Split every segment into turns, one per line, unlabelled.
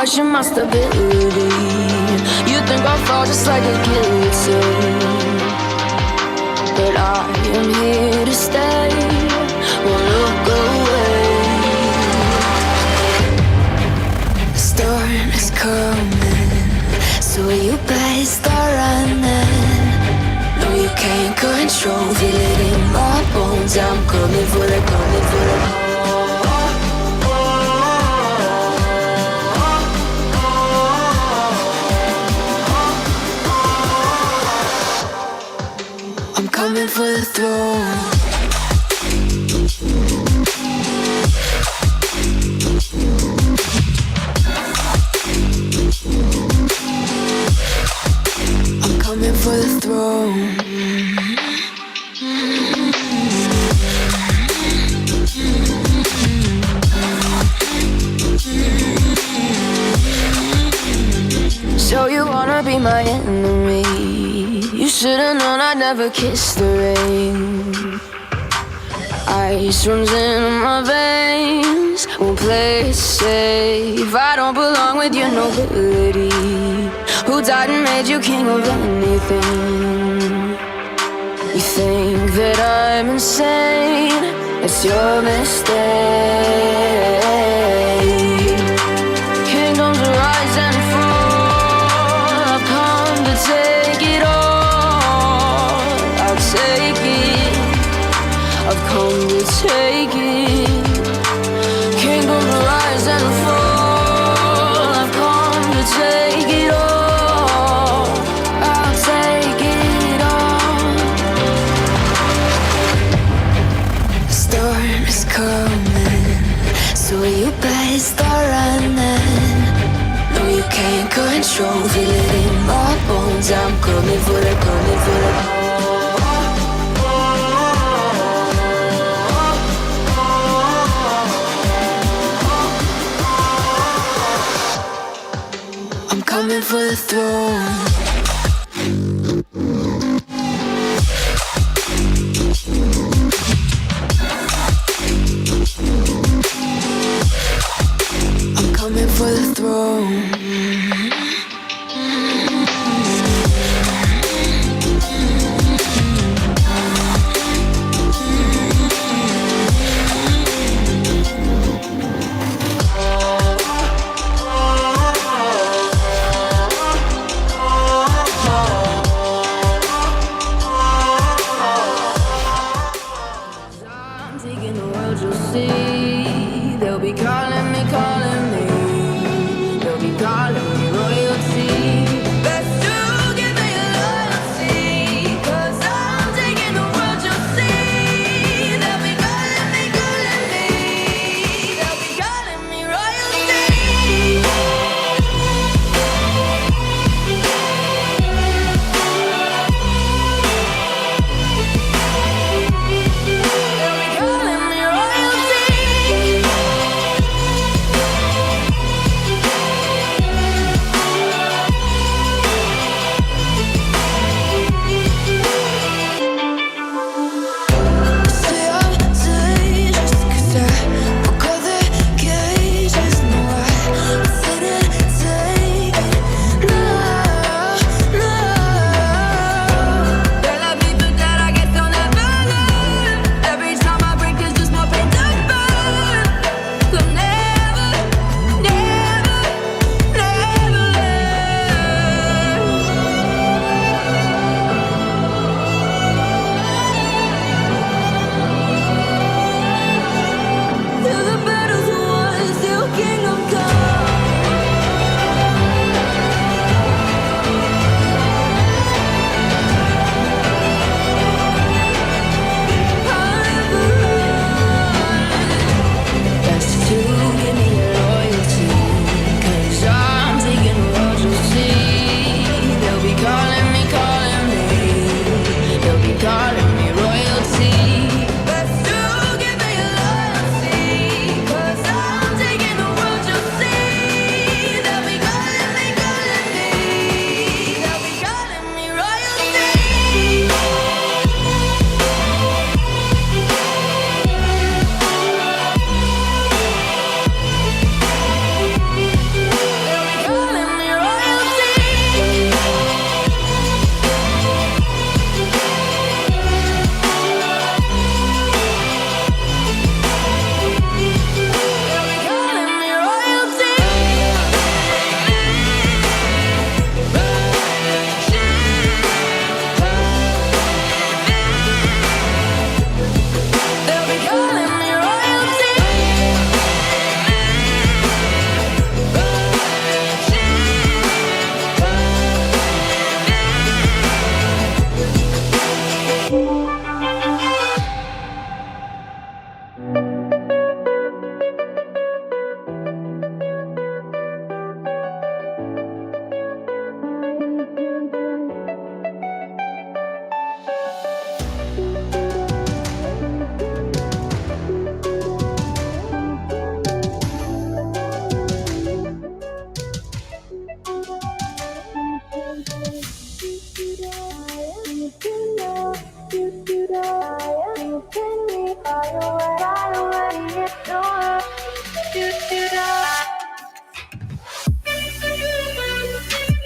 question my stability. You think I'll fall just like a guillotine, but I am here to stay, won't look away. The storm is coming, so you better start running. No, you can't control, feel it in my bones. I'm coming for the, coming for the. Coming for the throne. I'm coming for the throne. So you wanna be my enemy? You should've known I'd never kiss the rain. Ice runs in my veins, won't play it safe. I don't belong with your nobility. Who died and made you king of anything? You think that I'm insane? It's your mistake. Kingdoms rise and fall, I've come to take it all. I'll take it, I've come to take it. Kingdoms rise and fall, I've come to take it all. I'll take it all. The storm is coming, so you better start running. No, you can't control, feel it in my bones. I'm coming for the, coming for the. I'm coming for the throne. I'm coming for the throne. I'm taking the world, you'll see. They'll be calling me, calling me. They'll be calling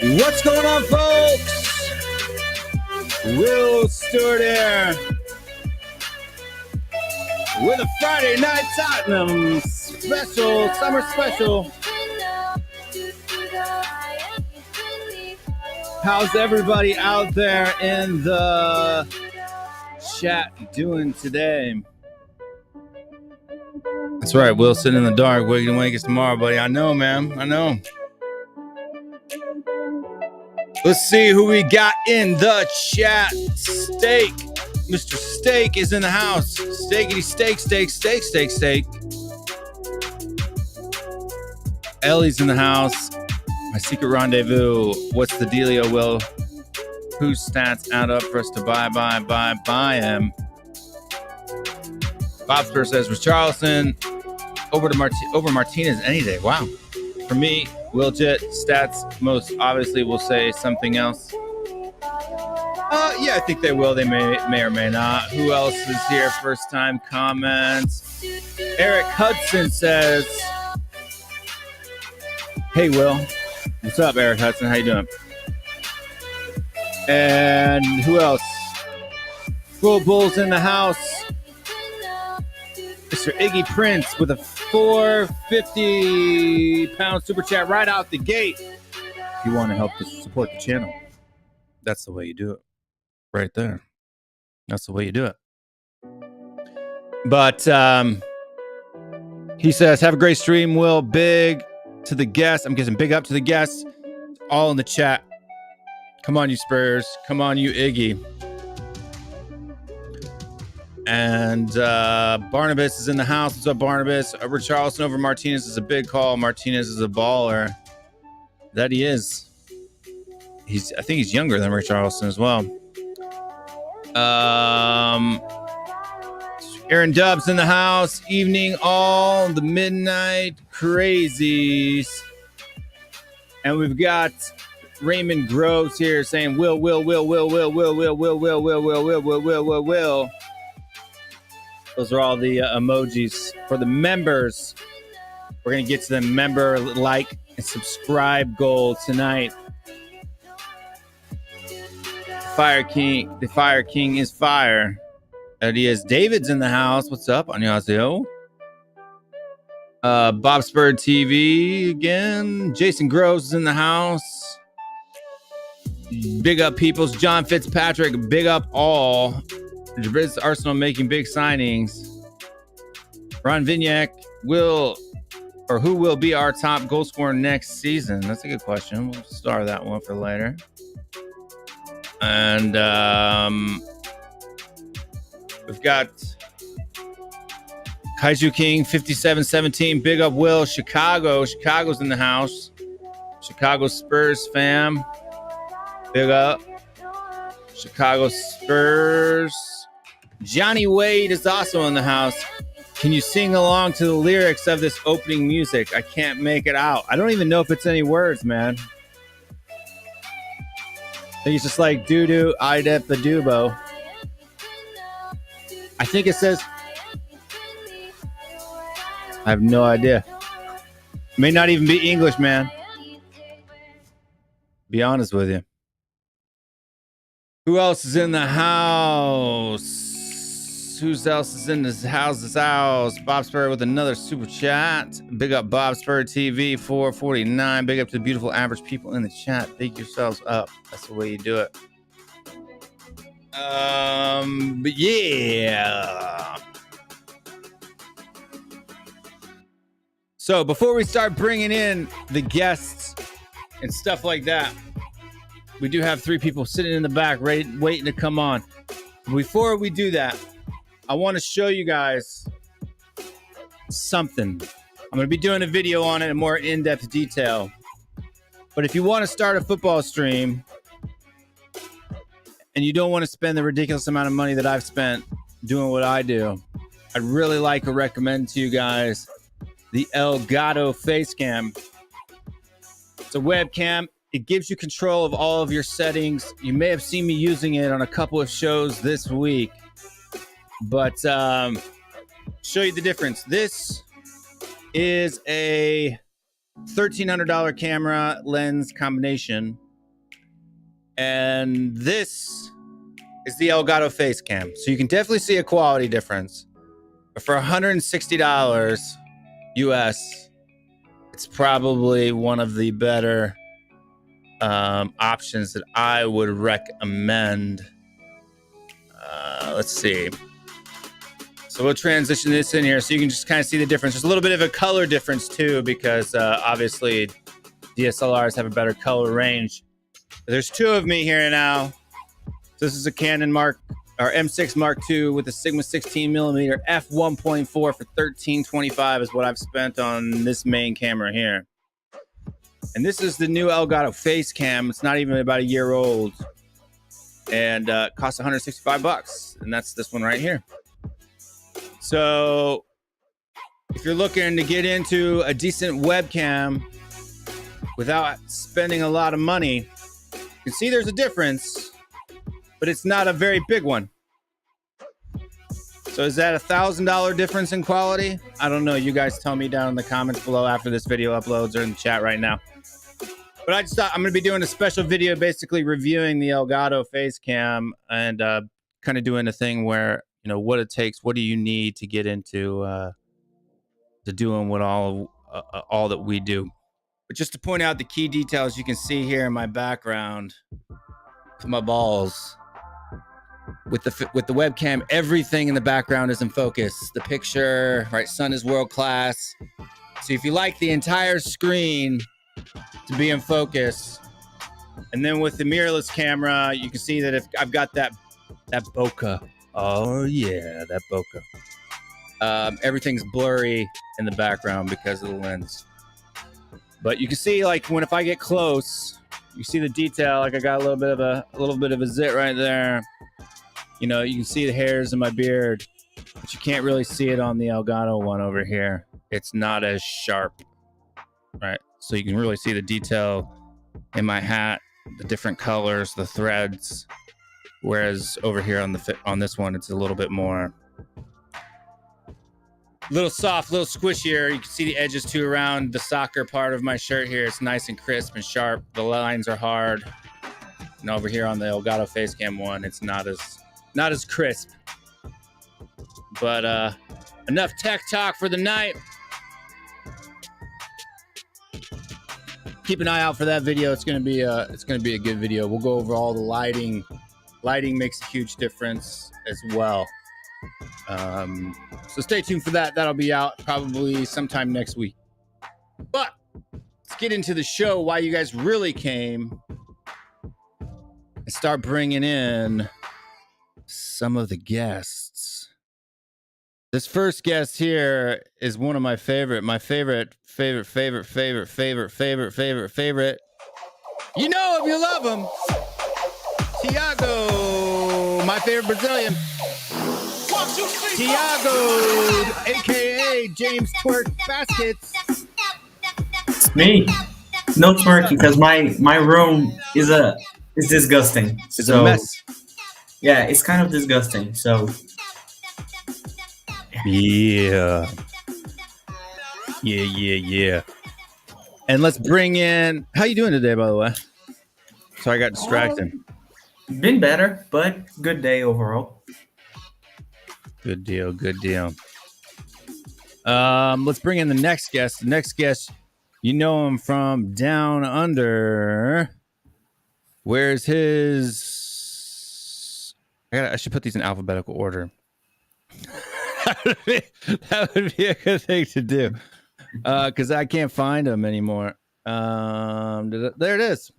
What's going on, folks? Will Stewart here with a Friday night Tottenham special, summer special. How's everybody out there in the chat doing today? That's right, Will sitting in the dark, waiting to wake us tomorrow, buddy. I know, man. I know. Let's see who we got in the chat. Steak. Mr. Steak is in the house. Steakity steak, steak, steak, steak, steak. Ellie's in the house. My secret rendezvous. What's the dealio, Will? Whose stats add up for us to buy him? Bob Spur says Richarlison over Martinez any day. Wow. For me, Will Jet stats most obviously will say something else. Yeah, I think they will. They may or may not. Who else is here? First time comments. Eric Hudson says, "Hey, Will." What's up, Eric Hudson? How you doing? And who else? Full Bulls in the house. Mr. Iggy Prince with a £450 super chat right out the gate. If you want to help support the channel, that's the way you do it. Right there. That's the way you do it. But he says, have a great stream, Will. Big to the guests. I'm guessing big up to the guests. All in the chat. Come on, you Spurs. Come on, you Iggy. And Barnabas is in the house. What's up, Barnabas? Richarlison over Martinez is a big call. Martinez is a baller. That he is. I think he's younger than Richarlison as well. Aaron Dubs in the house. Evening all. The midnight crazies. And we've got Raymond Groves here saying, Will. Those are all the emojis for the members. We're going to get to the member like and subscribe goal tonight. The Fire King is fire. That he is. David's in the house. What's up? 안녕하세요. Bob Spur TV again. Jason Groves is in the house. Big up Peoples. John Fitzpatrick. Big up all. Arsenal making big signings. Ron Vignac who will be our top goal scorer next season? That's a good question. We'll star that one for later. And we've got Kaiju King 5717. Big up Will. Chicago's in the house. Chicago Spurs fam. Big up. Chicago Spurs. Johnny Wade is also in the house. Can you sing along to the lyrics of this opening music? I can't make it out. I don't even know if it's any words, man. I think it's just like doo-doo, I-dep, the dubo. I think it says... I have no idea. It may not even be English, man. Be honest with you. Who else is in the house? Who else is in this house? Bob Spur with another super chat. Big up Bob Spur TV 449. Big up to the beautiful average people in the chat. Pick yourselves up. That's the way you do it. But yeah. So before we start bringing in the guests and stuff like that, we do have 3 people sitting in the back waiting to come on. Before we do that, I want to show you guys something. I'm going to be doing a video on it in more in-depth detail. But if you want to start a football stream and you don't want to spend the ridiculous amount of money that I've spent doing what I do, I'd really like to recommend to you guys the Elgato FaceCam. It's a webcam. It gives you control of all of your settings. You may have seen me using it on a couple of shows this week. But show you the difference. This is a $1,300 camera lens combination And this is the Elgato FaceCam. So you can definitely see a quality difference. But for $160 US, it's probably one of the better options that I would recommend. Let's see. So we'll transition this in here so you can just kind of see the difference. There's a little bit of a color difference too, because obviously DSLRs have a better color range. There's two of me here now. So this is a Canon M6 Mark II with a Sigma 16mm f1.4 for $13.25 is what I've spent on this main camera here. And this is the new Elgato FaceCam. It's not even about a year old, and it costs $165, and that's this one right here. So if you're looking to get into a decent webcam without spending a lot of money, you can see there's a difference, but it's not a very big one. So is that $1,000 difference in quality? I don't know. You guys tell me down in the comments below after this video uploads or in the chat right now. But I just thought I'm going to be doing a special video basically reviewing the Elgato FaceCam and kind of doing a thing where, you know, what it takes, what do you need to get into to doing what all that we do. But just to point out the key details you can see here in my background to my balls. With the webcam, everything in the background is in focus. The picture, right, sun is world class. So if you like the entire screen to be in focus, and then with the mirrorless camera, you can see that if I've got that bokeh. Oh yeah, that bokeh. Everything's blurry in the background because of the lens. But you can see, like, if I get close, you see the detail. Like I got a little bit of a zit right there. You know, you can see the hairs in my beard, but you can't really see it on the Elgato one over here. It's not as sharp, right? So you can really see the detail in my hat, the different colors, the threads. Whereas over here on this one, it's a little bit more, little soft, little squishier. You can see the edges too around the soccer part of my shirt here. It's nice and crisp and sharp. The lines are hard. And over here on the Elgato FaceCam one, it's not as crisp. But enough tech talk for the night. Keep an eye out for that video. It's gonna be a good video. We'll go over all the lighting. Lighting makes a huge difference as well. So stay tuned for that. That'll be out probably sometime next week. But let's get into the show. Why you guys really came, and start bringing in some of the guests. This first guest here is one of my favorite. You know him, you love him. Tiago, my favorite Brazilian. Tiago, aka James Twerk Baskets.
It's me. No twerking because my room is disgusting.
It's a mess.
Yeah, it's kind of disgusting. So
yeah. And let's bring in. How you doing today, by the way? Sorry, I got distracted.
Been better, but good day overall.
Good deal. Let's bring in the next guest. The next guest, you know him from down under. Where's his? I should put these in alphabetical order. That would be a good thing to do, because I can't find them anymore. There it is.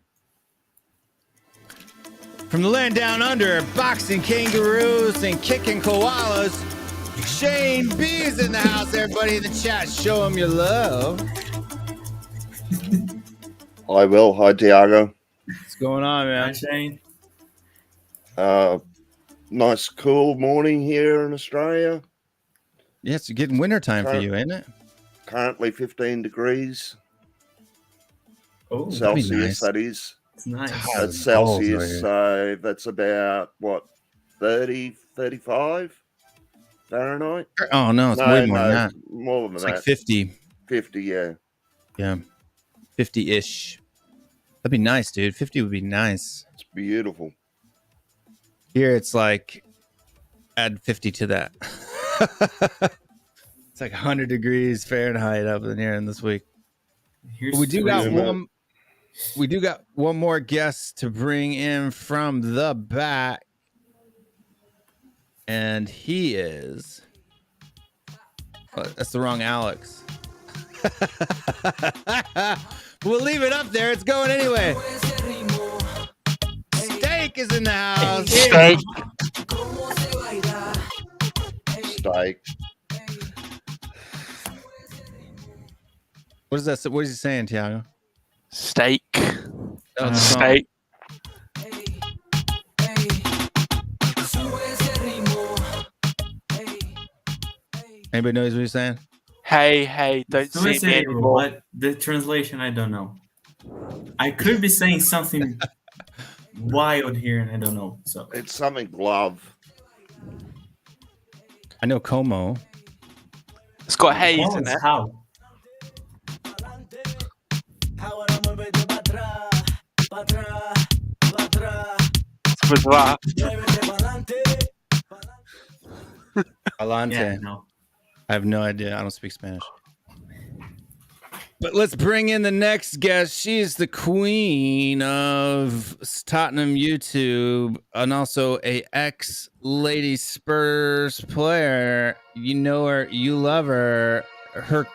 From the land down under, boxing kangaroos and kicking koalas, Shane B is in the house. Everybody in the chat, show him your love.
Hi, Will. Hi, Tiago.
What's going on, man?
Hi, Shane.
Nice, cool morning here in Australia.
Yeah, it's getting winter time for you, ain't it?
Currently 15 degrees
Oh,
Celsius,
nice.
that is.
it's nice.
That's Celsius, so that's about, what, 30, 35 Fahrenheit?
Oh, no, it's way more than that.
More than
It's
that.
like 50.
50, yeah.
Yeah, 50-ish. That'd be nice, dude. 50 would be nice.
It's Beautiful.
Here it's like add 50 to that. It's like 100 degrees Fahrenheit up in here in this week. We do got one more guest to bring in from the back, and he is. Oh, that's the wrong Alex. We'll leave it up there. It's going anyway. Steak is in the house.
Steak.
Steak.
What is that? What is he saying, Tiago?
Steak.
Oh,
Steak.
Anybody knows what he's saying?
Hey, don't see me anymore.
But the translation, I don't know. I could be saying something wild here, and I don't know. So
It's something love.
I know Como.
It's got haze
oh,
in
it's
it.
how?
It's with that.
Alante.
Yeah, no.
I have no idea. I don't speak Spanish. But let's bring in the next guest. She's the queen of Tottenham YouTube and also a ex-Lady Spurs player. You know her, you love her. Her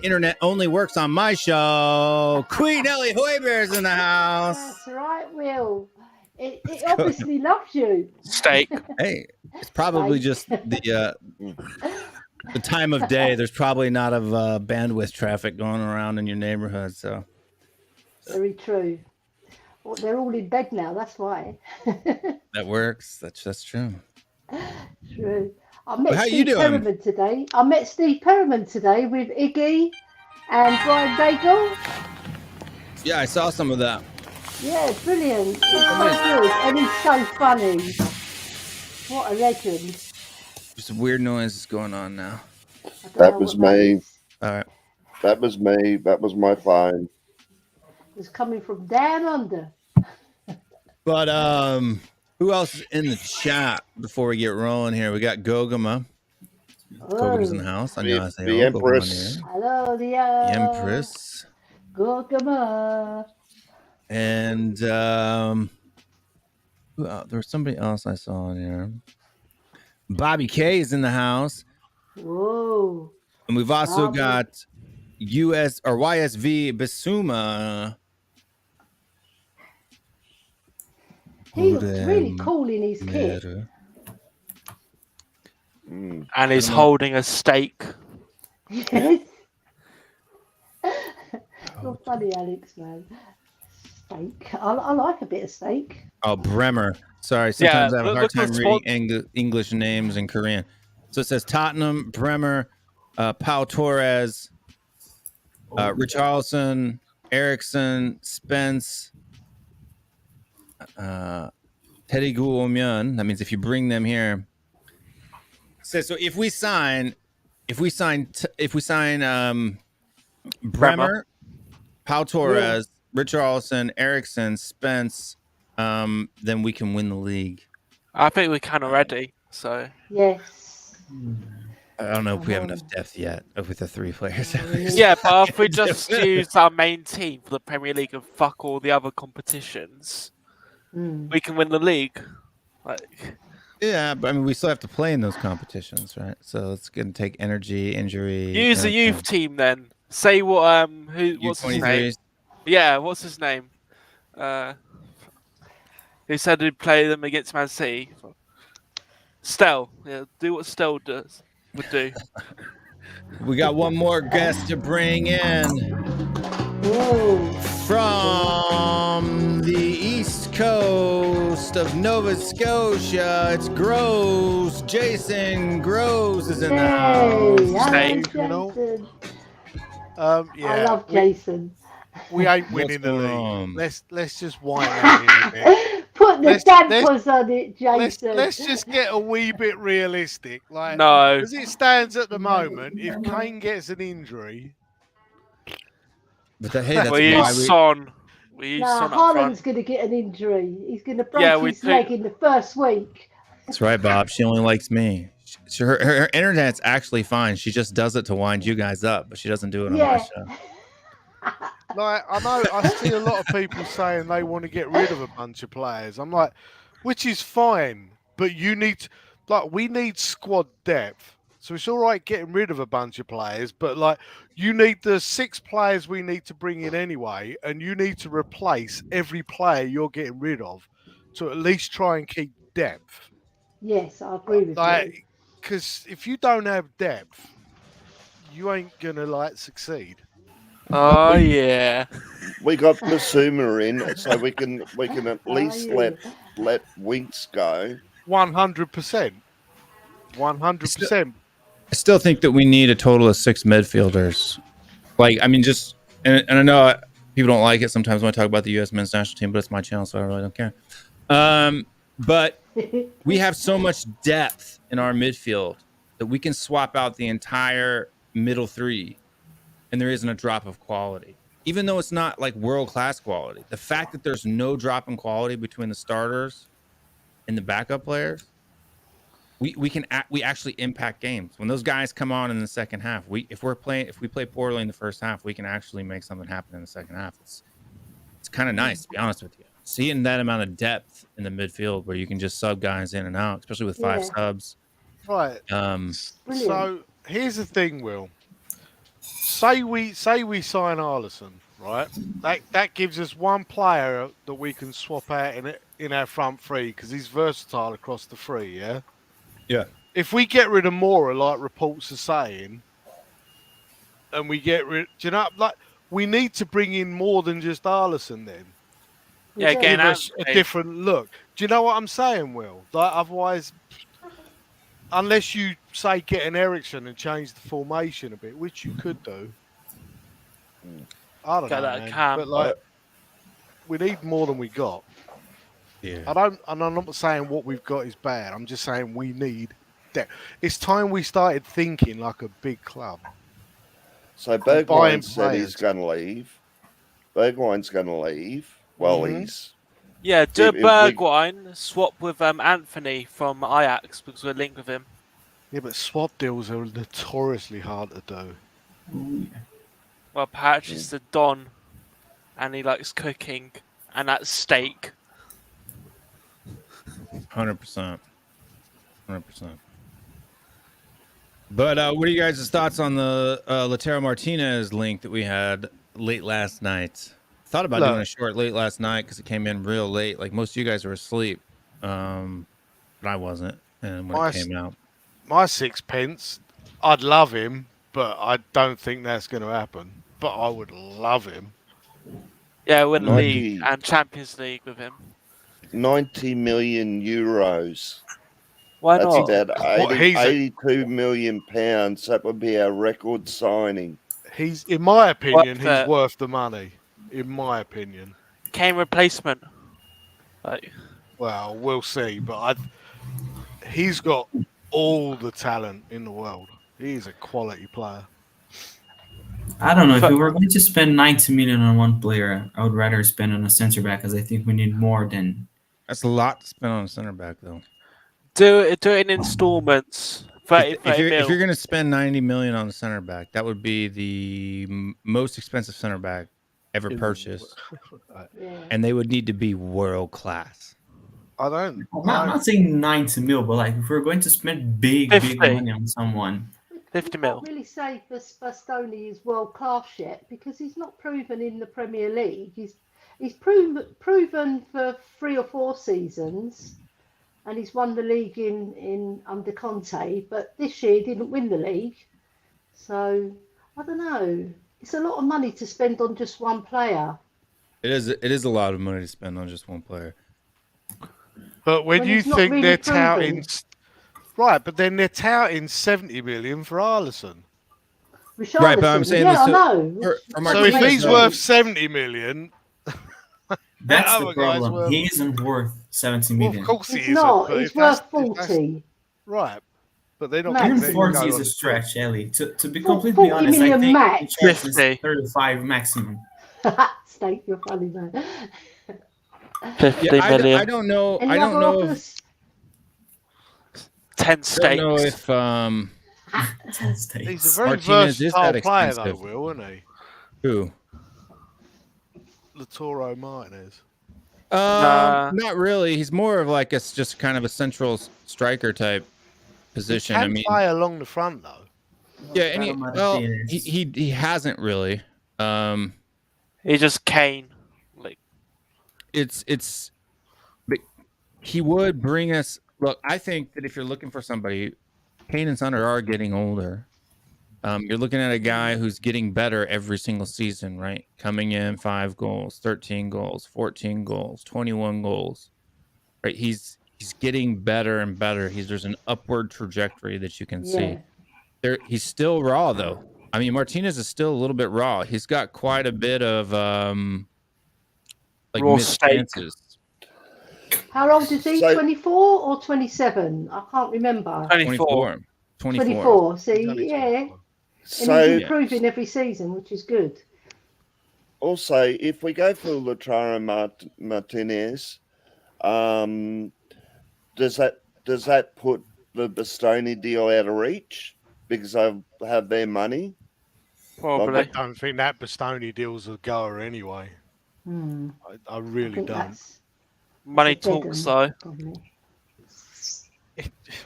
internet only works on my show. Queen Ellie Hoiberg's in the house.
That's right, Will. It obviously loves you.
Steak.
Hey, it's probably just the time of day. There's probably not of bandwidth traffic going around in your neighborhood. So
Very true. Well, they're all in bed now. That's why.
that works. That's true.
True. I met
How you
Steve
doing?
Perriman today. I met Steve Perriman today with Iggy and Brian Daigle.
Yeah, I saw some of that.
Yeah, brilliant. It's so good. And he's so funny. What a legend.
There's some weird noises going on now.
I don't
That
know
was
what that
me.
is.
All right.
That was me. That was my phone.
It's coming from down under.
But who else is in the chat before we get rolling here? We got Gogama. Gogama's in the house. 안녕하세요.
The Empress.
Hello, the
Empress.
Gogama.
And there was somebody else I saw in here. Bobby K is in the house.
Whoa.
And we've also
Bobby.
got YSV Basuma.
He looks really cool in his kit.
Mm.
And he's holding a steak.
Yes. You're funny, Alex, man. Steak. I like a bit of steak.
Oh, Bremer. Sorry, sometimes
Yeah,
I have a hard
look
time
what's
reading English names in Korean. So it says Tottenham, Bremer, Pau Torres, Richarlison, Eriksson, Spence, Teddy Guomyeon. That means if you bring them here. So if we sign Bremer, Pau Torres, Richarlison, Eriksson, Spence, then we can win the league.
I think we can already. So
Yes.
I don't know if we have enough depth yet with the three players.
yeah, but if we just use our main team for the Premier League and fuck all the other competitions, we can win the league. Like,
Yeah, but I mean, we still have to play in those competitions, right? So it's going to take energy, injury.
use the youth team then. Say what what's his name? Yeah, what's his name? Who said he'd play them against Man City? Stell. Yeah, do what Stell would do.
We got one more guest to bring in
Whoa.
from the east coast of Nova Scotia. It's Groves. Jason Groves is in the house.
Hey, hello,
Steak.
Jason.
Yeah,
I love Jason.
we ain't
What's
winning the
going
league.
on?
Let's just wind that in a bit.
Put the
Let's-
dampers on it,
Let's
Jason.
just get a wee bit realistic. Like,
No.
as it stands at the moment, if Kane gets an injury,
But hey, that's
We
why
use Son. We
Nah,
son up
Haaland's
front.
going to get an injury. He's going to break
we
his
do.
leg in the first week.
That's right, Bob. She only likes me. Her internet's actually fine. She just does it to wind you guys up, but she doesn't do it on my
Yeah.
show.
Like, I know I see a lot of people saying they want to get rid of a bunch of players. I'm like, which is fine, but you need, we need squad depth. So it's all right getting rid of a bunch of players, but like, you need the 6 players we need to bring in anyway, and you need to replace every player you're getting rid of to at least try and keep depth.
Yes, I agree with you.
Like, because if you don't have depth, you ain't gonna succeed.
Oh yeah.
We got Basuma in, so we can at least let Winks go.
100%. 100%.
I still think that we need a total of 6 midfielders. Like, I mean, just and I know people don't like it sometimes when I talk about the U.S. men's national team, but it's my channel, so I really don't care. But we have so much depth in our midfield that we can swap out the entire middle 3, and there isn't a drop of quality. Even though it's not like world-class quality, the fact that there's no drop in quality between the starters and the backup players, we actually impact games. When those guys come on in the second half, if we play poorly in the first half, we can actually make something happen in the second half. It's kind of nice, to be honest with you. Seeing that amount of depth in the midfield where you can just sub guys in and out, especially with 5 subs.
Right. So here's the thing, Will. Say we sign Arlison, right? That gives us one player that we can swap out in our front 3 because he's versatile across the 3. Yeah.
Yeah.
If we get rid of Mora, like reports are saying, and we get rid, do you know, we need to bring in more than just Arlison then.
Yeah, again,
give us a different look. Do you know what I'm saying, Will? Otherwise, unless you say get an Ericsson and change the formation a bit, which you could do. I don't know, man. But we need more than we got.
Yeah.
I'm not saying what we've got is bad. I'm just saying we need depth. It's time we started thinking like a big club.
So Bergwijn said he's going to leave. Bergwijn's going to leave. Well, he's...
Yeah, do Bergwijn swap with Anthony from Ajax because we're linked with him.
Yeah, but swap deals are notoriously hard to do.
Well, perhaps it's the Don, and he likes cooking, and that's steak.
100%. 100%. But what are you guys' thoughts on the Lautaro Martinez link that we had late last night? Thought about doing a short late last night because it came in real late. Like most of you guys were asleep, but I wasn't. And when it came out,
my 6 pence, I'd love him, but I don't think that's going to happen. But I would love him.
Yeah, win the league and Champions League with him.
90 million euros.
Why not?
That's about 82 million pounds. That would be our record signing.
He's, in my opinion, he's worth the money. In my opinion.
Kane replacement.
Well, we'll see. But he's got all the talent in the world. He's a quality player.
I don't know. If we were going to spend 90 million on one player, I would rather spend on a center back because I think we need more than.
That's a lot to spend on a center back, though.
Do it in installments.
If you're going to spend 90 million on the center back, that would be the most expensive center back ever purchased, and they would need to be world class.
I'm
not saying 90 mil, but like if we're going to spend big money on someone.
50 mil.
I can't really say Bastoni is world class yet because he's not proven in the Premier League. He's proven for 3 or 4 seasons, and he's won the league in under Conte. But this year he didn't win the league, so I don't know. It's a lot of money to spend on just one player.
It is a lot of money to spend on just one player.
But when you think really they're touting, right? But then they're touting 70 million for Arlison.
Right, but I'm saying
I know.
So if he's worth 70 million,
that's the problem. He isn't worth 70 million.
Well, of course he isn't.
Not. He's worth 40.
Right. But they don't.
Even 40 is a stretch, Ellie. To be completely honest, I think he charges 35 maximum.
Stake, you're funny, man.
50
Yeah,
million.
I don't know.
Any
I don't
other
know.
offers?
10
I don't
stakes.
know if
10 states.
He's a very
Martinez is
versatile
that
player, though,
expensive.
Will, isn't he?
Who?
Latoro Martinez.
Not really. He's more of like just kind of a central striker type position.
He
I
can
mean,
play along the front, though.
yeah, and
Martinez.
he hasn't really.
He's just Kane. Like,
but he would bring us. Look, I think that if you're looking for somebody, Kane and Son are getting older. You're looking at a guy who's getting better every single season, right? Coming in 5 goals, 13 goals, 14 goals, 21 goals. Right? He's getting better and better. There's an upward trajectory that you can see. He's still raw though. I mean, Martinez is still a little bit raw. He's got quite a bit of like
Raw
missed
steak.
chances.
How old is he?
So-
24 or 27? I can't remember.
24.
24. See,
He's only
yeah.
24.
And
So
he's improving every season, which is good.
also, if we go for Lautaro Martinez, does that put the Bastoni deal out of reach because they have their money?
Probably.
I don't think that Bastoni deal's a goer anyway. I
I
really
think
don't.
that's
Money
a dead
talks,
one,
though.
probably.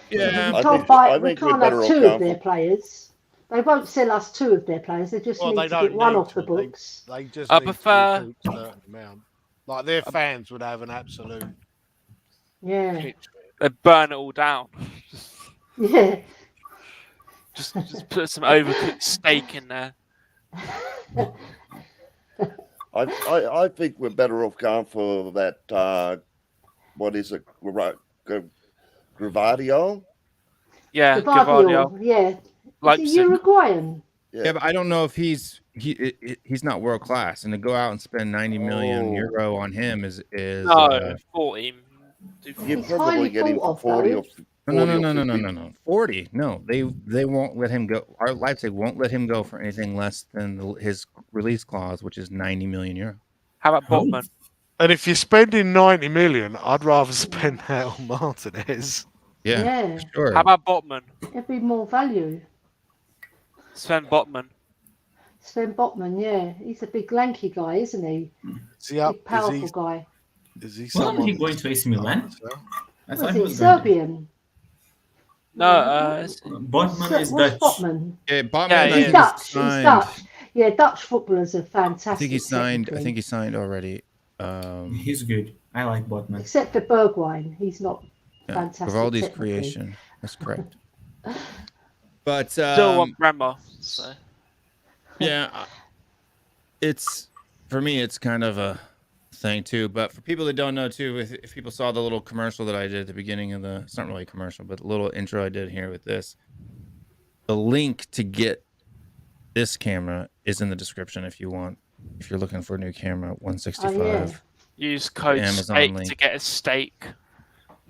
Yeah,
We
I
can't,
think-
buy,
I
we
think we're
can't
better
have
off
2 of
going
their players. They won't sell us 2 of their players. They just
Well,
need
they
to
don't
get one
need
off the
to. They-
books.
They just
I
need
prefer-
to recoup a certain amount. Like their fans would have an absolute
Yeah.
pitch.
They burn it all down.
Yeah.
Just put some overcooked steak in there.
I think we're better off going for that. What is it? Gravadio?
Yeah,
Gvardiol,
Gavardio.
yeah. Is
Leipzig.
he Uruguayan?
yeah, but I don't know if he's not world class, and to go out and spend 90 million
Oh.
euro on him is
No, 40.
You're
He's
probably
highly
getting
thought
for
of,
40
though.
or 50.
no. 40. No, they won't let him go. Our Leipzig won't let him go for anything less than his release clause, which is 90 million euro.
How about Botman?
And if you're spending 90 million, I'd rather spend that on Martinez.
Yeah,
Yeah.
sure.
How about Botman?
It'd be more value.
Sven Botman.
Sven Botman, yeah. He's a big lanky guy, isn't he?
Is he up?
Big, powerful guy.
Is he
Wasn't
someone?
he going to AC Milan? I
Was
thought
he
was going to-
Serbian?
No,
Botman is
What's
Dutch.
Botman?
Yeah, Botman,
Yeah,
I
yeah.
think
He's Dutch. He's
signed.
Dutch. Yeah, Dutch footballers are
I
fantastic.
think he signed. I
technically.
think he signed already.
He's good. I like Botman.
Except for Bergwijn, he's not
Yeah,
fantastic.
Vivaldi's
technically.
creation. That's correct. But
still want Bremer. So.
yeah, it's for me. It's kind of a thing too. But for people that don't know too, if people saw the little commercial that I did at the beginning of it's not really a commercial, but the little intro I did here with this, the link to get this camera is in the description if you're looking for a new camera, 165.
Oh, yeah.
Use code
Amazon
steak
link.
to get a steak.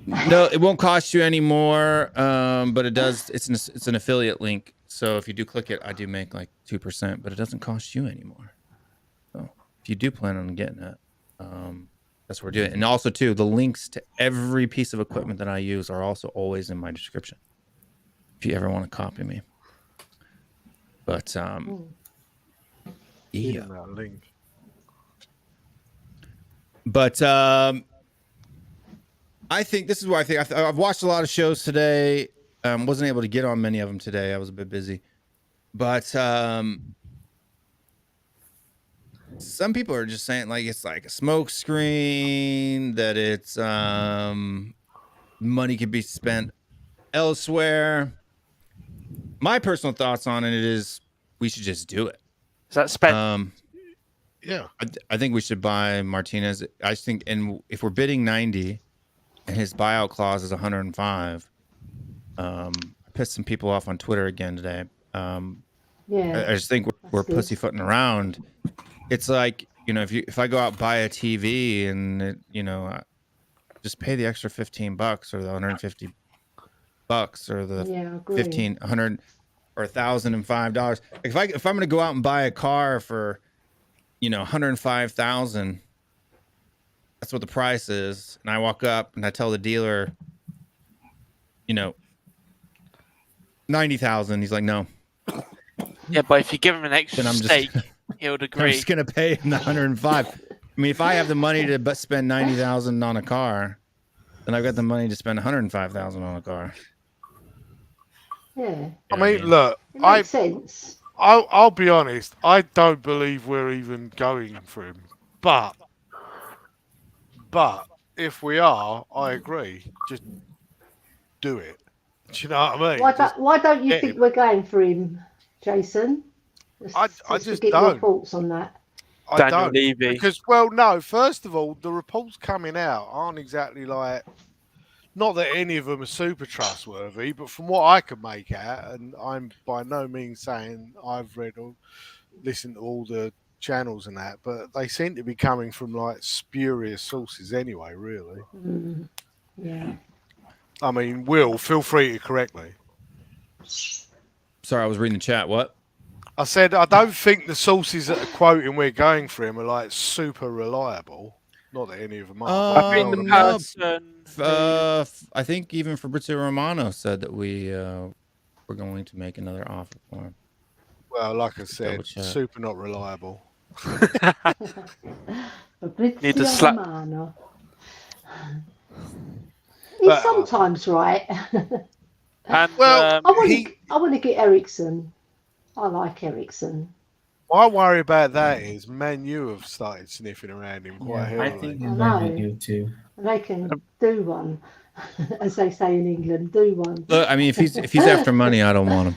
No, it won't cost you any more, but it does. It's an affiliate link, so if you do click it, I do make like 2%, but it doesn't cost you anymore. So if you do plan on getting it, that's what we're doing. And also too, the links to every piece of equipment that I use are also always in my description. If you ever want to copy me, but yeah.
That link.
But I think this is what I think. I've watched a lot of shows today. Wasn't able to get on many of them today. I was a bit busy. But some people are just saying like it's like a smoke screen, that it's money could be spent elsewhere. My personal thoughts on it is we should just do it.
Is that spent?
Yeah.
I think we should buy Martinez. I think, and if we're bidding 90 and his buyout clause is 105, I pissed some people off on Twitter again today.
Yeah.
I just think we're
good.
pussyfooting around. It's like, if I go out and buy a TV and just pay the extra $15 or the 150 bucks or the
Yeah, I agree.
100 or $1,005. If I'm going to go out and buy a car for 105,000. That's what the price is. And I walk up and I tell the dealer, 90,000. He's like, no.
Yeah, but if you give him an extra
Then I'm just-
stake, he would
I'm
agree.
just gonna pay him the 105. I mean, if I have the money to spend 90,000 on a car, then I've got the money to spend 105,000 on a car.
Yeah,
I mean, look,
it makes sense.
I'll be honest. I don't believe we're even going for him. But if we are, I agree. Just do it. Do you know what I mean?
Why don't you
get
think
him.
we're going for him, Jason?
I
to
just
get your
don't.
thoughts on that.
I
Daniel
don't.
Levy.
Because, well, no, first of all, the reports coming out aren't exactly like, not that any of them are super trustworthy, but from what I can make out, and I'm by no means saying I've read or listened to all the channels and that, but they seem to be coming from like spurious sources anyway, really.
Yeah.
I mean, Will, feel free to correct me.
Sorry, I was reading the chat. What?
I said I don't think the sources that are quoting we're going for him are like super reliable. Not that any of them are. but
I think the
you know what I mean.
person.
I think even Fabrizio Romano said that we were going to make another offer for him.
Well, like I said,
Double check.
super not reliable.
Need to slap-
Romano. He's
But,
sometimes right.
And
Well,
I
he-
want to get Ericsson. I like Ericsson.
My worry about that is Man U have started sniffing around him quite
Yeah, I
heavily.
think
I
it might
know.
be good too.
They can do one, as they say in England. Do one.
Look, I mean, if he's after money, I don't want him.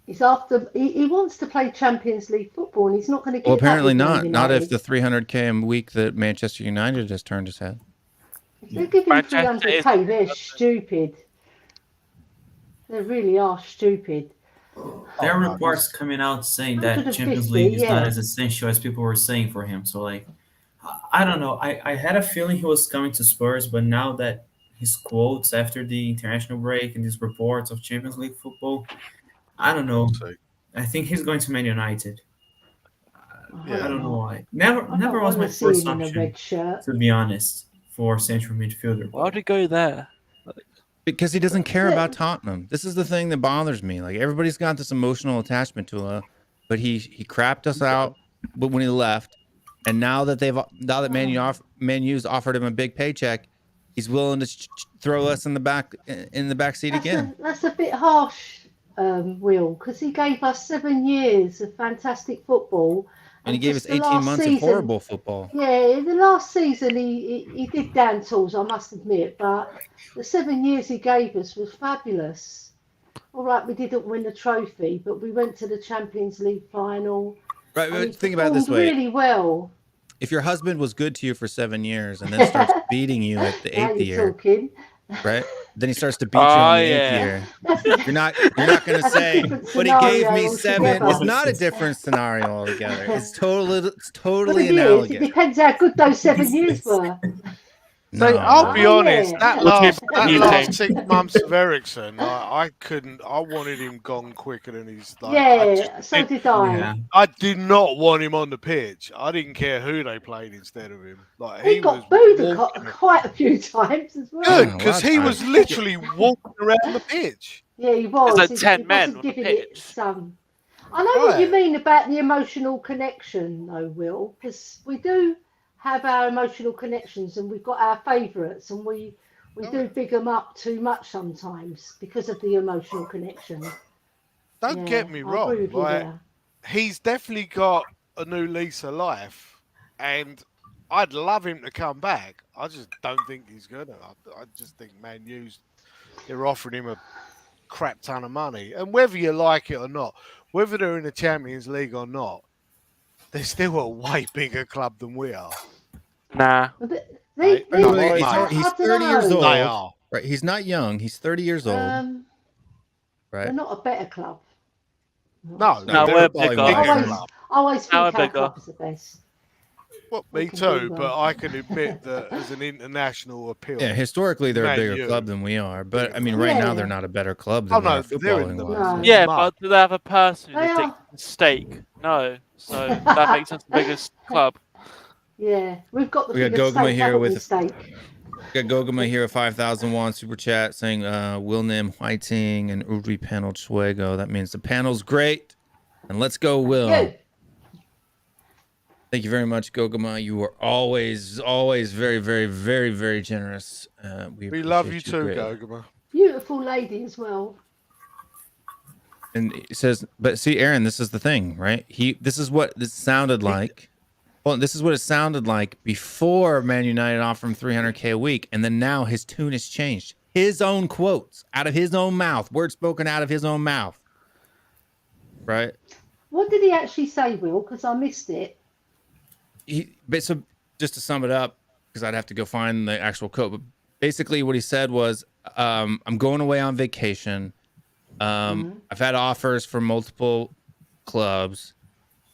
He's after. He wants to play Champions League football, and he's not going to get.
Well,
that
apparently
with Man
not. Not if
United.
the 300K a week that Manchester United just turned his head.
If they give him
Manchester is-
300k, they're stupid. They really are stupid.
There are reports coming out saying that
150,
Champions League is not
yeah.
as essential as people were saying for him. So, like, I don't know. I had a feeling he was coming to Spurs, but now that his quotes after the international break and these reports of Champions League football, I don't know. I think he's going to Man United. I don't know why. Never was my
see
first
him in a
option,
red shirt.
to be honest, for central midfielder.
why'd he go there?
Because he doesn't care about Tottenham. This is the thing that bothers me. Like, everybody's got this emotional attachment to him, but he crapped us out when he left, and now that Man U's offered him a big paycheck, he's willing to throw us in the back seat again.
That's a bit harsh, Will, because he gave us 7 years of fantastic football.
And he gave us
just the
18
last
months of
season-
horrible football.
Yeah, the last season he did down tools, I must admit, but the 7 years he gave us was fabulous. All right, we didn't win the trophy, but we went to the Champions League final.
Right,
and he
but think about it this
performed
way.
really well.
If your husband was good to you for 7 years and then starts beating you at the
Now
8th
you're
year,
talking.
right? Then he starts to beat you in the 8th
yeah.
year. You're not going to
That's a
say,
different
but he gave
scenario
me 7. It's
altogether.
not a different scenario altogether. It's
But
totally
it is. It
analogous.
depends how good those 7 years were.
So
No.
I'll be
Oh,
honest,
yeah.
that
What's
last
your opinion?
6 months of Ericsson, I wanted him gone quicker than he's like.
Yeah, so did I.
Yeah.
I did not want him on the pitch. I didn't care who they played instead of him. Like
He
was
got booed
walking-
quite a few times as well.
Good,
Oh,
because
well,
he
that's
was
fine.
literally walking around the pitch.
Yeah, he was.
like
He
10 men
wasn't
on the
giving it
pitch.
some. I know what you
Right.
mean about the emotional connection, though, Will, because we do have our emotional connections and we've got our favourites, and we do big them up too much sometimes because of the emotional connection.
Don't
Yeah,
get me
I agree
wrong.
with you
Like,
there.
he's definitely got a new lease of life, and I'd love him to come back. I just don't think he's gonna. I just think Man U's they're offering him a crap ton of money, and whether you like it or not, whether they're in the Champions League or not, they're still a way bigger club than we are.
Nah.
But
Right.
they-
No,
I
he's
don't
30 years
know.
old.
They are.
Right? He's not young. He's 30 years old.
They're
Right?
not a better club.
No,
No,
they're
we're
a
bigger.
bigger
Always,
club.
always think
Now
our
we're bigger.
club is the best.
Well,
we
me
can
too,
do
but
well.
I can admit that as an international appeal.
Yeah, historically they're a
Man
bigger
U.
club than we are, but I mean, right now
Yeah.
they're not a better club
Oh,
than we
no,
are
they're in
footballing
the-
wise.
No.
Yeah,
Mark.
but do they have a person who's
They
taking
are.
a stake No, so that makes us the biggest club.
Yeah, we've got the
We got
biggest
Gogama
stake,
here
haven't we,
with-
stake?
Got Gogama here at 5,001 super chat saying Will Nim Whiting and Uri Panel Chuego. That means the panel's great. And let's go, Will.
You.
Thank you very much, Gogama. You are always very, very, very, very generous.
We love you
appreciate
too,
greatly.
Gogama.
Beautiful lady as well.
And he says, but see, Aaron, this is the thing, right? This is what this sounded like. Well, this is what it sounded like before Man United offered him $300K a week, and then now his tune has changed. His own quotes out of his own mouth, words spoken out of his own mouth, right?
What did he actually say, Will? Because I missed it.
So just to sum it up, because I'd have to go find the actual quote, but basically what he said was, "I'm going away on vacation. I've had offers from multiple clubs,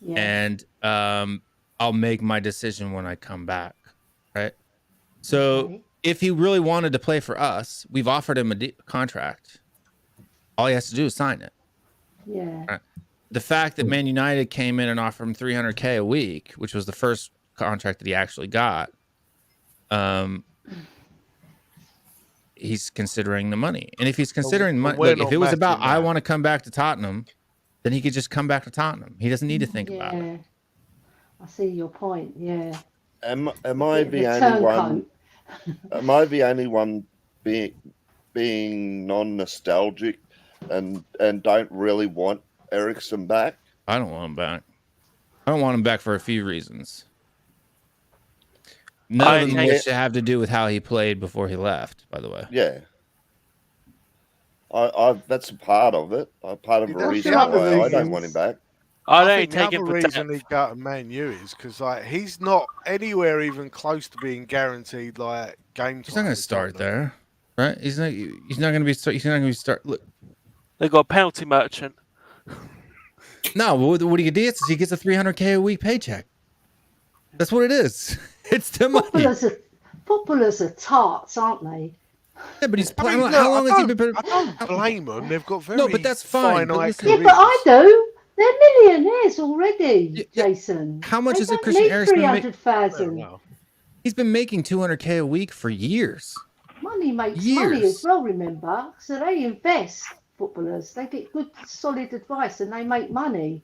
Yeah.
and I'll make my decision when I come back." Right. So
Okay.
if he really wanted to play for us, we've offered him a contract. All he has to do is sign it.
Yeah.
Right. The fact that Man United came in and offered him $300K a week, which was the first contract that he actually got, he's considering the money. And if he's considering money,
we're
look, if
not
it was about
matching
I
that.
want to come back to Tottenham, then he could just come back to Tottenham. He doesn't need to think about it.
Yeah. I see your point. Yeah.
Am I the
The
only one?
turncoat.
Am I the only one being non-nostalgic and don't really want Ericsson back?
I don't want him back. I don't want him back for a few reasons. None of them
I-
which have to do with how he played before he left, by the way.
Yeah. I that's a part of it. A part of the
That's
reason
the other
why I
reasons.
don't want him back.
I'd
I
only
think the
take him
other
for
reason
depth.
he got to Man U is because he's not anywhere even close to being guaranteed game time.
He's not going to start there, right? He's not going to be. He's not going to be start. Look,
They got a penalty merchant.
no. What he gets is he gets a $300K a week paycheck. That's what it is. It's the money.
Footballers are tarts, aren't they?
Yeah, but he's
I
playing.
mean,
How
look,
long has he been?
I don't blame them. They've got very
No, but that's fine, but
finite
listen-
Yeah, but I
careers.
do. They're millionaires already,
Yeah,
Jason.
how much
They
is a
don't
Christian
need
Eriksen make-
300,000.
Well,
He's been making $200K a week for years.
Money makes
Years.
money as well, remember? So they invest, footballers. They get good, solid advice and they make money.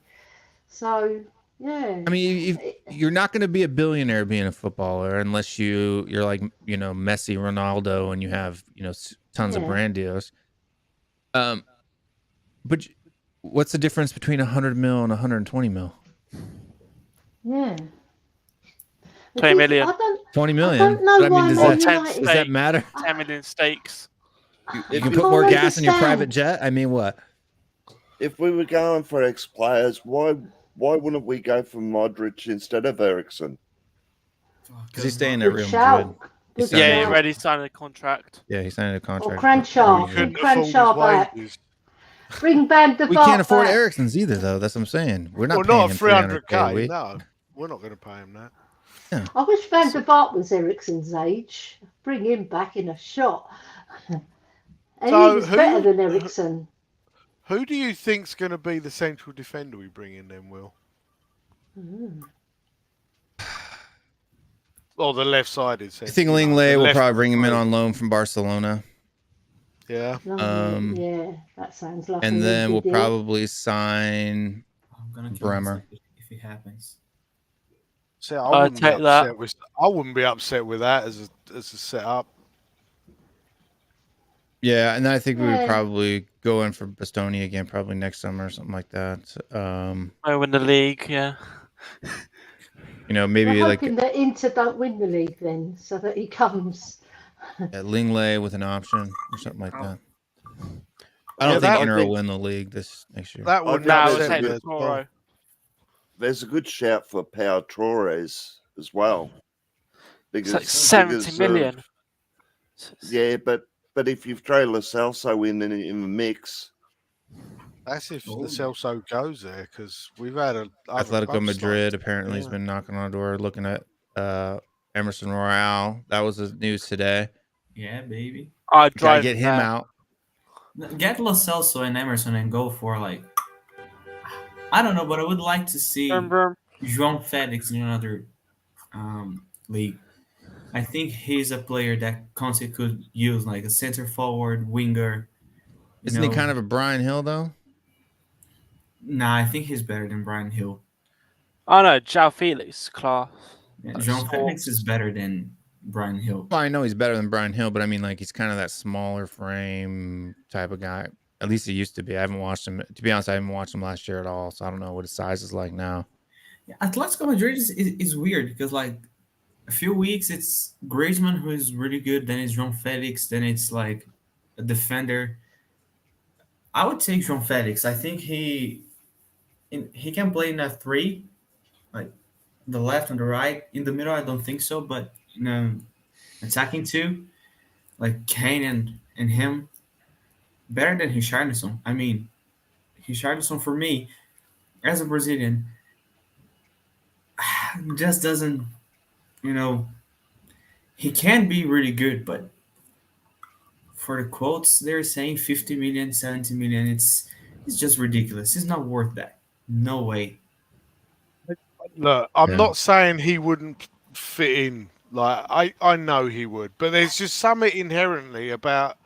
So, yeah.
I mean, you're not going to be a billionaire being a footballer unless you're like, Messi, Ronaldo, and you have, tons of
Yeah.
brand deals. But what's the difference between 100 mil and 120 mil?
Yeah.
20 million.
I don't,
20
I
million.
don't know
But I mean,
why
does
Man
that-
United...
does that matter?
10 million stakes.
You
If
can
you-
put more
can't
gas in your
understand.
private jet? I mean, what?
If we were going for ex-players, why wouldn't we go for Modric instead of Ericsson?
Because he's staying at
Good
Real
shout.
Madrid.
Good
Sound
Yeah,
like-
he
shout.
already signed a contract.
Yeah, he signed a
Or
contract.
Cranshaw.
we
Bring
couldn't afford his
Cranshaw back.
wages.
Bring Van der
We
Vaart
can't afford
back.
Ericsson's either, though. That's what I'm saying. We're not
Well,
paying
not
him
300K.
$300K a week.
No, we're not going to pay him that.
I wish Van der Vaart was Ericsson's age. Bring him back in a shot. And
So
he was
who-
better than Ericsson.
Who do you think's going to be the central defender we bring in then, Will? Or the left-sided
I
centre?
think
The
Lingley will
left-
probably bring him in on loan from Barcelona.
Yeah.
Yeah, that sounds like a
And then
really
we'll
good deal.
probably sign.
I'm gonna kill
Bremer.
myself if it happens.
See,
I'd take that.
I wouldn't be upset with that as a setup.
Yeah, and then I think we would
Yeah.
probably go in for Bastoni again, probably next summer or something like that.
I win the league, yeah.
Maybe
We're
like
hoping that Inter don't win the league then, so that he comes.
Lingley with an option or something like that. I
Yeah,
don't
that
think
would
Inter
be-
will win the league this next year.
That would
No,
Now
it's
we'll
a
take
good-
the Toro.
There's a good shout for Pau Torres as well.
It's like 70 million.
Yeah, but if you throw Lo Celso in the mix,
That's if the Celso goes there, because we've had a
Atletico Madrid apparently has been knocking on the door looking at Emerson Royale. That was the news today.
Yeah, baby.
I'd
Gotta
drive
get him
there.
out.
Get Lo Celso and Emerson and go for I don't know, but I would like to see
Remember?
João Felix in another league. I think he's a player that Conte could use, like a center forward, winger.
Isn't he kind of a Brian Hill though?
Nah, I think he's better than Brian Hill.
Oh no, João Felix, class.
Yeah, João Felix is better than Brian Hill.
Well, I know he's better than Brian Hill, but I mean, like, he's kind of that smaller frame type of guy. At least he used to be. I haven't watched him. To be honest, I haven't watched him last year at all, so I don't know what his size is like now.
Yeah, Atletico Madrid is weird because, like, a few weeks it's Griezmann who is really good, then it's João Felix, then it's like a defender. I would take João Felix. I think he can play in a 3, like the left and the right. In the middle, I don't think so, but attacking 2, like Kane and him, better than Richarlison. I mean, Richarlison for me, as a Brazilian, just doesn't, he can be really good, but for the quotes, they're saying 50 million, 70 million. It's just ridiculous. It's not worth that. No way.
Look, I'm not saying he wouldn't fit in. Like, I know he would, but there's just something inherently about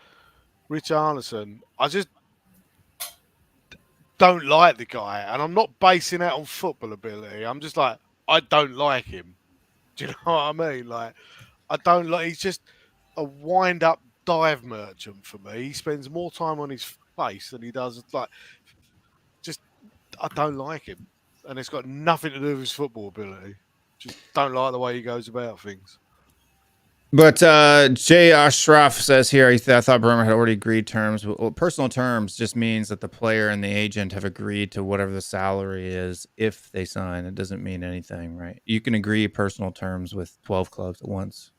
Richarlison. I just don't like the guy, and I'm not basing that on football ability. I'm just like, I don't like him. Do you know what I mean? Like, I don't like. He's just a wind-up dive merchant for me. He spends more time on his face than he does. Like, just I don't like him, and it's got nothing to do with his football ability. Just don't like the way he goes about things.
But Jay Ashraf says here, I thought Bremer had already agreed terms. Well, personal terms just means that the player and the agent have agreed to whatever the salary is if they sign. It doesn't mean anything, right? You can agree personal terms with 12 clubs at once.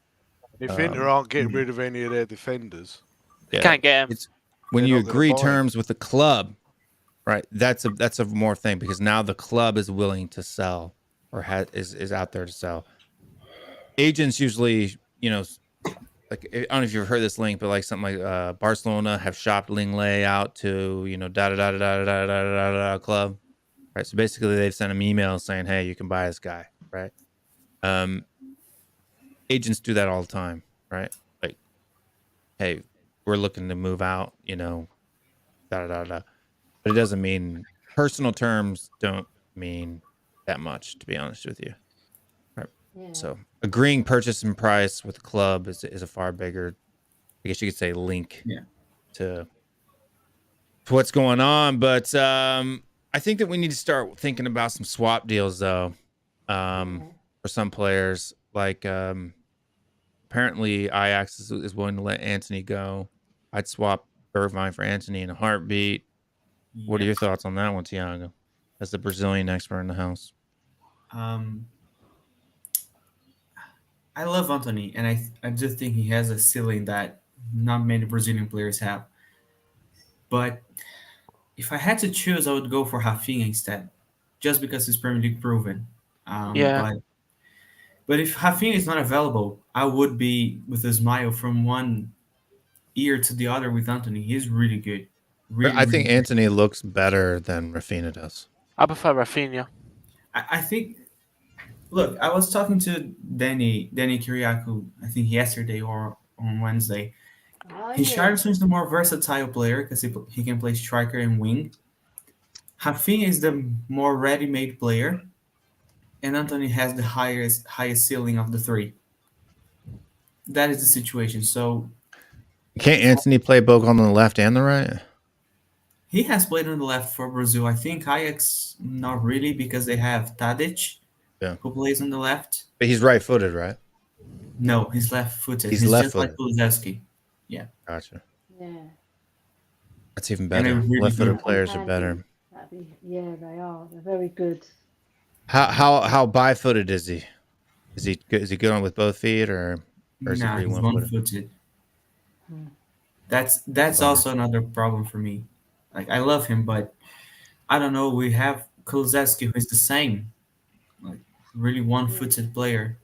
If Inter aren't getting rid of any of their defenders,
you can't get him.
When you agree terms with the club, right? That's a more thing because now the club is willing to sell or is out there to sell. Agents usually, like, I don't know if you've heard this link, but like something like Barcelona have shopped Linglet out to club, right? So basically, they've sent him emails saying, "Hey, you can buy this guy," right? Agents do that all the time, right? Like, "Hey, we're looking to move out," But it doesn't mean personal terms don't mean that much, to be honest with you. Right. Yeah. So agreeing purchase and price with the club is a far bigger, I guess you could say, link to what's going on. But I think that we need to start thinking about some swap deals though, for some players. Like apparently Ajax is willing to let Anthony go. I'd swap Bergwijn for Anthony in a heartbeat. What are your thoughts on that one, Thiago, as the Brazilian expert in the house?
I love Anthony, and I just think he has a ceiling that not many Brazilian players have. But if I had to choose, I would go for Rafinha instead, just because he's Premier League proven. But if Rafinha is not available, I would be with a smile from one ear to the other with Anthony. He's really good.
I think Anthony looks better than Rafinha does.
I prefer Rafinha.
I think. Look, I was talking to Danny Kiriakou, I think yesterday or on Wednesday. Richarlison is the more versatile player because he can play striker and wing. Rafinha is the more ready-made player, and Anthony has the highest ceiling of the three. That is the situation. So,
can't Anthony play both on the left and the right?
He has played on the left for Brazil. I think Ajax not really because they have Tadic. Who plays on the left?
But he's right-footed, right?
No, he's left-footed.
He's left-footed.
Just like Kulusevski. Yeah.
Gotcha.
Yeah.
That's even better. Really left-footed players are better.
Yeah, they are. They're very good.
How bi-footed is he? Is he good on with both feet or is
he one-footed? That's also another problem for me. Like, I love him, but I don't know. We have Kulusevski who is the same. Like, really one-footed player.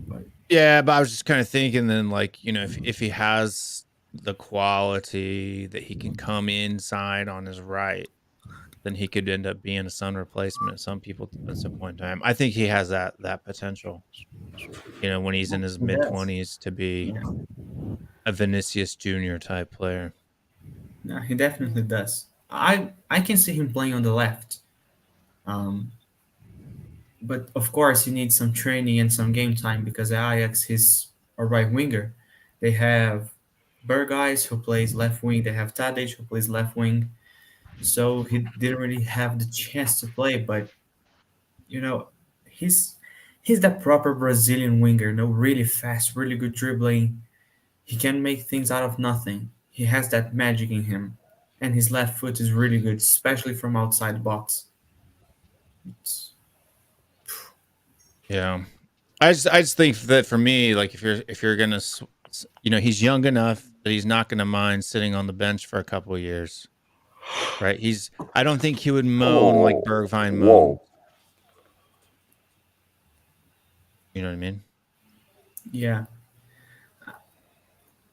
But
I was just kind of thinking then, like, if he has the quality that he can come inside on his right, then he could end up being a Son replacement. Some people at some point in time. I think he has that potential. You know, when he's in his mid-20s to be a Vinicius Junior type player.
No, he definitely does. I can see him playing on the left. But of course, he needs some training and some game time because Ajax is a right winger. They have Berghuis who plays left wing. They have Tadic who plays left wing. So he didn't really have the chance to play. But you know, he's that proper Brazilian winger. You know, really fast, really good dribbling. He can make things out of nothing. He has that magic in him, and his left foot is really good, especially from outside the box.
Yeah, I just think that for me, like if you're gonna, you know, he's young enough that he's not gonna mind sitting on the bench for a couple of years, right? I don't think he would moan like Bergwijn moaned. You know what I mean?
Yeah.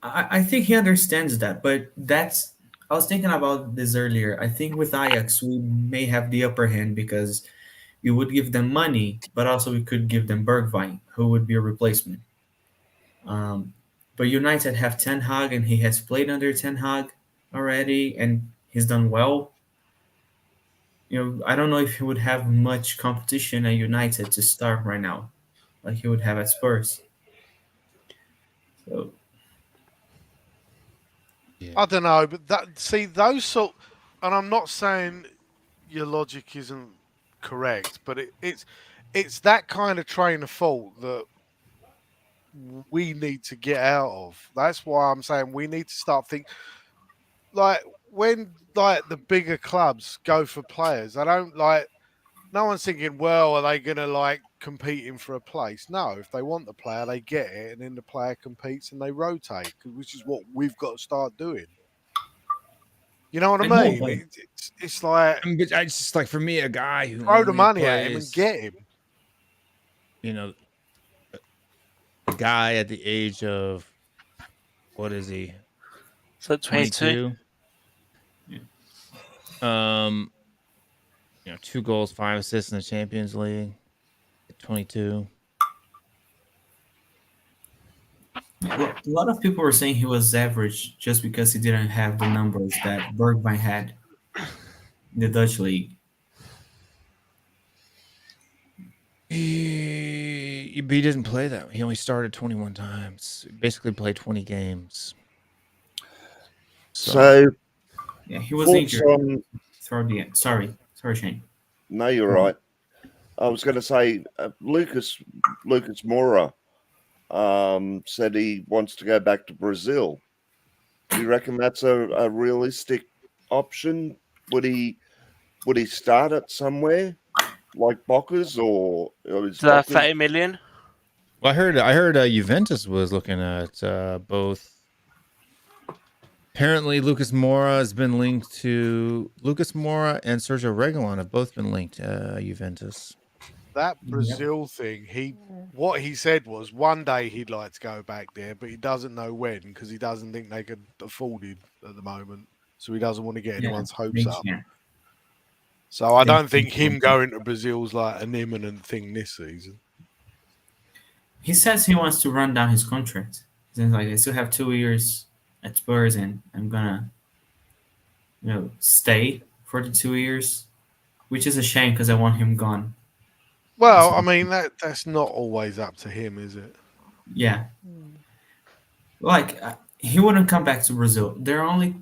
I think he understands that, but I was thinking about this earlier. I think with Ajax, we may have the upper hand because we would give them money, but also we could give them Bergwijn, who would be a replacement. But United have Ten Hag, and he has played under Ten Hag already, and he's done well. You know, I don't know if he would have much competition at United to start right now, like he would have at Spurs. So.
Yeah. I don't know, but those sort, and I'm not saying your logic isn't correct, but it's that kind of train of thought that we need to get out of. That's why I'm saying we need to start thinking, like when like the bigger clubs go for players, I don't like. No one's thinking, well, are they going to like competing for a place? No, if they want the player, they get it, and then the player competes and they rotate, which is what we've got to start doing. You know what I mean? It's like
it's just like for me, a guy who
throw the money at him and get him.
You know, a guy at the age of what is he?
So 22.
You know, 2 goals, 5 assists in the Champions League. 22.
Well, a lot of people were saying he was average just because he didn't have the numbers that Bergwijn had in the Dutch league.
He didn't play that. He only started 21 times. He basically played 20 games.
So
yeah, he was injured throughout the end. Sorry, Shane.
No, you're right. I was going to say Lucas Moura said he wants to go back to Brazil. Do you reckon that's a realistic option? Would he start it somewhere like Bocca's or is
30 million?
Well, I heard Juventus was looking at both. Apparently, Lucas Moura has been linked to Lucas Moura and Sergio Reguilon have both been linked to Juventus.
That Brazil thing, what he said was one day he'd like to go back there, but he doesn't know when because he doesn't think they could afford it at the moment. So he doesn't want to get anyone's hopes up. So I don't think him going to Brazil is like an imminent thing this season.
He says he wants to run down his contract. He says, like, I still have 2 years at Spurs and I'm gonna, stay for the 2 years, which is a shame because I want him gone.
Well, I mean that's not always up to him, is it?
Yeah. Like he wouldn't come back to Brazil. There are only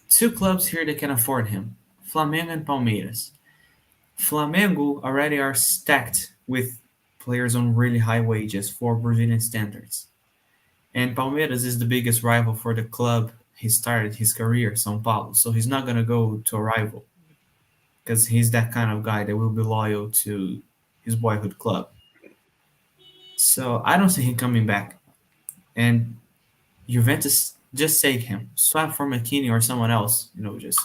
2 clubs here that can afford him: Flamengo and Palmeiras. Flamengo already are stacked with players on really high wages for Brazilian standards. And Palmeiras is the biggest rival for the club he started his career, São Paulo. So he's not going to go to a rival because he's that kind of guy that will be loyal to his boyhood club. So I don't see him coming back. And Juventus just save him. Swap for McKinney or someone else, just...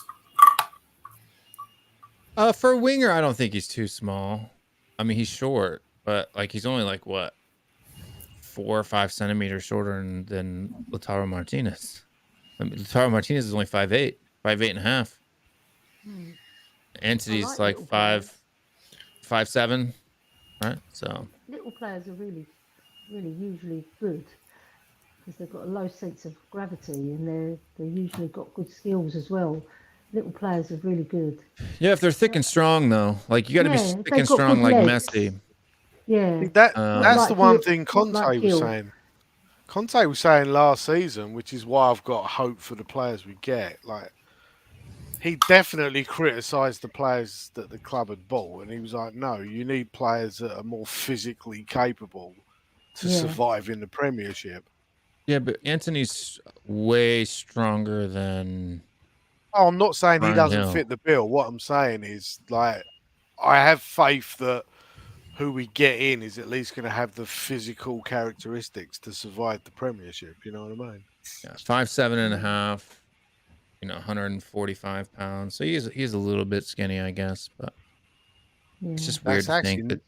For a winger, I don't think he's too small. I mean, he's short, but he's only 4 or 5 centimeters shorter than Lautaro Martinez. I mean, Lautaro Martinez is only 5'8", 5'8 and a half. Anthony's
like
like
little players.
5'7", right? So
Little players are really usually good because they've got a low sense of gravity and they're usually got good skills as well. Little players are really good.
yeah, if they're thick and strong though, like you got to be
Yeah,
thick
they've
and
got
strong
good
like
legs.
Messi.
Yeah,
That's
like
the one
Gil-
thing
not
Conte
like
was
Gil.
saying. Conte was saying last season, which is why I've got hope for the players we get. Like, he definitely criticised the players that the club had bought, and he was like, "No, you need players that are more physically capable to
Yeah.
survive in the Premiership."
Yeah, but Anthony's way stronger than
Oh, I'm not saying he
Brian
doesn't
Hill.
fit the bill. What I'm saying is, like, I have faith that who we get in is at least going to have the physical characteristics to survive the Premiership. You know what I mean?
Yeah, 5'7.5", 145 pounds. So he's a little bit skinny, I guess. But
Yeah.
it's just weird
That's
to think
actually
that.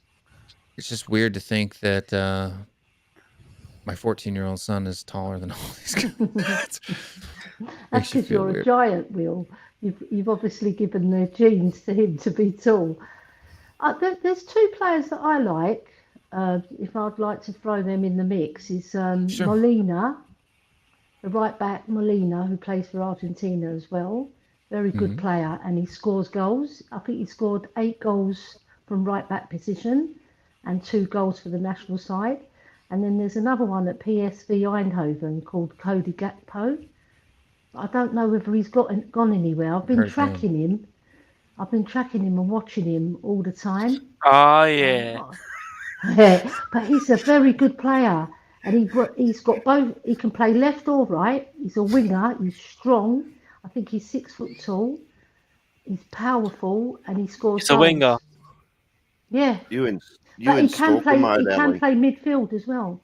It's just weird to think that my 14-year-old son is taller than all these guys.
That's
Makes you
because
feel
you're a
weird.
giant, Will. You've obviously given the genes to him to be tall. There's two players that I like. If I'd like to throw them in the mix, is
Sure.
Molina, the right back Molina, who plays for Argentina as well. Very good player, and he scores goals. I think he scored 8 goals from right back position and 2 goals for the national side. And then there's another one at PSV Eindhoven called Cody Gakpo. I don't know whether he's gone anywhere. I've been
Heard
tracking him. I've been tracking him and watching him all the time.
Oh yeah.
But he's a very good player, and he's got both. He can play left or right. He's a winger. He's strong. I think he's 6 foot tall. He's powerful, and he scores.
He's a
goals.
winger.
Yeah,
You in
but he can
stalker
play.
mode,
He can
Ellie.
play midfield as well.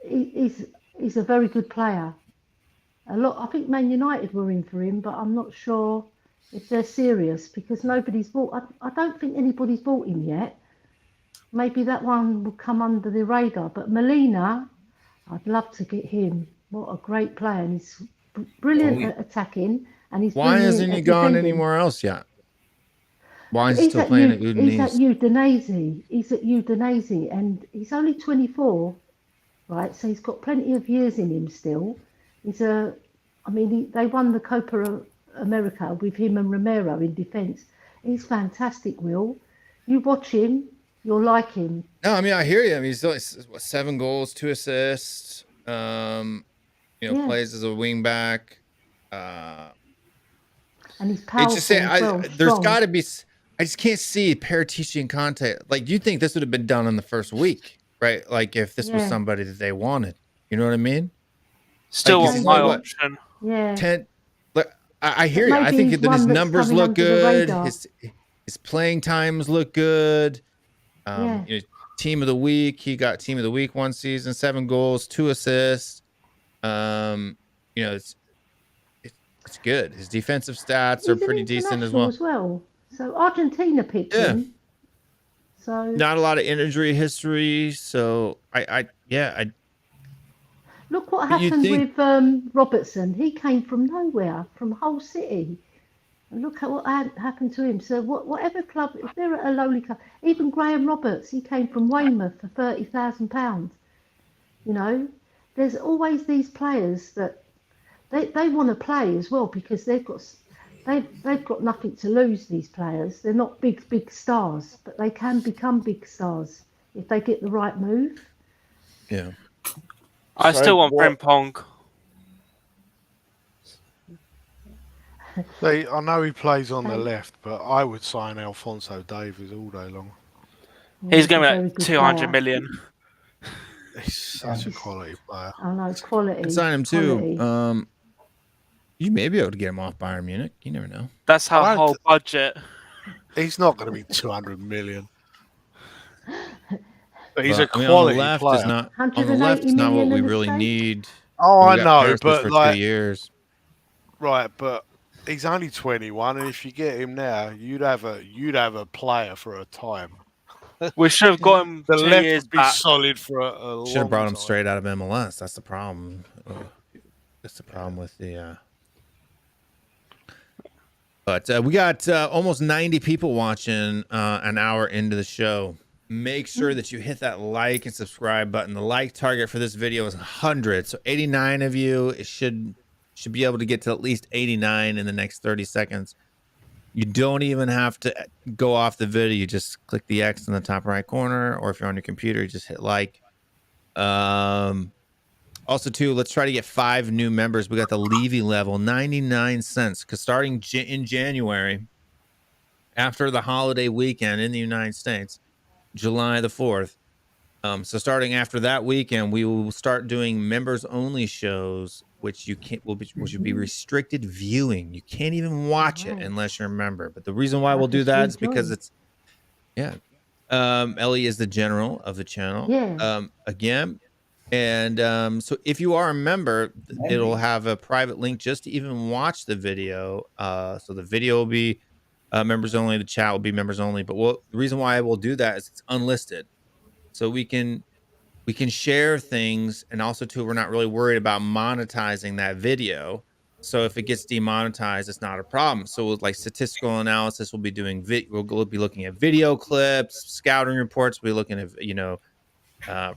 He's a very good player. I think Man United were in for him, but I'm not sure if they're serious because nobody's bought. I don't think anybody's bought him yet. Maybe that one will come under the radar. But Molina, I'd love to get him. What a great player! And he's brilliant at attacking, and he's
Why
brilliant
hasn't he
at
gone
defending.
anywhere else yet? Why is he
He's
still
at
playing at
He's at
Udinese?
He's at Udinese, and he's only 24, right? So he's got plenty of years in him still. They won the Copa America with him and Romero in defence. He's fantastic, Will. You watch him, you'll like him.
No, I mean I hear you. I mean he's 7 goals, 2 assists.
Yeah.
Plays as a wing back.
And he's powerful
It's just
as well.
there's
strong.
got to be. I just can't see Paratici and Conte. Like, you think this would have been done in the first week, right? Like, if this was
Yeah.
somebody that they wanted, you know what I mean?
Still
Like,
on
he's
my
only, what,
option.
Yeah.
10. Look, I hear you. I
maybe
think
he's
that his
one that's
numbers
coming
look
under the
good.
radar.
His playing times look good.
Yeah.
Team of the week. He got team of the week one season. 7 goals, 2 assists. It's good. His defensive stats are
He's an
pretty decent
international
as well.
So Argentina picked
Yeah.
him. So
Not a lot of injury history. So
look what
But you
happened
think-
with Robertson. He came from nowhere, from Hull City. And look at what happened to him. So whatever club, if they're at a lowly club, even Graham Roberts, he came from Weymouth for £30,000. You know, there's always these players that they want to play as well because they've got nothing to lose. These players, they're not big stars, but they can become big stars if they get the right move.
Yeah.
I
So
still want
what-
Frimpong.
See, I know he plays on the
Thanks.
left, but I would sign Alphonso Davies all day long.
He's
a
going
very
to
good
200
player.
million.
He's such a quality player.
I know, quality.
I'd sign him too.
quality.
You may be able to get him off Bayern Munich. You never know.
That's
I
our
don't
whole budget.
He's not going to be 200 million. But he's
But,
a
I mean,
quality
on the left
player.
is not. On the
180
left is not what
million
we
in the
really
States?
need.
Oh,
We
I
got
know,
Perisic
but
for
like,
2 years.
right, but he's only 21, and if you get him now, you'd have a player for a time.
We should have got him
The
2
left
years
would be
back.
solid for a long
Should have brought him
time.
straight out of MLS. That's the problem. That's the problem with the. But we got almost 90 people watching an hour into the show. Make sure that you hit that like and subscribe button. The like target for this video is 100. So 89 of you, it should be able to get to at least 89 in the next 30 seconds. You don't even have to go off the video. You just click the X in the top right corner, or if you're on your computer, you just hit like. Also, too, let's try to get 5 new members. We got the Levy level, 99 cents. Because starting in January, after the holiday weekend in the United States, July the 4th. So starting after that weekend, we will start doing members only shows, which which will be restricted viewing. You can't even watch it unless you're a member. But the reason why we'll do that is because it's Ellie is the general of the channel. Again. And so if you are a member, it'll have a private link just to even watch the video. So the video will be members only, the chat will be members only. But the reason why I will do that is it's unlisted. So we can share things, and also too, we're not really worried about monetizing that video. So if it gets demonetized, it's not a problem. So with like statistical analysis, we'll be doing we'll be looking at video clips, scouting reports. We'll be looking at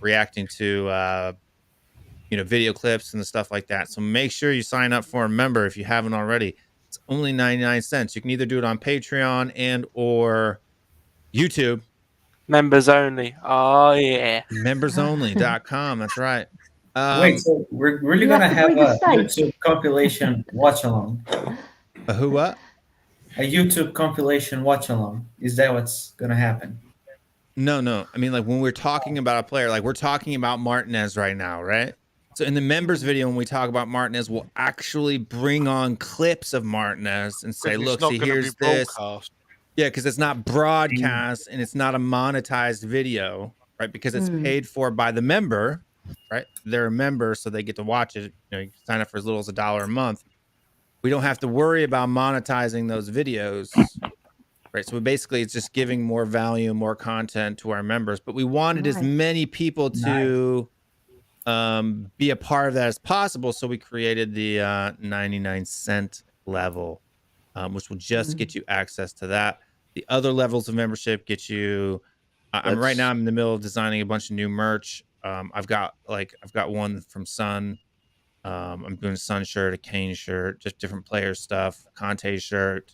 reacting to video clips and the stuff like that. So make sure you sign up for a member if you haven't already. It's only 99 cents. You can either do it on Patreon and or YouTube.
Members only. Oh yeah.
Membersonly.com. That's right.
Wait, so we're really gonna have a YouTube compilation watch along?
A who what?
A YouTube compilation watch along. Is that what's gonna happen?
No. I mean, like when we're talking about a player, like we're talking about Martinez right now, right? So in the members video, when we talk about Martinez, we'll actually bring on clips of Martinez and say, look, see, here's this. Yeah, because it's not broadcast and it's not a monetized video, right? Because it's paid for by the member, right? They're a member, so they get to watch it. You can sign up for as little as $1 a month. We don't have to worry about monetizing those videos. Right, so basically it's just giving more value, more content to our members. But we wanted as many people to be a part of that as possible. So we created the 99 cent level, which will just get you access to that. The other levels of membership get you. Right now I'm in the middle of designing a bunch of new merch. I've got one from Sun. I'm doing a Sun shirt, a Kane shirt, just different player stuff, Conte shirt.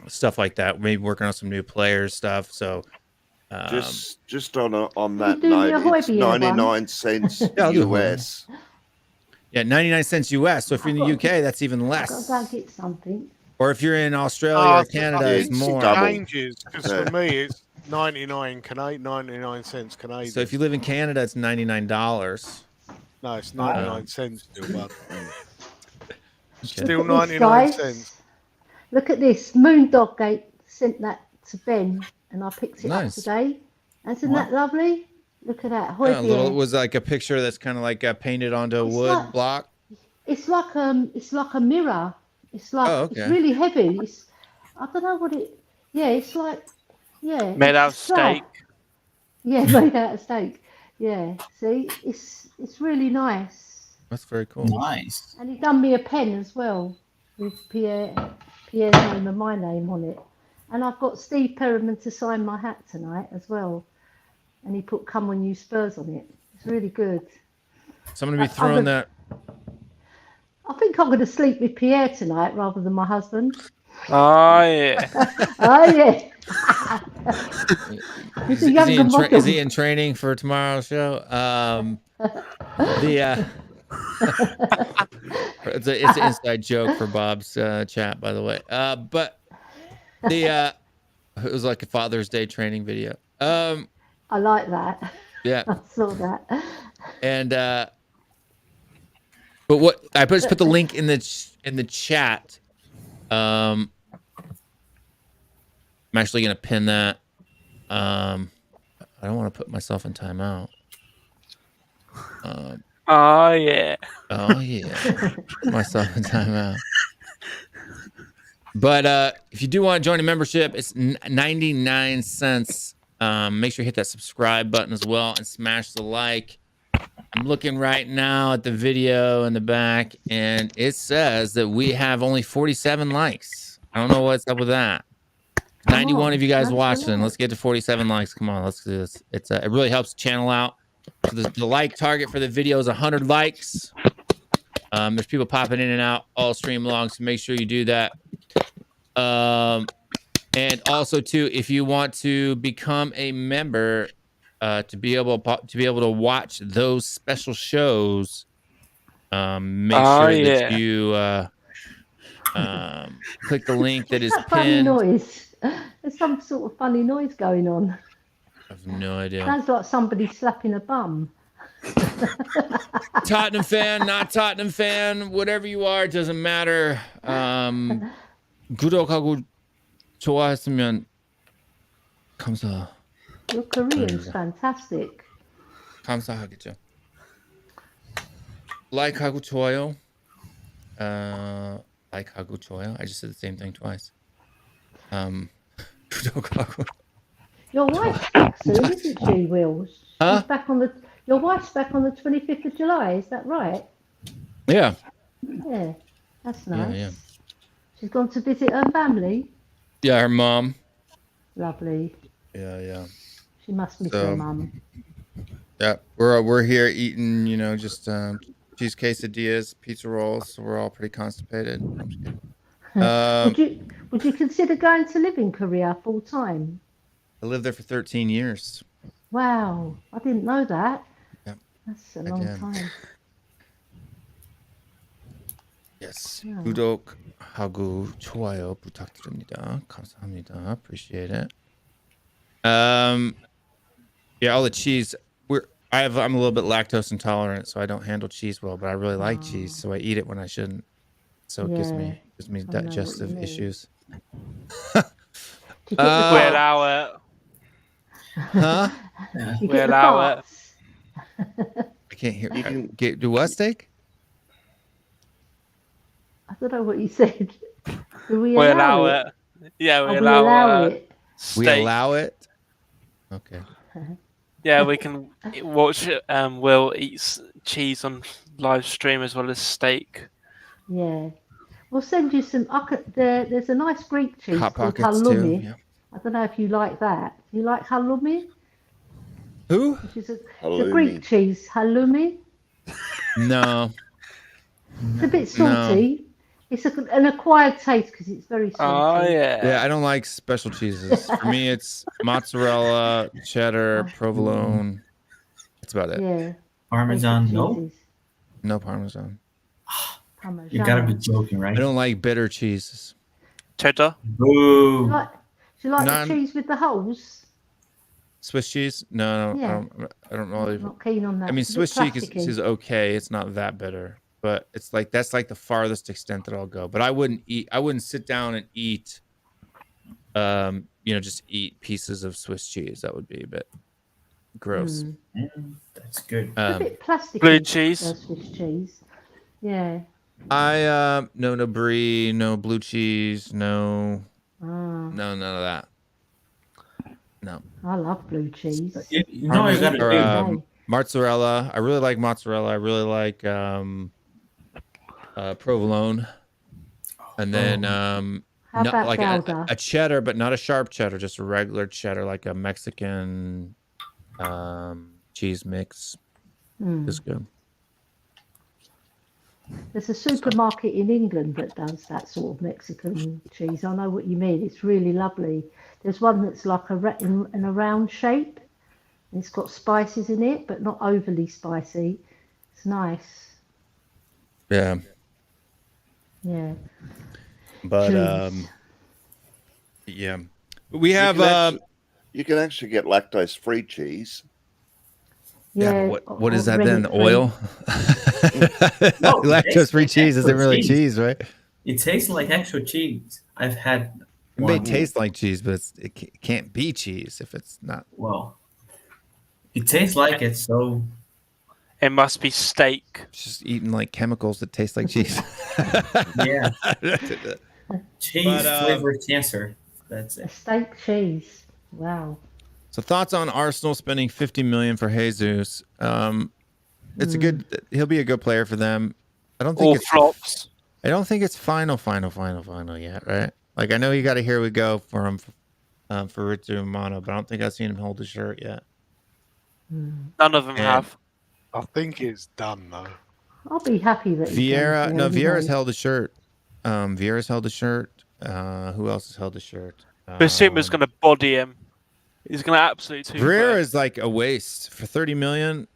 Stuff like that. Maybe working on some new players stuff. So
just on that note, it's 99 cents US.
Yeah, 99 cents US. So if you're in the UK, that's even less.
I'll get something.
Or if you're in Australia or Canada, it's more.
Changes, because for me it's 99 cents Canadian.
So if you live in Canada, it's $99.
No, it's 99 cents still, bud. Still 99 cents.
Look at this. Moondog Gate sent that to Ben, and I picked it up today. Isn't that lovely? Look at that.
It was like a picture that's kind of like painted onto a wood block.
It's like a mirror. It's like it's really heavy. I don't know what it. Yeah, it's like
made out of steak.
Yeah, made out of steak. Yeah. See, it's really nice.
That's very cool.
Nice.
And he done me a pen as well with Pierre's name and my name on it. And I've got Steve Perriman to sign my hat tonight as well. And he put "Come on, you Spurs" on it. It's really good.
So I'm going to be throwing that.
I think I'm going to sleep with Pierre tonight rather than my husband.
Oh yeah.
Oh yeah. He's a younger model.
Is he in training for tomorrow's show? It's an inside joke for Bob's chat, by the way. But it was like a Father's Day training video.
I like that.
Yeah,
I saw that.
And but what I just put the link in the chat. I'm actually gonna pin that. I don't want to put myself in timeout.
Oh yeah.
Oh yeah. Put myself in timeout. But if you do want to join a membership, it's 99 cents. Make sure you hit that subscribe button as well and smash the like. I'm looking right now at the video in the back, and it says that we have only 47 likes. I don't know what's up with that. 91 of you guys watching. Let's get to 47 likes. Come on, let's do this. It really helps the channel out. So the like target for the video is 100 likes. There's people popping in and out all stream long, so make sure you do that. And also too, if you want to become a member, to be able to watch those special shows, make sure that you click the link that is pinned.
Funny noise. There's some sort of funny noise going on.
I have no idea.
Sounds like somebody slapping a bum.
Tottenham fan, not Tottenham fan, whatever you are, it doesn't matter. 구독하고 좋아했으면 감사.
Your Korean's fantastic.
감사하겠죠. Like하고 좋아요. Like하고 좋아요. I just said the same thing twice. 구독하고.
Your wife's back soon, isn't she, Will?
Huh?
She's back on the. Your wife's back on the 25th of July. Is that right?
Yeah.
Yeah, that's nice.
Yeah.
She's gone to visit her family.
Yeah, her mom.
Lovely.
Yeah.
She must miss her mum.
Yeah, we're here eating, just cheese quesadillas, pizza rolls. So we're all pretty constipated. I'm just kidding.
Would you consider going to live in Korea full time?
I lived there for 13 years.
Wow, I didn't know that.
Yep.
That's a long time.
Yes.
Yeah.
구독하고 좋아요 부탁드립니다. 감사합니다. Appreciate it. Yeah, all the cheese. I'm a little bit lactose intolerant, so I don't handle cheese well. But I really like cheese, so I eat it when I shouldn't. So it gives me digestive issues.
We allow it.
Huh?
We allow it.
I can't hear. Do what, steak?
I don't know what you said. Do we
We
allow
allow
it?
it. Yeah, we
Oh,
allow
it.
We
steak.
allow it. Okay.
Yeah, we can watch Will eat cheese on live stream as well as steak.
Yeah. We'll send you some. There's a nice Greek cheese
Hot
called
pockets
halloumi.
too. Yeah.
I don't know if you like that. Do you like halloumi?
Who?
Which is a Greek cheese. Halloumi.
No.
It's a bit salty. It's an acquired taste because it's very salty.
Oh yeah.
Yeah, I don't like special cheeses. For me, it's mozzarella, cheddar, provolone. That's about it.
Yeah.
Parmesan, no?
Cheeses.
No Parmesan.
Parmesan.
You gotta be joking, right?
I don't like bitter cheeses.
Cheddar.
Boo.
Do you like the cheese with the holes?
Swiss cheese? No,
Yeah.
I don't know.
I'm not keen on that.
I mean,
It's a bit
Swiss cheese
plasticky.
is okay. It's not that bitter, but it's like that's like the farthest extent that I'll go. But I wouldn't sit down and eat, just eat pieces of Swiss cheese. That would be a bit gross.
That's good.
It's a bit plasticky.
Blue cheese.
Swiss cheese. Yeah.
No brie, no blue cheese, no,
Ah,
none of that. No.
I love blue cheese.
You know you gotta
Or,
do.
mozzarella. I really like mozzarella. I really like provolone, and then
How about
like
Gouda?
a cheddar, but not a sharp cheddar, just a regular cheddar, like a Mexican cheese mix. Is good.
There's a supermarket in England that does that sort of Mexican cheese. I know what you mean. It's really lovely. There's one that's like in a round shape. And it's got spices in it, but not overly spicy. It's nice.
Yeah,
Yeah.
but
Cheese.
yeah, we have
You can actually get lactose-free cheese.
Yeah.
what is that then?
Ready-free.
Oil?
No,
Lactose-free cheese isn't really cheese, right?
It tastes like actual cheese. I've had
It
one.
may taste like cheese, but it can't be cheese if it's not.
Well, it tastes like it, so
It must be steak.
It's just eating like chemicals that taste like cheese.
yeah. Cheese flavored cancer. That's
A
it.
steak cheese. Wow.
So thoughts on Arsenal spending 50 million for Jesus? It's a good. He'll be a good player for them. I don't think
All
it's
flops.
I don't think it's final yet, right? Like I know you got a here we go for him for Ritsu Mono, but I don't think I've seen him hold the shirt yet.
None of them have.
I think it's done though.
I'll be happy that he
Vieira,
goes
no,
there,
Vieira's
you know.
held the shirt. Vieira's held the shirt. Who else has held the shirt?
Basuma's going to body him. He's going to absolutely.
Vieira is like a waste for 30 million.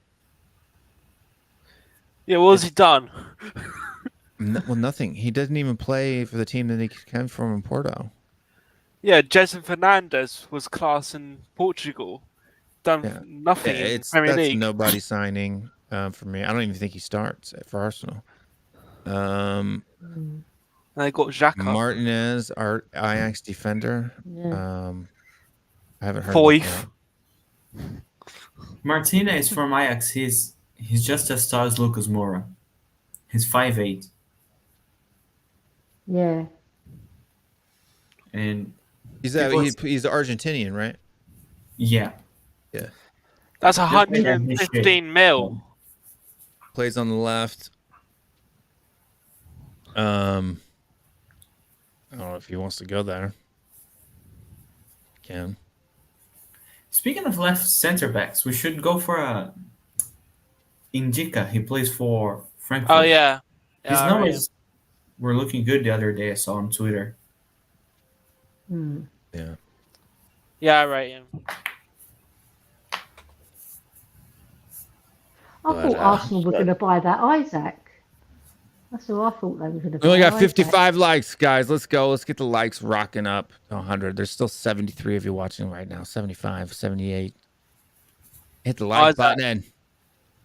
Yeah, what has he done?
Well, nothing. He doesn't even play for the team that he came from in Porto.
Yeah, Jason Fernandez was class in Portugal. Done nothing in the Premier
That's
League.
nobody signing for me. I don't even think he starts for Arsenal.
And they got Xhaka.
Martinez, our Ajax defender.
Yeah.
I haven't heard.
Foyth.
Martinez from Ajax, he's just as tall as Lucas Moura. He's 5'8",
Yeah.
and
He's
People-
Argentinian, right?
yeah,
That's
Yeah,
115 mil.
Plays on the left. I don't know if he wants to go there. Can.
Speaking of left center backs, we should go for Indica. He plays for Frankfurt.
Oh, yeah.
His
Yeah,
numbers were looking good the other day. I saw on Twitter.
Yeah.
Yeah, I rate him.
I thought Arsenal were going to buy that Isaac. That's who I thought they were going to buy.
We only got
Isaac.
55 likes, guys. Let's go. Let's get the likes rocking up to 100. There's still 73 of you watching right now. 75, 78. Hit the like
Isaac.
button.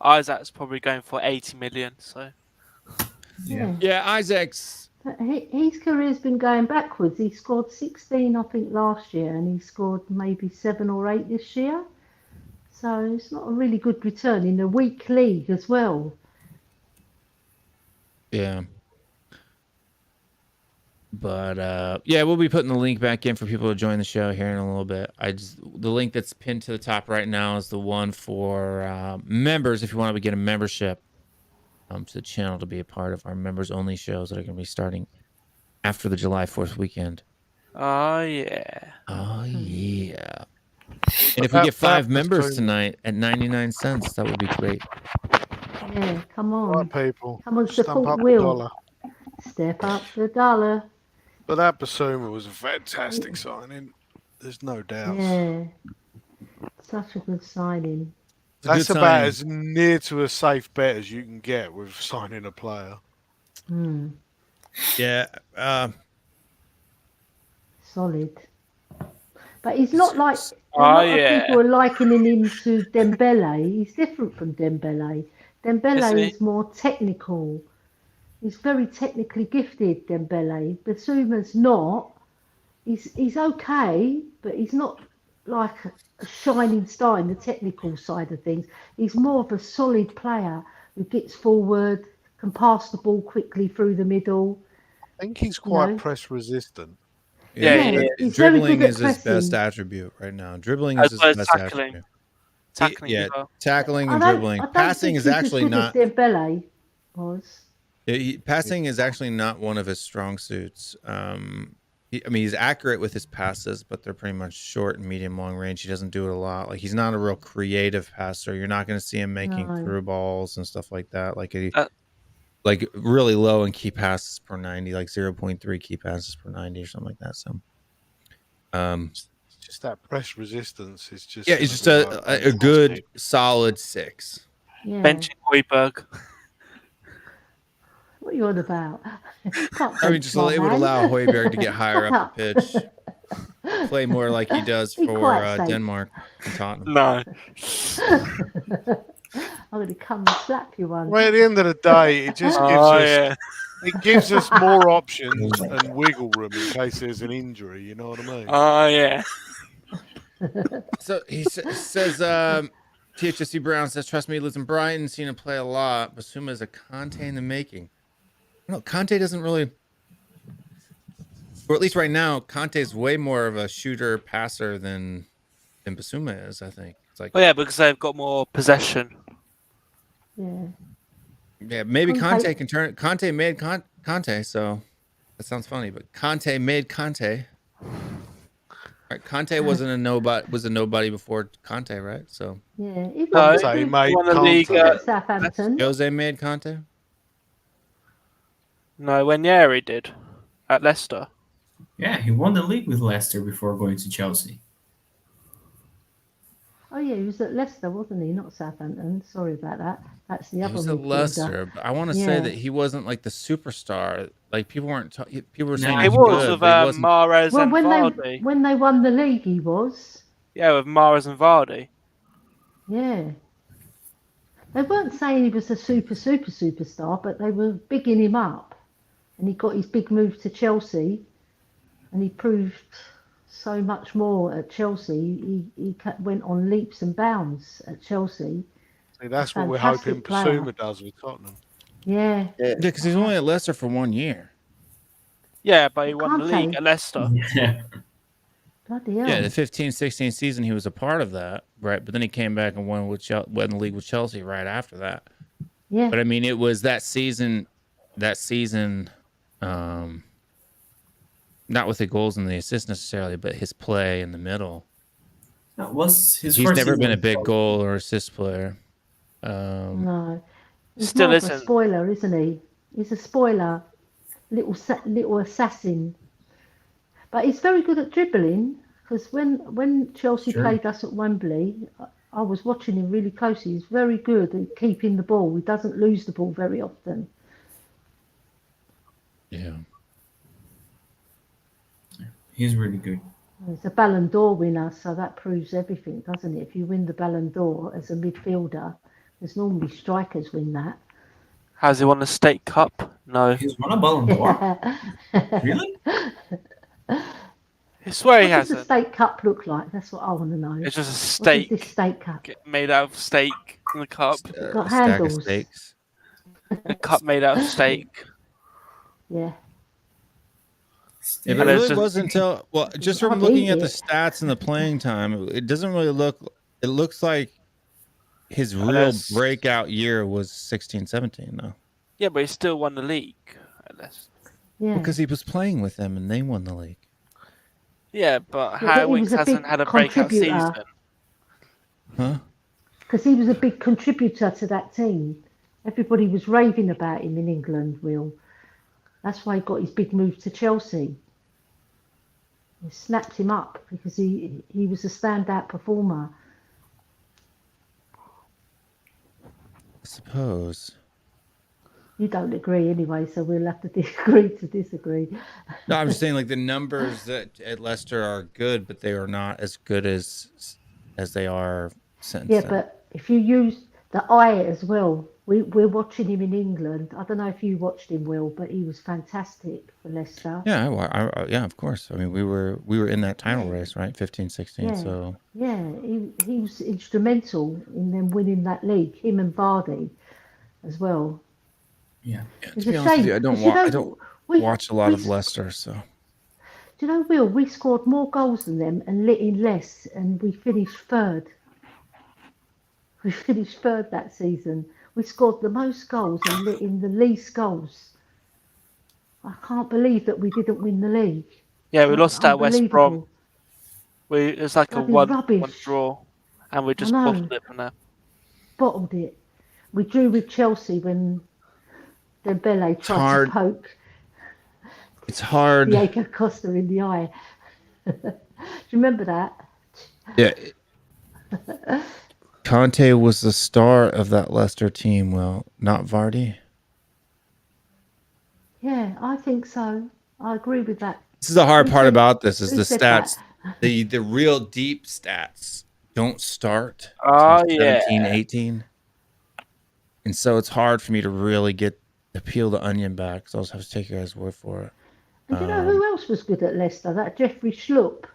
Isaac's probably going for 80 million. So
Yeah.
Yeah, Isaac's.
But his career's been going backwards. He scored 16, I think, last year, and he scored maybe 7 or 8 this year. So it's not a really good return in a weak league as well.
Yeah. But yeah, we'll be putting the link back in for people to join the show here in a little bit. The link that's pinned to the top right now is the one for members if you want to get a membership to the channel to be a part of our members only shows that are going to be starting after the July 4th weekend.
oh yeah.
Oh yeah. And if we get 5 members tonight at 99 cents, that would be great.
Yeah, come
Right,
on.
people.
Come on,
Stamp
support
up the
Will.
dollar.
Step up the dollar.
But that Basuma was a fantastic signing. There's no doubt.
Yeah. Such a good signing.
It's a
That's
good
about
sign.
as near to a safe bet as you can get with signing a player.
Yeah.
Solid. But he's not like a
Oh,
lot
yeah.
of people are likening him to Dembele. He's different from Dembele. Dembele
he?
is more technical. He's very technically gifted, Dembele. Basuma's not. He's okay, but he's not like a shining star in the technical side of things. He's more of a solid player who gets forward, can pass the ball quickly through the middle.
I think he's quite
No.
press resistant.
Yeah,
Yeah, he's very
dribbling
good at
is his best
pressing.
attribute right now. Dribbling
As
is his
well as
best
tackling.
attribute.
Tackling
Yeah,
as well.
tackling
I
and
don't-
dribbling.
I don't
Passing
think
is
he's
actually
as good
not.
as Dembele was.
Passing is actually not one of his strong suits. He's accurate with his passes, but they're pretty much short and medium long range. He doesn't do it a lot. Like he's not a real creative passer. You're not going to see him making
No.
through balls and stuff like that.
Uh,
Like really low in key passes per 90, like 0.3 key passes per 90 or something like that. So,
It's just that press resistance is just.
yeah, it's just a good solid 6.
Yeah.
Benching Hoiberg.
What are you on about? Can't
I mean,
bench
just
my
it would
man.
allow Hoiberg to get higher up the pitch, play more like he does
Be
for
quiet, Saint.
Denmark and Tottenham.
No.
I'm going to come and slap you one.
Well, at the end of the day, it just gives
Oh
us
yeah.
it gives us more options and wiggle room in case there's an injury. You know what I mean?
Oh yeah.
So he says, THFC Brown says, trust me, lives in Brighton, seen him play a lot. Basuma is a Conte in the making. No, Conte doesn't really, or at least right now, Conte is way more of a shooter passer than Basuma is, I think. It's like,
Well, yeah, because they've got more possession.
Yeah.
Yeah, maybe
Conte-
Conte can turn it. Conte made Conte, so that sounds funny. But Conte made Conte. Right, Conte wasn't a nobody. Was a nobody before Conte, right? So
Yeah. He
No,
won
Say,
the
mate,
won the league,
Conte.
at Southampton.
Jose made Conte.
No, Ranieri did at Leicester.
Yeah, he won the league with Leicester before going to Chelsea.
Oh yeah, he was at Leicester, wasn't he? Not Southampton. Sorry about that. That's the
He
other
was at
midfielder.
Leicester, but I want to say
Yeah.
that he wasn't like the superstar. Like people weren't. People were saying
Nah,
he
He
was
was
good,
with
but he wasn't.
Mahrez
Well,
and Vardy.
when they won the league, he was.
Yeah, with Mahrez and Vardy.
Yeah. They weren't saying he was a superstar, but they were bigging him up. And he got his big move to Chelsea, and he proved so much more at Chelsea. He went on leaps and bounds at Chelsea.
See, that's what we're
Fantastic
hoping
player.
Basuma does with Tottenham.
Yeah.
Yeah, because he's only at Leicester for 1 year.
Yeah, but he won the
Conte.
league at Leicester.
Yeah.
Bloody hell.
Yeah, the 15-16 season he was a part of that, right? But then he came back and won the league with Chelsea right after that.
Yeah.
But I mean, it was that season, not with the goals and the assists necessarily, but his play in the middle.
That was his
He's
first
never
season
been a
with
big
Chelsea.
goal or assist player.
No. He's
Still
more of a
isn't.
spoiler, isn't he? He's a spoiler. Little assassin. But he's very good at dribbling, because when Chelsea
Sure.
played us at Wembley, I was watching him really closely. He's very good at keeping the ball. He doesn't lose the ball very often.
Yeah.
He's really good.
He's a Ballon d'Or winner, so that proves everything, doesn't it? If you win the Ballon d'Or as a midfielder, there's normally strikers win that.
Has he won the State Cup? No.
He's won a Ballon d'Or. Really?
I swear he
What does the
hasn't.
State Cup look like? That's what I want to know.
It's just a
What is
steak
this State Cup?
made out of steak in the cup.
Got
A stack of
handles.
steaks.
A cup made out of steak.
Yeah.
Yeah,
And
but it
it's
really
just-
wasn't until just from
I'll
looking
eat
at the
it.
stats and the playing time, it doesn't really look. It looks like his real
that's-
breakout year was 16-17 though,
Yeah, but he still won the league. At Leicester.
Yeah.
because he was playing with them and they won the league.
Yeah, but
but
Harry
he was
Winks
a
hasn't
big
had a breakout
contributor.
season.
Huh?
Because he was a big contributor to that team. Everybody was raving about him in England, Will. That's why he got his big move to Chelsea. They snapped him up because he was a standout performer.
I suppose.
You don't agree anyway, so we'll have to agree to disagree.
No, I'm just saying like the numbers that at Leicester are good, but they are not as good as they are since.
Yeah, but if you use the eye as well, we're watching him in England. I don't know if you watched him, Will, but he was fantastic for Leicester.
Yeah, yeah, of course. I mean, we were in that title race, right? 15-16.
Yeah.
So
Yeah, he was instrumental in them winning that league. Him and Vardy as well.
Yeah.
yeah,
It's
to be
a
honest with
shame,
you, I don't
'cause you
watch. I
know,
don't
we-
watch a lot
we-
of Leicester. So
Do you know, Will, we scored more goals than them and lit in less, and we finished third. We finished third that season. We scored the most goals and lit in the least goals. I can't believe that we didn't win the league.
Yeah, we lost at West Brom.
Unbelievable.
It was like a
Bloody
one
rubbish.
draw, and we just
know.
bottled it from there.
Bottled it. We drew with Chelsea when Dembele tried
hard.
to poke
it's hard.
Diego Costa in the eye. Do you remember that?
Yeah. Conte was the star of that Leicester team. Well, not Vardy.
Yeah, I think so. I agree with that.
This is the hard
Who
part
said-
about this is
who
the
said
stats.
that?
The real deep stats don't start
Oh,
until
yeah.
17, 18. And so it's hard for me to really peel the onion back, so I'll just have to take your guys' word for it.
And do you know who else was good at Leicester? That Jeffrey Schlupp.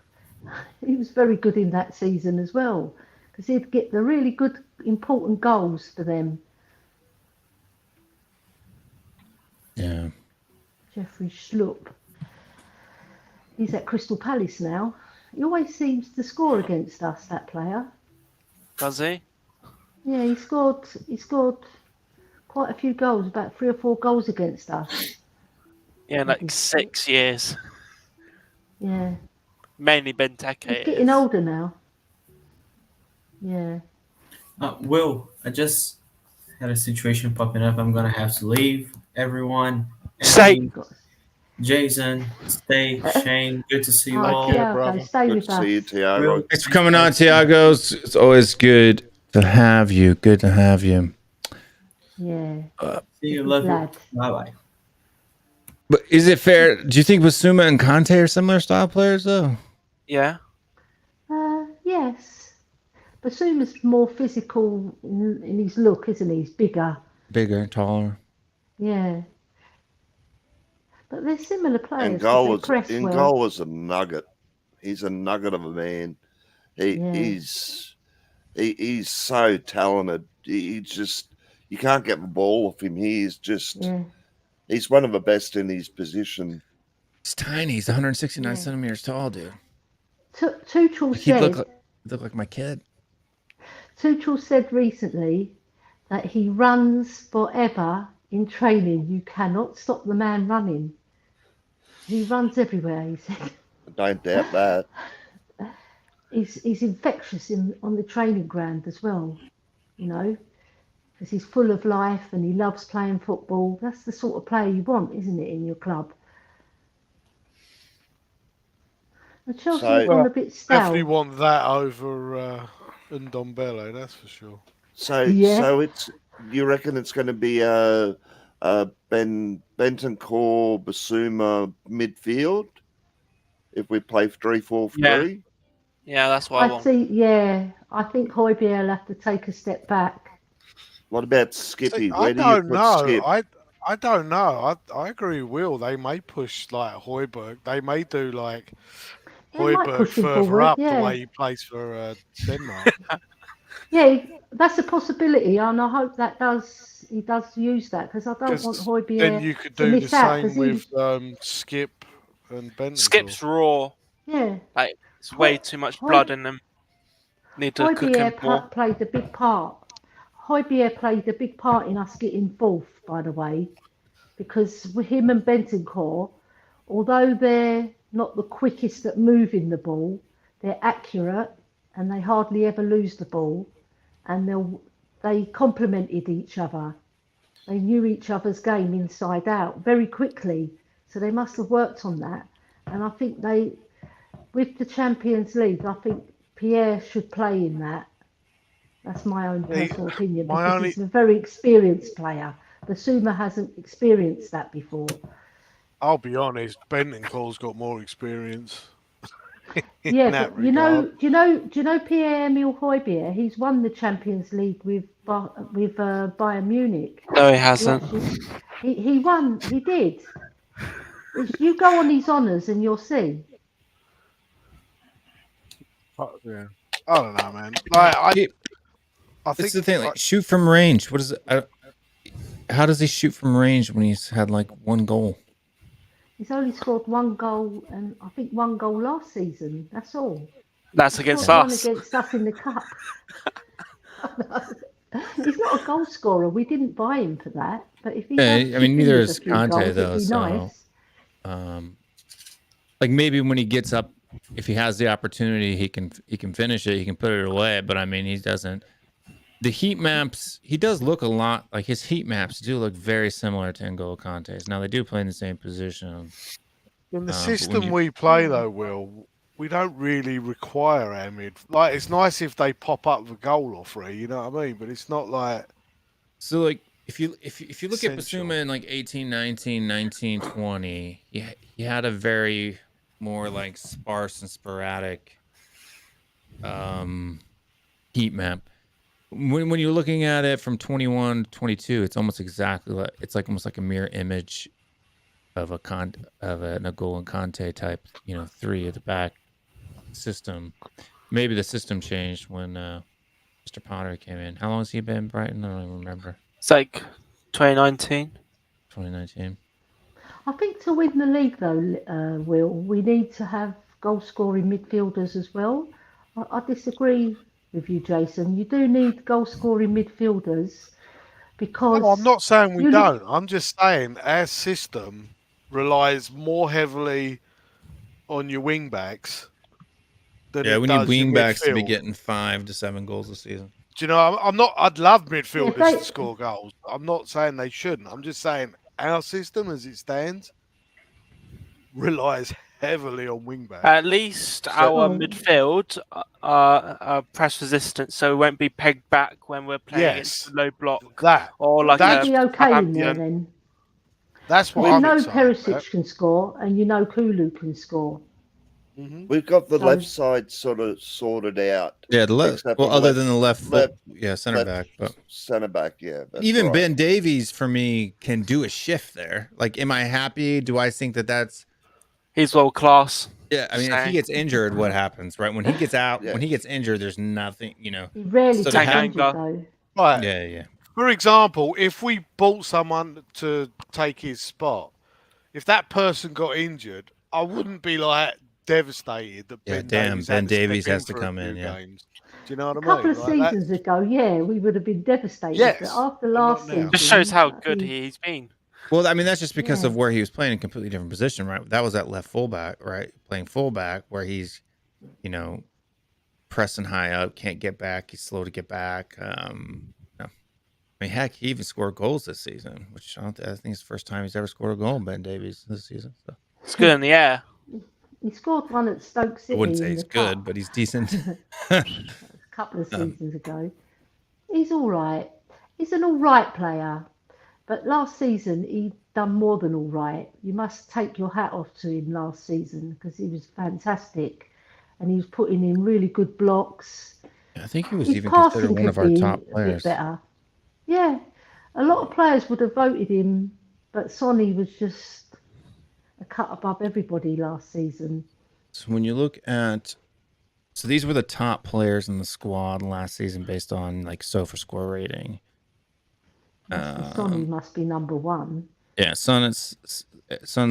He was very good in that season as well, because he'd get the really good, important goals for them.
Yeah.
Jeffrey Schlupp. He's at Crystal Palace now. He always seems to score against us, that player.
Does he?
Yeah, he scored quite a few goals, about 3 or 4 goals against us.
Yeah, like 6 years.
Yeah.
Mainly Benteke.
He's getting older now. Yeah.
Will, I just had a situation popping up. I'm gonna have to leave. Everyone,
Say-
Anthony, Jason, stay, Shane. Good to see you
Oh,
all.
Tiago,
brother.
stay
Good
with
to see you,
us.
Tiago.
Will,
Thanks for coming on, Tiago. It's always good to have you. Good to have you.
Yeah.
see you.
Good
Love you.
lad.
Bye bye.
But is it fair? Do you think Basuma and Conte are similar style players, though?
Yeah.
Yes. Basuma's more physical in his look, isn't he? He's bigger.
Bigger, taller.
Yeah. But they're similar players. 'Cause they press well.
N'Golo was a nugget. He's a nugget of a man.
Yeah.
He's so talented. He just, you can't get the ball off him. He's one of the best in his position.
He's tiny. He's 169 centimeters tall, dude.
Tuchel
He
said.
look like my kid.
Tuchel said recently that he runs forever in training. You cannot stop the man running. He runs everywhere, he said.
Don't doubt that.
He's infectious on the training ground as well, you know, because he's full of life and he loves playing football. That's the sort of player you want, isn't it, in your club? And Chelsea have gone a bit stale.
Definitely want that over Ndombele, that's for sure.
So it's, you reckon it's going to be Bentancur, Basuma midfield if we play 3-4-3?
Yeah, that's what I want.
I think Højbjerg will have to take a step back.
What about Skippy?
See,
Where do you put Skip?
I don't know. I agree with Will. They may push like Højbjerg. They may do like
They might
Højbjerg
push him
further
forward,
up
yeah.
the way he plays for Denmark.
Yeah, that's a possibility, and I hope he does use that, because I don't want Højbjerg
Then you could
to
do the
miss out,
same with Skip and Bentancur.
Skip's raw.
Yeah.
Like, it's way too much blood in them. Need to cook him more.
Højbjerg played a big part. Højbjerg played a big part in us getting fourth, by the way, because with him and Bentancur, although they're not the quickest at moving the ball, they're accurate and they hardly ever lose the ball, and they complemented each other. They knew each other's game inside out very quickly, so they must have worked on that. And I think with the Champions League, I think Pierre should play in that. That's my own personal opinion, because he's a very experienced player. Basuma hasn't experienced that before.
I'll be honest, Bentancur's got more experience.
Yeah, but do you know Pierre-Emile Højbjerg? He's won the Champions League with Bayern Munich.
No, he hasn't.
He won. He did. You go on his honours and you'll see.
Yeah. I don't know, man. I think
That's the thing. Like, shoot from range. What is it? How does he shoot from range when he's had like one goal?
He's only scored 1 goal, and I think 1 goal last season. That's all.
That's against
One
us.
against us in the cup. He's not a goal scorer. We didn't buy him for that. But if he
neither
us
is
a few
Conte
goals,
though.
it'd be
So,
nice.
like maybe when he gets up, if he has the opportunity, he can finish it. He can put it away. But I mean, he doesn't. The heat maps, he does look a lot like his heat maps do look very similar to N'Golo Kante's. Now they do play in the same position.
In the system we play, though, Will, we don't really require our mid. Like, it's nice if they pop up with a goal or 3, you know what I mean? But it's not like.
So, like, if you look at
Essential.
Basuma in like 18, 19, 19, 20, he had a very more like sparse and sporadic heat map. When you're looking at it from 21 to 22, it's almost exactly like almost like a mirror image of a N'Golo Kante type, 3 at the back system. Maybe the system changed when Mr. Potter came in. How long has he been in Brighton? I don't even remember.
It's like 2019.
2019.
I think to win the league, though, Will, we need to have goal-scoring midfielders as well. I disagree with you, Jason. You do need goal-scoring midfielders, because
No, I'm not saying we
you look-
don't. I'm just saying our system relies more heavily on your wing backs than
Yeah,
it
we need
does your
wing backs to be
midfield.
getting 5 to 7 goals a season.
Do you know? I'm not. I'd love midfielders
they-
to score goals. I'm not saying they shouldn't. I'm just saying our system, as it stands, relies heavily on wing backs.
At least our
Oh.
midfield are press resistant, so we won't be pegged back when we're playing
Yes.
against a low block
That
or like
that's-
you'll be okay in there
Southampton.
then.
that's what
You
I'm
know
excited
Perisic
about.
can score, and you know Kulu can score.
Mhm.
We've got the
So-
left side sort of sorted out.
Yeah, the left.
Except
Well,
for
other
left-
than the left,
left-
center
left
back. But
Centre back, yeah. That's
even
right.
Ben Davies for me can do a shift there. Like, am I happy? Do I think that that's?
He's world class.
Yeah, I mean, if he
Same.
gets injured, what happens, right? When he gets out,
Yeah.
when he gets injured, there's nothing,
He rarely
So
gets
to have-
injured though.
Right.
Yeah.
For example, if we bought someone to take his spot, if that person got injured, I wouldn't be like devastated that
Yeah,
Ben
damn,
Davies,
Ben
had to
Davies
step
has
in
to
for a
come in,
few
yeah.
games. Do you know what
A
I
couple
mean?
of
Like that-
seasons ago, yeah, we would have been devastated.
Yes,
but after
but
last
not now.
season,
Just shows how
I
good
think-
he's been.
Well, I mean, that's just because
Yeah.
of where he was playing a completely different position, right? That was at left fullback, right? Playing fullback where he's, pressing high up, can't get back. He's slow to get back. I mean, heck, he even scored goals this season, which I think it's the first time he's ever scored a goal, Ben Davies, this season. So
It's good in the air.
He scored one at Stoke City.
I wouldn't say
in
he's
the
good,
cup
but he's decent.
a couple of seasons ago. He's all right. He's an all right player. But last season, he done more than all right. You must take your hat off to him last season because he was fantastic. And he was putting in really good blocks.
I think he was
His
even
passing
considered one
could
of our
be
top
a bit
players.
better. Yeah, a lot of players would have voted him, but Sonny was just a cut above everybody last season.
So when you look at, so these were the top players in the squad last season based on like SoFA score rating.
Sonny must be number one.
Yeah, Son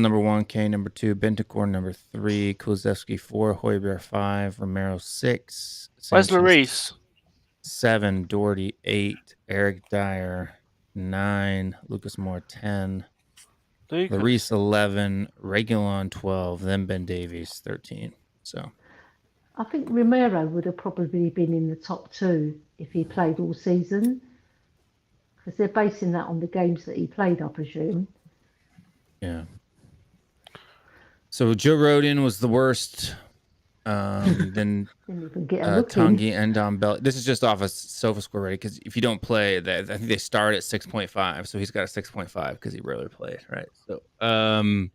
number 1, Kane number 2, Bentancur number 3, Kulusevski 4, Højbjerg 5, Romero 6,
Where's
Sanchez
Lloris?
7, Doherty 8, Eric Dyer 9, Lucas Moore 10, Lloris 11, Reguilon 12, then Ben Davies 13. So
I think Romero would have probably been in the top two if he played all season, because they're basing that on the games that he played, I presume.
yeah. So Joe Rodin was the worst. Then
Didn't even get a look in.
Tanguy and Belly. This is just off a SoFA score rating because if you don't play, I think they start at 6.5, so he's got a 6.5 because he rarely played, right? So, Endon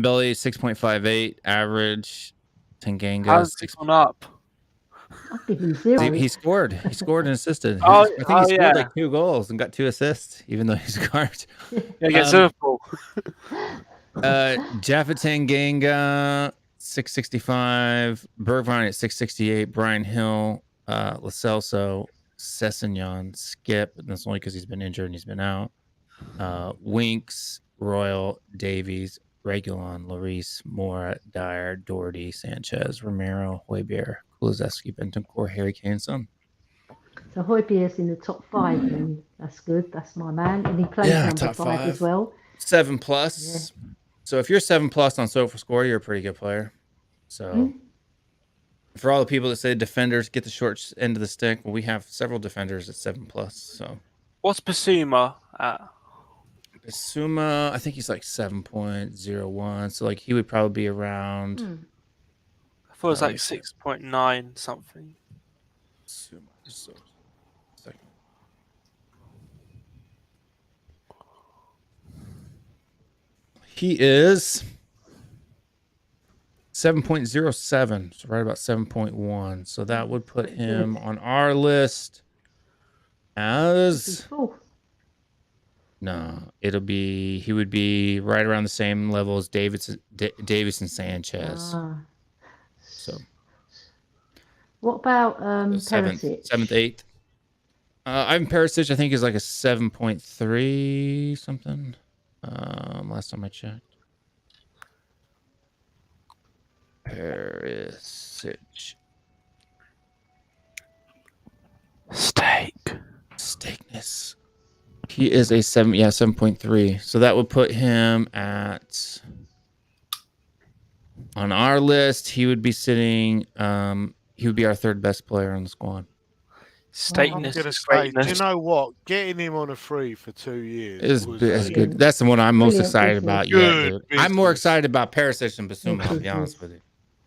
Belly 6.58 average. Tanganga
How's he
6.
gone up?
I'll give him 0.
He scored. He scored and assisted.
Oh,
I think he
oh,
scored
yeah.
like 2 goals and got 2 assists, even though he scored.
Yeah, against
Um,
Liverpool.
Jaffa Tanganga 665, Bergvine at 668, Brian Hill, Lo Celso, Sessegnon, Skip, and that's only because he's been injured and he's been out. Winks, Royal, Davies, Reguilon, Lloris, Mora, Dyer, Doherty, Sanchez, Romero, Højbjerg, Kulusevski, Bentancur, Harry Kane, Son.
So Højbjerg's in the top 5, and that's good. That's my man, and he plays
Yeah,
number
top
5 as
five.
well.
7+. So if you're 7+ on SoFA score, you're a pretty good player. So for all the people that say defenders get the short end of the stick, well, we have several defenders at 7+. So
What's Basuma at?
Bissouma, I think he's like 7.01. So like he would probably be around
I thought it was like 6.9 something.
Bissouma. Just a second. He is 7.07, so right about 7.1. So that would put him on our list
He's
as
fourth.
he would be right around the same level as Davis and Sanchez. So
What about
seventh,
Perisic?
8th. Ivan Perisic, I think, is like a 7.3 something. Last time I checked. Perisic. Steakness. goodness. He is a 7.3. So that would put him at, on our list, he would be sitting, he would be our third best player on the squad.
I'm
Stateness
gonna
is
say,
greatness.
do you know what? Getting him on a free for 2 years
Is
was
good. That's the one I'm most
Brilliant
excited
business.
about
Good
yet, dude. I'm more
business.
excited about Perisic and Basuma,
Good
I'll be honest
business.
with you.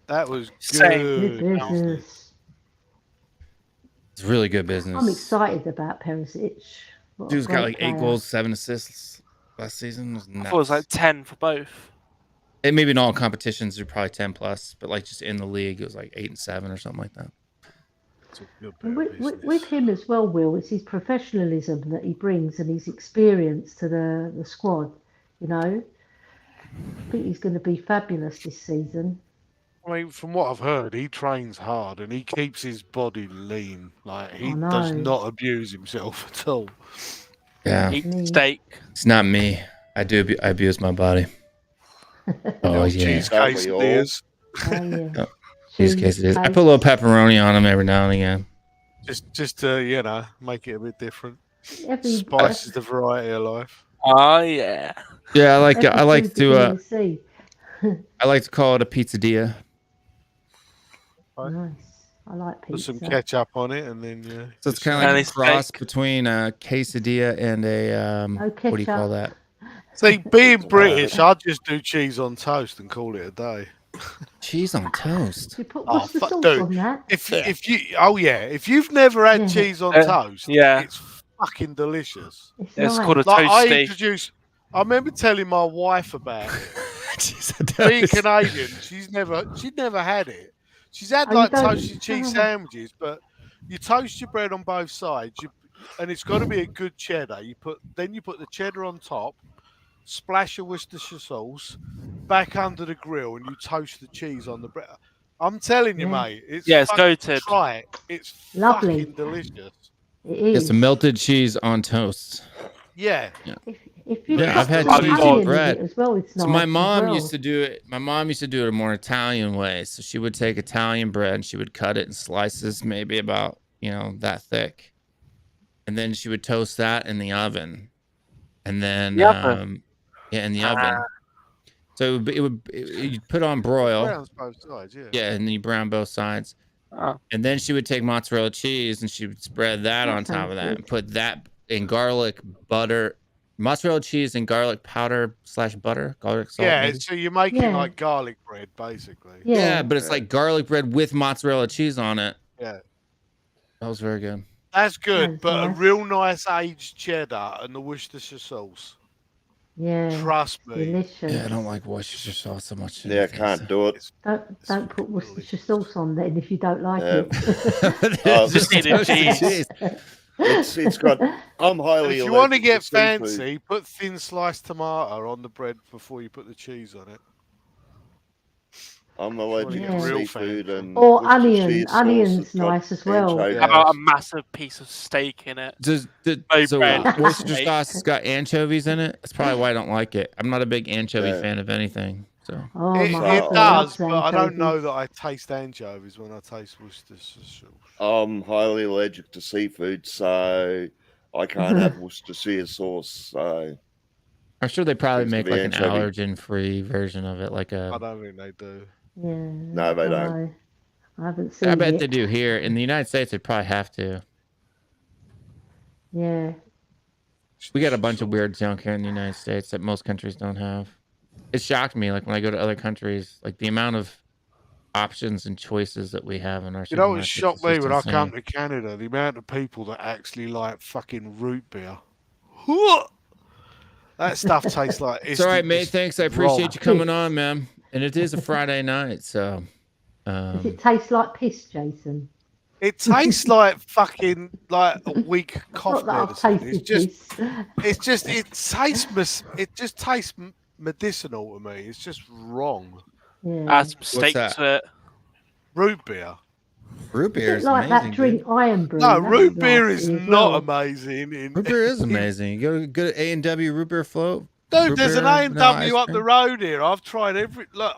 That was
Same.
Good
good.
business.
It's really good business.
I'm excited about Perisic. What a
Dude's got
great
like 8
player.
goals, 7 assists last season. It was
I thought it was like
nuts.
10 for both.
And maybe in all competitions, they're probably 10 plus, but like just in the league, it was like 8 and 7 or something like that.
It's a good bit
And
of
with
business.
him as well, Will, it's his professionalism that he brings and his experience to the squad. You know, I think he's going to be fabulous this season.
I mean, from what I've heard, he trains hard and he keeps his body lean. Like he
I
does
know.
not abuse himself at all.
Yeah,
Eat
Mm.
steak.
it's not me. I abuse my body. Oh, yeah.
Cheese
Don't we all?
quesadillas.
Oh, yeah.
Cheese quesadillas. I put a little pepperoni on them every now and again.
Just to make it a bit different.
Every,
Spices the variety of life.
Oh, yeah.
Yeah, I like
every food
to
you see.
I like to call it a pizzadilla.
Right.
Nice. I like
Put some
pizza.
ketchup on it, and then
So it's
just-
kind of
And
like
it's
a cross
steak.
between a quesadilla and a
No
what do you call
ketchup.
that?
See, being British, I'd just do cheese on toast and call it a day.
Cheese on toast.
You put
Oh,
what's the
fuck,
sauce
dude.
on that?
If you've never had
Yeah.
cheese on toast,
Yeah.
it's fucking delicious.
It's
It's
nice.
called a
Like I
toasty.
remember telling my wife about it.
Cheese on
Being
toast.
Canadian, she'd never had it. She's had
Oh, you
like
don't-
toasted cheese sandwiches, but you toast your bread on both sides, and it's got to be a good cheddar. You put the cheddar on top, splash of Worcestershire sauce, back under the grill, and you toast the cheese on the bread. I'm telling you,
Yeah.
mate, it's
Yeah, it's
fucking-
goated.
Try it. It's
Lovely.
fucking delicious.
It is.
Get some melted cheese on toast.
Yeah.
If you
Yeah,
put
I've had
some
cheese
onion
on
in
bread.
it as well, it's nice.
So my
as
mom
well.
used to do it. My mom used to do it a more Italian way. So she would take Italian bread and she would cut it in slices, maybe about that thick, and then she would toast that in the oven, and then
The oven?
in the oven. So you'd put on broil,
Browns both sides, yeah.
yeah, and then you brown both sides,
Oh.
and then she would take mozzarella cheese and she would spread that
That
on top
sounds
of that
good.
and put that in garlic butter. Mozzarella cheese and garlic powder / butter, garlic salt.
Yeah,
maybe?
so you're making
Yeah.
like garlic bread, basically.
Yeah, but it's like garlic bread with mozzarella cheese on it.
Yeah.
That was very good.
That's good,
Sounds
but
nice.
a real nice aged cheddar and the Worcestershire sauce.
Yeah,
Trust me.
delicious.
Yeah, I don't like Worcestershire sauce so much.
Yeah, I can't do it.
Don't put Worcestershire sauce on then if you don't like
Yeah.
it.
Oh,
Just needed cheese.
It's got. I'm highly.
If you want to
allergic
get
seafood.
fancy, put thin sliced tomato on the bread before you put the cheese on it.
I'm allergic
Yeah.
to
Real
seafood
fan.
and
Or
Worcestershire
onion.
sauce
Onion's
has got
nice as well.
anchovies.
How about a massive piece of steak in it?
So
bread.
Worcestershire sauce has got anchovies in it. That's probably why I don't like it. I'm not a big anchovy
Yeah.
fan of anything. So
Oh,
It,
my
it
husband
does,
loves
but I don't know
anchovies.
that I taste anchovies when I taste Worcestershire sauce.
I'm highly allergic to seafood, so I can't have Worcestershire sauce. So
I'm sure they probably
Seems to
make
be
like an
anchovy.
allergen-free version of it, like
I
a.
don't think they do.
Yeah.
No, they don't.
know. I haven't seen
I bet
it.
they do here in the United States. They probably have to.
Yeah.
We got a bunch of weird junk here in the United States that most countries don't have. It shocked me, like when I go to other countries, like the amount of options and choices that we have in our.
You know what
supermarkets
shocked
is
me
just
when I come
insane.
to Canada? The amount of people that actually like fucking root beer. That stuff tastes like
It's all right, mate. Thanks. I appreciate
wrong.
you coming on, man. And it is a Friday night, so.
Does it taste like piss, Jason?
It tastes like fucking like a weak cough
Not that I've
medicine.
tasted
It's just
piss.
it just tastes medicinal to me. It's just wrong.
Yeah.
Add some steak
that?
to it.
Root beer.
Root beer is
like
amazing.
that drink Iron Brew.
No,
that
root
was
beer is
nasty as
not
well.
amazing.
Root beer is amazing. You go to good A&W root beer float.
Dude,
Root
there's an
beer,
A&W
vanilla ice
up the
cream.
road here. I've tried every. Look,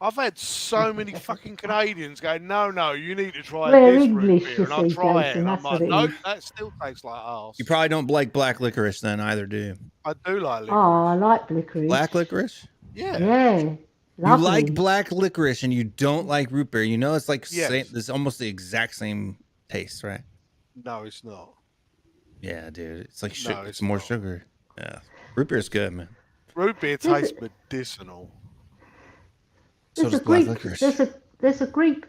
I've had so many fucking Canadians go, no, you need to try
We're
this
English,
root beer,
you
and I
see,
try it,
Jason,
and I'm
that's
like,
what it
nope,
is.
that still tastes like arse.
You probably don't like black licorice then either, do you?
I do like licorice.
Oh, I like licorice.
Black licorice?
Yeah.
Yeah.
You
Lovely.
like black licorice and you don't like root beer. You know it's like
Yes.
it's almost the exact same taste, right?
No, it's not.
Yeah, dude. It's like
No,
it's
it's
more
not.
sugar. Yeah. Root beer's good, man.
Root beer tastes medicinal.
So
There's
does
a
black
Greek.
licorice.
There's a Greek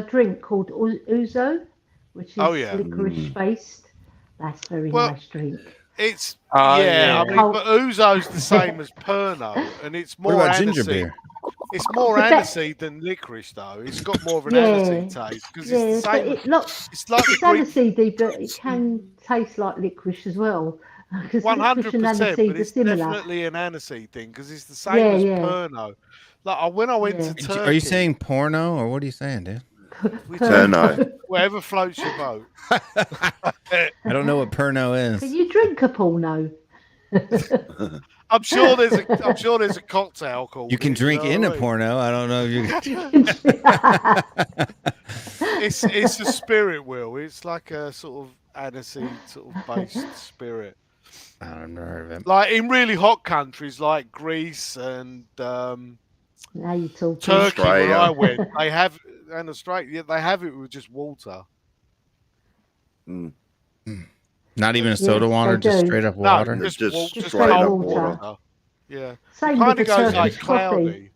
drink called ouzo, which is
Oh, yeah.
licorice based. That's a very
Well,
nice drink.
It's
Oh,
yeah. I
yeah.
mean, but ouzo's the same as Pernod, and it's
What
more
about ginger
aniseed.
beer?
It's more
It's a bit-
aniseed than licorice, though. It's got more of an
Yeah.
aniseed taste because
Yeah,
it's the
but
same.
it's
like the
it's
Greek
aniseedy, but it can taste like licorice as well. Because
100%,
licorice and
but
aniseed are
it's
similar.
definitely an aniseed thing because it's the same
Yeah,
as
yeah.
Pernod. Like when I went
Yeah.
to Turkey,
Are you saying porno or what are you saying, dude?
we
Pernod.
took- wherever floats your boat.
I don't know what Perno
Can
is.
you drink a porno?
I'm sure there's a cocktail called.
You can
it,
drink
know
in
what
a
I mean?
porno. I don't know if you.
It's a spirit, Will. It's like a sort of aniseed sort of based spirit.
I've never heard of it.
Like in really hot countries like Greece and
Now you're talking.
Turkey, where
Australia.
I went, they have and Australia, they have it with just water.
Not even soda
Yes,
water,
they
just
do.
straight up
No,
water.
just
Just
just
straight
cold
up
water.
water.
Yeah,
Same
kind
with
of
the
goes like
Turkish coffee.
cloudy.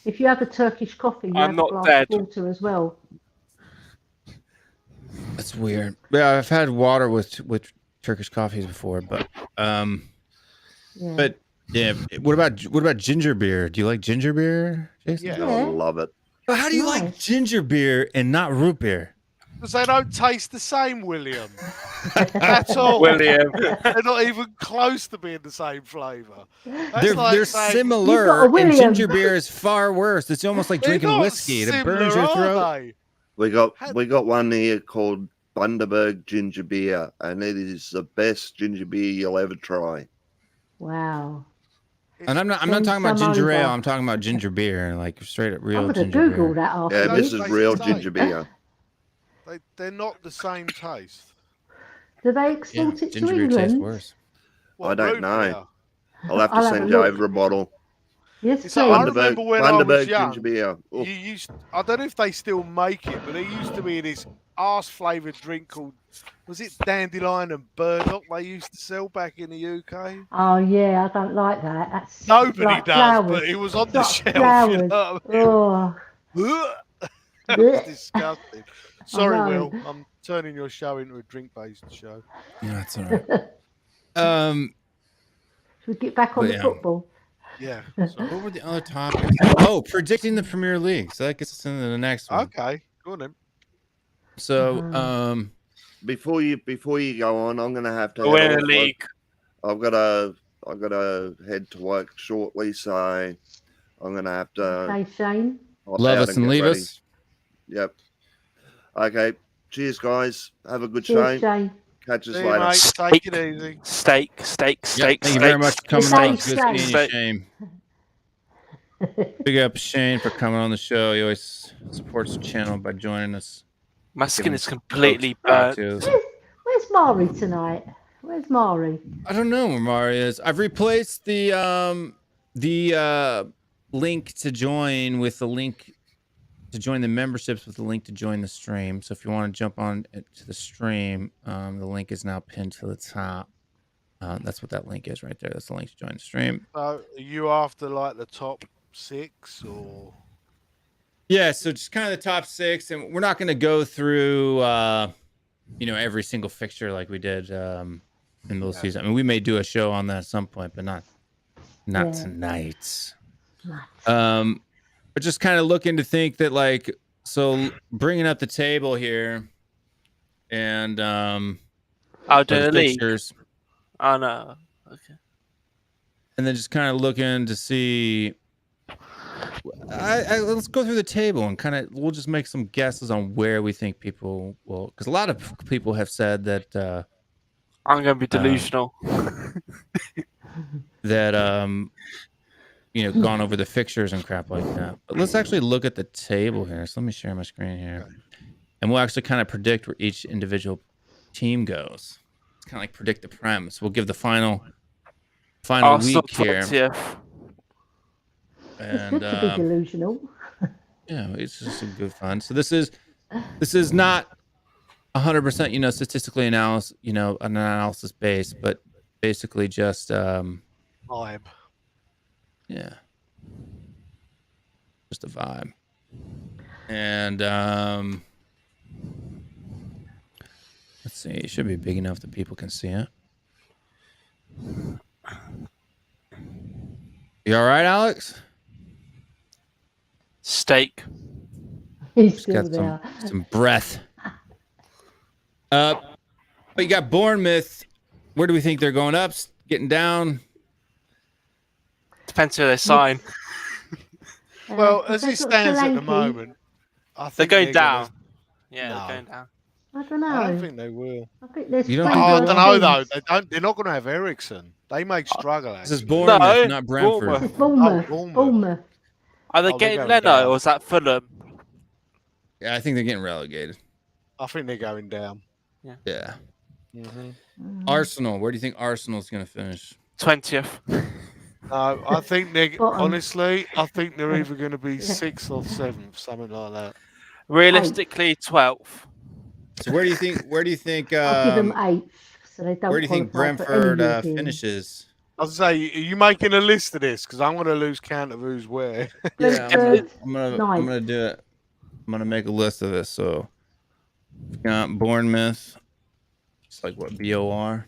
If you have a Turkish coffee, you
I'm
have
not
a glass
dead.
of water as well.
That's weird. Yeah, I've had water with Turkish coffees before, but
Yeah.
but yeah. What about ginger beer? Do you like ginger beer, Jason?
Yeah.
I love it.
But how do you like
Nice.
ginger beer and not root beer?
Because they don't taste the same, William. At all.
William.
They're not even close to being the same flavour.
They're
like saying-
similar, and
William.
ginger beer is far worse. It's almost like
They're
drinking
not
whiskey. It
similar,
burns your
are
throat.
they?
We got one here called Bundaberg ginger beer, and it is the best ginger beer you'll ever try.
Wow.
And I'm not
Send
talking about
some
ginger ale.
over.
I'm talking about ginger beer, like straight up real
I'm going to
ginger
Google
beer.
that after.
Yeah,
They
this
don't
is
taste
real
the same.
ginger beer.
They're not the same taste.
Do they
Yeah,
export it to
ginger beer tastes
England?
worse.
What,
I don't
root
know.
beer?
I'll have to
I'll have
send
a
you
look.
over a bottle.
Yes,
It's
please.
like, I remember when I was
Bundaberg
young,
ginger beer.
you
Oof.
used, I don't know if they still make it, but there used to be this arse flavoured drink called, was it dandelion and burdock they used to sell back in the UK?
Oh yeah, I don't like that. That's
Nobody
like
does,
flowers.
but it was on
It's
the
like
shelf.
flowers.
You know what
Oh,
I mean? That
Blech.
was disgusting. Sorry,
know.
Will. I'm turning your show into a drink-based show.
Yeah, that's all right.
should we get back on
But
the
yeah.
football?
Yeah.
What were the other topics? Oh, predicting the Premier League. So that gets us into the next one.
Okay. Go on then.
So,
Uh-huh.
Before you go on, I'm gonna have to head
We're in
off.
the league.
I've gotta head to work shortly, so I'm gonna have to
Okay, Shane.
hop
love
out
us and
get
leave
ready.
us.
Yep. Okay. Cheers, guys. Have a good
Cheers,
show.
Shane.
Catch us
See you,
later.
mate. Take it easy.
Steak.
Yep, thank you very much for coming on.
Steak,
Good seeing you,
steak.
Shane. Big up Shane for coming on the show. He always supports the channel by joining us.
My skin
Giving
is
us
completely
jokes
burnt.
to us.
Where's Mari tonight? Where's Mari?
I don't know where Mari is. I've replaced the link to join with the link to join the memberships with the link to join the stream. So if you want to jump on to the stream, the link is now pinned to the top. That's what that link is right there. That's the link to join the stream.
So, are you after like the top 6 or?
Yeah, so just kind of the top 6, and we're not going to go through every single fixture like we did in the season. I mean, we may do a show on that at some point, but not
Yeah.
tonight.
Nice.
But just kind of looking to think that, like, so bringing up the table here and
I'll do
the
the league.
fixtures,
Oh no. Okay.
and then just kind of looking to see. Let's go through the table and we'll just make some guesses on where we think people will, because a lot of people have said that
I'm going to be delusional.
gone over the fixtures and crap like that. But let's actually look at the table here. So let me share my screen here, and we'll actually kind of predict where each individual team goes. It's kind of like predict the Prem. So we'll give the final
Arsenal
week here.
20th.
And
It's good to be delusional.
yeah, it's just some good fun. So this is not 100%, statistically analysis based, but basically just
Vibe.
yeah, just a vibe. And let's see, it should be big enough that people can see it. You all right, Alex?
Steak.
He's
Just
still
got
there.
some breath. But you got Bournemouth. Where do we think they're going up? Getting down?
Depends who they sign.
Well, as
they've
it
got
stands at the
Solanke.
moment, I
They're
think
going
gonna-
down. Yeah,
No.
they're going down.
I don't know.
I don't think they will.
I think there's
You don't
three
think
I
they
good
don't know
teams.
though. They're not going to have Ericsson. They may struggle.
This is
actually.
Bournemouth,
No,
not Brentford.
Bournemouth.
It's Bournemouth.
Bournemouth.
Bournemouth.
Are they
Oh, they're
getting
going
Leno
down.
or is that Fulham?
Yeah, I think they're getting relegated.
I think they're going down.
Yeah.
Hmm
Arsenal. Where do you think Arsenal's going to finish?
20th.
No, I think they're
Bottom.
honestly. I think they're either going to be 6th or 7th, something like that.
Realistically, 12th.
So where do you think?
I'll give them 8th, so they don't
where do you think
qualify for
Brentford
any European.
finishes?
I was say, are you making a list of this? Because I'm going to lose count of who's where.
Yeah,
Brentford,
I'm gonna
ninth.
do it. I'm gonna make a list of this. So, we got Bournemouth. It's like what BOR.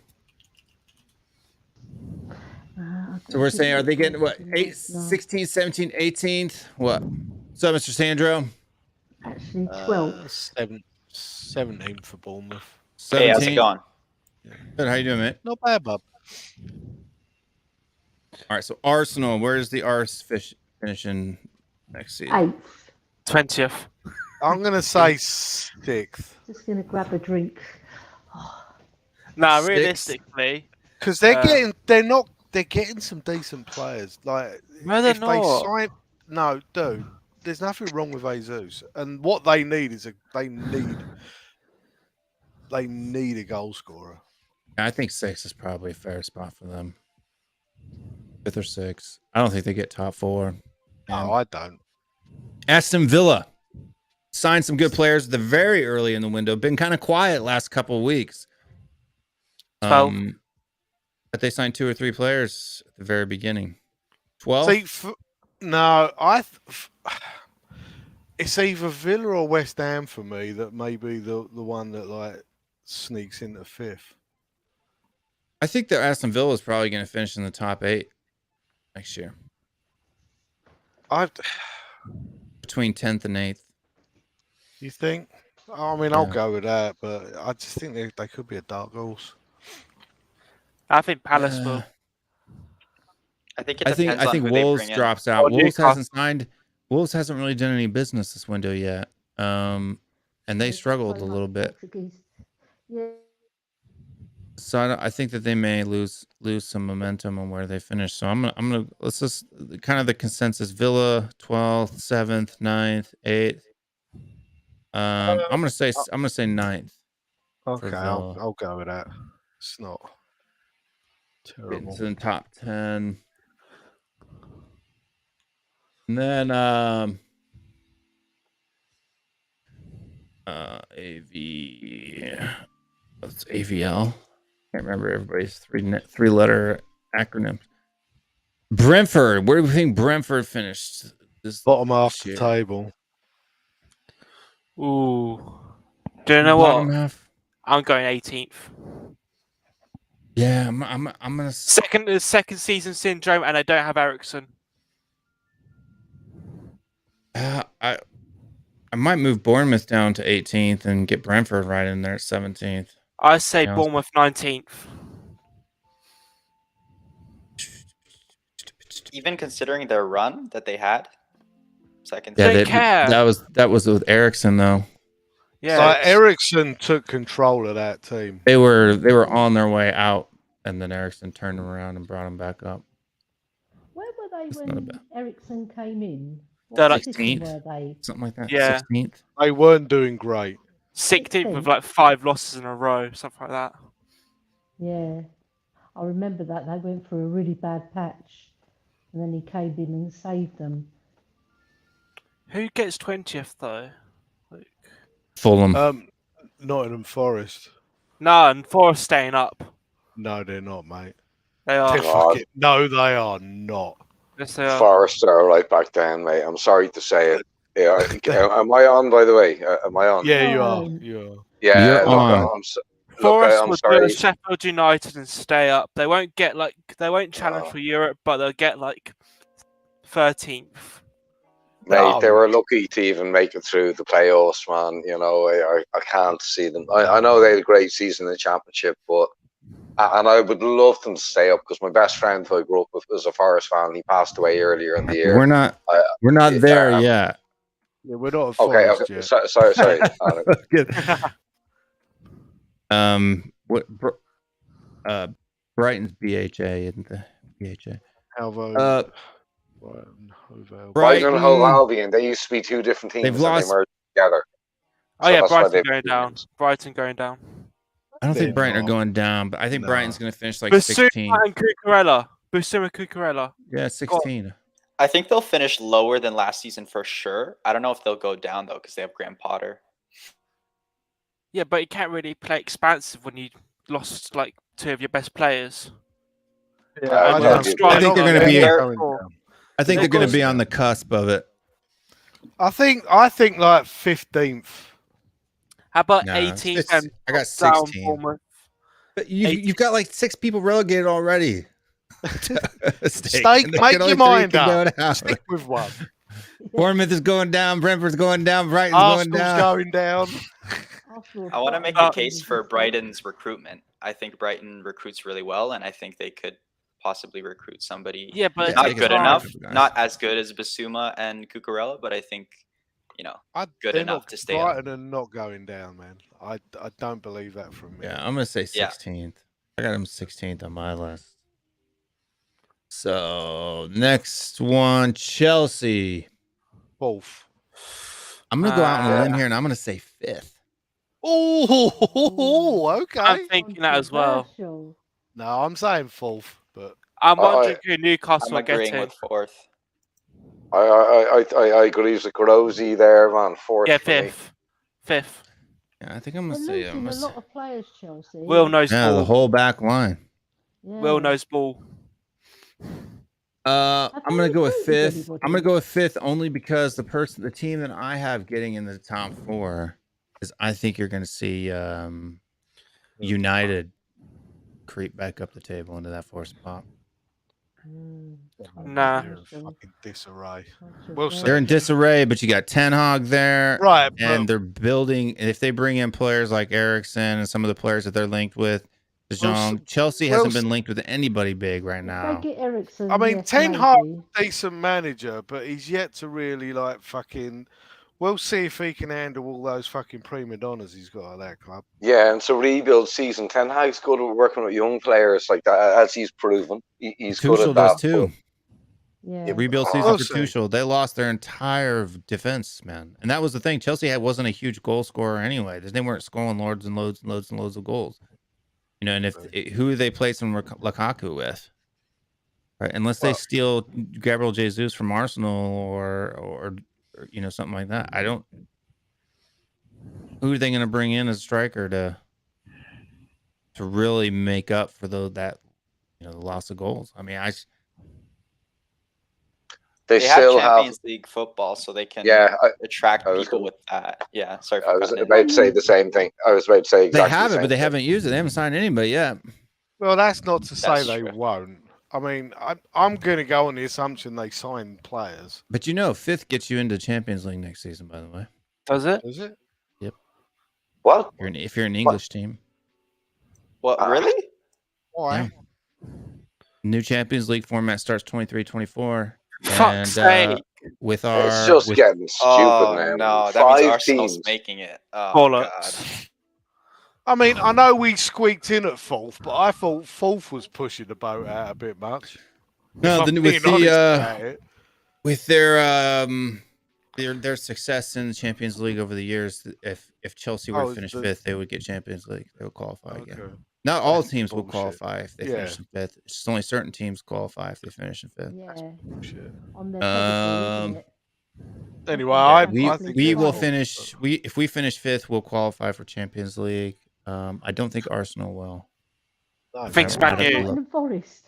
So we're saying, are they getting what 8, 16, 17, 18th? What? What's up, Mr. Sandro?
Actually, 12th.
17th for Bournemouth.
17.
Hey, how's it going?
Good. How you doing, mate?
Not bad, bub.
All right. So Arsenal. Where's the Ars finishing next season?
8th.
20th.
I'm going to say 6th.
Just going to grab a drink.
No,
6th.
realistically.
Because they're getting some decent players. Like,
No, they're
if they
not.
sign, no, dude, there's nothing wrong with Jesus. And what they need is they need a goal scorer.
I think 6 is probably a fair spot for them. 5th or 6th. I don't think they get top 4.
No, I don't.
Aston Villa signed some good players at the very early in the window. Been kind of quiet last couple of weeks.
12.
But they signed 2 or 3 players at the very beginning. 12.
See, it's either Villa or West Ham for me that may be the one that like sneaks into 5th.
I think that Aston Villa is probably going to finish in the top 8 next year, between 10th and 8th.
You think? I mean, I'll
Yeah.
go with that, but I just think they could be a dark horse.
I think Palace will.
I think it
I
depends on
think
who they
Wolves
bring in.
drops out.
Or
Wolves
Newcastle.
hasn't signed. Wolves hasn't really done any business this window yet. And they struggled a little bit.
Yeah.
So I think that they may lose some momentum on where they finish. So I'm gonna let's just kind of the consensus: Villa 12th, 7th, 9th, 8th. I'm gonna say 9th.
Okay,
Villa.
I'll go with that. It's not
Getting
terrible.
to the top 10. And then what's AVL? Can't remember everybody's three letter acronym. Brentford. Where do we think Brentford finished this
Bottom half
this
the
year?
table.
Ooh. Do you know
Bottom
what?
half?
I'm going 18th.
Yeah, I'm gonna.
Second season syndrome, and I don't have Ericsson.
I might move Bournemouth down to 18th and get Brentford right in there at 17th.
I say
Yeah.
Bournemouth 19th.
Even considering their run that they had, second.
Yeah,
Don't care.
that was with Ericsson though.
Yeah.
Like Ericsson took control of that team.
They were on their way out, and then Ericsson turned them around and brought them back up.
Where were they
That's not
when
bad.
Ericsson came in?
They're
What
like
position
16th.
were they?
Something like that.
Yeah.
16th.
They weren't doing great.
16th with like 5 losses in a row, something like that.
Yeah, I remember that they went through a really bad patch, and then he came in and saved them.
Who gets 20th though? Like,
Fulham.
Nottingham Forest.
no, and Forest staying up.
No, they're not, mate.
They are.
They're fucking, no, they are not.
Yes, they are.
Forest are right back down, mate. I'm sorry to say it. Yeah, am I on? By the way, am I on?
Yeah, you are.
No.
You are.
Yeah,
You're
look,
on.
look,
Forest
I'm
would
sorry.
do Sheffield United and stay up. They won't challenge
Oh.
for Europe, but they'll get like 13th.
Mate,
Oh,
they were lucky to even make it through the playoffs, man. You know, I can't see them. I know they had a great season in the championship, but and I would love them to stay up because my best friend who I grew up with was a Forest fan. He passed away earlier in the year.
We're not there yet.
Yeah, we're not at
Okay,
Forest
okay.
yet.
Sorry.
Good. Brighton's BHA, isn't the BHA?
Alvo.
Brighton and Hove Albion, they used to be two different teams
They've
and
lost-
they merged together.
Oh
So
yeah,
that's why
Brighton
they've
going
two
down.
teams.
Brighton going down.
I don't
They're
think Brighton are
not.
going down, but I think
No.
Brighton's going to finish like
Basuma
16.
and Cucurella. Basuma Cucurella.
Yeah, 16.
I think they'll finish lower than last season for sure. I don't know if they'll go down though because they have Graham Potter.
Yeah, but you can't really play expansive when you lost like 2 of your best players.
Yeah,
I
I,
don't
think
I think they're going to be.
going
I think they're going to be on the cusp of it.
I think like 15th.
How about
Nah,
18th
it's-
and
I got
down
16.
Bournemouth?
But you've got like 6 people relegated already.
Steak,
And they
make
can only
your
3
mind
can go
up.
down.
Stick with one.
Bournemouth is going down. Brentford's going down. Brighton's
Arsenal's
going down.
going down.
Arsenal
I want to
started
make
the
a case
season
for
strong.
Brighton's recruitment. I think Brighton recruits really well, and I think they could possibly recruit somebody
Yeah, but
Yeah,
not
they
good
can
enough,
recruit guys.
not as good as Basuma and Cucurella, but I think, good
They're
enough
not,
to stay up.
Brighton are not going down, man. I don't believe that from me.
Yeah, I'm going to say
Yeah.
16th. I got them 16th on my list. So next one, Chelsea.
Both.
I'm going to go out on a limb here, and I'm going to say 5th.
Oh, okay.
I'm thinking that as well.
Controversial.
No, I'm saying 4th, but
I'm
I-
wondering who Newcastle
I'm
are
agreeing
getting.
with 4th.
I agree with Grosy there, man. 4th.
Yeah,
for me.
5th.
Yeah, I think I'm
They're
going to say.
losing a lot of players, Chelsea.
Will knows
Yeah, the
ball.
whole back line.
Yeah.
Will knows ball.
I'm
Have
gonna
they
go with
recruited
5th.
anybody?
I'm gonna go with 5th only because the team that I have getting in the top 4 is I think you're gonna see United creep back up the table into that 4th spot.
Nah.
they're in fucking disarray.
Controversial.
We'll see.
They're in disarray, but you got Ten Hag there,
Right,
and
but
they're building. If they bring in players like Ericsson and some of the players that they're linked with, De Jong, Chelsea hasn't been linked with anybody big right
If
now.
they get Ericsson,
I mean,
yes,
Ten Hag-
maybe.
decent manager, but he's yet to really like fucking. We'll see if he can handle all those fucking prima donnas he's got at that club.
Yeah, and so rebuild season. Ten Hag's good at working with young players like that, as he's proven. He's good
Tuchel
at that.
does too.
Yeah.
Rebuild
Oh,
season
we'll
for
see.
Tuchel. They lost their entire defense, man, and that was the thing. Chelsea wasn't a huge goal scorer anyway. They weren't scoring loads and loads and loads and loads of goals. You know, and who are they placing Lukaku with? Right, unless they steal Gabriel Jesus from Arsenal or something like that. I don't. Who are they going to bring in as a striker to really make up for the loss of goals? I mean,
They have
still
Champions League football, so they can attract
I was
people
gonna-
with that. Yeah, sorry
I
for
was
cutting in.
about to say the same thing. I was about to say
they
exactly
have
the
it,
same
but they
thing.
haven't used it. They haven't signed anybody yet.
Well, that's not to say
That's
they
true.
won't. I mean, I'm going to go on the assumption they sign players.
But 5th gets you into Champions League next season. By the way,
Does it?
Is it?
What?
if you're an English team,
What, really?
Why?
Yeah. New Champions League format starts 23-24.
Fuck's sake.
With our
It's just getting stupid
Oh,
now.
no, that
Five
means Arsenal's
teams.
making it. Oh,
Bollocks.
I mean, I know we squeaked in at 4th, but I thought 4th was pushing the boat out a bit much.
No,
If I'm
with
being honest about it.
with their success in the Champions League over the years, if Chelsea were to finish fifth, they would get Champions League. They would qualify again.
Okay.
Not all
That's
teams will
bullshit.
qualify if they finish in fifth. It's just only certain teams qualify if they finish in fifth.
Yeah,
Bullshit.
on their pedigree, isn't it?
Anyway,
Yeah,
I think
we will
right.
finish. If we finish fifth, we'll qualify for Champions League. I don't think Arsenal will.
I think
I'd have to
Spanish.
look.
Nottingham Forest.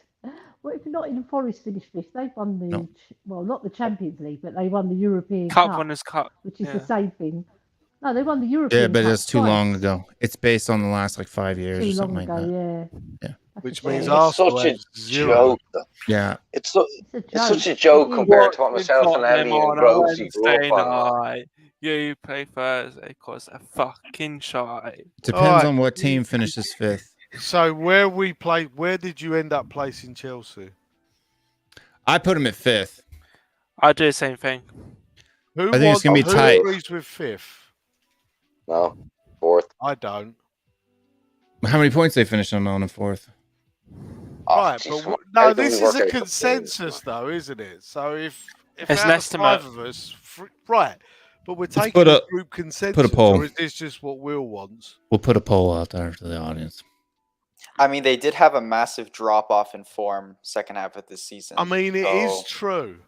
What if Nottingham Forest finished fifth? They've won the
No.
well, not the Champions League, but they won the European
Cup
Cup,
winners cup.
which is
Yeah.
the same thing. No, they won the European
Yeah, but
Cup
it's too
twice.
long ago. It's based on the last like 5 years
Too
or something
long
like
ago,
that.
yeah.
Yeah.
That's
Which
a
means
shame.
Arsenal
Such a
has 0.
joke. though.
Yeah.
It's
It's
such a
It
joke
is.
compared to what
Watching
myself and
Tottenham
Ellie and
on a
Rosie grew
Wednesday
up on. man.
night. You play Thursday cause they're fucking shy.
It depends
Alright.
on what team finishes fifth.
So where did you end up placing Chelsea?
I put them at fifth.
I do the same thing.
Who
I think it's gonna be
who
tight.
agrees with fifth?
No, fourth.
I don't.
How many points they finished on in fourth?
Oh,
Right,
jeez,
but
come on.
no,
How do
this
we
is
work
a
out the
consensus, though, isn't it? So if
It's
out
an
of
estimate.
5 of us, right, but we're taking
put
a
a-
group consensus,
poll.
or is this just what Will wants?
We'll put a poll out there to the audience.
I mean, they did have a massive drop off in form second half of this season.
I mean, it is
so-
true.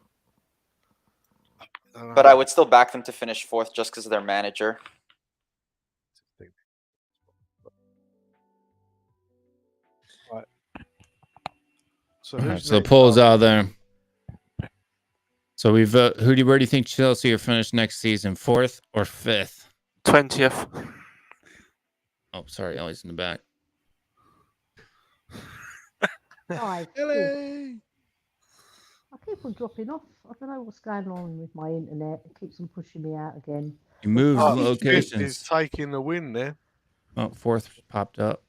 But I would still back them to finish fourth just because of their manager.
So
All right,
who's
so the
next
poll's
up?
out there. So we vote. Where do you think Chelsea will finish next season? Fourth or fifth?
20th.
Oh, sorry, Ellie's in the back.
Five.
Ellie!
I keep on dropping off. I don't know what's going on with my internet. It keeps on pushing me out again.
You moved
Oh, fifth
locations.
is taking the win there.
Oh, fourth popped up.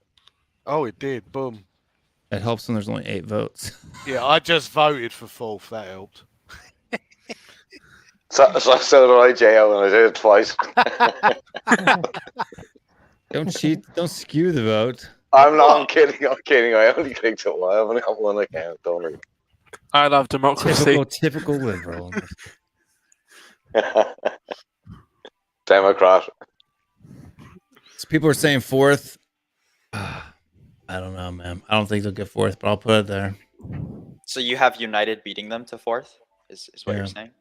Oh, it did. Boom.
It helps when there's only 8 votes.
Yeah, I just voted for fourth. That helped.
So did I, JL, and I did it twice.
Don't cheat. Don't skew the vote.
I'm kidding. I only clicked it one. I've only got one account. Don't worry.
I love democracy.
Typical liberal.
Democrat.
So people are saying fourth. I don't know, man. I don't think they'll get fourth, but I'll put it there.
So you have United beating them to fourth, is what you're
Yeah.
saying?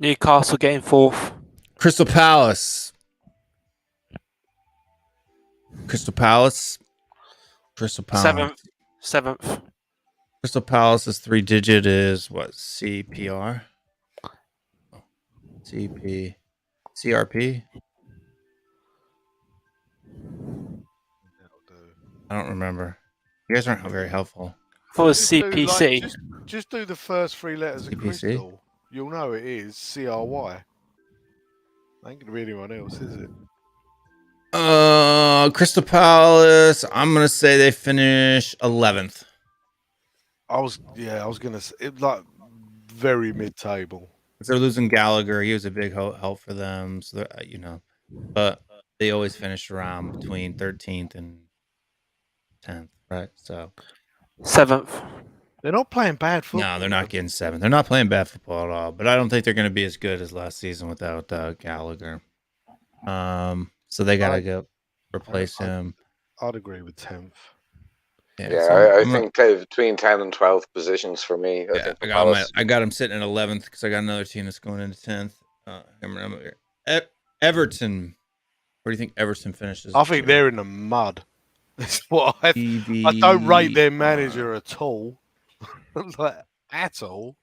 Newcastle getting fourth.
Crystal Palace. Crystal Palace.
Seventh.
Crystal Palace's 3-digit is what? CPR? CP. CRP? I don't remember. You guys aren't very helpful.
For
Just do,
CPC.
just do the first 3 letters of
CPC?
Crystal. You'll know it is CRY. Ain't gonna be anyone else, is it?
Crystal Palace. I'm gonna say they finish 11th.
I was gonna say it, like very mid-table.
They're losing Gallagher. He was a big help for them. So but they always finish around between 13th and 10th, right? So
7th.
They're not playing bad football.
no, they're not getting 7th. They're not playing bad football at all. But I don't think they're going to be as good as last season without Gallagher. So they gotta go replace him.
I'd agree with 10th.
Yeah, I think between 10 and 12 positions for me. I think
I got him sitting at 11th because I got another team that's going into 10th. Everton. Where do you think Everton finishes?
I think they're in the mud. That's what I don't rate their manager at all. Like, at all.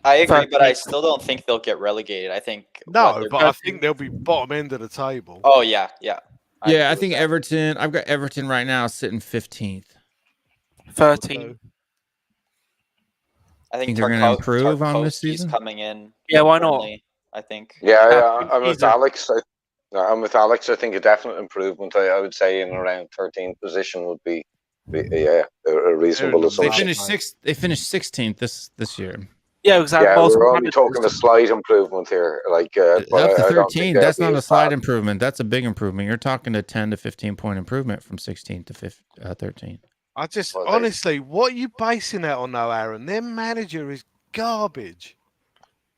I agree, but I still don't think they'll get relegated. I think
No, but I think they'll be bottom end of the table.
Oh yeah.
I think Everton. I've got Everton right now sitting 15th.
13.
I think
they're going to improve on this
Tarkowski's
season.
coming in.
Yeah, why not?
firmly, I think.
Yeah, I'm with Alex. I'm with Alex. I think a definite improvement. I would say in around 13th position would be a reasonable
They
assumption.
finished sixth. They finished 16th this year.
Yeah, exactly.
Yeah, we're only talking a slight improvement here. Like
Up to
I don't
13.
think
That's
they'll
not
be
a
as
slight
bad.
improvement. That's a big improvement. You're talking a 10 to 15 point improvement from 16 to 13.
I just
Well,
honestly, what are you basing that on, though, Aaron? Their manager is garbage.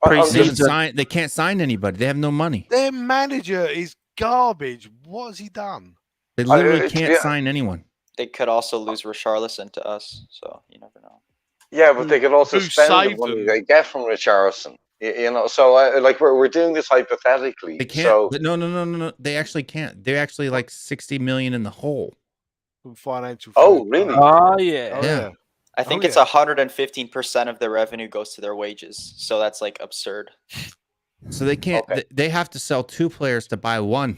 They can't sign anybody. They have no money.
Their manager is garbage. What has he done?
They literally can't sign anyone.
They could also lose Richarlison to us, so you never know.
Yeah, but they could also
Who
spend the
saved
money
them?
they get from Richarlison. You know, so like we're doing this hypothetically.
They can't.
So
But no. They actually can't. They're actually like 60 million in the hole.
From financial.
Oh, really?
Oh yeah.
Yeah.
I think
Oh,
it's 115% of their revenue goes to their wages, so that's like absurd.
So they can't.
Okay.
They have to sell 2 players to buy 1.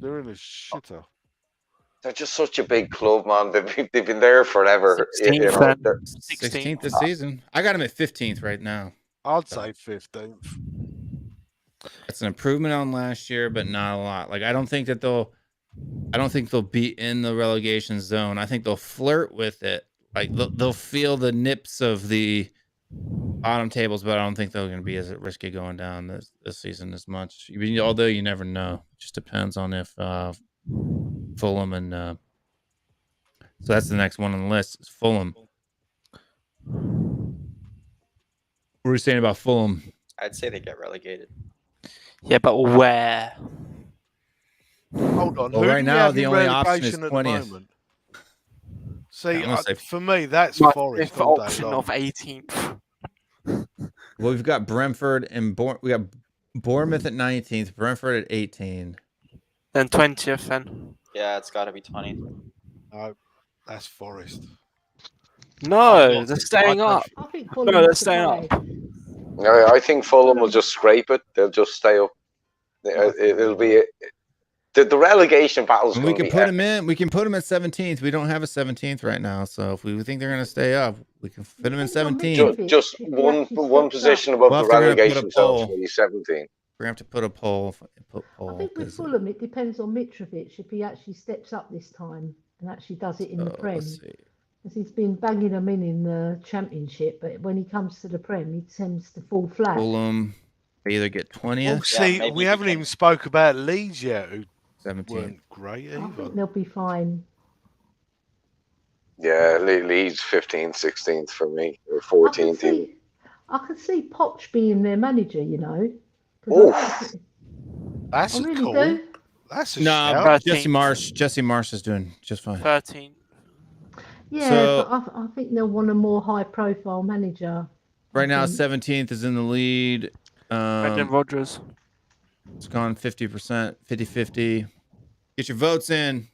They're in a shitter.
they're just such a big club, man. They've been there forever. You know,
16th.
they're-
16th this season. I got them at 15th right now.
I'd say 15th.
It's an improvement on last year, but not a lot. Like I don't think they'll be in the relegation zone. I think they'll flirt with it. Like they'll feel the nips of the bottom tables, but I don't think they're going to be as risky going down this season as much. Although you never know. It just depends on if Fulham and so that's the next one on the list. Is Fulham. What are you saying about Fulham?
I'd say they get relegated.
Yeah, but where?
Hold on.
Well,
who
right
do we
now,
have
the
in
only option is
relegation at the
20th.
moment? See,
I'm gonna say-
for me, that's
My
Forest
fifth
all day
option
long.
of 18th.
Well, we've got Brentford and we got Bournemouth at 19th, Brentford at 18.
Then 20th. Then
Yeah, it's got to be 20.
No, that's Forest.
no, they're staying up.
I think
No,
Fulham
they're
will
staying
survive.
up.
I think Fulham will just scrape it. They'll just stay up. It'll be the relegation battle's
And we
going
can
to be
put them in. We can put them at 17th. We don't have a 17th right now, so if we think they're going to stay up, we can fit them in 17th.
just one position above
Well,
the
if they're gonna put a
relegation zone,
poll.
so he's 17.
We're going to have to put a poll.
I think with
'cause-
Fulham, it depends on Mitrovic if he actually steps up this time and actually does it in the Prem.
let's see.
Because he's been banging them in the Championship, but when he comes to the Prem, he tends to fall flat.
Fulham, they either get 20th,
Well, see,
maybe
we
he
haven't
can-
even spoke about Leeds yet, who
17th.
weren't great
I
either.
think they'll be fine.
Yeah, Leeds 15th, 16th for me, or
I can
14th. even.
see, I can see Poch being their manager, you know. 'Cause
Oof.
That's
I really
cool.
do.
That's a
No,
shout.
but
13th.
Jesse Marsh is doing just fine.
13th.
Yeah,
So-
but I think they'll want a more high-profile manager.
Right now,
think.
17th is in the lead.
Brendan Rodgers.
It's gone 50%, 50-50. Get your votes in.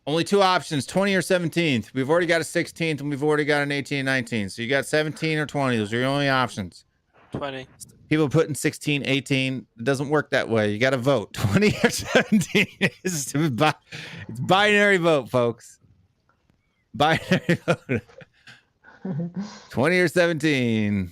Only 2 options, 20 or 17th. We've already got a 16th, and we've already got an 18 and 19. So you got 17 or 20. Those are your only options.
20.
People putting 16, 18. It doesn't work that way. You got to vote. 20 or 17. It's binary vote, folks. Binary vote. 20 or 17.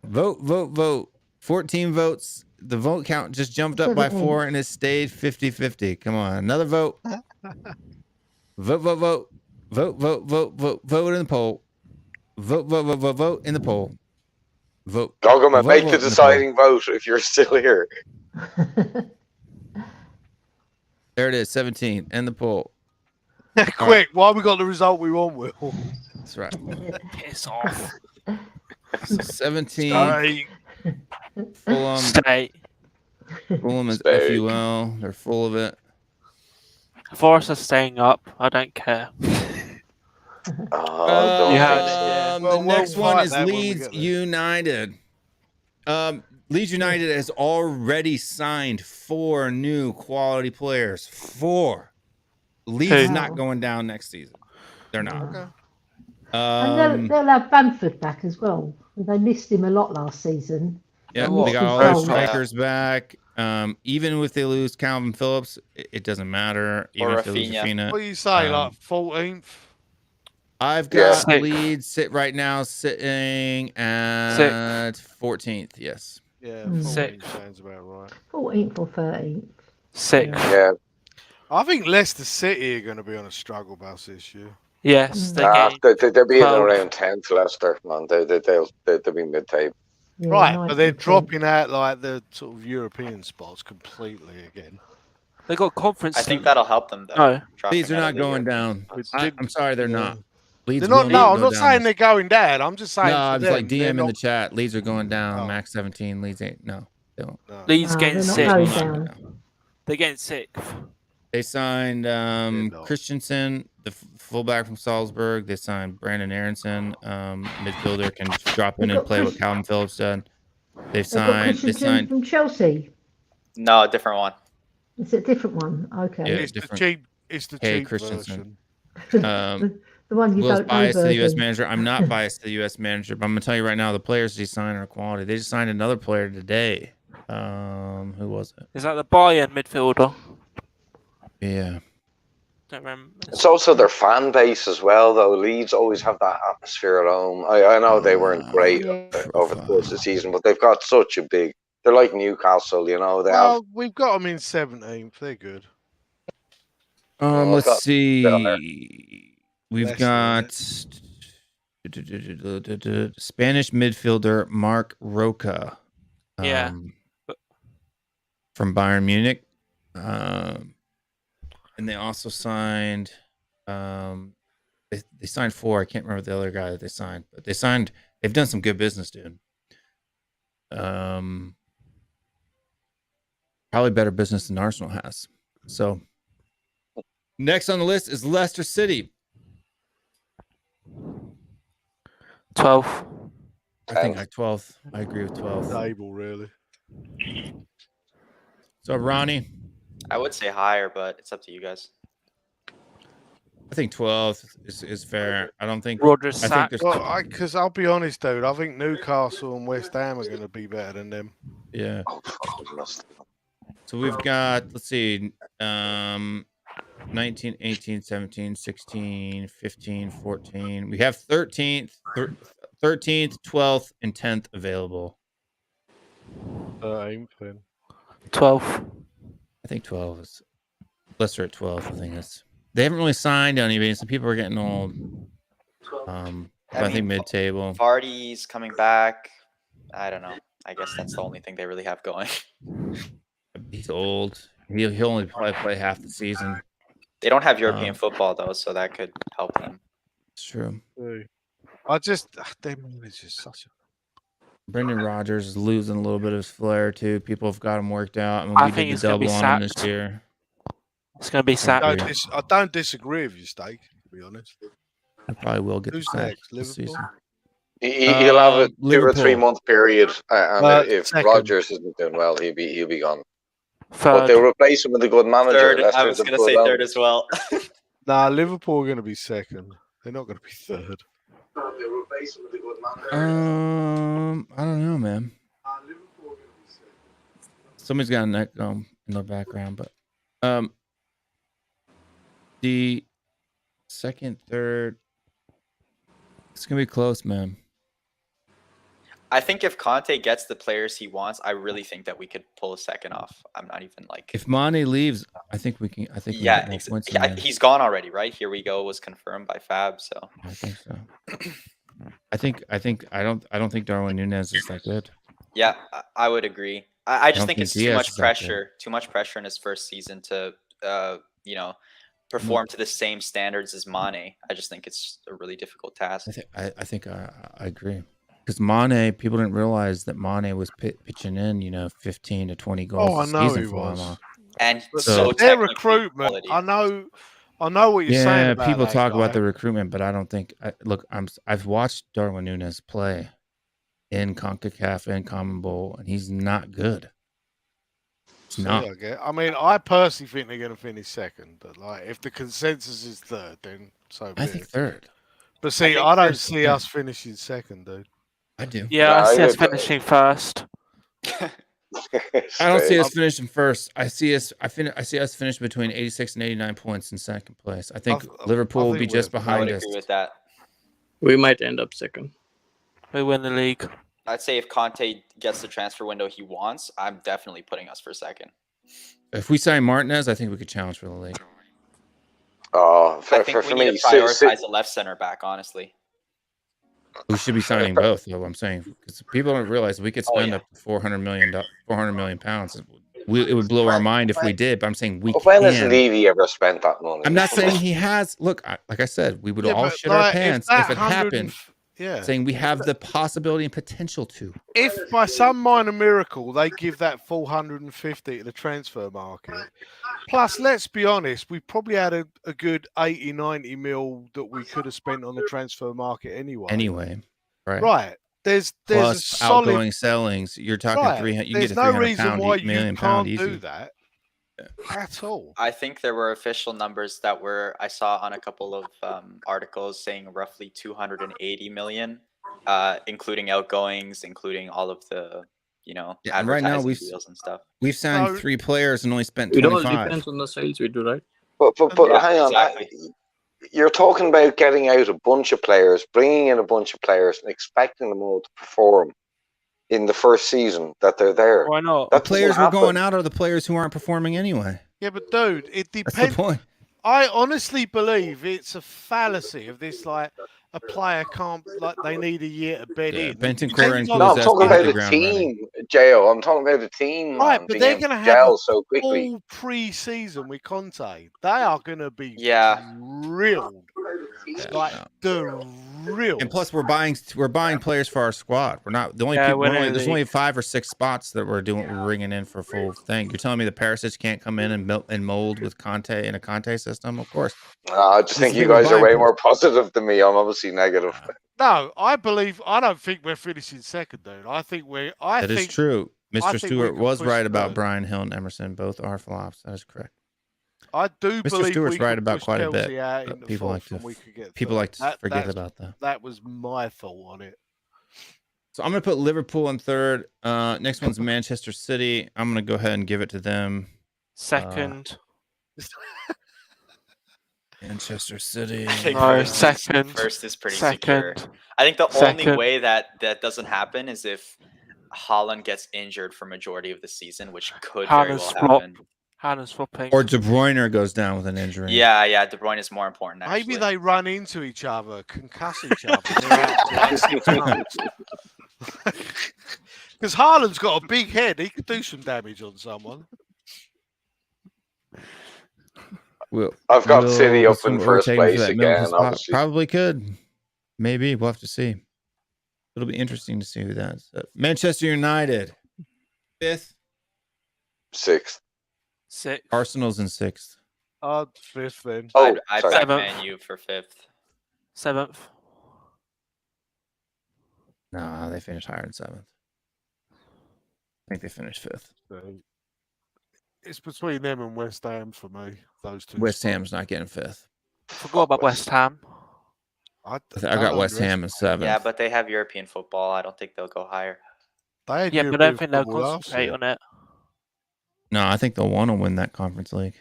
Vote. 14 votes. The vote count just jumped up by 4 and it stayed 50-50. Come on. Another vote. Vote. Vote in the poll. Vote in the poll. Vote.
Dogma,
Vote
make the
in the
deciding vote if you're still here.
There it is, 17. End the poll.
Quick, why we got the result we want, Will?
That's right.
Piss off.
17.
Hey,
Fulham.
Stay.
Fulham is
Stay.
FUL. They're full of it.
Forest are staying up. I don't care.
Oh, don't
You
think
heard
so.
it, yeah.
Well,
The
we'll
next one
fight
is
that when we
Leeds
get there.
United. Leeds United has already signed 4 new quality players. 4. Leeds is
Who?
not going down next season. They're not.
Okay.
And they'll have Bamford back as well. They missed him a lot last season.
Yeah,
What?
they got all their
Goals.
strikers back. Even if they lose Calvin Phillips, it doesn't matter. Even
Or
if they lose
Rafinha.
Rafinha.
What do you say,
Um,
like 14th?
I've
Yeah.
got
Sixth.
Leeds sitting at 14th. Yes.
Yeah,
Hmm.
14
Sixth.
sounds about right.
14th or 13th.
6.
Yeah,
I think Leicester City are going to be on a struggle bus this year.
Yes, they're getting
they'll be in
12.
around 10th, Leicester, man. They'll be mid-table.
Yeah,
Right,
9th
but they're
or 10th.
dropping out like the sort of European spots completely again.
They got conference.
I think that'll help them though.
No,
dropping
Leeds are
out
not
of the
going
European
down.
spots.
I'm sorry, they're not. Leeds
They're not.
will
No, I'm
go
not
down
saying
this-
they're going down. I'm just saying.
No,
for
I was
them,
like
they're
DM in the
not-
chat. Leeds are going down.
Oh.
Max 17. Leeds 8. No, they won't.
no.
Leeds
Ah,
getting
they're not
sick.
going
They will not
down.
go down.
They're getting sixth.
They signed
not.
Christensen, the fullback from Salzburg. They signed Brandon Aronson, midfielder, can drop in
They've
and
got
play what
Chris-
Calvin Phillips did.
They've got Christensen from Chelsea.
No, a different one.
It's a different one. Okay.
Yeah.
It's the
different.
cheap. It's the
Hey,
cheap
Christensen.
version.
The one you
Will's
don't know
biased to the U.S.
version.
manager. I'm not biased to the U.S. manager, but I'm gonna tell you right now, the players he signed are quality. They just signed another player today. Who was it?
Is that the Bayern midfielder?
Yeah.
Don't remember.
It's also their fan base as well, though. Leeds always have that atmosphere at home. I know they weren't great
Yeah.
over the course of the season, but they've got such a big. They're like Newcastle, you know. They have.
Well, we've got them in 17th. They're good.
Well,
Let's
got-
see. We've
Leicester,
got Spanish midfielder Mark Roca.
Yeah.
From Bayern Munich. And they also signed they signed 4. I can't remember the other guy that they signed, but they've done some good business, dude. Probably better business than Arsenal has. So next on the list is Leicester City.
12.
I think 12th. I agree with 12th.
Stable, really.
So Ronnie,
I would say higher, but it's up to you guys.
I think 12th is fair. I don't think
Rodgers
I think
sacked.
there's
Well, because I'll be honest, dude. I think Newcastle and West Ham are going to be better than them.
yeah.
Oh, fucking must-
So we've got, let's see, 19, 18, 17, 16, 15, 14. We have 13th, 12th, and 10th available.
13th then.
12.
I think 12 is Leicester at 12. I think that's they haven't really signed anybody. Some people are getting old. But I think mid-table.
Vardy's coming back. I don't know. I guess that's the only thing they really have going.
He's old. He'll only probably play half the season.
They don't have European football though, so that could help them.
It's true.
I just them is just such a.
Brendan Rodgers is losing a little bit of his flair too. People have got him worked out. I mean,
I
we
think
did
he's
the
gonna be
double on him this
sacked.
year.
It's going to be sacked.
I don't disagree with you, Steak. To be honest.
I probably will get
Who's
the sack
next?
this
Liverpool?
season.
He'll have a 2 or 3
Liverpool.
month period, and if
second.
Rodgers isn't doing well, he'll be gone. But
Third.
they'll replace him with a good manager.
Third, I
Leicester's
was
a
gonna
good
say
manager.
third as well.
Nah, Liverpool are going to be second. They're not going to be third.
They'll replace him with a good manager.
I don't know, man. Somebody's got a neck in the background, but the second, third, it's gonna be close, man.
I think if Conte gets the players he wants, I really think that we could pull a second off. I'm not even like.
If Mane leaves, I think we can. I think we
Yeah,
get more
ex-
points than
yeah,
that.
he's gone already, right? Here we go was confirmed by Fab. So
I think so. I don't think Darwin Núñez is that good.
yeah, I would agree. I just
don't
think
think
it's too
Diaz
much
is that good.
pressure. Too much pressure in his first season to, perform to the same standards as Mane. I just think it's a really difficult task.
I think I agree. Because Mane, people didn't realize that Mane was pitching in, 15 to 20 goals
Oh, I
a
know
season
he
for
was.
him.
And
But
so
their
technically
recruitment,
quality.
I know what you're saying
Yeah,
about
people
that
talk about
guy.
the recruitment, but I don't think. I've watched Darwin Núñez play in CONCACAF and Common Bowl, and he's not good. It's not.
I mean, I personally think they're going to finish second. But if the consensus is third, then so be
I
it.
think third.
But see,
think
I don't
third's
see
okay.
us finishing second, dude.
I do.
Yeah,
Nah,
I see
I
us
would-
finishing first.
I don't see us
Stay.
finishing first. I see us finish between 86 and 89 points in second place. I think
I
Liverpool will
think
be just
we're-
I
behind
would
us.
agree with that.
We might end up second.
We win the league.
I'd say if Conte gets the transfer window he wants, I'm definitely putting us for second.
If we sign Martinez, I think we could challenge for the league.
Oh,
I
for
think we
me,
need to prioritize a left center back, honestly.
We should be signing both, though. I'm saying because people don't realize we could spend up to 400 million pounds. it would blow our mind if we did. But I'm saying we
When has
can.
Levy ever spent that money?
I'm not saying he has. Look, like I said, we would
Yeah,
all
but,
shit our
like,
pants
that
if it
100
happened.
Yeah.
Saying we have the possibility and potential to.
If by some minor miracle they give that 450 to the transfer market, plus let's be honest, we probably had a good 80, 90 mil that we could have spent on the transfer market anyway.
Right.
Right. There's
Plus
a solid
outgoing sellings. You're talking
right.
300. You can
There's
get a
no
300
reason
pound,
why
million
you
pound
can't
easy.
do that at all.
I think there were official numbers that I saw on a couple of articles saying roughly 280 million, including outgoings, including all of the,
and
advertising
right now
deals and stuff.
we've signed
So-
3 players and only spent
It all
25.
depends on the sales we do, right?
But
Yeah,
hang on.
exactly.
You're talking about getting out a bunch of players, bringing in a bunch of players, and expecting them all to perform in the first season that they're there.
Why not?
The
That
players
doesn't
we're going
happen.
out are the players who aren't performing anyway.
Yeah, but dude, it
That's the
depends.
point.
I honestly believe it's a fallacy of this, like a player can't, like they need a year to bed
Yeah,
in.
Benton
Depends
Core and
on
No, I'm
the
talking
Kulusevski
about
hit the
a
ground
team, Jo. I'm talking about a team,
Right,
man,
but
being
they're
able
going to
to
have
gel
a
so quickly.
full pre-season with Conte. They are going to be
Yeah.
drilled, like
no.
drilled.
And plus, we're buying players for our squad. We're not the only
Yeah,
people.
we're in
There's
the-
only 5 or 6 spots that we're bringing in for full thing. You're telling me the Perisic can't come in and mold with Conte in a Conte system? Of course.
I just
This
think
is
you
what we're
guys are
buying
way
for.
more positive than me. I'm obviously negative.
No, I don't think we're finishing second, dude. I think we're.
That is true.
I
Mr.
think we
Stewart
can
was
push
right about
third.
Brian Hill and Emerson. Both are flops. That is correct.
I do
Mr.
believe
Stewart's
we
right
could
about
push
quite a
Chelsea
bit,
out
but
in the
people like
fourth
to
and we could get
people
third.
like to forget
That's-
about that.
That was my thought on it.
So I'm going to put Liverpool in third. Next one's Manchester City. I'm going to go ahead and give it to them.
Second.
Manchester City.
I think
No,
first
second.
is pretty secure.
Second.
I think the only
Second.
way that doesn't happen is if Haaland gets injured for majority of the season, which could very
Haaland's
well
flop.
happen.
Hannah's flopping.
Or De Bruyne goes down with an injury.
Yeah, De Bruyne is more important. Actually.
Maybe they run into each other, concuss each other. They're out for like 6 months. Because Haaland's got a big head. He could do some damage on someone.
I've got City
Will
up in
some
first
rotating for
place
that middle
again,
spot?
obviously.
Probably could. Maybe. We'll have to see. It'll be interesting to see who that is. Manchester United, 5th.
6th.
6th.
Arsenal's in 6th.
Fifth then.
Oh,
I'd
sorry.
back
Seventh.
Man U for 5th.
7th.
No, they finished higher than 7th. I think they finished 5th.
It's between them and West Ham for me. Those two.
West Ham's not getting 5th.
Forgot about West Ham.
I got West Ham in 7th.
Yeah, but they have European football. I don't think they'll go higher.
They had
Yeah, but I don't
European
think they'll
football last
concentrate
year.
on it.
No, I think they'll want to win that Conference League.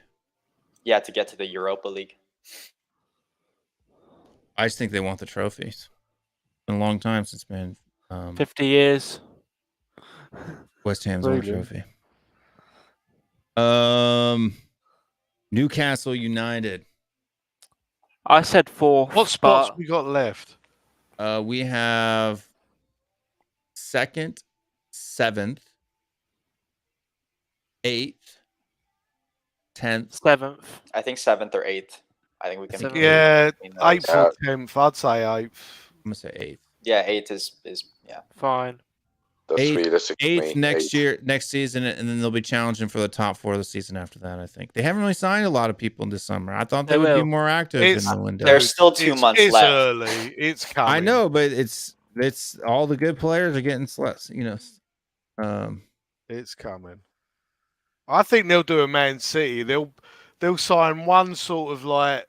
Yeah, to get to the Europa League.
I just think they want the trophies. It's been a long time since it's been
50 years.
West Ham's won a
Really?
trophy. Newcastle United.
I said 4th.
What spots
but
we got left?
We have 2nd, 7th, 8th, 10th.
7th.
I think 7th or 8th. I think we can.
Seventh.
Yeah,
between those.
8th or 10th. I'd say 8th.
I'm gonna say 8th.
Yeah, 8th is yeah.
Fine.
That's
Eighth-
realistic. to
8th
me.
next
8th.
year, next season, and then they'll be challenging for the top 4 of the season after that. I think they haven't really signed a lot of people this summer. I thought they
They
would be
will.
more active
It's-
in the window.
There's still 2 months
it's
left.
early. It's coming.
I know, but it's all the good players are getting
It's coming. I think they'll do a Man City. They'll sign one sort of like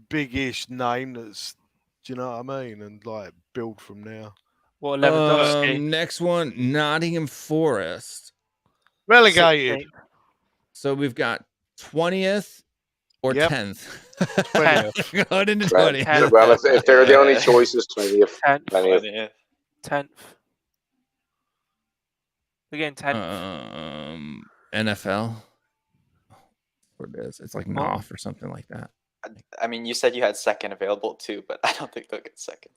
big-ish name that's, do you know what I mean, and like build from there.
What, Lewandowski?
Next one, Nottingham Forest.
Relegated.
16th.
So we've got 20th or
Yep.
10th.
20th.
Going into
Well,
20th.
10th.
well, if they're the only choices, 20th.
10th.
20th.
10th. Again, 10th.
NFL. What it is? It's like Knopf or something like that.
I mean, you said you had 2nd available too, but I don't think they'll get 2nd.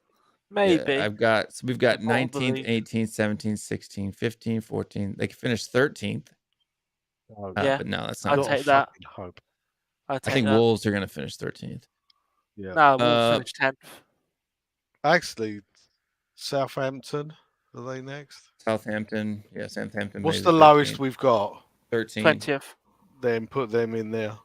Maybe.
Yeah, we've got
Probably.
19th, 18th, 17th, 16th, 15th, 14th. They can finish 13th.
Oh,
Yeah.
But no, that's
I'll
not.
take that.
fucking hope.
I
I think
that.
Wolves are going to finish 13th.
Yeah.
No, we'll finish 10th.
Actually, Southampton, are they next?
Southampton. Yeah, Southampton.
What's
maybe
the
13th.
lowest we've got?
13.
20th.
Then put them in there.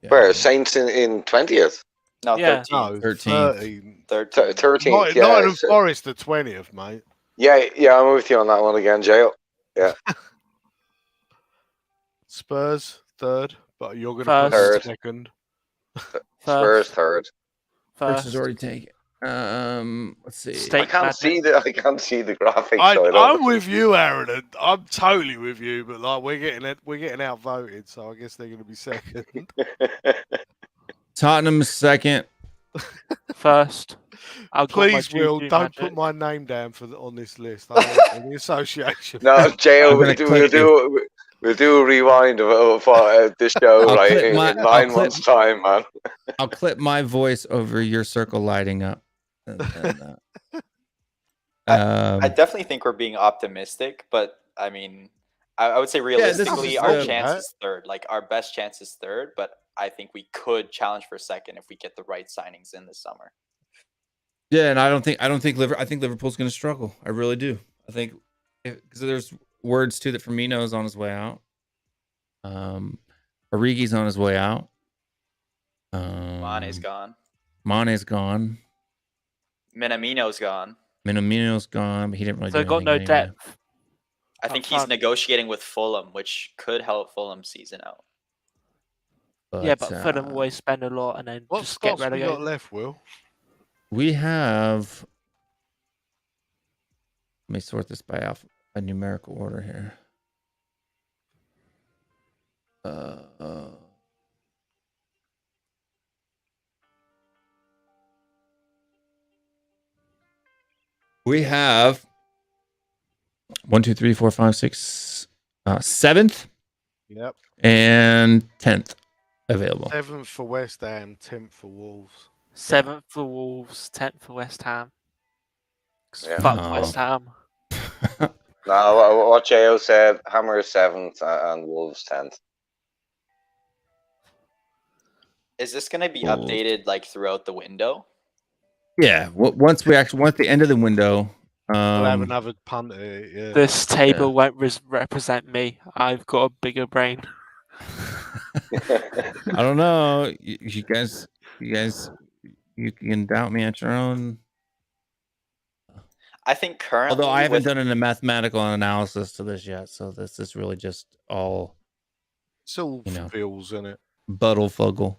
Yeah.
Where Saints in 20th,
No,
Yeah.
13th.
No,
13th.
13.
13th.
Nottingham Forest, the 20th, mate.
Yeah, I'm with you on that one again, Jail. Yeah.
Spurs, third, but you're going to put
Third.
second.
Spurs third.
First is
First.
already taken. Let's see.
State
I can't see the graphics.
I,
so I don't.
I'm with you, Aaron. And I'm totally with you, but like we're getting outvoted, so I guess they're going to be second.
Tottenham is second.
First.
Please, Will, don't put my name down on this list. I don't want any association.
No, Jail.
I'm
We'll
gonna
do a rewind of this show
I'll
right
clip
in
my-
9
I'll clip-
months' time, man.
I'll clip my voice over your circle lighting up.
I definitely think we're being optimistic, but I mean, I would say
this is
realistically,
just
our
a-
chance is third. Like our best chance is third, but I think we could challenge for second if we get the right signings in this summer.
Yeah, and I think Liverpool's going to struggle. I really do. I think because there's words too that Firmino's on his way out. Origi's on his way out.
Mane's gone.
Mane's gone.
Minamino's gone.
Minamino's gone, but he didn't really.
So
do
they've got no
anything anyway.
depth.
I think
Up
he's
front.
negotiating with Fulham, which could help Fulham's season out.
Yeah, but Fulham always spend a lot and then
What
just get
spots we
relegated.
got left, Will?
we have. Let me sort this by a numerical order here. We have 1, 2, 3, 4, 5, 6, 7th
Yep.
and 10th available.
7th for West Ham, 10th for Wolves.
7th for Wolves, 10th for West Ham.
Yeah.
Fuck
No.
West Ham.
No, what Jail said, Hammer is 7th and Wolves 10th.
Is this going to be
Wolves.
updated like throughout the window?
Yeah, once the end of the window,
We'll have another punter. Yeah.
This table won't represent me. I've got a bigger brain.
I don't know. You guys, you can doubt me at your own.
I think currently,
Although I haven't done a mathematical analysis to this yet, so this is really just all
It's all feels in it.
buddlefuggle.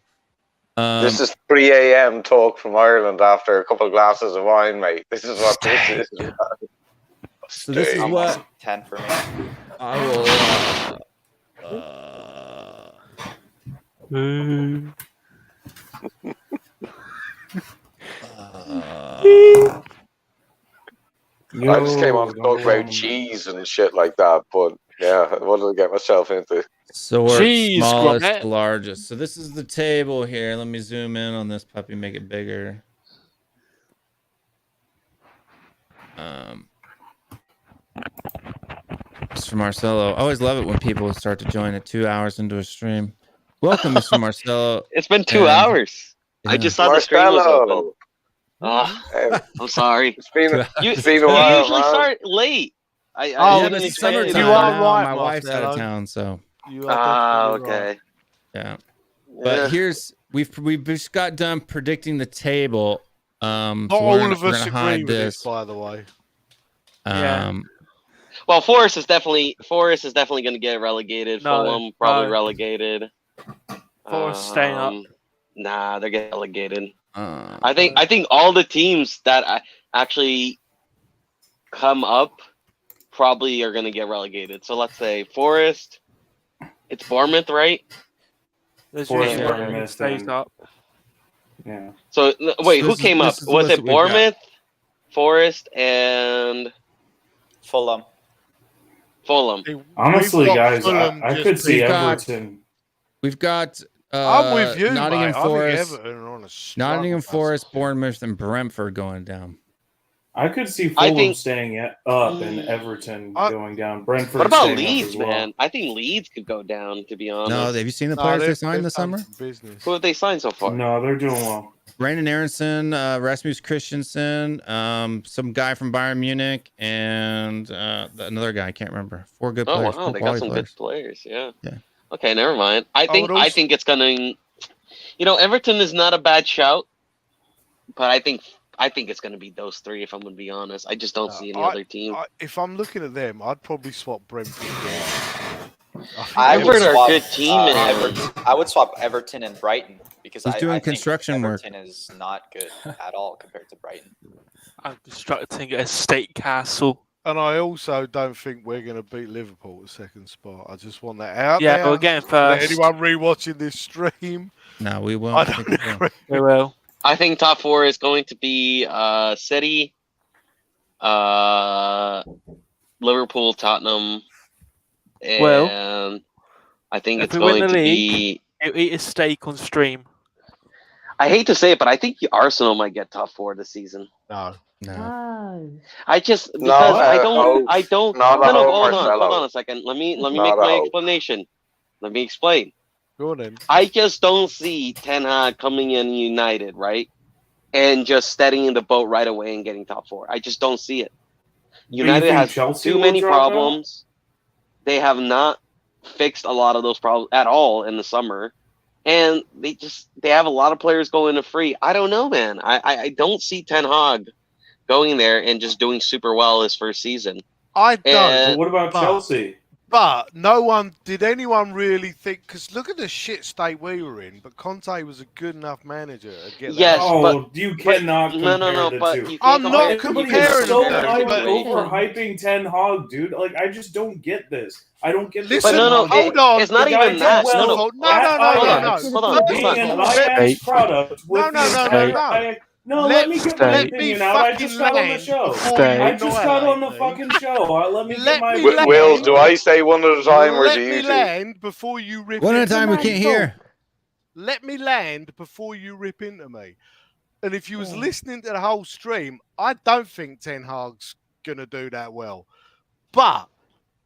This is 3 a.m. talk from Ireland after a couple of glasses of wine, mate. This is what this is.
So this is what
10 for me.
I
I just came on to talk about cheese and shit like that, but yeah, what did I get myself into?
sort
Jeez,
smallest
Gromit.
to largest. So this is the table here. Let me zoom in on this puppy, make it bigger. Mr. Marcelo. I always love it when people start to join at 2 hours into a stream. Welcome, Mr. Marcelo.
It's been 2
And-
hours. I
Yeah.
just saw the stream was open.
Marcelo!
Oh, I'm sorry.
It's been
You-
it's been a
You
while,
usually
man.
start late. I
Yeah,
didn't
but it's
expect
summertime
it.
You are
now.
right,
My wife's out of
Marcelo.
town, so
You
Ah,
are definitely right.
okay.
yeah. But here's we've just got done predicting the table.
Not
so
all
we're
of
gonna
us agree
hide
with this, by the way.
Yeah.
Well, Forest is definitely going to get relegated.
No,
Fulham probably
no.
relegated.
Forest staying up.
Nah, they're getting relegated.
uh,
I think all the teams that actually come up probably are going to get relegated. So let's say Forest. It's Bournemouth, right?
There's
Forest,
usually one
Bournemouth,
who stays
and-
up.
Yeah.
So wait,
So
who
this is-
came up?
this is the
Was
list
it
that we've got.
Bournemouth, Forest, and
Fulham.
Fulham?
Honestly,
We've got
guys,
Fulham
I
just
could see
we've got-
Everton.
we've got
I'm with you,
Nottingham
mate.
Forest,
I think Everton are on a struggle,
Nottingham
that's
Forest,
all.
Bournemouth, and Brentford going down.
I could see
I
Fulham
think-
staying up and Everton going down. Brentford.
What about
staying up
Leeds,
as well.
man? I think Leeds could go down, to be honest.
No, have you seen the
No,
players they
they've
signed this
done
summer?
some business.
Who have they signed so far?
No, they're doing well.
Brandon Aronson, Rasmus Christensen, some guy from Bayern Munich, and another guy I can't remember. 4 good
Oh
players.
wow,
4
they got
quality
some
players.
good players. Yeah.
Yeah.
Okay, never mind. I think
would also-
I think it's gonna. Everton is not a bad shout, but I think it's gonna be those three. If I'm gonna be honest, I just don't see any other team.
If I'm looking at them, I'd probably swap Brentford.
I would
Everton are a
swap,
good team, man.
I would swap Everton and Brighton because
Who's doing
I think
construction work?
Everton is not good at all compared to Brighton.
I'm constructing a state castle.
And I also don't think we're going to beat Liverpool at second spot. I just want that out
Yeah,
there.
we're getting
Let
first.
anyone rewatching this stream?
No, we won't.
I
I think
don't
we will.
agree.
We will.
I think top 4 is going to be City, Liverpool, Tottenham, and
Well,
I think
if
it's
we win
going
the
to
league-
be.
You eat a steak on stream.
I hate to say it, but I think Arsenal might get top 4 this season.
No.
No.
I just because
No,
I don't
not
no,
a hope,
hold
Marcelo.
on a second. Let me
Not
make
a
my
hope.
explanation. Let me explain.
Go on then.
I just don't see Ten Hag coming in United, right? And just steadying the boat right away and getting top 4. I just don't see it.
Do you
United
think
has
Chelsea
too
will
many
drop out?
problems. They have not fixed a lot of those problems at all in the summer. And they have a lot of players going to free. I don't know, man. I don't see Ten Hag going there and just doing super well his first season.
I don't.
And-
But what about
But-
Chelsea?
But did anyone really think, because look at the shit state we were in, but Conte was a good enough manager to get
Yes,
that.
Oh,
but-
you cannot compare
No, but
the
you
two.
can't
I'm
compare-
not
Everybody
comparing
is so
them,
hyped
but-
overhyping Ten Hag, dude. Like, I just don't get this. I don't get this.
Listen,
no,
hold on.
it's not
The guy
even that.
did well
No,
No,
no,
at
no,
Ajax,
hold on.
being an
Let-
Ajax product with
No, no,
the
no,
entire
no.
Ajax. No,
Let-
let me get my
let
me
opinion out. I
fucking
just got on the
land
show.
before
Stay.
you
I just got on the
annihilate me.
fucking show. Let me
Let
get my
me
opinion
land.
Will,
out.
do I say one at a time or is
Let
it
me
you two?
land before you rip
One at a
into
time, we
me.
can't hear.
Let me land before you rip into me. And if you was listening to the whole stream, I don't think Ten Hag's going to do that well. But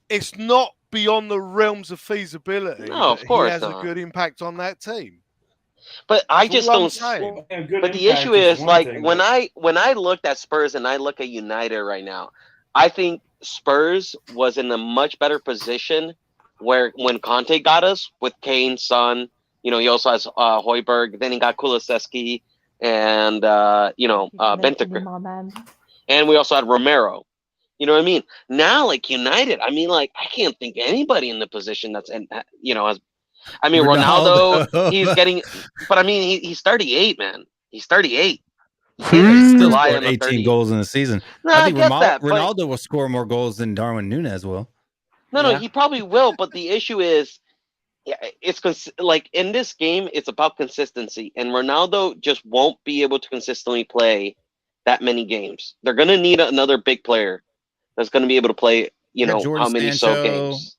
it's not beyond the realms of feasibility.
No, of
that
course
he has
not.
a good impact on that team.
But I
That's
just
all I'm
don't.
saying.
Yeah, good
But the
impact
issue is,
one
like,
thing,
when
but-
I looked at Spurs and I look at United right now, I think Spurs was in a much better position when Conte got us with Kane, Son. He also has Højbjerg. Then he got Kulusevski and Bentancur.
My man.
And we also had Romero. You know what I mean? Now, like United, I mean, like I can't think of anybody in the position that's has. I mean, Ronaldo. He's getting, but I mean, he's 38, man. He's 38.
He
Can't
still
rely
scored
on the
18
30.
goals in the season.
No,
I
I
think
get that, but-
Ronaldo will score more goals than Darwin Núñez will.
No,
Yeah.
he probably will. But the issue is, it's like in this game, it's about consistency, and Ronaldo just won't be able to consistently play that many games. They're gonna need another big player that's gonna be able to play.
Jordan
How many
Sancho.
games?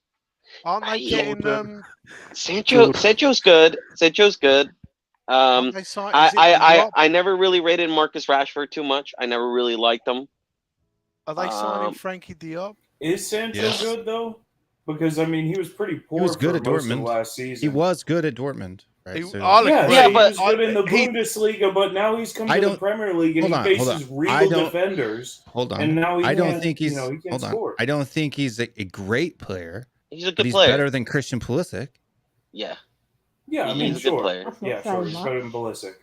Aren't they getting
Sancho's good. Sancho's good.
aren't they sign- is it Diop?
I never really rated Marcus Rashford too much. I never really liked him.
Are they signing
um,
Frankie Diop?
Is Sancho
Yes.
good though? Because I mean, he was pretty poor.
He was good
for
at
most of
Dortmund.
last season.
He was good at Dortmund. Right?
He-
So-
I'll
Yeah,
agree.
Yeah,
he
but
was good in the
he-
Bundesliga, but now he's come
I
to the
don't-
Premier League and
hold
he
on, hold
faces
on.
real
I don't-
defenders.
Hold on.
And now he
I don't
can't-
think he's.
he can't
Hold on.
score.
I don't think he's a great player,
He's a
but
good
he's
player.
better than Christian Pulisic.
Yeah.
Yeah, I
He's
mean,
a good
sure.
player.
That's not
Yeah,
saying
sure. He's
much.
better than Pulisic.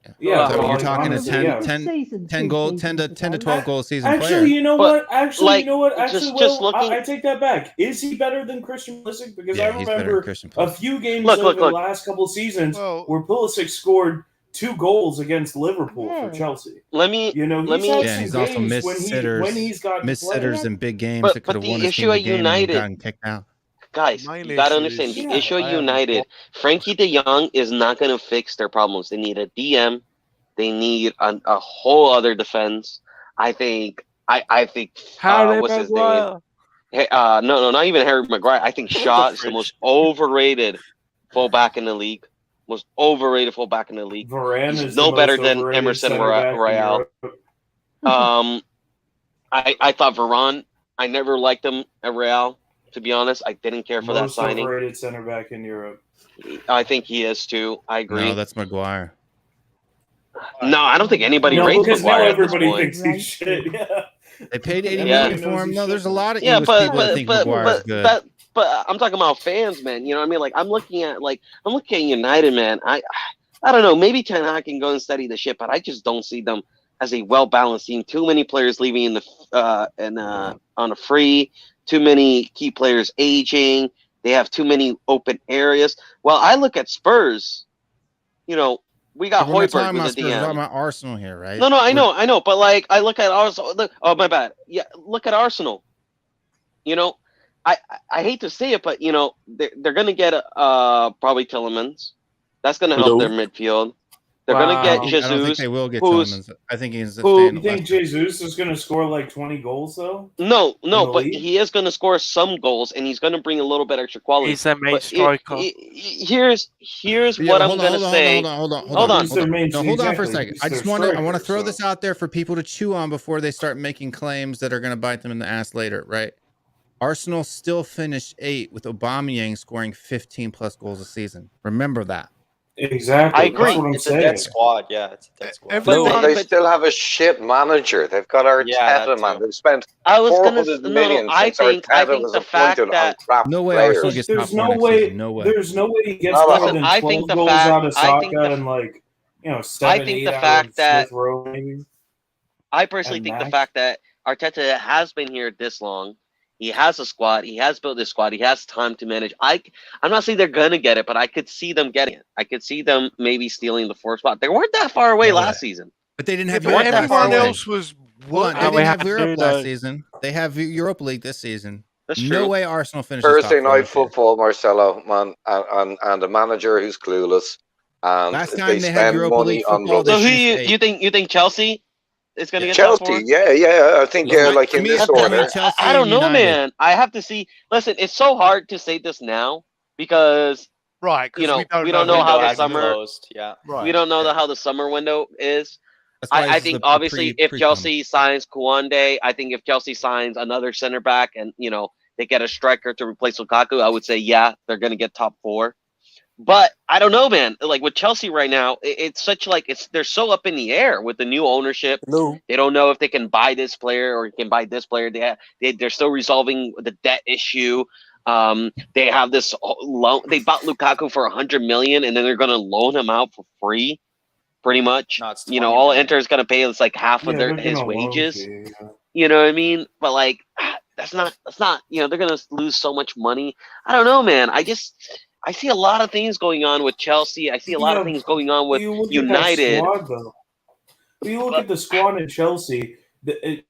So
Yeah,
you're
like,
talking a
honestly,
10
yeah.
10 goal, 10 to 12 goal season
Actually,
player.
you know
But,
what? Actually,
like,
you know what? Actually,
just
Will,
looking-
I take that back. Is he better than Christian Pulisic? Because
Yeah,
I
he's better than
remember
Christian
a
Pulisic.
few games
Look,
over the
look.
last couple seasons
Well-
where Pulisic scored 2 goals against Liverpool
Yeah.
for Chelsea.
Let me.
You know, he's
Let me-
had
Yeah,
some
he's also
games
missed
when
sitters.
he's got
Missed sitters in big games
But-
that could
but
have
the
won his
issue
team the
at
game and
United-
gotten kicked out.
Guys,
Main
you gotta
issue
understand
is-
the
Yeah,
issue
I
at
haven't
United. Frankie De Jong is not going to fix their problems. They need a DM. They need a whole other defense. I think. I think.
Harry
What's his name?
Maguire.
Hey, no, not even Harry Maguire. I think Shaw is the most overrated fullback in the league. Most overrated fullback in the league.
Varane
He's
is
no
the
better
most
than
overrated
Emerson
center back in
Royale.
Europe.
I thought Varane. I never liked him at Real. To be honest, I didn't care for that
Most
signing.
overrated center back in Europe.
I think he is too. I agree.
No, that's Maguire.
No, I don't think anybody rates
because now
Maguire at this
everybody
point.
thinks he's shit. Yeah.
They paid 80
Yeah.
million for him. No, there's a lot of
Yeah,
English people that think Maguire's good.
But I'm talking about fans, man. You know what I mean? Like I'm looking at United, man. I don't know. Maybe Ten Hag can go and steady the ship, but I just don't see them as a well balanced team. Too many players leaving in the on a free. Too many key players aging. They have too many open areas. Well, I look at Spurs. You know, we got
We're not
Højbjerg
talking
with the
about Spurs, we're
DM.
talking about Arsenal here, right?
No, I know. But like, I look at Arsenal. Oh, my bad. Yeah, look at Arsenal. You know, I hate to say it, but you know, they're gonna get probably Tielemans. That's gonna help their midfield. They're gonna get Jesus.
I don't think they will get
who's-
Tielemans. I think he's
You think Jesus is going to score like 20 goals though?
No,
the
but
league?
he is going to score some goals, and he's going to bring a little bit extra quality.
He's their main
But
striker.
Here's
Yeah,
what
but
I'm going to say.
Hold on
He's their main-
No, hold on for a
exactly,
second.
he's
I
their
just want to
striker,
throw
so-
this out there for people to chew on before they start making claims that are going to bite them in the ass later, right? Arsenal still finished 8th with Aubameyang scoring 15 plus goals a season. Remember that.
Exactly.
I agree.
That's what I'm
It's a
saying.
dead squad. Yeah, it's a dead squad.
But they still have a shit manager. They've got Arteta,
Yeah, that
man.
too.
They've spent
I was gonna
400
no,
million
I
since
think
Arteta was
the fact
appointed on
that
crap
No way
players.
Arsenal gets top
There's
4
no
next
way.
season. No way.
There's no way he gets
Listen,
more than
I
12
think the
goals
fact-
out of
I think
Saka
the-
and like 7,
I think
8
the
out
fact
of
that-
Smith Rowe, maybe.
I personally
And
think the
Max.
fact that Arteta has been here this long, he has a squad, he has built this squad, he has time to manage. I'm not saying they're gonna get it, but I could see them getting it. I could see them maybe stealing the 4th spot. They weren't that far away
No
last
way.
season.
But they didn't
Yeah,
have
but
Europe last
everyone
season.
else was
Hold on, they
And we
didn't have
had
Europe
Nuno.
last season. They have Europa League this season.
That's
No
true.
way Arsenal finishes
Thursday
top 4
night
this year.
football, Marcelo, man, and a manager who's clueless. And
Last time
they
they had
spend
Europa
money
League
on
football,
So
they
who
finished
you
8th.
think Chelsea is gonna get top 4?
Chelsea, yeah. I think like
To
in
me,
this
it's gonna
order.
be Chelsea
I don't
and
know,
United.
man. I have to see. Listen, it's so hard to say this now because
Right, because
You know,
we
we
don't
don't know how
Window
the
hasn't
summer-
closed. Yeah.
Right.
we don't know how the summer window is.
That's why
I
this is
think
the
obviously if
pre-cum.
Chelsea signs Kouande, I think if Chelsea signs another center back and they get a striker to replace Lukaku, I would say they're gonna get top 4. But I don't know, man. Like with Chelsea right now, it's such like they're so up in the air with the new ownership.
No.
They don't know if they can buy this player or can buy this player. They're still resolving the debt issue. They have this loan. They bought Lukaku for 100 million, and then they're gonna loan him out for free, pretty much.
No, it's
All
20 million.
Inter is gonna pay is like half of
they're
his
gonna loan
wages.
fee, yeah.
You know what I mean? But like, that's not. They're gonna lose so much money. I don't know, man. I see a lot of things going on with Chelsea. I see a lot of
Yeah,
things going on with
You look at that
United.
squad, though. You look at the squad in Chelsea,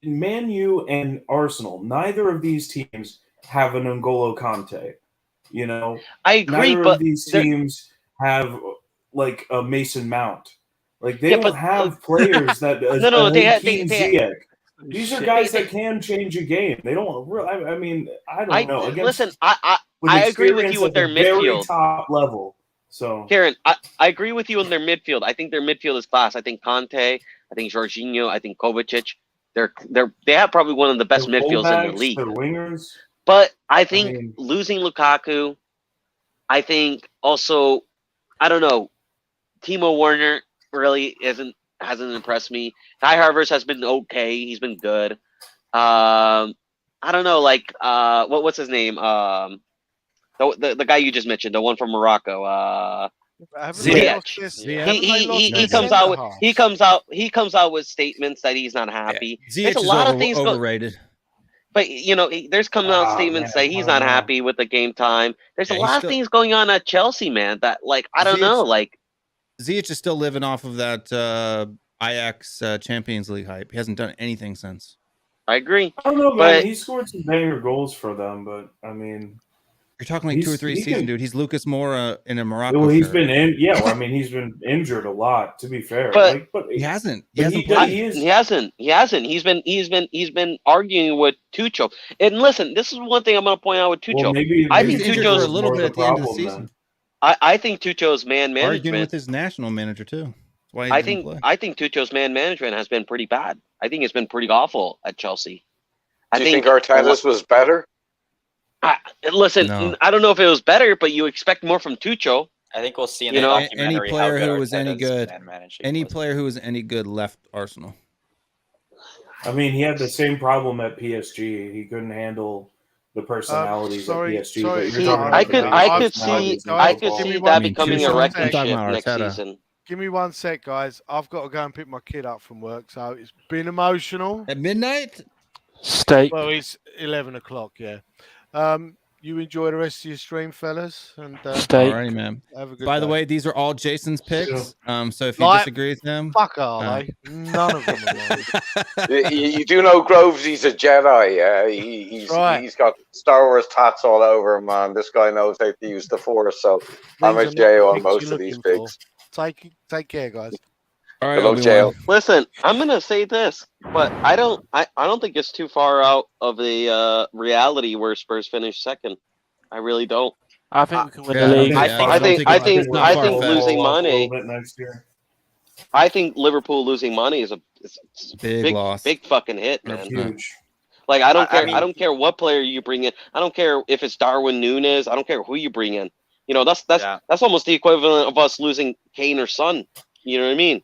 Man U and Arsenal. Neither of these teams have an N'Golo Kante. You know,
I agree,
neither
but
of these
they're-
teams have like a Mason Mount. Like they
Yeah,
don't
but-
have players that
No, they have-
Hakeem
they-
Ziyech. These are guys
they-
that can change a game. They don't. I mean, I don't know. Against,
listen. I agree with you with their
very
midfield.
top level. So
Karen, I agree with you in their midfield. I think their midfield is class. I think Conte, I think Jorginho, I think Kovacic. They have probably one of the best
their
midfields in the
fullbacks,
league.
their wingers.
But I think
mean-
losing Lukaku, I think also, I don't know, Timo Werner really hasn't impressed me. Kai Havertz has been okay. He's been good. I don't know, like what's his name? The guy you just mentioned, the one from Morocco.
Haven't they
Ziyech.
lost this-
Ziyech.
haven't they lost
He
their
comes out with
centre-halves?
he comes out with statements that he's not happy.
Ziyech
There's a
is
lot of things
overrated.
but there's coming out
Oh,
statements
man,
that he's
I don't
not
know.
happy with the game time. There's
Yeah,
a
he's
lot of
still-
things going on at Chelsea, man. That like I don't
Ziyech-
know, like
Ziyech is still living off of that Ajax Champions League hype. He hasn't done anything since.
I agree.
I don't know, man.
But-
He scored some banger goals for them, but I mean,
You're talking like 2 or 3
he
seasons,
can-
dude. He's Lucas Moura in a Morocco.
well, he's
shirt.
been he's been injured a lot. To be fair,
But-
but
He hasn't. He
But
hasn't
he
played.
does-
He hasn't. He's been arguing with Tuchel. And listen, this is one thing I'm going to point out with Tuchel.
well, maybe
I
He
think
was injured
Tuchel's
for a little
more
bit at the end of the
problem
season.
then.
I think Tuchel's man
Arguing with
management.
his national manager too. Why he
I
didn't
think
play.
Tuchel's man management has been pretty bad. I think it's been pretty awful at Chelsea.
Do you think Arteta's was better?
Listen,
No.
I don't know if it was better, but you expect more from Tuchel.
I think we'll see in
You
the
know,
Any
documentary
player
how good
who was any
Arteta's
good,
man managing
any
was.
player who was any good left Arsenal.
I mean, he had the same problem at PSG. He couldn't handle the personalities
sorry,
at PSG.
sorry.
But you're
See,
talking
I
about
could,
the
I
biggest
could see,
personalities in
I could
football.
see
Give me
that
one-
becoming a
Tuchel?
wrecking
I'm talking
ship
about
next
Arteta.
season.
Give me 1 sec, guys. I've got to go and pick my kid up from work, so it's been emotional.
At midnight?
Steak.
Well, it's 11 o'clock, yeah. You enjoy the rest of your stream, fellas, and
Steak.
Alrighty, man.
have a good
By the
day.
way, these are all Jason's picks. So if you
Like-
disagree with him,
Fuck are they? None of them are mine.
You do know Grovesy's a Jedi, yeah? He's got Star Wars tats all over him, man. This guy knows how to use the Force, so I'm
These
a
are not
J
the
on
picks
most
you're
of these
looking for.
picks.
Take care, guys.
all right,
Hello,
Obi-Wan.
jail.
Listen, I'm gonna say this, but I don't think it's too far out of the reality where Spurs finished second. I really don't.
I think we can win
Yeah,
the
I
league.
don't
I think
it's not far fetched.
losing
Fall off a
Mane.
little bit next year.
I think Liverpool losing Mane is a
Big loss.
big fucking hit, man.
Huge.
Like I don't
I
care.
mean-
I don't care what player you bring in. I don't care if it's Darwin Núñez. I don't care who you bring in. You know, that's
Yeah.
almost the equivalent of us losing Kane or Son. You know what I mean?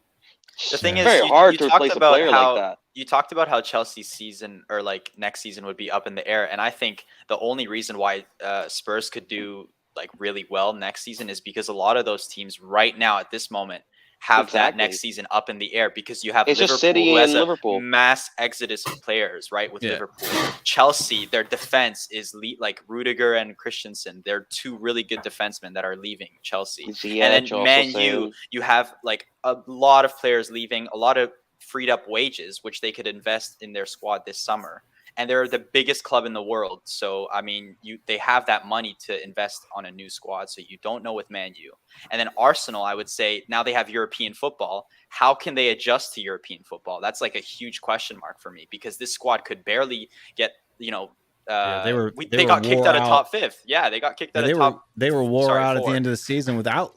The thing
It's
is,
very
you,
hard
you
to
talked
replace a
about
player
how
like that.
you talked about how Chelsea's season or like next season would be up in the air, and I think the only reason why Spurs could do like really well next season is because a lot of those teams right now at this moment have that
Exactly.
next season up in the air because you have
It's
Liverpool
just City
who has
and
a
Liverpool.
mass exodus of players, right? With
Yeah.
Liverpool, Chelsea, their defense is like Rudiger and Christensen. They're two really good defensemen that are leaving Chelsea.
Ziyech
And then
also
Man U,
saying-
you have like a lot of players leaving, a lot of freed up wages, which they could invest in their squad this summer. And they're the biggest club in the world. So, I mean, they have that money to invest on a new squad. So you don't know with Man U. And then Arsenal, I would say, now they have European football. How can they adjust to European football? That's like a huge question mark for me because this squad could barely get,
they
they
were
got kicked
wore
out of
out.
top fifth. Yeah, they got kicked out
they
of
were
top.
they were wore
sorry,
out at the
four.
end of the season without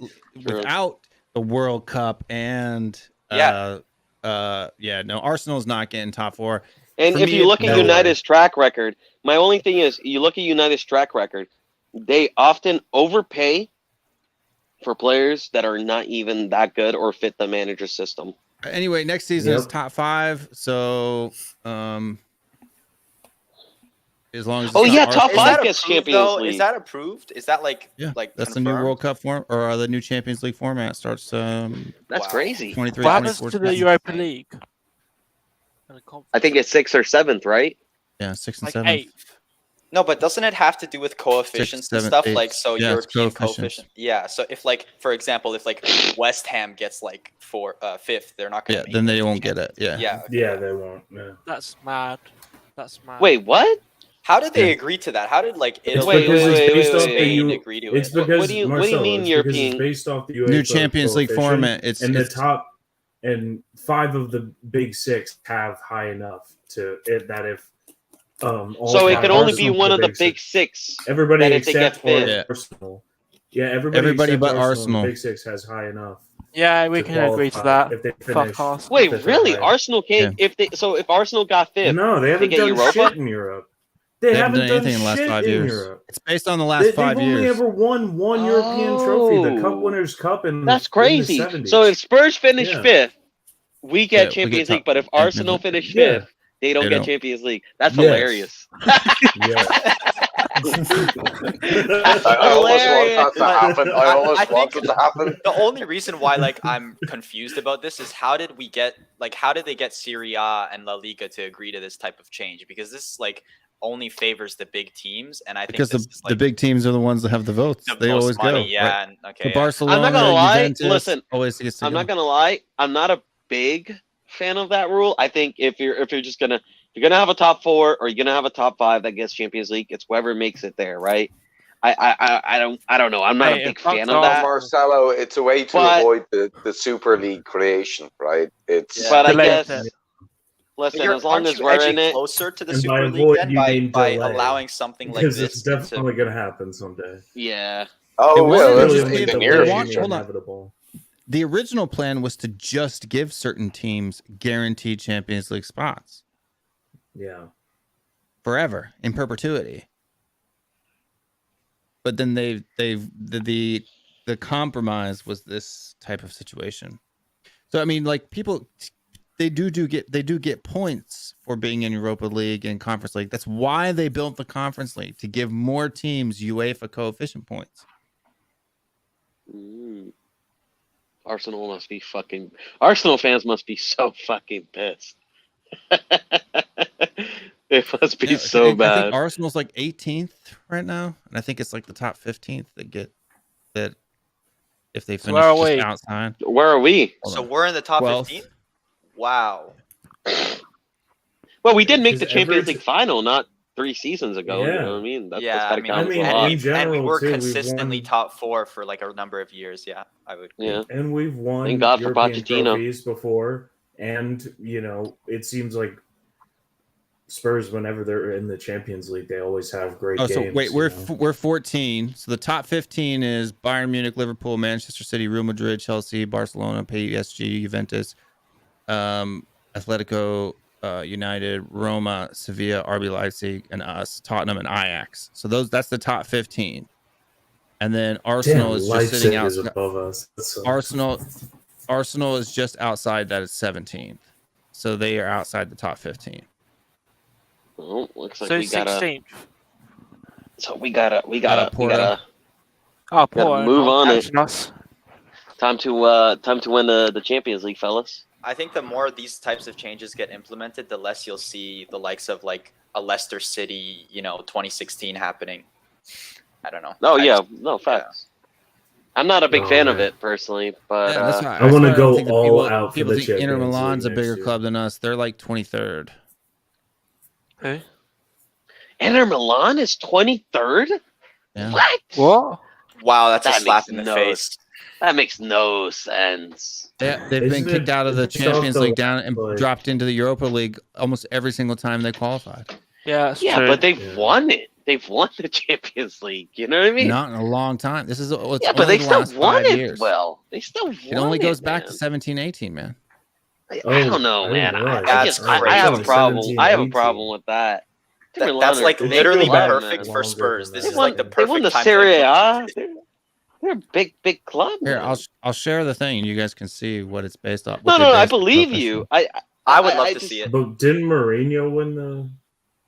the World Cup and
Yeah.
Arsenal's not getting top four.
And
For
if
me,
you look
no
at
way.
United's track record, my only thing is you look at United's track record, they often overpay for players that are not even that good or fit the manager's system.
Anyway, next season is
Yep.
top 5. So as long as it's
Oh,
not
yeah,
Arsenal-
top
Is
5
that
gets
approved,
Champions
though?
League.
Is that approved? Is that like
Yeah,
like
that's the new
confirmed?
World Cup form or the new Champions League format starts
That's
Wow.
crazy.
23
What happens
24
to the
season.
Europa League?
I think it's 6th or 7th, right?
Yeah, 6th and
Like
7th.
8th.
No, but doesn't it have to do with coefficients and
7th,
stuff?
8th.
Like, so
Yeah, it's
European
coefficients.
coefficient. Yeah. So if like, for example, if like West Ham gets like 5th, they're not gonna.
Yeah,
make
then
it
they
to
won't get it.
Champions.
Yeah.
Yeah.
Yeah, they won't. Yeah.
That's mad. That's mad.
Wait, what?
How did they
Yeah.
agree to that? How did like
It's
Italy
because
or
it's based off the
Spain
U-
agree to
It's
it?
because
what do you
Marcelo,
mean
it's because
European-
it's based off the UEFA
New Champions League
coefficient,
format.
and the top and 5 of the big 6 have high enough to it that if all
So it
5
could only be
Arsenal
one of the
six-
big 6.
everybody
that if they get
except for
fifth.
Yeah.
Arsenal. Yeah,
Everybody
except
but
the
Arsenal.
Big 6 has high enough.
Yeah, we
to
can agree to
qualify
that.
if they
Fuck
finish
off.
Wait,
fifth or
really?
higher.
Arsenal can't if Arsenal got 5th.
No, they haven't
get
done
Europa?
shit in Europe. They haven't done
anything in the last
shit
5
in
years.
Europe.
It's based on the last 5
They've only
years.
ever won one European trophy, the Cup
Oh.
Winners' Cup in
That's
in
crazy.
the 70s.
So if Spurs finish
Yeah.
5th, we
Yeah,
get
we
Champions
get
League. But if
Champions
Arsenal
League.
finish
Yeah.
5th, they don't
They
get
don't.
Champions League. That's
Yes.
hilarious.
yeah.
I almost want that to happen. I almost
I
want
think
it to happen.
the only reason why like I'm confused about this is how did they get Serie A and La Liga to agree to this type of change? Because this like only favors the big teams, and I think
Because
this is,
the
like,
big teams are the ones that have the votes.
the
They
most
always
money.
go.
Yeah,
Right?
and okay.
So
Yeah.
Barcelona,
I'm not gonna lie.
Juventus
Listen,
always gets to
I'm
go.
not gonna lie. I'm not a big fan of that rule. I think if you're just gonna have a top 4 or you're gonna have a top 5 that gets Champions League, it's whoever makes it there, right? I don't know. I'm not
Hey,
a big
if
fan
that's
of
all
that.
Marcelo, it's a way to
But-
avoid the Super League creation, right? It's
But I
Delay
guess
it.
listen,
You're-
as long
aren't
as
you
we're
edging
in it,
closer to the
And by
Super League
avoid,
then
you mean
by
delay.
allowing something like
Because
this
it's
into-
definitely going to happen someday.
yeah.
oh
They wanted
well,
to
it's
just
in
be
the
the-
near
they
It's
want-
future.
hold on.
inevitable.
the original plan was to just give certain teams guaranteed Champions League spots.
Yeah.
Forever, in perpetuity. But then the compromise was this type of situation. So I mean, like, people, they do get points for being in Europa League and Conference League. That's why they built the Conference League, to give more teams UEFA coefficient points.
Arsenal fans must be so fucking pissed. It must be so bad.
I think Arsenal's like 18th right now, and I think it's like the top 15th that get that if they finish just outside.
Where are we?
So we're in the top
12th.
15. Wow.
Well, we did make the
Because
Champions League final not 3 seasons ago. You
Yeah.
know what I mean? That's
Yeah,
gotta count
mean,
a
in
lot.
and we were
too, we've
consistently
won-
top 4 for like a number of years. Yeah, I would.
Yeah.
And we've won
Thank God for
European
Pochettino.
trophies before, and it seems like Spurs, whenever they're in the Champions League, they always have great games.
So wait, we're 14. So the top 15 is Bayern Munich, Liverpool, Manchester City, Real Madrid, Chelsea, Barcelona, PSG, Juventus, Atletico United, Roma, Sevilla, RB Leipzig, and us, Tottenham, and Ajax. So that's the top 15. And then Arsenal is just
Leipzig
sitting
is
outside.
above us.
Arsenal is just outside that. It's 17th. So they are outside the top 15.
Well, looks like
So
we gotta.
16th.
So we gotta
Porto.
Oh,
gotta
poor.
move on it.
Us.
Time to win the Champions League, fellas.
I think the more these types of changes get implemented, the less you'll see the likes of like a Leicester City, 2016 happening. I don't know.
Oh,
I
facts. I'm not a big fan of it personally, but
Yeah, that's why-
I wanna
that's why
go
think that
all out for
People
the
think Inter
Champions
Milan's a
League
bigger
next year.
club than us. They're like 23rd.
Who?
Inter Milan is 23rd.
Yeah.
What?
Wow, that's a
That
slap
makes
in the
no
face.
That makes no sense.
Yeah, they've been
Isn't
kicked
it-
out of the
it's also,
Champions League down and
like-
dropped into the Europa League almost every single time they qualified.
Yeah, that's
Yeah,
true.
but they've
Yeah.
won it. They've won the Champions League. You know what I mean?
Not in a long time. This is it's
yeah, but
only
they
the
still
last
won
5
it
years.
well. They still won
It only goes back
man.
to 17-18, man.
I
Oh,
don't know,
I
man.
didn't realize
I
that.
just
That's
I have a
crazy.
problem.
17,
I have a
18.
problem with that. Inter Milan
That's
are
like
a big
literally
club,
perfect
man.
for Spurs. This
They
is
won-
like the
They
perfect
won the
time to
Serie A.
implement it.
They're a big club.
Here,
man.
I'll share the thing, and you guys can see what it's based off.
No, I believe you. I
I would love to
just-
see it.
But didn't Mourinho win the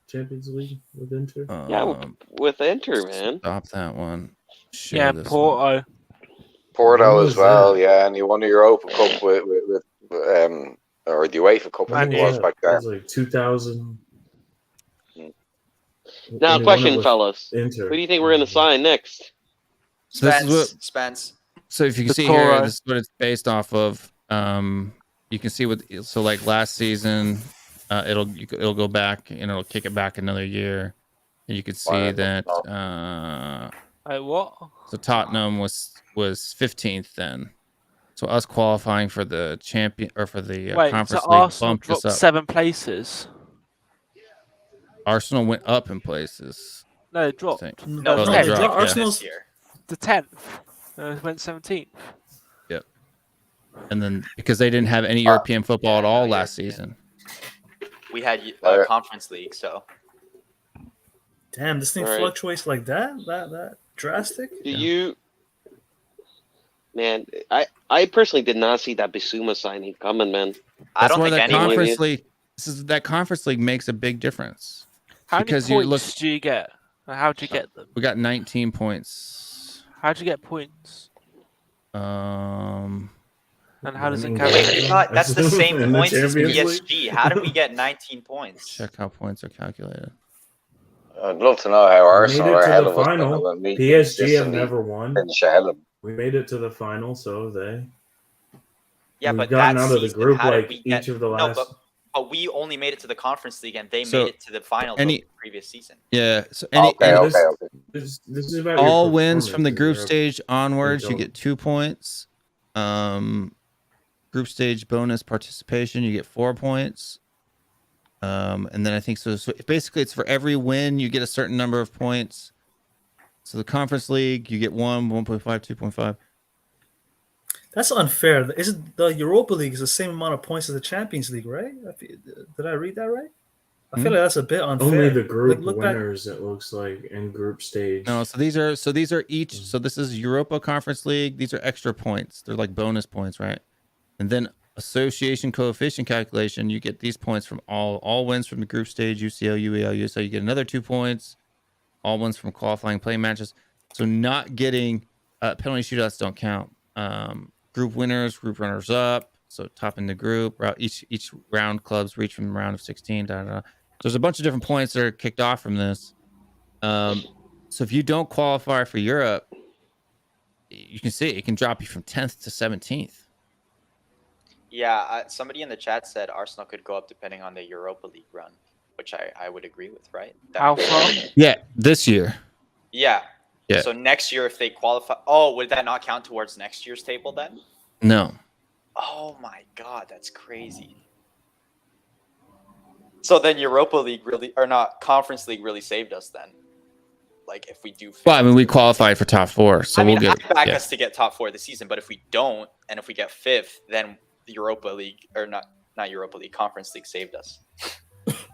Champions League with Inter?
Yeah, with Inter, man.
Stop that one. Share
Yeah,
this one.
Porto.
Porto
When
as
was
well,
that?
yeah, and he won the Europa Cup with or the UEFA Cup, I
When
think it was
that?
back
It
then.
was like 2000.
Now,
when he won
question,
it with
fellas.
Inter.
Who do you think we're going to sign next?
So this is what.
Spence.
So if you can
The
see here,
Toro.
this is what it's based off of. You can see like last season, it'll go back and it'll kick it back another year, and you can see
Wow.
that.
Wait, what?
So Tottenham was 15th then. So us qualifying for the champion or for the
Wait,
conference
so
league
Arsenal
bumped us
dropped
up.
7 places.
Arsenal went up in places.
No, they dropped.
think.
No,
Oh,
they
they
dropped.
dropped, yeah.
Arsenal's here.
The 10th. It went 17th.
Yep. And then because they didn't have any European football at all last season.
We had Conference League, so
Damn, this thing
All right.
fluctuates like that? That drastic?
Do you, man? I personally did not see that Bissouma signing coming, man.
I
That's
don't
why
think
that
anyone.
conference league. That conference league makes a big difference.
How
Because
many
you
points
look-
do you get? How do you get them?
We got 19 points.
How do you get points?
Um,
And how does it
Wait,
calculate?
Wait, that's the same
In the
points as
Champions
PSG. How did we get 19 points?
check how points are calculated.
I'd love to know how
We
Arsenal
made
are
it
ahead
to
of
the
us.
final.
but we
PSG have
consistently
never won.
finish ahead of them.
We made it to the final, so have they.
Yeah,
We've
but
gotten
that
out of the
season,
group
how did
like
we get?
each of the
No,
last.
but we only made it to the Conference League, and they
So,
made it to the final of
any-
the previous season.
Yeah. So
Okay,
and
okay, okay.
This is about your
all wins from the
performance
group
in Europe.
stage onwards, you
don't.
get 2 points. Group stage bonus participation, you get 4 points. And then I think so basically it's for every win you get a certain number of points. So the conference league you get 1, 1.5, 2.5.
That's unfair. Isn't the Europa League is the same amount of points as the Champions League, right? Did I read that right? I feel like that's a bit unfair.
Only the group
Like, look back-
winners, it looks like, in group stage.
No, so these are each. So this is Europa Conference League. These are extra points. They're like bonus points, right? And then association coefficient calculation, you get these points from all wins from the group stage, UCL, UEL, USL. You get another 2 points. All wins from qualifying play matches. So not getting penalty shootouts don't count. Group winners, group runners up. So top in the group. Each round clubs reach from the round of 16. There's a bunch of different points that are kicked off from this. So if you don't qualify for Europe, you can see it can drop you from 10th to 17th.
Yeah, somebody in the chat said Arsenal could go up depending on the Europa League run, which I would agree with, right?
How far?
Yeah, this year.
Yeah.
Yeah.
So next year, if they qualify, would that not count towards next year's table then?
No.
Oh my God, that's crazy. So then Europa League really, or not, Conference League really saved us then. Like if we do.
Well, I mean, we qualified for top 4, so we'll get.
I back us to get top 4 this season, but if we don't, and if we get 5th, then the Europa League, or not Europa League, Conference League saved us.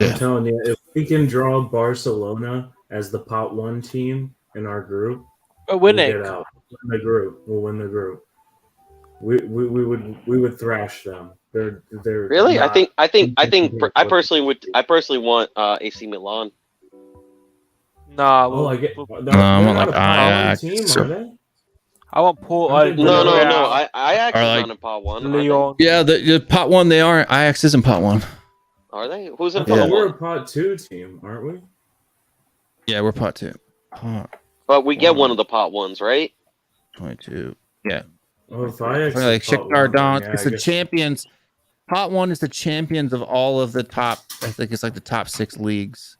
I'm telling you, if we can draw Barcelona as the pot 1 team in our group,
we're winning.
We'll get out. We'll win the group. We'll win the group. We would thrash them. They're
really.
not-
I personally want AC Milan.
Nah,
Oh, I get.
I want like Ajax.
Team,
or-
are they?
I want Porto.
No. Ajax
Or
is
like
not in pot 1.
Leon.
Yeah, the pot 1 they are. Ajax isn't pot 1.
Are they? Who's in
I
pot
thought we're
1?
a pot 2 team, aren't we?
Yeah, we're pot 2. Pot
But we get one of the pot 1s, right?
22. Yeah.
Oh, if Ajax
Like
is pot
Shakhtar
1,
Donetsk.
yeah,
It's
I
the
guess-
champions. Pot 1 is the champions of all of the top. I think it's like the top 6 leagues.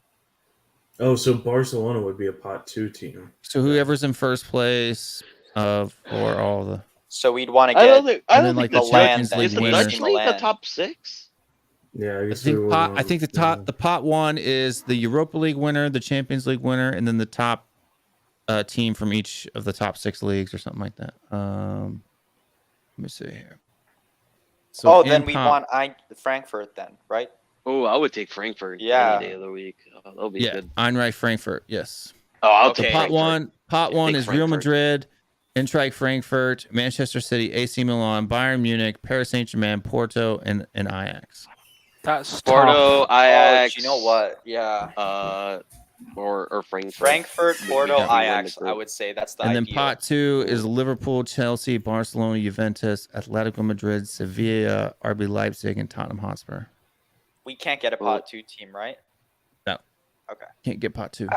Oh, so Barcelona would be a pot 2 team.
So whoever's in first place for all the.
So we'd want to
I
get.
don't think
And then, like, the
Milan
Champions
then.
League
is the
winners.
Dutch league the top 6.
Yeah,
I think the pot 1 is the Europa League winner, the Champions League winner, and then the top team from each of the top 6 leagues or something like that. Let me see here. So
then
in
we
pot-
want Frankfurt then, right?
Oh, I would take Frankfurt
Yeah.
any day of the week. Oh, that'll be
Yeah,
good.
Eintracht Frankfurt. Yes.
Oh, I'll
Okay.
take
Pot
Frankfurt.
1
Take
is Real
Frankfurt.
Madrid, Eintracht Frankfurt, Manchester City, AC Milan, Bayern Munich, Paris Saint-Germain, Porto, and Ajax.
That's
Porto,
tough.
Ajax.
You know what? Yeah.
Or Frankfurt.
Frankfurt,
Would
Porto,
definitely win the
Ajax.
group.
I would say that's the
And then
ideal.
pot 2 is Liverpool, Chelsea, Barcelona, Juventus, Atletico Madrid, Sevilla, RB Leipzig, and Tottenham Hotspur.
We can't get a pot 2 team, right?
No.
Okay.
Can't get pot 2.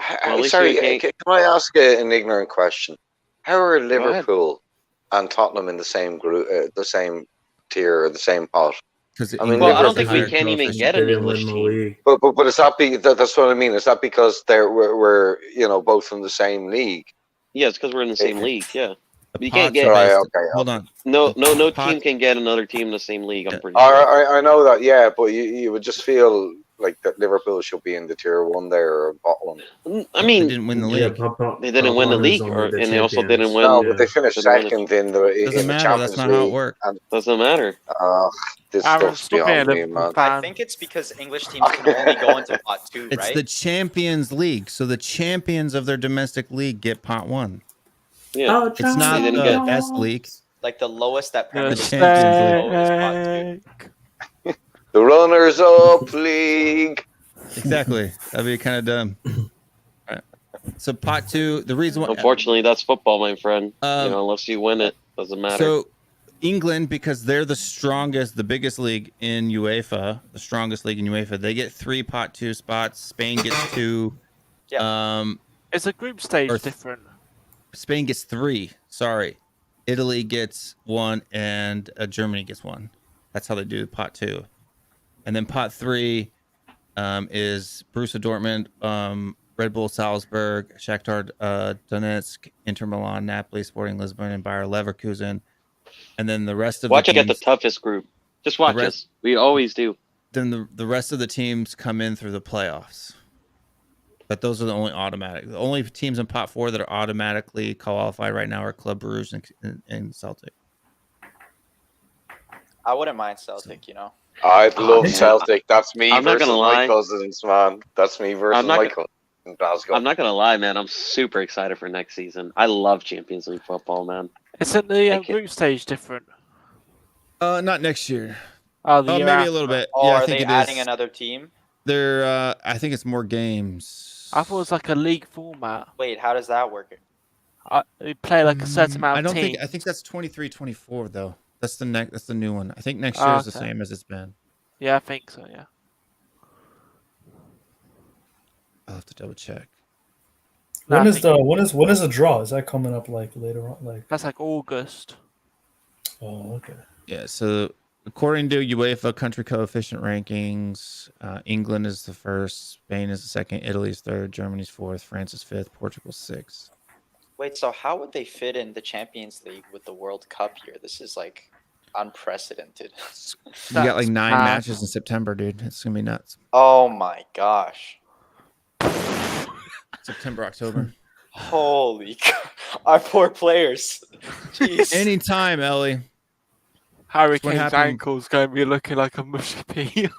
at least
Sorry,
we can't-
can I ask an ignorant question? How are
ahead.
Liverpool and Tottenham in the same group, the same tier, or the same pot?
Because
I mean,
Well, I don't think we
Liverpool-
can't even get
They
an
didn't
English
win the
team.
league.
But is that's what I mean? Is that because we're both from the same league?
Yeah, it's because we're in the same league. Yeah. You
Pots
can't get
are
Right,
based-
okay.
Hold on.
no
pot-
team can get another team in the same league. I'm pretty
I,
sure.
I know that, yeah, but you would just feel like that Liverpool should be in the tier 1 there, or pot 1.
I
They
mean,
didn't win the
Yeah,
league.
they didn't win the
Pot 1 is
league,
only the
and they also
champions.
didn't win.
No,
Yeah.
but they finished
Didn't win
second in the
Doesn't matter.
Champions
That's not how it
League.
works.
And
Doesn't matter.
this
Aaron,
stuff's
stop being a
beyond me,
Liverpool
man.
fan.
I think it's because English teams can only go into pot 2,
It's
right?
the Champions League. So the champions of their domestic league get pot 1.
Yeah.
It's not
They didn't
the
get-
S League.
Like the lowest that Premier
The
League
Champions
is pot 2.
The runners up league.
Exactly. That'd be kind of dumb. All right. So pot 2, the reason why.
Unfortunately, that's football, my friend.
Um,
Unless you win it, doesn't matter.
So England, because they're the strongest, the biggest league in UEFA, the strongest league in UEFA, they get 3 pot 2 spots. Spain gets 2.
Yeah.
Is the group stage
Or-
different?
Spain gets 3. Sorry. Italy gets 1 and Germany gets 1. That's how they do pot 2. And then pot 3 is Borussia Dortmund, Red Bull Salzburg, Shakhtar Donetsk, Inter Milan, Napoli, Sporting Lisbon, and Bayer Leverkusen. And then the rest of
Watch
the
it get the
teams,
toughest group. Just watch
rest-
us. We always do.
then the rest of the teams come in through the playoffs. But those are the only automatic. The only teams in pot 4 that are automatically qualified right now are Club Brugge and Celtic.
I wouldn't mind Celtic, you know.
I love
man.
Celtic. That's me
I'm not
versus
gonna
my
lie.
cousins, man. That's me versus
not
my
gonna-
cousins in Glasgow.
I'm not gonna lie, man. I'm super excited for next season. I love Champions League football, man.
Isn't the
I can't-
group stage different?
Not next year.
Oh, the
Oh,
year
maybe a
after.
little bit.
Or
Yeah, I
are
think
they
it
adding
is.
another team?
They're. I think it's more games.
I thought it was like a league format.
Wait, how does that work?
They play like a certain amount
I
of
don't
teams.
think. I think that's 23-24 though. That's the next. That's the new one. I think next year is the
Okay.
same as it's been.
Yeah, I think so. Yeah.
I'll have to double check.
No, I
When is
think
the draw? Is that coming up like later on? Like
that's like August.
oh okay.
Yeah. So according to UEFA country coefficient rankings, England is the first, Spain is the second, Italy is third, Germany's fourth, France is fifth, Portugal sixth.
Wait, so how would they fit in the Champions League with the World Cup year? This is like unprecedented.
You got like 9
mad.
matches in September, dude. It's gonna be nuts.
Oh my gosh.
September, October.
Holy God. Our poor players. Jeez.
Anytime, Ellie.
Harry
what
Kane's
happened.
ankle's going to be looking like a mushy pea.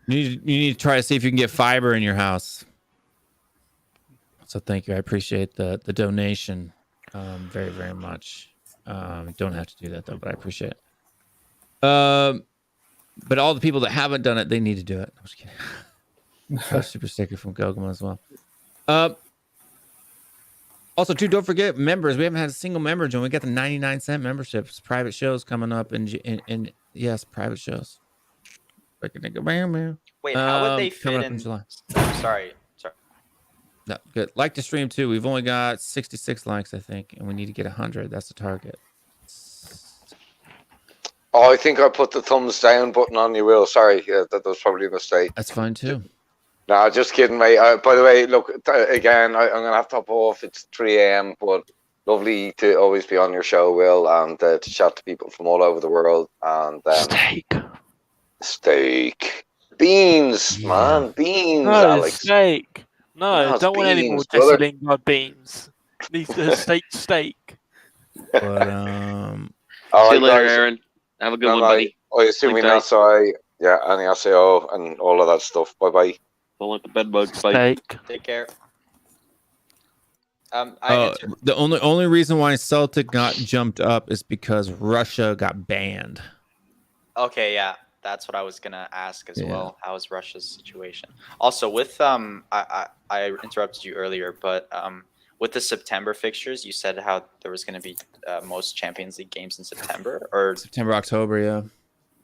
You need to try to see if you can get fiber in your house. So thank you. I appreciate the donation very, very much. Don't have to do that though, but I appreciate it. But all the people that haven't done it, they need to do it. I'm just kidding. Got a super sticker from Gogama as well. Also, too, don't forget members. We haven't had a single member join. We got the 99-cent memberships, private shows coming up, and yes, private shows.
Wait, how would they
coming
fit
up in July?
Sorry.
No, good. Like the stream too. We've only got 66 likes, I think, and we need to get 100. That's the target.
Oh, I think I put the thumbs down button on you, Will. Sorry, that was probably a mistake.
That's fine too.
No, just kidding, mate. By the way, look, again, I'm going to have to hop off. It's 3 a.m., but lovely to always be on your show, Will, and to chat to people from all over the world. And Steak. Beans, man. Beans,
No,
Alex.
steak. No,
it's
don't want any more
beans,
Jesse
brother.
Lingard beans. These steak.
But
All
See
right,
you later,
guys.
Aaron. Have a good one,
Bye-bye.
buddy.
I assume we
Sleep tight.
not sorry. Yeah, 안녕하세요 and all of that stuff. Bye-bye.
Don't let the bed bugs bite.
Steak.
Take care.
The only reason why Celtic got jumped up is because Russia got banned.
Okay, yeah. That's what I was gonna ask as
Yeah.
well. How is Russia's situation? Also, with I interrupted you earlier, but with the September fixtures, you said how there was gonna be most Champions League games in September, or
September, October, yeah.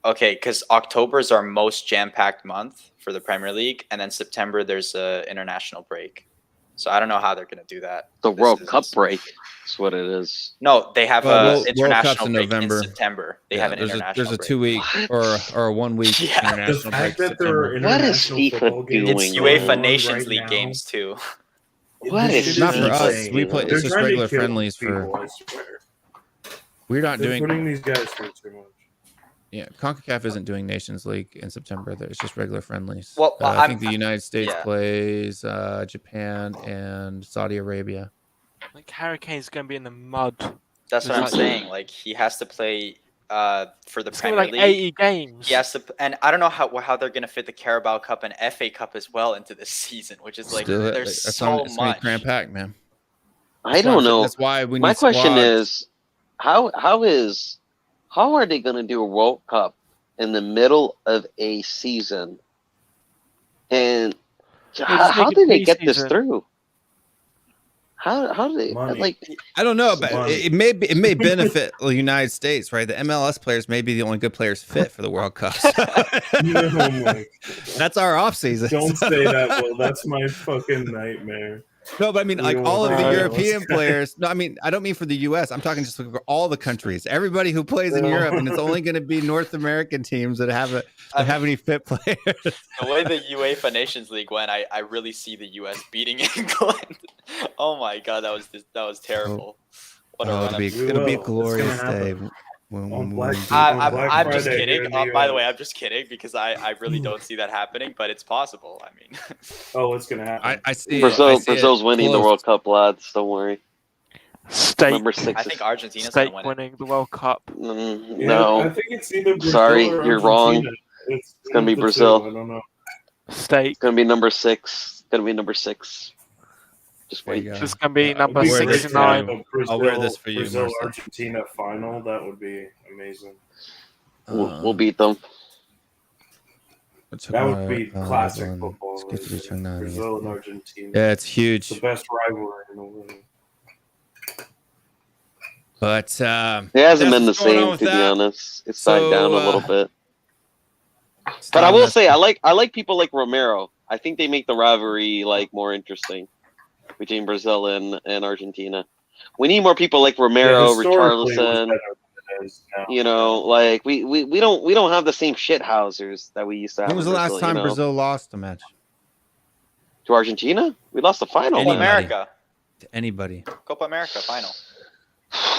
okay, because October is our most jam-packed month for the Premier League, and then September there's a international break. So I don't know how they're gonna do that.
The World Cup break is what it is.
No, they have
Well,
an
World Cup's
international
in
break
November.
in September. They
Yeah,
have an
there's
international
a
break.
2-week or a 1-week
Yeah. The
international break.
fact that there are
September.
What is
international
FIFA
football games
doing?
It's
going
UEFA
on
Nations
right
League
now,
games too.
What
this
is
shit
Not for
FIFA
us.
doing?
We play.
They're
It's just
trying to
regular
kill
friendlies
people,
for.
I swear.
We're not
They're
doing.
putting these guys through too much.
Yeah, CONCACAF isn't doing Nations League in September. It's just regular friendlies.
Well,
I think the United States
yeah.
plays Japan and Saudi Arabia.
Like Harry Kane's going to be in the mud.
That's what I'm
Exactly.
saying. Like he has to play for the
It's going to
Premier
be
League.
like 80 games.
He has to, and I don't know how they're gonna fit the Carabao Cup and FA Cup as well into this season, which is like
Still,
there's
it's
so
it's gonna
much.
be cram packed, man.
I don't know.
That's why we need
My question
squads.
is, how are they going to do a World Cup in the middle of a season? And
just
how
make
do
it
they get this
preseason.
through? How do they
Money.
like?
I don't know, but
Money.
it may benefit the United States, right? The MLS players may be the only good players fit for the World Cup.
No, Mike.
That's our off season.
Don't say that, Will. That's my fucking nightmare.
No, but I mean, like
We
all of
won't
the
buy
European
those
players. No, I mean, I don't mean for the U.S. I'm talking just for all the countries. Everybody who plays in Europe, and it's only going to be North American teams that have any fit players.
The way the UEFA Nations League went, I really see the US beating England. Oh my god, that was terrible. What a run-up.
It'll be a
will. It's
glorious
gonna
day.
happen.
On Black
I'm just
Friday
kidding.
here in the
By the
US.
way, I'm just kidding because I really don't see that happening, but it's possible. I mean,
Oh, it's gonna happen.
I see.
Brazil's winning the
close.
World Cup, lads. Don't worry.
Stake.
Number 6.
I think Argentina's gonna
Stake
win it.
winning the World Cup.
Yeah,
No.
I think it's either Brazil
Sorry,
or
you're wrong.
Argentina. It's
gonna be
the two,
Brazil.
I don't know.
Stake.
It's gonna be number 6. It's gonna be number 6. Just
There you
wait.
go.
It's gonna be number
I'll wear this for
69.
you. I'll wear this for you,
Brazil
Marcel.
Argentina final. That would be amazing.
We'll beat them.
That would be classic football. Brazil and Argentina.
Yeah, it's huge.
The best rivalry in the world.
But
It hasn't been the same, to be honest. It's died down a little bit. But I will say, I like people like Romero. I think they make the rivalry like more interesting between Brazil and Argentina. We need more people like Romero,
historically, it was
Richarlison.
better than it is now.
You know, like we don't have the same shithousers that we used to have.
When was the
in
last
Brazil,
time
you know?
Brazil lost a match?
To Argentina? We lost the final.
Copa
Anybody.
America.
To anybody.
Copa America final.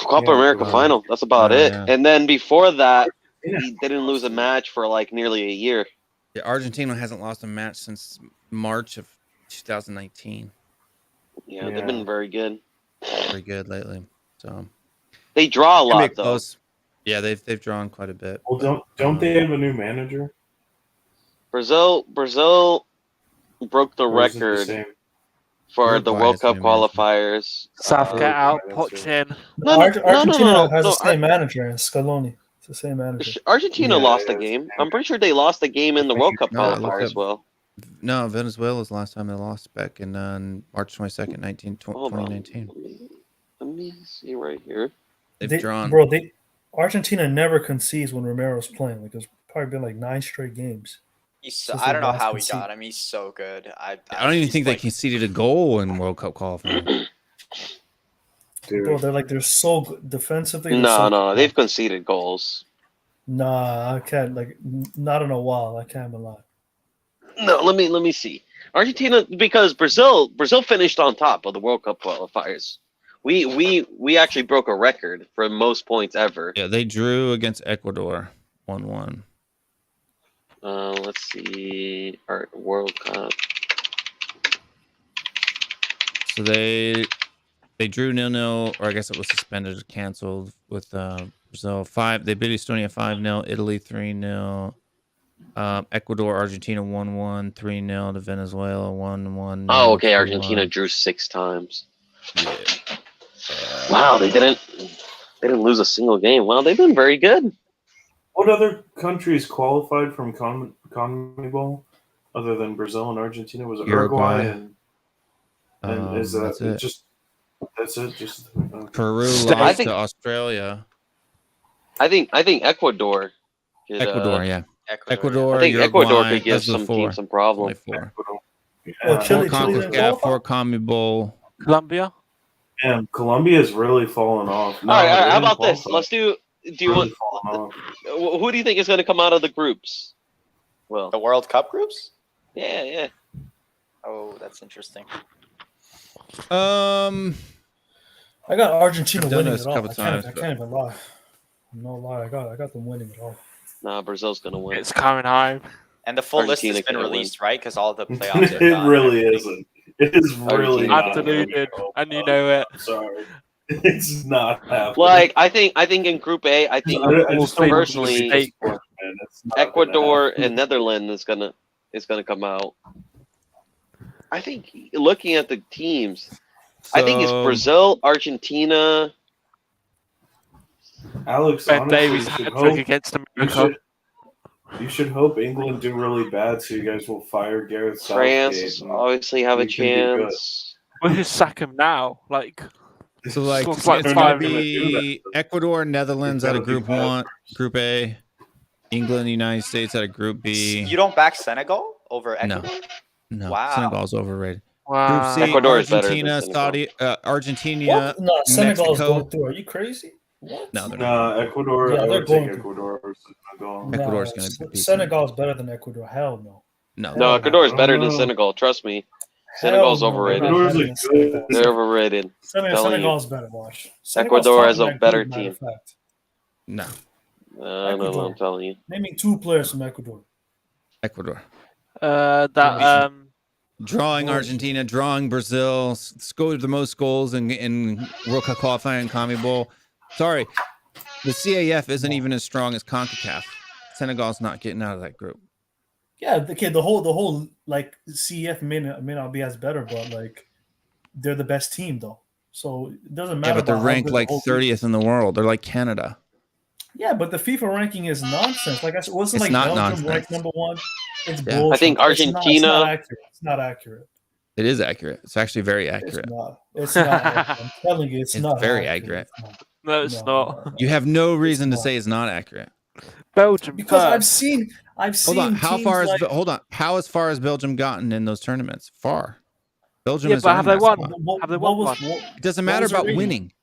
Copa America final. That's about it.
Yeah.
And then before that, we didn't lose a match for like nearly a year.
Yeah, Argentina hasn't lost a match since March of 2019.
Yeah, they've been very good.
Very good lately. So
They draw a
Gonna be
lot though.
close. Yeah, they've drawn quite a bit.
Well, don't they have a new manager?
Brazil broke the
Or is it the
record
same?
for the
Uruguay
World
is
Cup
new manager.
qualifiers.
Southgate out,
that's
Poch
it.
in.
Argentina has
no,
the same manager as Scaloni. It's the same manager.
Argentina
Yeah,
lost
yeah,
a
it's
game.
the same.
I'm pretty sure they lost a game in the World Cup
No, look
qualifier as
up-
well.
No, Venezuela's the last time they lost back in March 22nd,
Hold on.
2019.
Let me see right here.
They've drawn.
Argentina never concedes when Romero's playing. Like there's probably been like 9 straight games.
He's so,
Since
I
they
don't know
last
how he
conceded.
got him. He's so good.
I don't even
he's
think
like,
they conceded a goal in World Cup qualifying.
Dude.
Bro, they're so good defensively. they're
No,
so
no,
good.
they've conceded goals.
Nah, I can't. Like not in a while. I can't lie.
No, let me see. Argentina, because Brazil finished on top of the World Cup qualifiers. We actually broke a record for most points ever.
Yeah, they drew against Ecuador 1-1.
Let's see. Our World Cup.
So they drew 0-0, or I guess it was suspended or canceled with Brazil 5. They beat Estonia 5-0, Italy 3-0, Ecuador, Argentina 1-1, 3-0 to Venezuela 1-1.
Oh, okay. Argentina drew 6 times.
Yeah.
Wow, they didn't lose a single game. Wow, they've been very good.
What other countries qualified from CONMEBOL other than Brazil and Argentina? Was it Uruguay and is that
that's it.
just that's it? Just
Peru
I
lost
think-
to Australia.
I think Ecuador. Could,
Ecuador, yeah.
Ecuador.
I think
Uruguay,
Ecuador could give
those are the
some
four.
teams some problem.
Only 4.
Oh, Chile,
Four
Chile didn't
CONCACAF,
qualify?
4 CONMEBOL.
Colombia.
and Colombia's really fallen off. No,
all right.
they
How
didn't
about this?
qualify.
Let's do. Do you
Really
want?
fallen off.
Who do you think is going to come out of the groups? Well,
The World Cup groups?
yeah.
Oh, that's interesting.
I got Argentina
I've done
winning
this
it
a
all.
couple
I
times,
can't
but-
even lie. No lie, I got them winning it all.
Nah, Brazil's going to win.
It's coming home.
And the full list
Argentina
has been
could've
released, right? Because all the playoffs have
It
gone.
really isn't. It is really
Argentina.
not.
I'm deluded, and you know it.
I'm sorry. It's not happening.
Like I think in Group A, I think
I just don't
personally,
believe it's sport, man. It's not
Ecuador
gonna
and Netherlands is gonna come out. I think looking at the teams, I think it's
So-
Brazil, Argentina.
happen. Alex,
Ben
honestly,
Davies
you should
hat trick
hope-
against
you
America.
You should hope England do really bad so you guys will fire Gareth
France
Southgate. and
obviously have a
we can be good.
chance.
We'll just sack him now. Like,
So like
It's
it's
like
gonna
five
be Ecuador, Netherlands
It's
out of
gotta be
Group
bad
1, Group A, England, United States out of Group B.
You don't back Senegal over
No.
Ecuador?
No,
Wow.
Senegal's overrated.
wow.
Group C,
Ecuador is better than
Argentina,
Senegal.
Saudi, Argentina,
What? No, Senegal's
Mexico.
going through. Are you crazy? What?
No, they're not.
No, Ecuador.
Yeah,
I
they're
would take
going to-
Ecuador over Senegal.
No,
Ecuador's gonna beat
Senegal's better than Ecuador. Hell no.
No,
No, Ecuador is better than
Oh.
Senegal. Trust me,
Hell
Senegal's
no,
overrated.
they're not
Ecuador's
better
a
than
good-
Senegal.
They're overrated. Telling you.
Senegal's better. Watch. Senegal's
Ecuador
top
has
of
a
that
better
group, matter
team.
of fact.
No.
I don't know. I'm telling you.
Naming 2 players from Ecuador.
Ecuador.
Drawing
Argentina, drawing Brazil, scored the most goals in World Cup qualifying and CONMEBOL. Sorry, the CAF isn't even as strong as CONCACAF. Senegal's not getting out of that group.
Yeah, okay. The whole like CEF may not be as better, but like they're the best team though. So it doesn't matter.
Yeah, but they're
about
ranked like 30th in the world. They're like Canada.
Yeah, but the FIFA ranking is nonsense. Like I said, wasn't
It's
like
not
Belgium
nonsense.
ranked number 1. It's
Yeah.
bullshit.
I think Argentina.
It's not accurate.
It is accurate. It's actually very accurate.
It's not. I'm telling you, it's not
very accurate.
No, it's not.
You have no reason to say it's not accurate.
Belgium.
Because
first.
I've seen.
Hold on. How
teams
far
like,
is hold on? How as far has Belgium gotten in those tournaments? Far. Belgium
Yeah,
is
but have they
earned that
won?
spot.
Have they won one?
It doesn't matter about winning.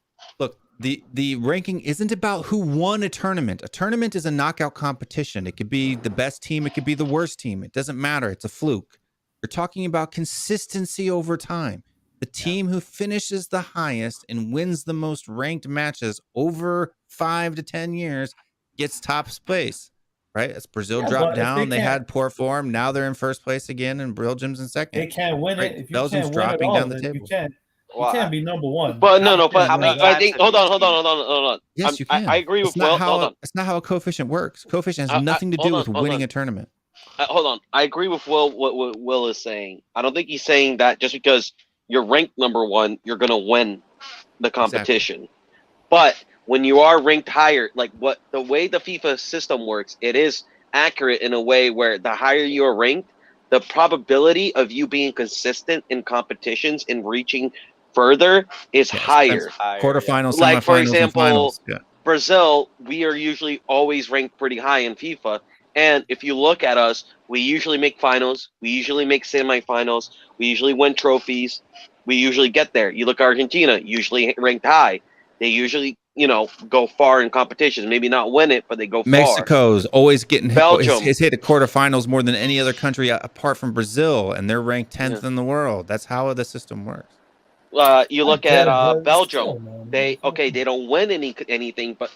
Look, the ranking isn't about who won a tournament. A tournament is a knockout competition. It could be the best team. It could be the worst team. It doesn't matter. It's a fluke. You're talking about consistency over time. The team who finishes the highest and wins the most ranked matches over 5 to 10 years gets top space, right? As Brazil dropped down, they had poor form. Now they're in first place again, and Belgium's in second.
They can't win
right?
it. If you
Belgium's
can't
dropping
win it
down the table.
You can't be number 1.
But but I think hold on.
Yes, you can.
I agree with Will. Hold on.
It's not how a coefficient works. Coefficient has nothing to do with winning a tournament.
Hold on. I agree with Will. What Will is saying. I don't think he's saying that just because you're ranked number 1, you're gonna win the competition. Exactly. But when you are ranked higher, like the way the FIFA system works, it is accurate in a way where the higher you are ranked, the probability of you being consistent in competitions and reaching further is higher.
Quarterfinals,
like for
semifinals,
example,
and finals. Yeah.
Brazil, we are usually always ranked pretty high in FIFA. And if you look at us, we usually make finals. We usually make semifinals. We usually win trophies. We usually get there. You look at Argentina, usually ranked high. They usually, go far in competitions. Maybe not win it, but they go far.
Mexico's always getting
Belgium
has hit the quarterfinals more than any other country apart from Brazil, and they're ranked 10th in the world. That's how the system works.
You look at Belgium. They don't win anything, but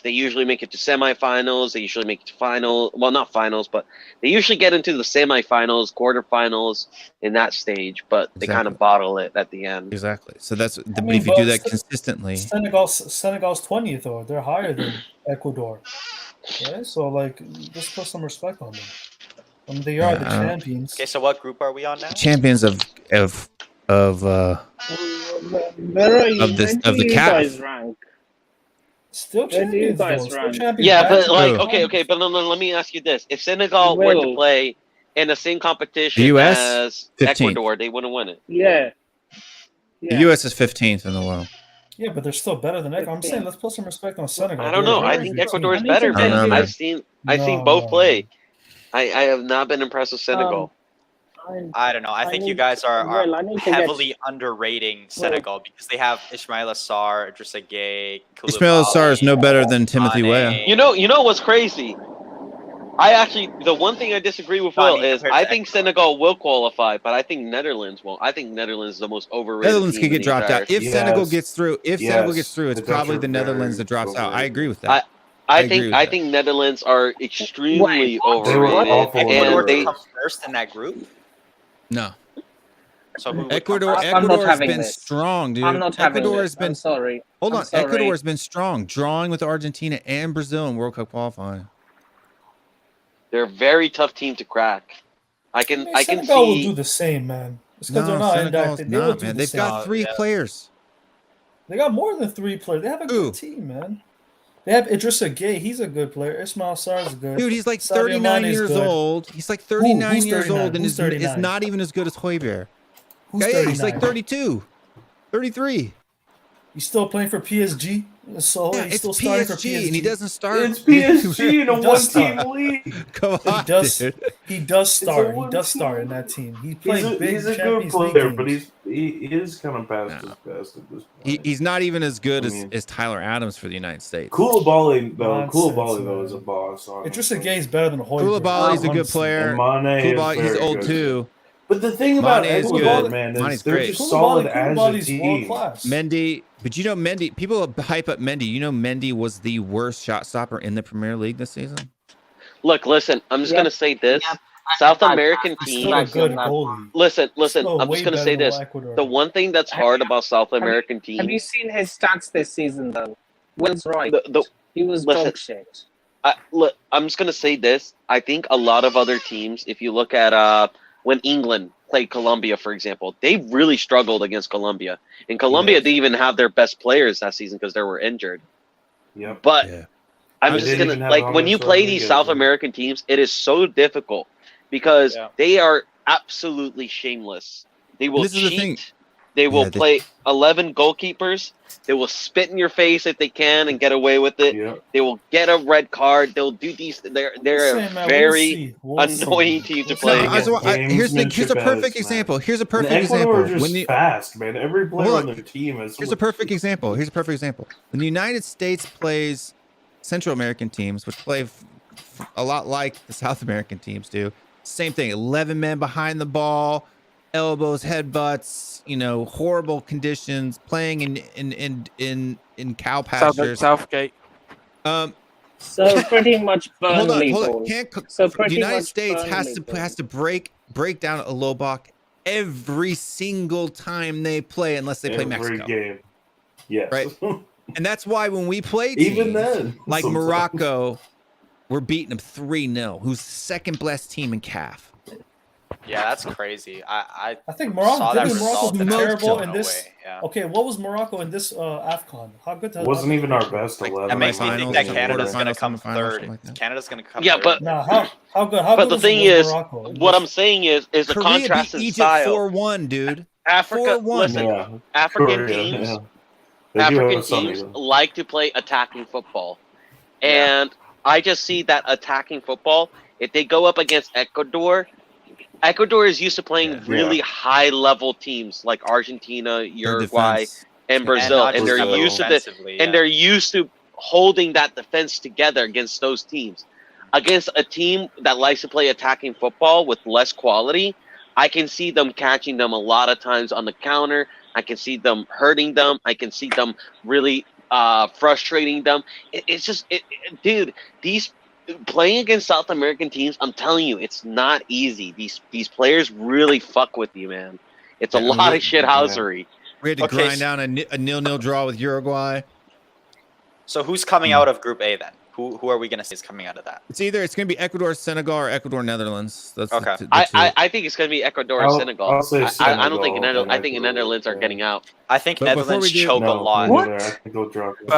they usually make it to semifinals. They usually make it to finals. Well, not finals, but they usually get into the semifinals, quarterfinals in that stage. But they kind of bottle it at the end.
Exactly. So that's if you do that consistently.
Senegal's 20th, though. They're higher than Ecuador. Right? So just put some respect on them. I mean, they are the champions.
Okay, so what group are we on now?
Champions of the CAF.
Rank?
Still champions,
Yeah, but okay, but let me ask you this: if Senegal were to play in the same competition as
15th.
Ecuador, they wouldn't win it.
Yeah.
The U.S. is 15th in the world.
Yeah, but they're still better than Ecuador. I'm saying let's put some respect on Senegal.
I don't know. I think Ecuador is better. I've seen both play. I have not been impressed with Senegal.
I don't know. I think you guys are heavily underrating Senegal because they have Ismaila Sarr, Idrissa Gueye,
Ismaila Sarr is no better than Timothy Weah.
You know what's crazy? The one thing I disagree with Will is I think Senegal will qualify, but I think Netherlands won't. I think Netherlands is the most overrated.
Netherlands
team
could get dropped out. If Senegal gets through, it's probably the Netherlands that drops out. I agree with that.
I think Netherlands are extremely overrated.
Ecuador to come first in that group.
No.
So
Ecuador has been strong, dude.
I'm not having
Ecuador
this.
has been.
I'm sorry.
Hold on.
Sorry.
Ecuador has been strong, drawing with Argentina and Brazil in World Cup qualifying.
They're a very tough team to crack. I can
Senegal will
see.
do the same, man. It's because they're not inducted. They will do the
They've
same.
got 3 players.
They got more than 3 players. They have a good team, man. They have Idrissa Gueye. He's a good player. Ismail Sarr is good.
Dude, he's like
Sadio
39
Mane is
years
good.
old. He's like 39 years
39?
old and
Who's
is
39?
not even as good as Højbjerg.
Who's
Yeah, he's
39?
like 32, 33.
He's still playing for PSG. So
Yeah,
he's
it's
still starting for
PSG,
PSG.
and he doesn't start.
It's PSG in a
He does
one-team
start.
league.
Come on, dude.
He does start.
a
He does start in that team. He's playing big
He's a good
Champions League
player,
games.
but he is kind of past his best at this point.
He's not even as good as Tyler Adams for the United States.
Koulibaly
Nonsense,
though is a boss.
Idrissa Gueye is better than Højbjerg.
Koulibaly's a good player.
And Mane is
Koulibaly, he's
very
old
good.
too.
But the thing about
Mane is
Ecuador,
good.
man,
Mane's
is they're
great.
just solid as a
Koulibaly's
team.
world-class.
Mendy, but you know Mendy. People hype up Mendy. You know Mendy was the worst shot stopper in the Premier League this season.
Look, listen. I'm just gonna say this: South American teams.
Still a good goalie.
Listen.
Still
I'm
way
just gonna
better
say
than
this:
Ecuador.
the one thing that's hard about South American teams.
Have you seen his stats this season, though? Will's right. He was
Listen,
dog shit.
Look, I'm just gonna say this. I think a lot of other teams, if you look at when England played Colombia, for example, they really struggled against Colombia. And Colombia didn't even have their best players that season because they were injured.
Yep.
But I'm
They
just
didn't
gonna
even have
like when
James
you play these
Rodriguez,
South
man.
American teams, it is so difficult because they are absolutely shameless. They will
This is the thing.
cheat. They will
Yeah,
play 11 goalkeepers. They will spit in your face if they can and get away with it. They will get a red card. They'll do these. They're
We'll see, man.
very
We'll see.
annoying team to play against.
Here's a perfect example. Here's a perfect example.
Ecuador are just fast, man. Every player on their team is.
Here's a perfect example. When the United States plays Central American teams, which play a lot like the South American teams do, same thing. 11 men behind the ball, elbows, headbutts. You know, horrible conditions, playing in cow pastures.
Southgate.
So pretty much Burnley.
Hold on.
ball.
The United States has to break down a low block every single time they play, unless they play Mexico.
Game. Yes.
Right. And that's why when we play
Even
teams
then,
like
sometimes.
Morocco, we're beating them 3-0. Who's the second best team in CAF?
Yeah, that's crazy. I
think
saw that
Morocco
result
be
and I was
terrible
blown
in this.
away. Yeah.
Okay, what was Morocco in this AFCON? How good?
Wasn't even our best 11.
That makes me think that
Semifinals,
Canada's going to
quarterfinals,
come
semifinals,
third.
something like that.
Canada's going to come
Yeah,
third.
but
Now, how good? How
but
good
the
was
thing is,
Morocco?
what I'm saying is the
Korea
contrast
beat
in
Egypt
style.
4-1, dude.
Africa,
4-1.
listen,
Yeah.
African
Korea,
teams,
yeah. They do
African
have some
teams
even.
like to play attacking football, and I just see that attacking football. If they go up against Ecuador is used to playing really high-level teams like Argentina, Uruguay,
defense.
and Brazil,
not
and
just
they're
that, but
used to
defensively,
and they're used to holding that defense together against those teams. Against a team that likes to play attacking football with less quality, I can see them catching them a lot of times on the counter. I can see them hurting them. I can see them really frustrating them. It's just, dude, these playing against South American teams, I'm telling you, it's not easy. These players really fuck with you, man. It's a lot of shithousery.
We had to grind down a 0-0 draw with Uruguay.
So who's coming out of Group A then? Who are we going to see is coming out of that?
It's going to be Ecuador, Senegal, or Ecuador, Netherlands. That's
Okay.
I think it's going to be Ecuador or Senegal.
I'll say
I don't think
Senegal,
I think the Netherlands are getting out.
I think
But before
Netherlands
we do-
choke a
No,
lot.
neither. I think they'll drop it.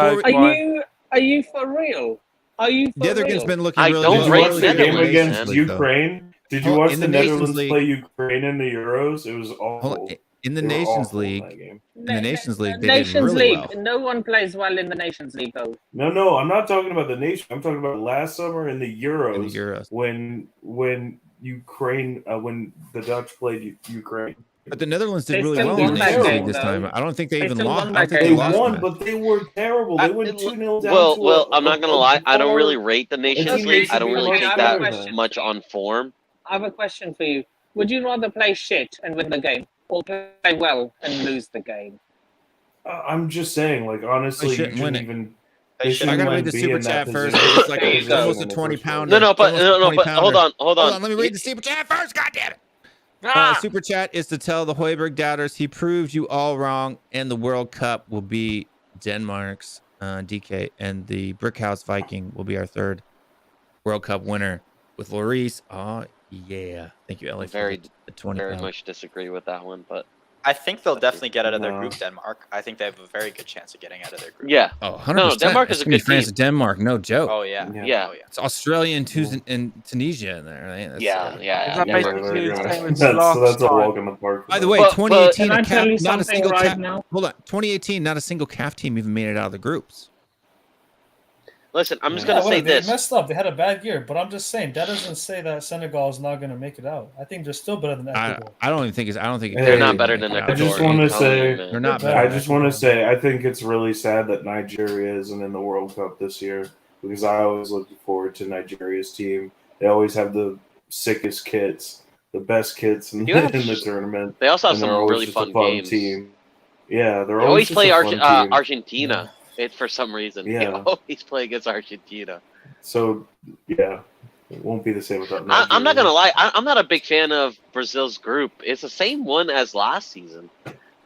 Are you for real? Are you for
The other
real?
game's been looking
I
really
don't
good.
Did you
rate
watch the game
Netherlands,
against
man.
Ukraine? Did you
Oh,
watch
in
the
the Nations
Netherlands
League-
play Ukraine in the Euros? It was
Hold
awful.
on. In the
They were
Nations
awful in that
League,
game.
in the Nations League, they
Nations
did really
League.
well.
No one plays well in the Nations League, though.
No, I'm not talking about the nation. I'm talking about last summer in the Euros.
In the Euros.
When Ukraine, when the Dutch played Ukraine.
But the Netherlands
They
did really
still
well in
won
the
that
Nations
game,
League this
though.
time. I don't think they
They
even
still
lost.
won
I don't
that
think
They
they
game.
lost. the
won,
match.
but they were terrible. They went 2-0 down
Well,
to
I'm not gonna lie. I don't really rate the Nations
team
League.
that
I don't
should be
really
much
take
better
that
than
much on form.
I have a question for you. Would you rather play shit and win the game, or play well and lose the game?
I'm just saying, like, honestly, you
shouldn't win
shouldn't
it.
even.
They
They
should.
I
shouldn't
gotta read
even
the
be
super
in that
chat first.
position.
It's like
There you
it's
go.
almost a
in the
20
first place.
pounder.
No, but
It's almost a 20
hold
pounder.
on.
Let me read the super chat first. God damn it. Super chat is to tell the Hoiberg doubters he proved you all wrong, and the World Cup will be Denmark's DK, and the Brickhouse Viking will be our third World Cup winner with Lloris. Oh yeah, thank you, Ellie, for
Very,
the 20
very
pound.
much disagree with that one, but
I think they'll definitely get out of their
No.
group, Denmark. I think they have a very good chance of getting out of their group.
yeah.
Oh, 100%.
No, Denmark
It's
is a
gonna be
good
France
team.
and Denmark, no joke.
Oh, yeah.
Yeah.
Oh, yeah.
It's Australia and Tunisia in there. Right? That's,
Yeah.
That
Denmark.
basically the same as
That's
last
a
time.
walk in the park.
By the way,
But-
2018,
Can I tell you
not a
something
single
right
CAF.
now?
Hold on, 2018, not a single CAF team even made it out of the groups.
Listen, I'm just
Yeah,
gonna say
well, they
this.
messed up. They had a bad year, but I'm just saying that doesn't say that Senegal is not going to make it out. I think they're still better than Ecuador.
I don't even think it's. I don't think
They're
not better than
I just want to say,
they're not
They're
better.
I just want to say, I think it's really sad that Nigeria isn't in the World Cup this year because I always look forward to Nigeria's team. They always have the sickest kits. the best kits in,
You have-
in the tournament.
They also have
and
some
they're always
really
just
fun
a fun
games.
team. Yeah, they're
They always
just
play
a fun team.
Argentina. It for some reason. They
Yeah.
always play against Argentina.
So yeah, it won't be the same without.
I'm not gonna lie. I'm not a big fan of Brazil's group. It's the same one as last season.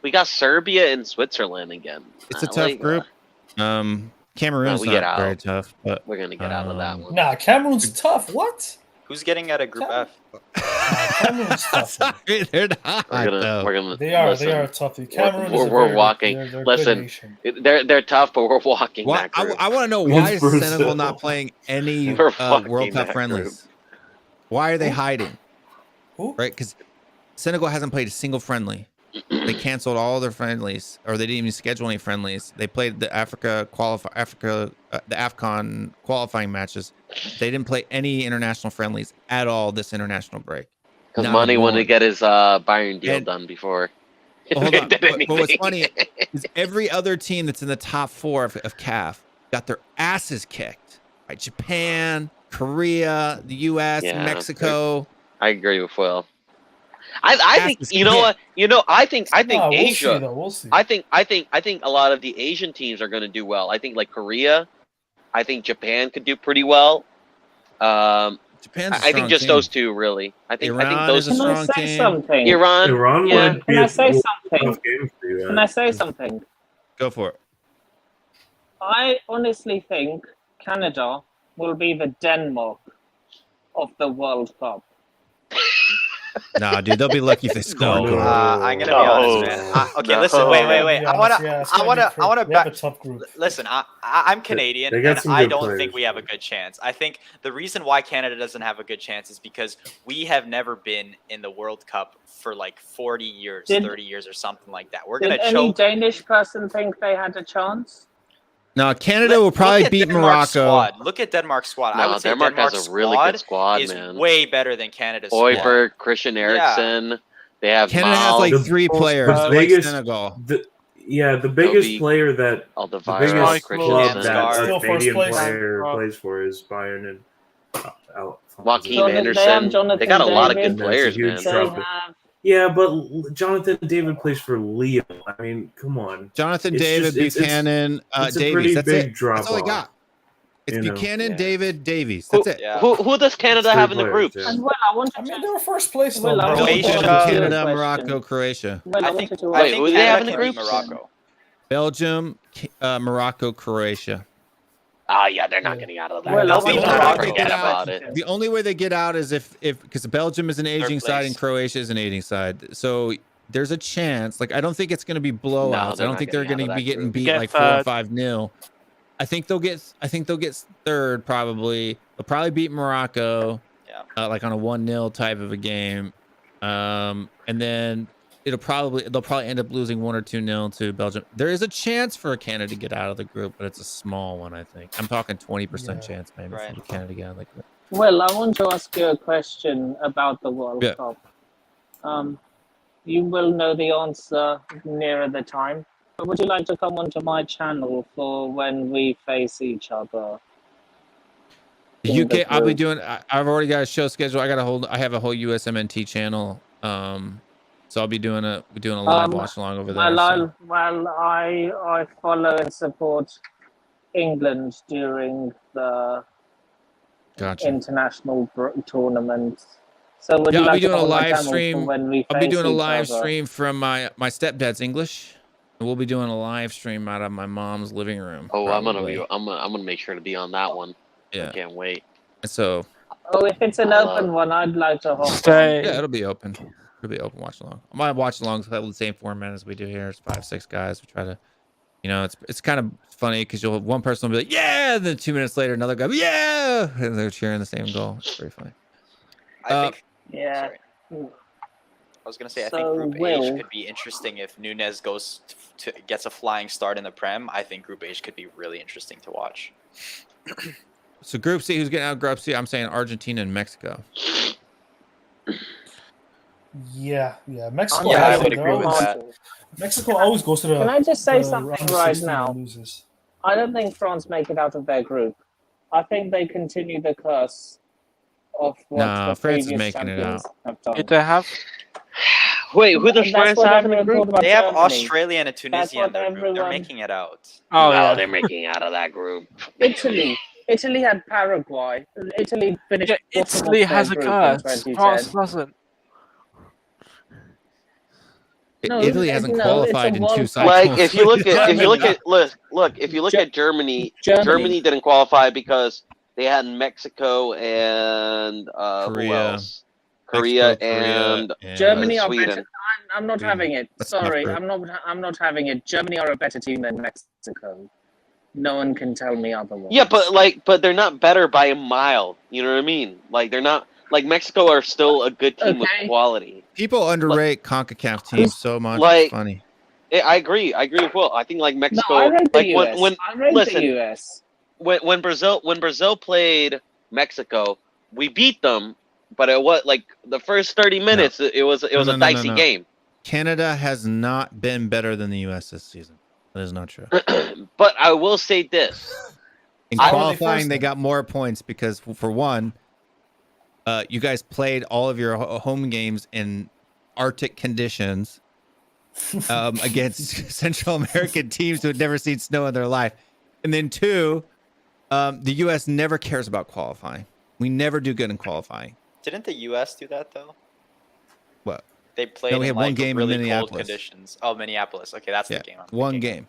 We got Serbia and Switzerland again.
It's a tough group. Cameroon's
we get
not very
out.
tough, but
We're gonna get out of that one.
Nah, Cameroon's tough. What?
Who's getting out of Group F?
Cameroon's tough.
Sorry, they're not.
We're gonna.
They are.
listen,
They are tough. Cameroon is a
we're
very-
walking.
they're a good
Listen,
nation.
they're tough, but we're walking
Why,
that group.
I want to know why is
Brazil.
Senegal not playing any
We're
World
fucking
Cup
that
friendlies? Why are they hiding?
Who?
Right, because Senegal hasn't played a single friendly. They canceled all their friendlies, or they didn't even schedule any friendlies. They played the the AFCON qualifying matches. They didn't play any international friendlies at all this international break.
Because
Not
Money wanted to
one.
get his Bayern deal
And-
done before.
Well, hold
they
on.
did
But what's
anything.
funny is every other team that's in the top 4 of CAF got their asses kicked. Right? Japan, Korea, the U.S.,
Yeah,
Mexico.
I agree with Will. I think
Asses
you know what I think
Nah, we'll
Asia.
see, though. We'll see.
I think a lot of the Asian teams are going to do well. I think like Korea. I think Japan could do pretty well.
Japan's a
I think
strong
just
team.
those two really. I think
Iran
those.
is a
Can I
strong
say
team.
something?
Iran. Yeah.
would
Can
be
I
a
say something?
tough game for you.
Can I say something?
Go for it.
I honestly think Canada will be the Denmark of the World Cup.
Nah, dude, they'll be lucky if they score.
No.
a goal.
I'm gonna be honest, man. Okay, listen, wait.
Yeah,
I wanna
it's gonna be
back.
a tough group.
Listen, I'm Canadian,
They got
and
some
I
good
don't
players.
think we have a good chance. I think the reason why Canada doesn't have a good chance is because we have never been in the World Cup for like 40 years,
Did-
30 years, or something like that. We're
Did
gonna
any
choke.
Danish person think they had a chance?
No, Canada will probably
Look at
beat
Denmark's
Morocco.
Squad. Look at Denmark's squad. I
No,
would say
Denmark has
Denmark's
a really good squad,
is
man.
way better than Canada's squad.
Højbjerg, Christian Eriksen. They have
Canada has
Mao,
like
The
3 players,
the
like
biggest-
Senegal.
The biggest
Toby,
player that the
Alderweireld,
biggest
Christian
club
Eriksen.
that
Still
a
first
Canadian
place.
player plays for is Bayern and
Joaquin
They have
Anderson.
Jonathan
They got a lot of
David.
good players, man.
Huge
They
drop.
have
Yeah, but Jonathan David plays for Leo. I mean, come on.
Jonathan
It's
David,
just- it's-
Buchanan,
it's a
Davies.
pretty
That's
big
it.
drop
That's all I
off,
got. It's
you know?
Buchanan,
Yeah.
David, Davies.
Who,
That's it.
Yeah.
who does Canada
Three
have in the
players,
group?
yeah.
And well, I wanted
I mean,
to.
they were first place though.
Well, I
bro.
wanted to
Croatia,
ask you a
Canada,
question.
Morocco, Croatia.
Well,
I
I
think,
wanted to
I
ask
Wait,
think
who do they
Canada
have in the
can
group?
beat Morocco.
Belgium, Morocco, Croatia.
Oh yeah, they're not getting out of that.
Well,
They'll
I
beat
wanted to
Morocco.
ask you
Forget
a
about
question.
it.
The only way they get out is if because Belgium is an aging side
place.
and Croatia is an aging side. So there's a chance. Like I don't think it's going to be blowouts.
No,
I
they're
don't
not
think they're
getting
going
out
to
of
be
that
getting
group.
beat
Get
like 4 or
third.
5-0. I think they'll get third probably. They'll probably beat Morocco.
Yeah.
Like on a 1-0 type of a game. And then they'll probably end up losing 1 or 2-0 to Belgium. There is a chance for Canada to get out of the group, but it's a small one, I think. I'm talking 20% chance maybe
Right.
for Canada to get out of the group.
Well, I want to ask you a question about the World
Yeah.
Cup. You will know the answer nearer the time. But would you like to come onto my channel for when we face each other?
The
in the
UK, I'll be
group?
doing. I've already got a show schedule. I have a whole USMNT channel. So I'll be doing a live watch along over there.
Well, I follow and support England during the
Gotcha.
international tournaments. So would
Yeah,
you
I'll
like
be
to
doing a
come on my
live
channel for
stream.
when we
I'll be
face
doing a
each
live
other?
stream from my stepdad's English, and we'll be doing a live stream out of my mom's living room.
Oh,
probably.
I'm gonna make sure to be on that one.
Yeah.
I can't wait.
So
Oh, if it's an
I
open one, I'd like to hop
Stay.
yeah, it'll be open. It'll be open watch along. I might watch alongs with the same format as we do here. It's 5-6 guys. We try to, it's kind of funny because you'll have one person will be like, yeah, and then 2 minutes later another guy, yeah, and they're cheering the same goal. It's pretty funny.
I think.
Yeah.
Sorry. I was gonna say I
So,
think Group
Will-
H could be interesting if Nunes goes gets a flying start in the Prem. I think Group H could be really interesting to watch.
So Group C, who's getting out of Group C? I'm saying Argentina and Mexico.
Yeah. Mexico.
Yeah, I
has-
would
they're
agree with
always-
that.
Mexico always goes to the.
Can I just say
the
something
round of
right
16
now?
and loses.
I don't think France make it out of their group. I think they continue the curse of what
Nah,
the
France is
previous
making it
champions
out.
have done.
Did they have?
Wait, who does
That's
France
what
have in the
everyone
group?
thought about
They have
Germany.
Australia and
That's
Tunisia in
what
their group. They're
everyone.
making it out.
Oh
No,
yeah.
they're making out of that group.
Italy. Italy had Paraguay. Italy finished
Yeah,
bottom
Italy
of their
has a
group in
curse.
2010.
France doesn't.
No,
Italy hasn't
no,
qualified
it's a
in two
World
cycles.
Like if you look at
Germany.
if you look at Germany,
Germany.
Germany didn't qualify because they had Mexico and who
Korea.
else? Korea
Mexico, Korea,
and
Germany are
Sweden.
better. I'm not
Sweden.
having it.
That's tough
Sorry,
group.
I'm not having it. Germany are a better team than Mexico. No one can tell me otherwise.
Yeah, but they're not better by a mile. You know what I mean? Like they're not like Mexico are still a good team with quality.
People underrate CONCACAF teams so much.
Like-
It's funny.
I agree with Will. I think like Mexico.
No, I rate the
like
US.
when
I rate
listen,
the US.
when Brazil played Mexico, we beat them, but it was like the first 30 minutes. It was a dicey game.
Canada has not been better than the U.S. this season. That is not true.
But I will say this:
In qualifying, they got more points because, for one, you guys played all of your home games in Arctic conditions against Central American teams who had never seen snow in their life. And then two, the U.S. never cares about qualifying. We never do good in qualifying.
Didn't the U.S. do that though?
What?
They played
No, we
in
had one
like
game in
really cold
Minneapolis.
conditions. Oh, Minneapolis. Okay, that's
Yeah,
the game.
one game.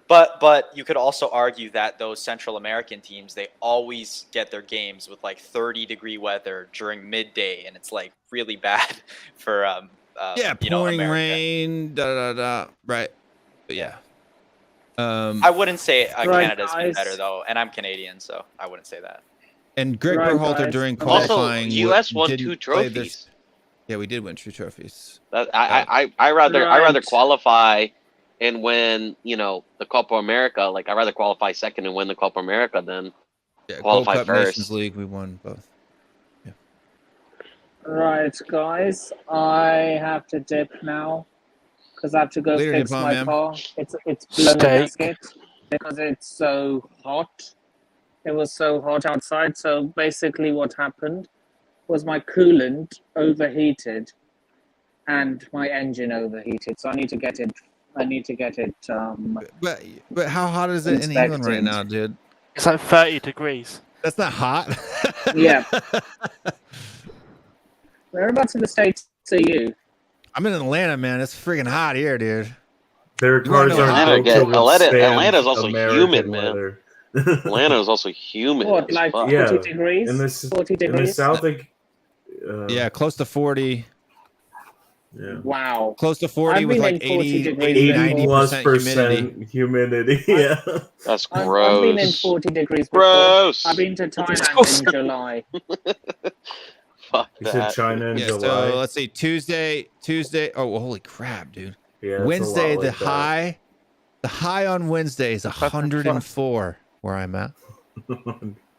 But you could also argue that those Central American teams, they always get their games with like 30-degree weather during midday, and it's like really bad for
Pouring rain, right? But yeah.
I wouldn't say
Right,
Canada's been
guys.
better though, and I'm Canadian, so I wouldn't say that.
And Greg
Right,
Berhalter
guys.
during
Also,
qualifying,
US won
didn't
2
play their-
trophies.
Yeah, we did win 2 trophies.
I rather
Right.
qualify and win, the Copa America. Like I'd rather qualify second and win the Copa America than
Yeah,
qualify
Gold Cup
first.
Nations League, we won both.
Right, guys. I have to dip now because I have to go
Later,
fix
Nippon,
my
man.
car. It's blown a
Steak.
gasket because it's so hot. It was so hot outside. So basically, what happened was my coolant overheated, and my engine overheated. So I need to get it.
But how hot is it in England right
Inspected.
now, dude?
It's like 30 degrees.
That's not hot.
Yeah. Whereabouts in the States are you?
I'm in Atlanta, man. It's freaking hot here, dude.
Their
You wanna
cars
know
are
Atlanta
built to withstand
Atlanta's also
American
humid, man.
weather.
Atlanta is also humid.
What,
as
like
fuck.
40 degrees?
In the
40
in the
degrees?
south,
Yeah, close to 40.
yeah,
Wow.
Close to 40
I've
with
been
like
in 40
80,
degrees
80
before.
90% humidity.
humidity. Yeah,
That's
I've
gross.
been in 40 degrees before.
Gross.
I've been to Thailand in July.
Fuck
you said
that.
China in
Yeah,
July.
so let's see. Tuesday. Oh, well, holy crap, dude.
Yeah, it's a
Wednesday,
lot like that.
the high on Wednesday is 104 where I'm at.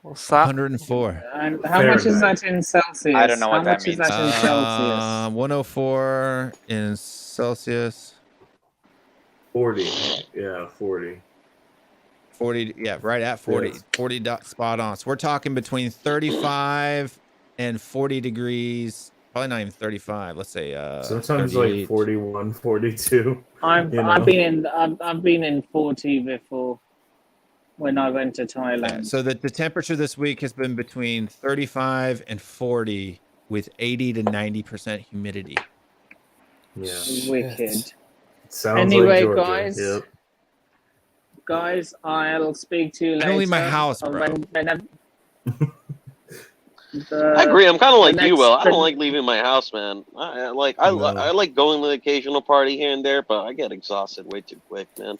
What's that?
104.
And how much is that in Celsius?
I don't know what
how
that
much
means.
is that in Celsius?
104 in Celsius.
40. Yeah, 40.
40, yeah, right at 40.
Yes.
40 dot spot on. So we're talking between 35 and 40 degrees. Probably not even 35. Let's say
Sometimes
38.
like 41, 42.
I've
you know?
I've been in 40 before when I went to Thailand.
Yeah, so the temperature this week has been between 35 and 40 with 80 to 90% humidity.
Yeah.
Wicked.
Sounds
Anyway,
like Georgia.
guys.
Yep.
Guys, I'll speak to you later.
I don't leave my house, bro.
I agree. I'm kind of like you,
next-
Will. I don't like leaving my house, man. I like going to the occasional party here and there, but I get exhausted way too quick, man.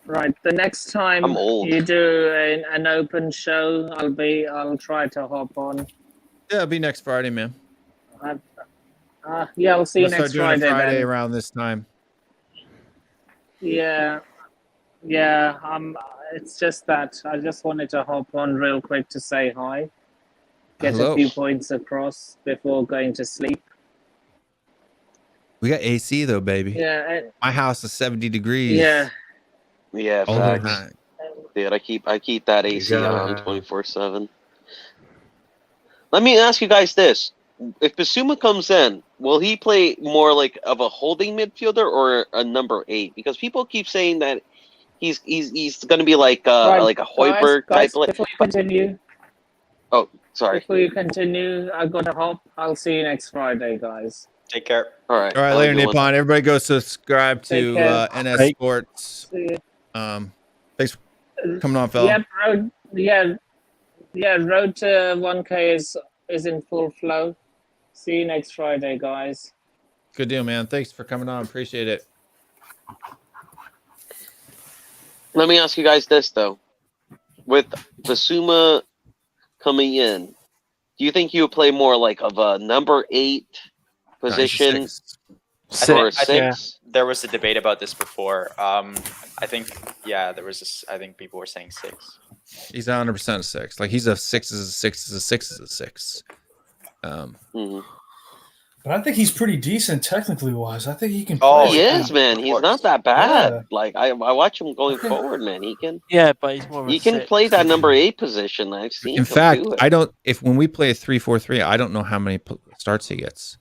Right, the next time
I'm old.
you do an open show, I'll try to hop on.
Yeah, it'll be next Friday, man.
Yeah, I'll see you
We'll start
next
doing
Friday.
it Friday
Then.
around this time.
Yeah. It's just that I just wanted to hop on real quick to say hi, get
Hello.
a few points across before going to sleep.
We got AC though, baby.
Yeah.
My house is 70 degrees.
Yeah.
Yeah,
all the
facts.
time.
Dude, I keep that AC on 24/7. Let me ask you guys this: if Basuma comes in, will he play more like of a holding midfielder or a number 8? Because people keep saying that he's going to be like a Højbjerg type.
Before you continue.
Oh, sorry.
Before you continue, I got to hop. I'll see you next Friday, guys.
Take care.
All right.
All right, later, Nippon. Everybody go subscribe to
Take care.
NS Sports.
See you.
Thanks for coming on, fella.
Road to 1K is in full flow. See you next Friday, guys.
Good deal, man. Thanks for coming on. Appreciate it.
Let me ask you guys this though: with Basuma coming in, do you think you would play more like of a number 8 position or a 6?
There was a debate about this before. I think there was this. I think people were saying 6.
He's 100% a 6. Like he's a 6 is a 6 is a 6 is a 6.
But I think he's pretty decent technically wise. I think he can.
Oh,
play.
he is, man. He's not that bad.
Yeah.
Like I watch him going forward, man. He can.
Yeah, but he's more.
He can play that number 8 position. I've seen.
In
him
fact,
do it.
I don't. If when we play a 3-4-3, I don't know how many starts he gets.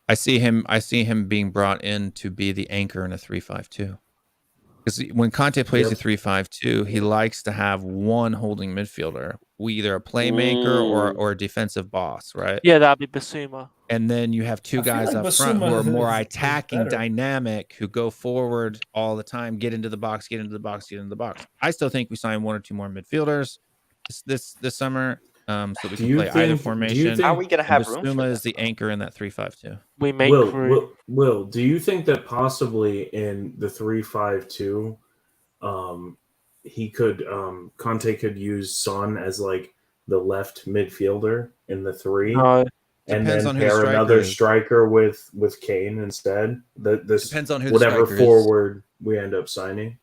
I see him being brought in to be the anchor in a 3-5-2. Because when Conte plays a 3-5-2, he likes to have one holding midfielder, either a playmaker or a defensive boss, right?
Yeah, that'd be Basuma.
And then you have two guys
like
up front who
Basuma
are more
is
attacking,
better.
dynamic, who go forward all the time, get into the box, get into the box, get into the box. I still think we sign 1 or 2 more midfielders this summer, so we can play either formation.
How are we gonna have room?
Basuma is the anchor in that 3-5-2.
We make
Will, do you think that possibly in the 3-5-2, he could Conte could use Son as like the left midfielder in the 3?
No.
And
Depends
then
on who the
pair
striker
another
is.
striker with Kane instead. This
Depends on who the
whatever
striker is.
forward we end up signing.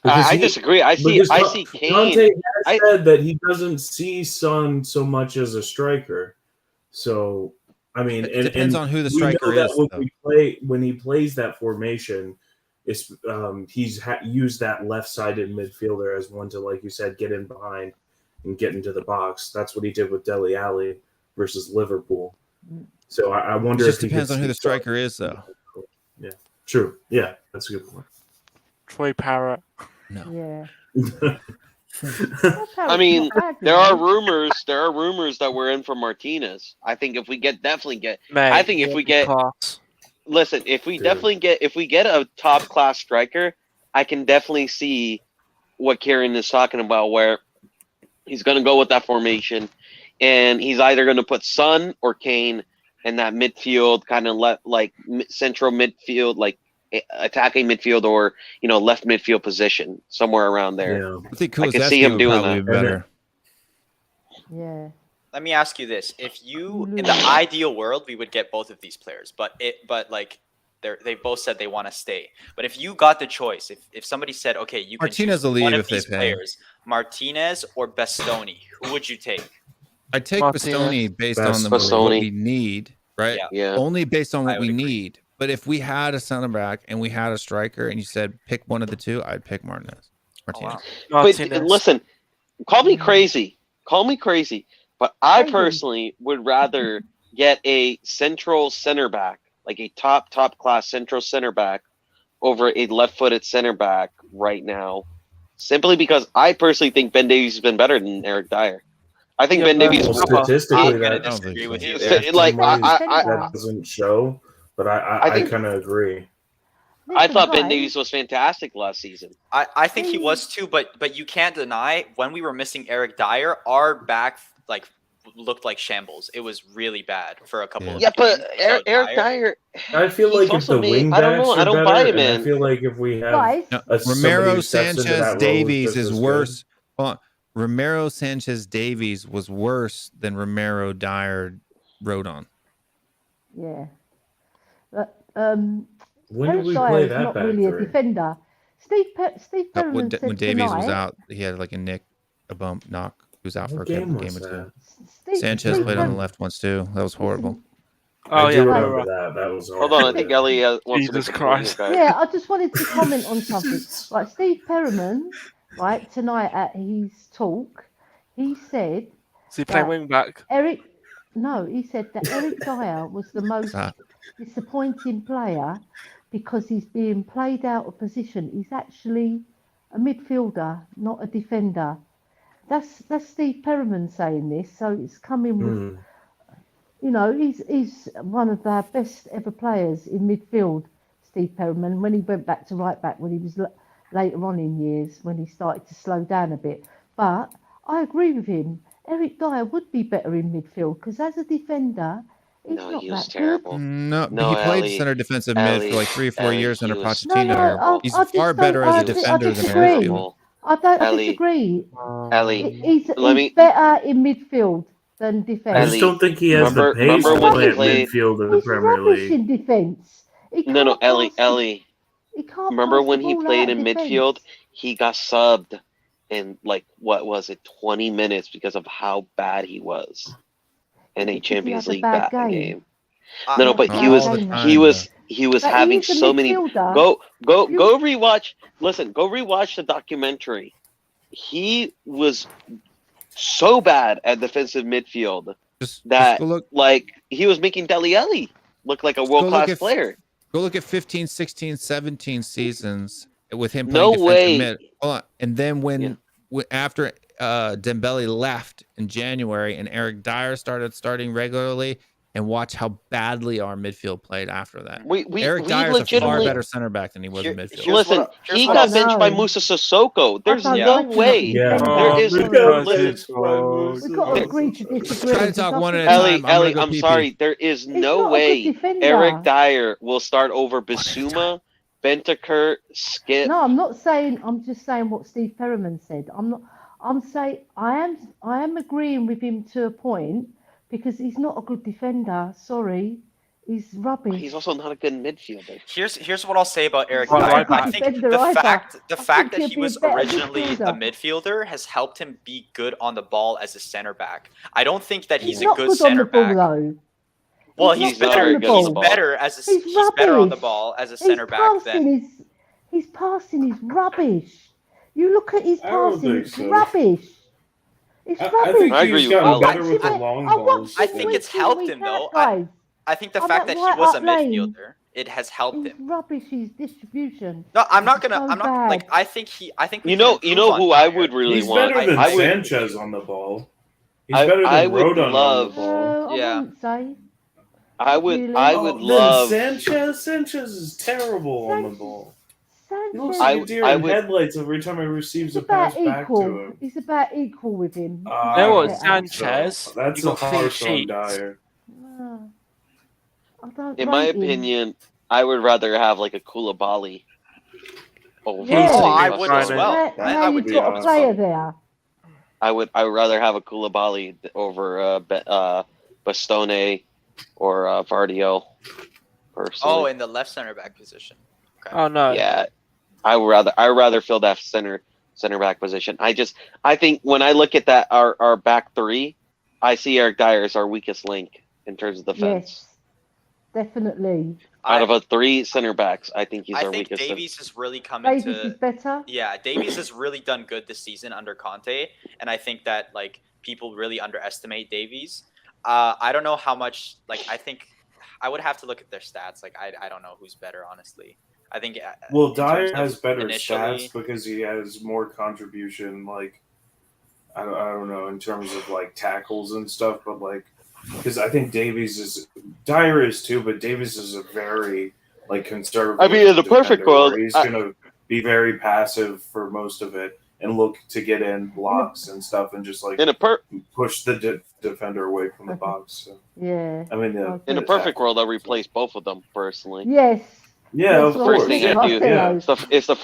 I disagree. I see Kane.
Conte has said that he doesn't see Son so much as a striker. So I mean,
It depends on who the
we know
striker
that
is,
when he plays that formation, it's he's used that left-sided midfielder as one to, like you said, get in behind and get into the box. That's what he did with Dele Alli versus Liverpool. So I wonder
It just
if he
depends
could
on who
see
the striker is, though.
Yeah, true. Yeah, that's a good point.
Troy Parrott.
No.
Yeah.
I mean, there are rumors that we're in for Martinez. I think if we definitely get,
Mate,
I think if we get,
class.
listen, if we get a top class striker, I can definitely see what Kieran is talking about, where he's going to go with that formation, and he's either going to put Son or Kane in that midfield, kind of like central midfield, like attacking midfield, or left midfield position, somewhere around there.
Yeah.
I think
I can see him doing that.
Be better.
Yeah.
Let me ask you this: if you, in the ideal world, we would get both of these players, but like they both said they want to stay. But if you got the choice, if somebody said, okay, you can
Martinez
choose
will leave
one of
if they
these
pay.
players, Martinez or Bastoni, who would you take?
I take
Martinez.
Bastoni based on what
Bastoni.
we need, right?
Yeah.
Only based on
I
what
would
we
agree.
need. But if we had a center back and we had a striker, and you said pick one of the two, I'd pick Martinez. Martinez.
But
Martinez.
listen, call me crazy, but I personally would rather get a central center back, like a top class central center back, over a left-footed center back right now, simply because I personally think Ben Davies has been better than Eric Dyer. I think Ben Davies.
Statistically,
I'm gonna
that
disagree with you.
So, like
that doesn't show, but I
think-
kind of agree.
I thought Ben Davies was fantastic last season.
I think he was too, but you can't deny when we were missing Eric Dyer, our back looked like shambles. It was really bad for a couple of
Yeah, but
games
Eric
without
Dyer.
I feel
he's
like if
also
the
made-
wing
I don't
backs
know.
are
I don't
better,
buy him,
and
man.
I feel like if we have
Guys,
somebody
Romero
who steps into
Sanchez
that role
Davies
just
is
as
worse. Hold on. Romero Sanchez Davies was worse than Romero Dyer Rodon.
Yeah. But,
When did
Eric
we
Dyer
play
is
that
not
back
really a
three?
defender. Steve Perriman said
When Davies was
tonight-
out, he had like a bump knock. He was out for a
What
game
game
or
was
two.
that?
Sanchez
Steve
played on the
Perriman-
left once too. That was horrible.
Oh
I
yeah,
do
right,
remember
right.
that. That was
Hold on, I think Ellie wants
Jesus
to make a
Christ.
point, guys.
Yeah, I just wanted to comment on something. Like Steve Perriman right, tonight at his talk, he said.
So you playing
that
wing back?
He said that Eric Dyer was the most disappointing player because he's being played out of position. He's actually a midfielder, not a defender. That's Steve Perriman saying this, so it's coming with, you know, he's one of our best ever players in midfield, Steve Perriman. When he went back to right back, when he was later on in years, when he started to slow down a bit. But I agree with him. Eric Dyer would be better in midfield because as a defender, he's not
he was
that
terrible.
good.
No, but he played center defensive mid for like 3 or 4 years under Pochettino.
No,
He's far better as a defender than a midfielder.
I disagree.
Ellie,
He's better in midfield than defence.
I just don't think he has the pace to play at midfield in the Premier League.
In defence.
No, Ellie.
He can't
remember
pass
when
the
he
ball
played
out
in
of defence.
midfield? He got subbed in like what was it, 20 minutes because of how bad he was in a Champions League game. No, but he was having so many. Go rewatch. Listen, go rewatch the documentary. He was so bad at defensive midfield that like he was making Dele Alli look like a world-class player.
Go look at 15, 16, 17 seasons with him playing defensive mid. Hold on. And then when after Dembele left in January and Eric Dyer starting regularly, and watch how badly our midfield played after that. Eric Dyer's a far better center back than he was in midfield.
Listen, he got benched by Musa Sissoko. There's no way. There is.
We've got to agree to disagree.
Try to talk one at a time.
Ellie, I'm sorry. There is no way Eric Dyer will start over Bissouma, Bentancur, Skip.
No, I'm not saying. I'm just saying what Steve Perriman said. I'm saying I am agreeing with him to a point. Because he's not a good defender. Sorry, he's rubbish.
He's also not a good midfielder.
Here's what I'll say about Eric Dyer. I think the fact that he was originally a midfielder has helped him be good on the ball as a center back. I don't think that he's a good center back. Well, he's better. He's better as he's better on the ball as a center back than
his passing is rubbish. You look at his passing; it's rubbish.
I think he's gotten better with the long balls.
I think it's helped him though. I think the fact that he was a midfielder, it has helped him.
Rubbish his distribution.
No, I'm not like. I think
you know who I would really want.
He's better than Sanchez on the ball. He's better than Rodon on the ball.
Yeah.
I would love.
Sanchez is terrible on the ball. He looks like a deer in headlights every time he receives a pass back to him.
He's about equal with him.
No one, Sanchez.
That's a harsh on Dyer.
In my opinion, I would rather have like a Koulibaly.
I would as well. I would
be a player there.
I would rather have a Koulibaly over Bastone or Vardio. Personally.
Oh, in the left center back position. Okay.
Oh no.
Yeah, I would rather fill that center back position. I think when I look at that our back three, I see Eric Dyer as our weakest link in terms of defense.
Yes, definitely.
Out of a 3 center backs, I think he's our weakest.
I think Davies has really come into.
Davies is better.
Yeah, Davies has really done good this season under Conte, and I think that like people really underestimate Davies. I don't know how much. Like I think I would have to look at their stats. Like I don't know who's better, honestly. I think.
Well, Dyer has better stats because he has more contribution. Like, I don't know in terms of like tackles and stuff, but like, because I think Dyer is too, but Davies is a very like conservative.
I mean, in the perfect world,
he's gonna be very passive for most of it and look to get in blocks and stuff and just like push the defender away from the box. So.
Yeah.
I mean,
in a perfect world, I'll replace both of them personally.
Yes.
Yeah, of course.
First thing I do. Yeah. It's the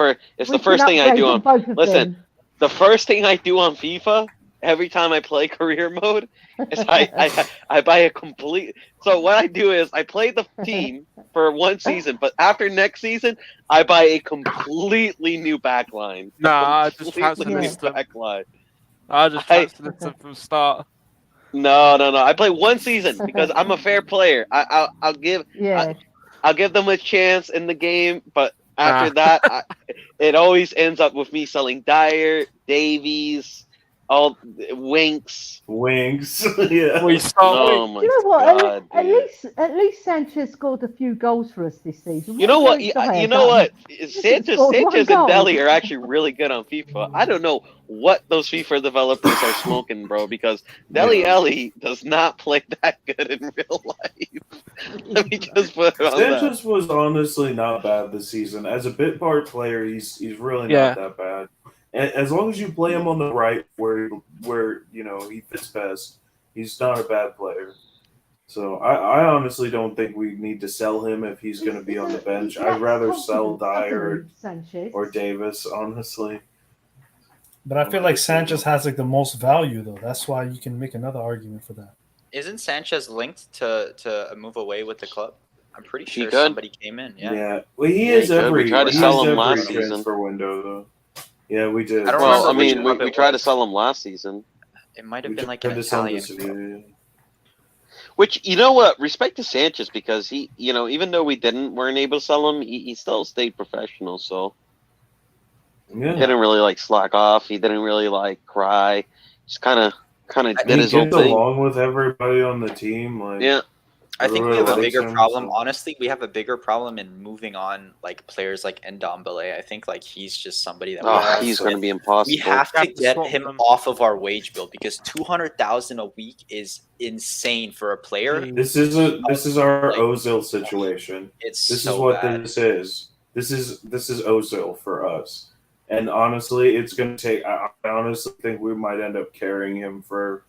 first thing I do on. Listen, the first thing I do on FIFA every time I play career mode is I buy a complete. So what I do is I play the team for one season, but after next season I buy a completely new backline.
Nah, I just transfer this
backline.
I just transfer this from start.
No. I play one season because I'm a fair player. I'll give.
Yeah.
I'll give them a chance in the game, but After that, it always ends up with me selling Dyer, Davies, all Winks.
Yeah.
We start.
Oh my
Do you know what?
God,
at least Sanchez scored a few goals for us this season.
You know what? You know what? Sanchez
scored one
and
goal.
Deli are actually really good on FIFA. I don't know what those FIFA developers are smoking, bro, because Deli Alley does not play that good in real life. Let me just put it on
Sanchez was honestly not bad this season. As a bit part player, he's really not that bad. And as long as you play him on the right where he fits best, he's not a bad player. So I honestly don't think we need to sell him if he's going to be on the bench. I'd rather sell Dyer or Davis, honestly.
But I feel like Sanchez has like the most value though. That's why you can make another argument for that.
Isn't Sanchez linked to a move away with the club? I'm pretty sure
could.
somebody came in. Yeah.
Well, he is every.
We tried to sell him last season.
Transfer window though. Yeah, we did.
I don't
Well, I
remember
mean, we tried to sell him last season.
It might have been like an Italian.
Which, you know what? Respect to Sanchez, because he, even though weren't able to sell him, he still stayed professional. So he didn't really slack off. He didn't really cry. Just kind of did his own thing.
Along with everybody on the team,
I think we have a bigger problem. Honestly, we have a bigger problem in moving on players like Ndombele. I think he's just somebody that
he's going to be impossible.
We have to get him off of our wage bill because 200,000 a week is insane for a player.
This is our Ozil situation.
This
is what this is. This is Ozil for us. And honestly, it's going to take. I honestly think we might end up carrying him for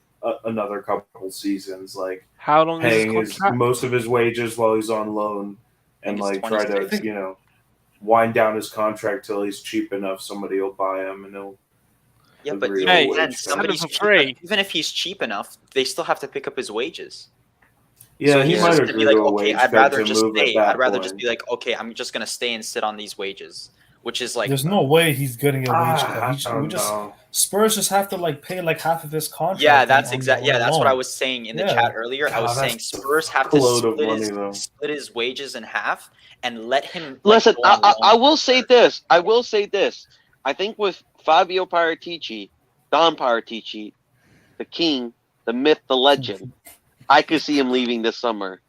another couple seasons,
how long
paying
is his contract?
most of his wages while he's on loan, and try to wind down his contract till he's cheap enough. Somebody will buy him, and he'll.
Yeah, but even if he's cheap enough, they still have to pick up his wages.
Yeah,
so
he
he's
might
just gonna
agree
be
to a
okay,
wage
I'd
cut
rather
to
just
move
stay.
at that
I'd rather
point.
just be okay, I'm just gonna stay and sit on these wages, which is
There's no way he's getting a wage cut. Spurs just have to pay half of his contract.
Yeah, that's exactly. Yeah, that's what I was saying in the chat earlier. I was saying Spurs have to split his wages in half and let him.
Listen, I will say this. I think with Fabio Paratici, Don Paratici, the king, the myth, the legend, I could see him leaving this summer.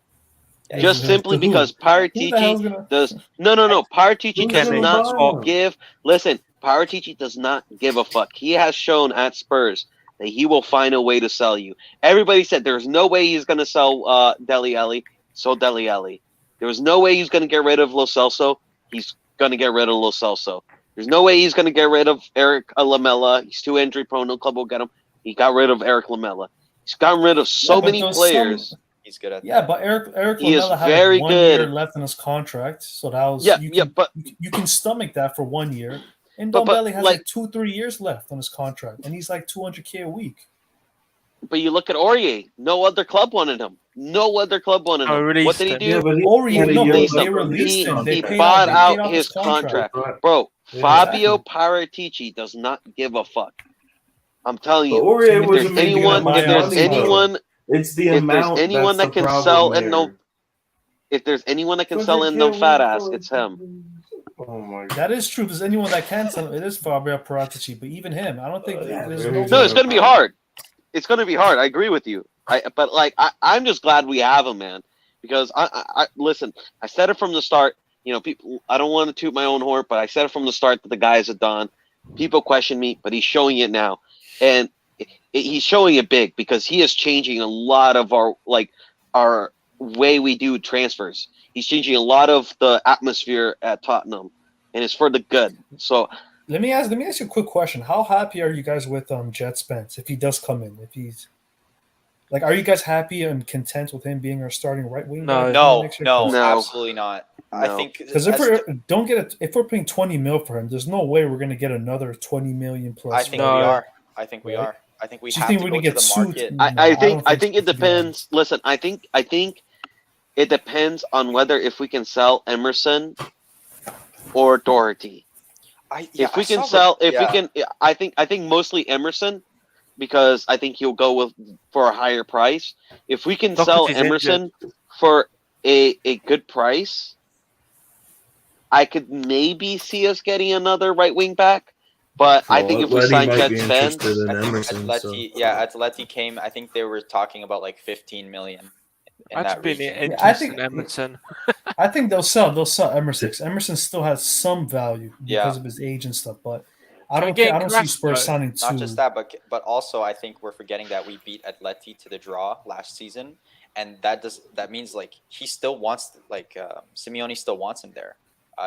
Just simply because Paratici does Paratici does not give. Listen, Paratici does not give a fuck. He has shown at Spurs that he will find a way to sell you. Everybody said there's no way he's going to sell Dele Alli. So Dele Alli. There was no way he's going to get rid of Lo Celso. He's going to get rid of Lo Celso. There's no way he's going to get rid of Eric Lamela. He's too injury prone. No club will get him. He got rid of Eric Lamela. He's gotten rid of so many players.
He's good at that.
Yeah, but Eric
He
Lamela
is
had
very
1
good.
year left in his contract, so that was
but
you can stomach that for 1 year. And Ndombele has 2-3 years left on his contract, and he's $200K a week.
But you look at Aurier. No other club wanted him. What did he do?
Yeah,
they released him.
He bought out his contract. Bro, Fabio Paratici does not give a fuck. I'm telling you. If there's anyone
it's the amount.
If there's anyone that can sell in no fat ass, it's him.
Oh my God.
That is true. If there's anyone that can sell, it is Fabio Paratici. But even him, I don't think there's
No, it's going to be hard. It's going to be hard. I agree with you. I'm just glad we have him, man. Because I listen. I said it from the start. People. I don't want to toot my own horn, but I said it from the start that the guy is a don. People question me, but he's showing it now, and he's showing it big because he is changing a lot of our way we do transfers. He's changing a lot of the atmosphere at Tottenham, and it's for the good. So
let me ask you a quick question. How happy are you guys with Jet Spence if he does come in? If he's are you guys happy and content with him being our starting right wing?
No, absolutely not. No. I think
because if we're paying 20 mil for him, there's no way we're going to get another 20 million plus.
I think we are. I think we are. I think we have to go to the market.
I think it depends. Listen, I think it depends on whether if we can sell Emerson or Doherty. I think mostly Emerson because I think he'll go for a higher price. If we can sell Emerson for a good price, I could maybe see us getting another right wing back. But I think if we sign Jets fans,
Atleti came. I think they were talking about like 15 million.
That's been interesting.
I think
Emerson.
I think they'll sell Emerson. Emerson still has some value because of his age and stuff, but I don't see Spurs signing two.
Not just that, but also I think we're forgetting that we beat Atleti to the draw last season, and that means like he still wants Simeone still wants him there,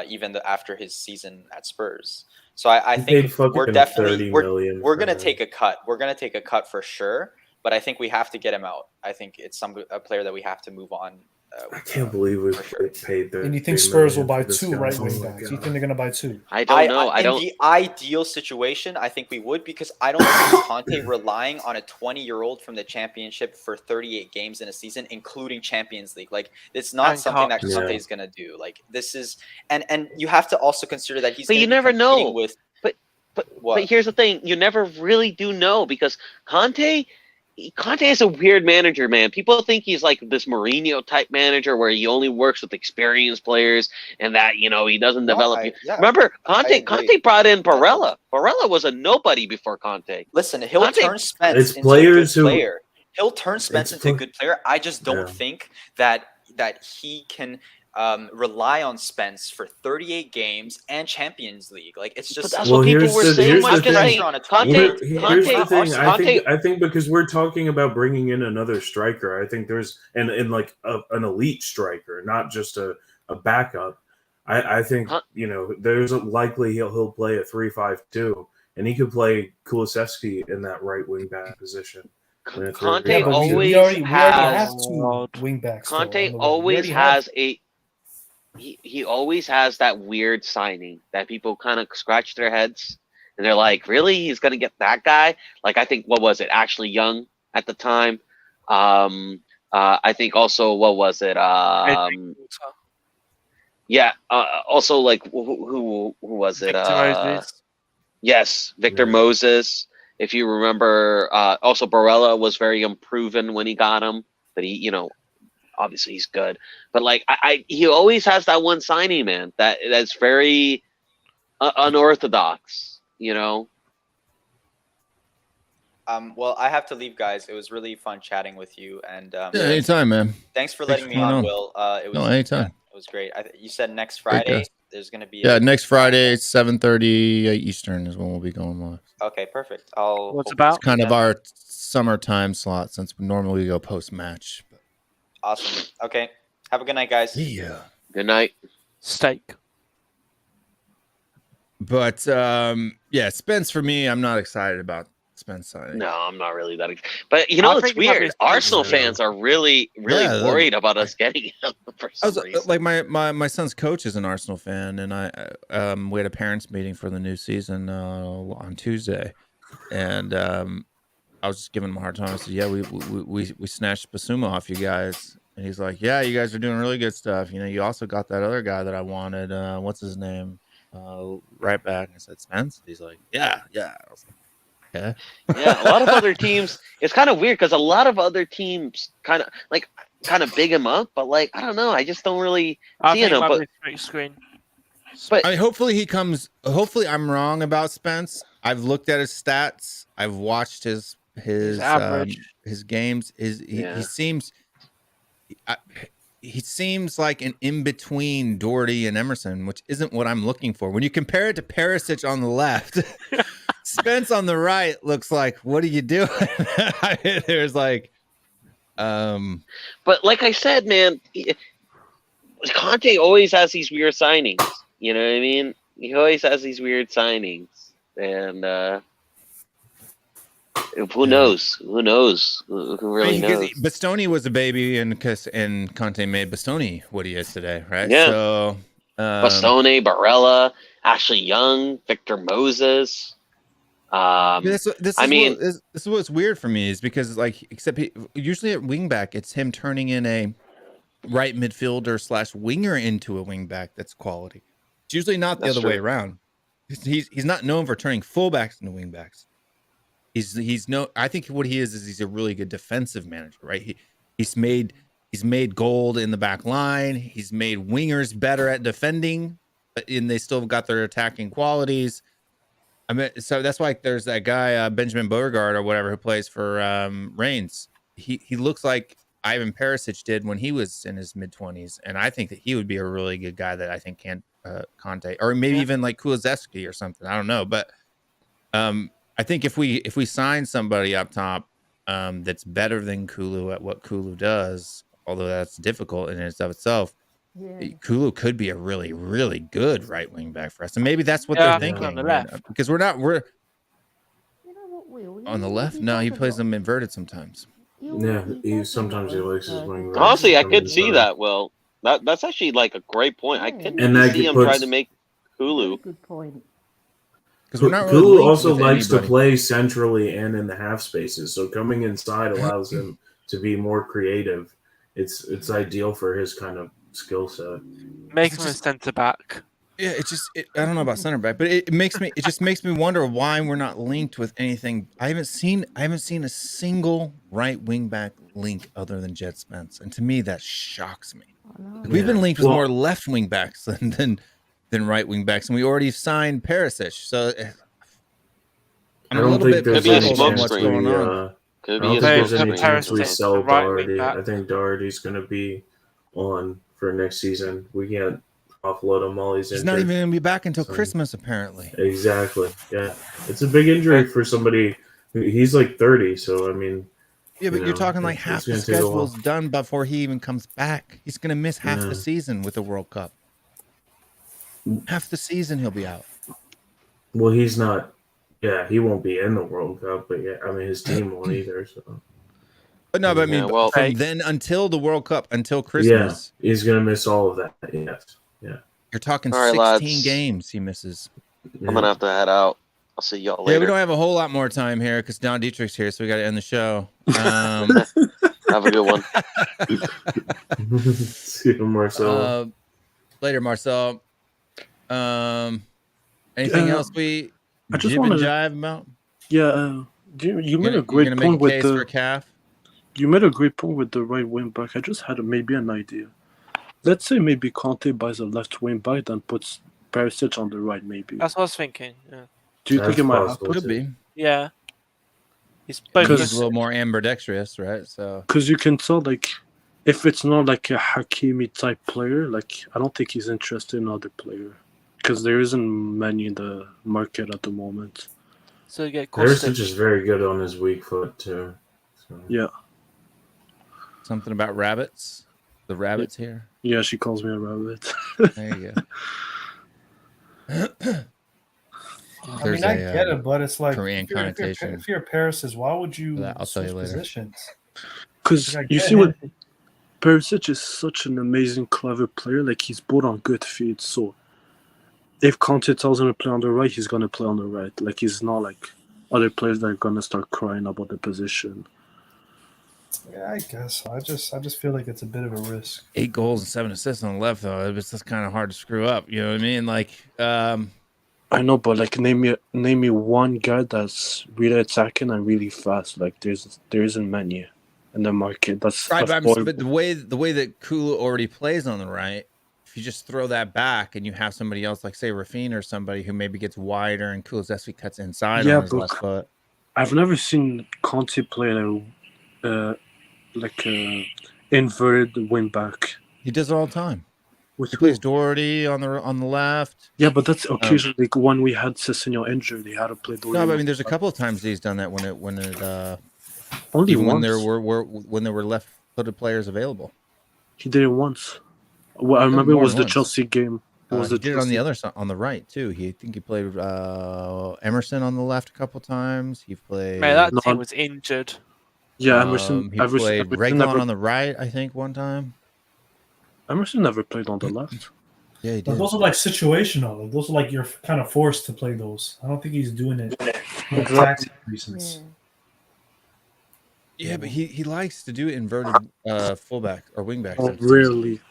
even after his season at Spurs. So I think we're definitely we're gonna take a cut. We're gonna take a cut for sure. But I think we have to get him out. I think it's a player that we have to move on.
I can't believe we paid
And you think Spurs will buy two right wing backs? You think they're going to buy two?
I don't know.
In the ideal situation, I think we would, because I don't see Conte relying on a 20-year-old from the Championship for 38 games in a season, including Champions League. Like, it's not something that Conte is going to do. Like, this is, and you have to also consider that he's.
But you never know. But here's the thing: you never really do know, because Conte is a weird manager, man. People think he's like this Mourinho type manager where he only works with experienced players and that, he doesn't develop. Remember, Conte brought in Barella. Barella was a nobody before Conte.
Listen, he'll turn Spence into a good player. He'll turn Spence into a good player. I just don't think that he can rely on Spence for 38 games and Champions League. Like, it's just.
But that's what people were saying.
I think because we're talking about bringing in another striker, I think there's and like an elite striker, not just a backup. I think there's likely he'll play a 3-5-2, and he could play Kulusevski in that right wing back position.
Conte always has
two wing backs.
Conte always has a. He always has that weird signing that people kind of scratch their heads and they're like, really? He's going to get that guy? Like, I think, what was it? Ashley Young at the time. I think also, what was it? Also, like, who was it? Yes, Victor Moses. If you remember, also Barella was very unproven when he got him, but he, obviously he's good, but like he always has that one signing, man, that's very unorthodox,
Well, I have to leave, guys. It was really fun chatting with you, and
anytime, man.
Thanks for letting me on, Will. It was
anytime.
It was great. You said next Friday there's going to be
next Friday 7:30 Eastern is when we'll be going live.
Okay, perfect.
What's about?
It's kind of our summer time slot, since normally we go post match.
Awesome. Okay. Have a good night, guys.
Yeah.
Good night.
Steak.
But Spence, for me, I'm not excited about Spence signing.
No, I'm not really that. But it's weird. Arsenal fans are really worried about us getting him for some reason.
Like my son's coach is an Arsenal fan, and we had a parents meeting for the new season on Tuesday, and I was just giving him a hard time. I said, "Yeah, we snatched Basuma off you guys," and he's like, "Yeah, you guys are doing really good stuff. You also got that other guy that I wanted. What's his name? Right back." I said, "Spence." He's like, "Yeah." I was like, "Okay."
Yeah, a lot of other teams. It's kind of weird because a lot of other teams kind of big him up, but like I don't know. I just don't really see him. But
screen.
But
hopefully he comes. Hopefully I'm wrong about Spence. I've looked at his stats. I've watched his average, his games. He seems like an in between Doherty and Emerson, which isn't what I'm looking for. When you compare it to Perisic on the left, Spence on the right looks like, what are you doing? There's like,
but like I said, man, Conte always has these weird signings. You know what I mean? He always has these weird signings, and who knows? Who knows? Who really knows?
Bastoni was a baby, and Conte made Bastoni what he is today, right?
Yeah.
So
Bastoni, Barella, Ashley Young, Victor Moses.
This is what's weird for me is because usually at wingback it's him turning in a right midfielder / winger into a wingback that's quality. It's usually not the other way around. He's not known for turning fullbacks into wingbacks. I think what he is he's a really good defensive manager, right? He's made gold in the back line. He's made wingers better at defending. and they still got their attacking qualities. I mean, so that's why there's that guy Benjamin Beauregard or whatever who plays for Reigns. He looks like Ivan Perisic did when he was in his mid-20s, and I think that he would be a really good guy that I think can Conte, or maybe even like Kulusevski or something. I don't know, but I think if we sign somebody up top that's better than Kulu at what Kulu does, although that's difficult in and of itself, Kulu could be a really, really good right wing back for us, and maybe that's what they're thinking
on the left.
because we're
You know what, Will?
on the left. No, he plays them inverted sometimes.
Yeah, sometimes he likes his wing backs.
Honestly, I could see that. Will that's actually like a great point. I could see him trying to make Kulu.
Good point.
Because we're not really
Kulu
linked
also
with
likes
anybody.
to play centrally and in the half spaces, so coming inside allows him to be more creative. It's ideal for his kind of skill set.
Make him a centre back.
Yeah, I don't know about center back, but it just makes me wonder why we're not linked with anything. I haven't seen a single right wing back link other than Jet Spence, and to me that shocks me. We've been linked with more left wing backs than right wing backs, and we already signed Perisic. So I'm a little bit puzzled on what's going on.
Could
I don't
be
think there's any chance we
Perisic,
sell
the right wing
Doherty.
back.
I think Doherty's going to be on for next season. We can't offload him while he's
He's
injured.
not even going to be back until Christmas, apparently.
Exactly. Yeah, it's a big injury for somebody. He's like 30, so I mean.
Yeah, but you're talking like half the schedule is done before he even comes back. He's going to miss half the season with the World Cup. Half the season he'll be out.
Well, he's not. Yeah, he won't be in the World Cup, but yeah, I mean his team won't either. So.
But no, but I mean, from then until the World Cup, until Christmas,
he's gonna miss all of that. Yes, yeah.
You're talking
All right,
16
lads.
games he misses.
I'm gonna have to head out. I'll see y'all later.
Yeah, we don't have a whole lot more time here because Don Dietrich's here, so we got to end the show.
Have a good one.
See you, Marcel.
Later, Marcel. Anything else we
I just
jib and
wanted to-
jive about?
Yeah, you made a
You're
great
gonna
point
make a
with
case
the
for Calf?
You made a great point with the right wing back. I just had maybe an idea. Let's say maybe Conte buys a left wing back, then puts Perisic on the right. Maybe.
That's what I was thinking. Yeah.
Do you think it might happen?
Could be.
Yeah. He's both.
He's a little more ambidextrous, right? So
Because you can tell, like, if it's not like a Hakimi type player, like I don't think he's interested in other player. Because there isn't many in the market at the moment.
So you get
Perisic is very good on his weak foot too. So.
Yeah.
Something about rabbits. The rabbits here.
Yeah, she calls me a rabbit.
There you go.
I mean, I get it, but it's like
Korean
if you're
connotation.
Paris, why would you
I'll tell you
switch
later.
positions?
Because
Like,
you
get
see what
it.
Perisic is such an amazing, clever player. Like he's both on good feet. So if Conte tells him to play on the right, he's gonna play on the right. Like he's not like other players that are gonna start crying about the position.
Yeah, I guess so. I just feel like it's a bit of a risk.
8 goals and 7 assists on the left, though. It's just kind of hard to screw up. You know what I mean? Like,
I know, but like name me one guy that's really attacking and really fast. Like there isn't many in the market. That's
right, but
affordable.
the way that Kulu already plays on the right, if you just throw that back and you have somebody else like say Rafinha or somebody who maybe gets wider and Kulusevski cuts inside on his left foot.
I've never seen Conte play like a inverted wing back.
He does it all the time.
With
he plays Doherty on the left.
Yeah, but that's occasionally like when we had Sessegnon injured, they had to play Doherty.
No, but I mean, there's a couple of times he's done that when it
only
even
once.
when there were left-footed players available.
He did it once. Well, I remember it
more
was
than
the
once.
Chelsea game. It was
He
the
did it on
Chelsea-
the other side, on the right too. I think he played Emerson on the left a couple times. He played.
Man, that team was injured.
Yeah, Emerson.
He
Emerson
played Reguilon
never-
on the right, I think, one time.
Emerson never played on the left.
Yeah, he
But
did.
those are like situational. Like those are like you're kind of forced to play those. I don't think he's doing it for tactic reasons.
Yeah, but he likes to do inverted fullback or wingback.
Oh,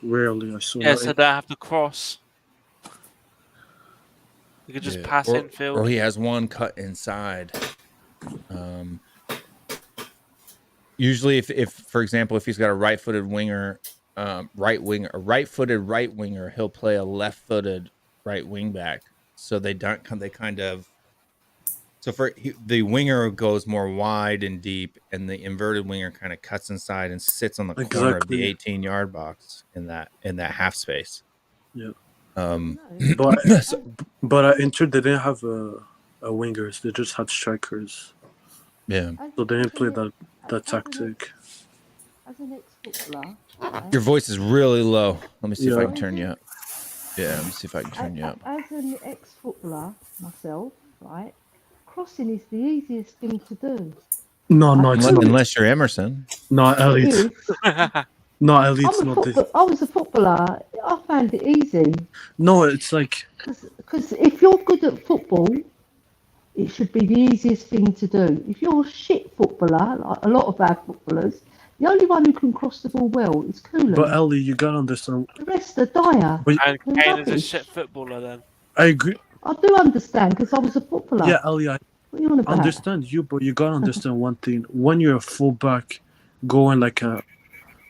rarely. I saw
Yeah,
that.
so they have to cross. You could just pass
or,
infield.
or he has one cut inside. Usually, if for example, if he's got a right-footed winger, right-footed right winger, he'll play a left-footed right wing back, so they kind of. So the winger goes more wide and deep, and the inverted winger kind of cuts inside and sits on the corner of the 18-yard box in that half space.
Yeah.
But
But Inter they didn't have wingers; they just had strikers.
Yeah.
So they didn't play that tactic.
As an ex-footballer,
Your voice is really low. Let me see if I can turn you up. Yeah, let me see if I can turn you up.
As an ex-footballer myself, right, crossing is the easiest thing to do.
No, it's not.
Unless you're Emerson.
No, Elliot. No, Elliot's not.
I was a footballer. I found it easy.
No, it's like
because if you're good at football, it should be the easiest thing to do. If you're a shit footballer, like a lot of our footballers, the only one who can cross the ball well is Cooler.
But Ellie, you gotta understand.
The rest are dire.
And Kane is a shit footballer then.
I agree.
I do understand because I was a footballer.
Yeah, Ellie, I
What are you on about?
understand you, but you gotta understand one thing. When you're a fullback going like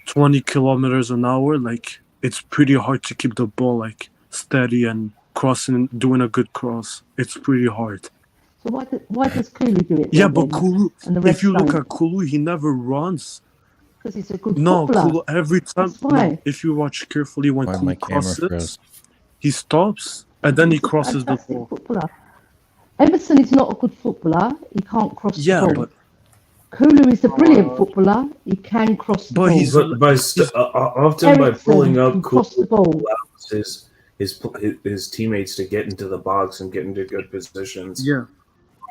20 kilometers an hour, like it's pretty hard to keep the ball like steady and crossing, doing a good cross. It's pretty hard.
So why does Kulu do it?
Yeah,
then,
but Kulu,
and the
if
rest
you look
don't?
at Kulu, he never runs.
Because he's a good
No,
footballer.
Kulu, every time.
That's why.
No, if you watch carefully, when
Why
Kulu
my camera
crosses,
froze?
he stops and then he
He's a
crosses the
fantastic
ball.
footballer. Emerson is not a good footballer. He can't cross
Yeah,
the ball.
but
Kulu is a brilliant footballer. He can cross the
But
ball.
he's-
Often by
Ericsson
pulling up
can cross the ball.
allows his teammates to get into the box and get into good positions.
Yeah.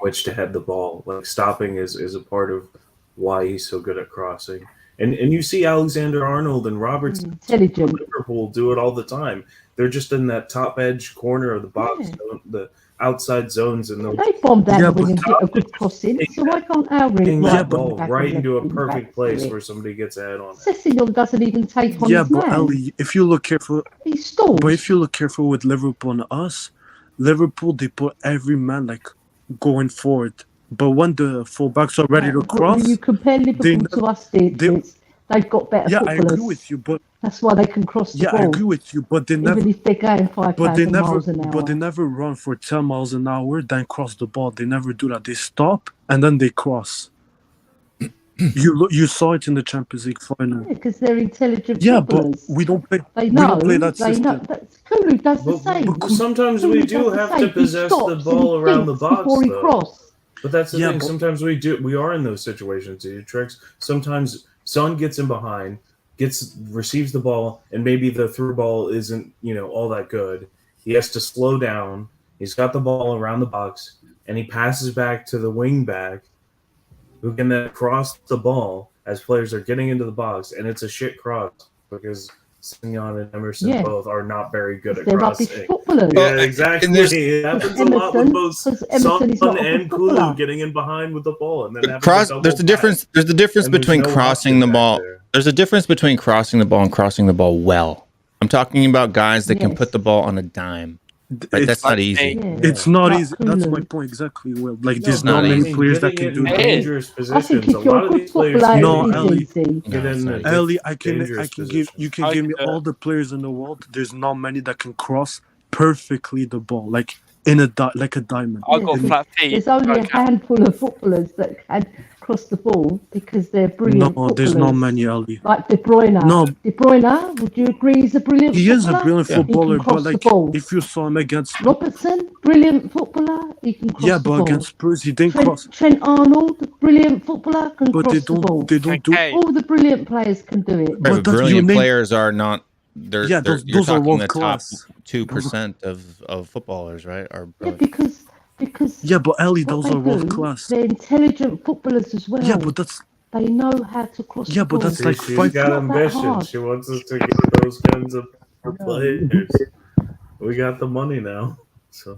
Which to head the ball. Like stopping is a part of why he's so good at crossing. And you see Alexander Arnold and Roberts
intelligent.
Liverpool do it all the time. They're just in that top edge corner of the box, the outside zones, and
They bomb down
Yeah,
the wing
but-
and get a good crossing. So why can't our ring
getting
right
that
wing
ball
back
right
and
into a
left wing
perfect
back
place
do it?
where somebody gets ahead on it.
Sessegnon doesn't even take on
Yeah,
his
but
man.
Ellie, if you look careful,
He stalls.
but if you look careful with Liverpool and us, Liverpool they put every man like going forward. But when the fullbacks are ready to
But
cross,
when you compare Liverpool to us, they've got better
yeah, I
footballers.
agree with you. But
That's why they can cross the
yeah,
ball.
I agree with you. But they never,
Even if they're going 5,000 miles an hour.
but they never run for 10 miles an hour, then cross the ball. They never do that. They stop and then they cross. You saw it in the Champions League final.
Because they're intelligent
Yeah, but
footballers.
we don't play.
They
We
know.
don't play that
They know.
system.
Kulu does the same.
But sometimes
Kulu
we
does
do
the
have
same.
to
He
possess the
stops and
ball
he
around the
thinks
box,
before he
though.
crosses.
But that's the
Yeah,
thing.
but-
Sometimes we are in those situations. Do tricks. Sometimes Son gets in behind, receives the ball, and maybe the through ball isn't all that good. He has to slow down. He's got the ball around the box, and he passes back to the wing back, who can then cross the ball as players are getting into the box, and it's a shit cross because Signon and Emerson
Yeah.
both are not very good at
They're rubbish
crossing.
footballers.
Yeah, exactly. It happens a lot with both
Emerson is
Son
not a
and
good footballer.
Kulu getting in behind with the ball, and then having
Cross.
a double
There's a
pass.
difference. There's a difference
And there's
between
no
crossing
option
the
back
ball.
there.
There's a difference between crossing the ball and crossing the ball well. I'm talking about guys that can
Yes.
put the ball on a dime. Right? That's not easy.
Yeah.
It's not
But
easy. That's my
Kulu.
point exactly. Well, like
No,
there's
not
not many
easy.
players that
Getting
can do
in
that.
dangerous
I
positions.
think
A
if you're
lot
a
of
good
these players
footballer,
No,
it's
Ellie.
easy.
No,
get
it's
in
not
the
easy.
Ellie, I can
dangerous
give
positions.
you can
I
give me
can do it.
all the players in the world. There's not many that can cross perfectly the ball, like in a like a diamond.
I got
Yeah,
flat feet.
There's only a
Okay.
handful of footballers that can cross the ball because they're brilliant
No,
footballers.
there's not many, Ellie.
Like De Bruyne.
No.
De Bruyne, would you agree he's a brilliant
He
footballer?
is a brilliant
He
footballer,
can cross
but like
the ball.
if you saw him against
Robertson, brilliant footballer, he can cross
yeah,
the
but
ball.
against Spurs he didn't cross.
Trent Arnold, brilliant footballer, can
But
cross
they
the ball.
don't do.
Okay.
All the brilliant players can do it.
Right,
But
but
that's-
brilliant
you name-
players are not. They're,
Yeah,
they're,
those
you're
are
talking
world
the top
class.
2% of footballers, right? Are
Yeah,
brilliant.
because
Yeah, but Ellie,
what
those
they
are world
do,
class.
they're intelligent footballers as well.
Yeah, but that's
They know how to cross
Yeah,
the
but
ball.
that's like
She's
five.
got
not that
ambition.
hard.
She wants us to get those kinds of players. We got the money now, so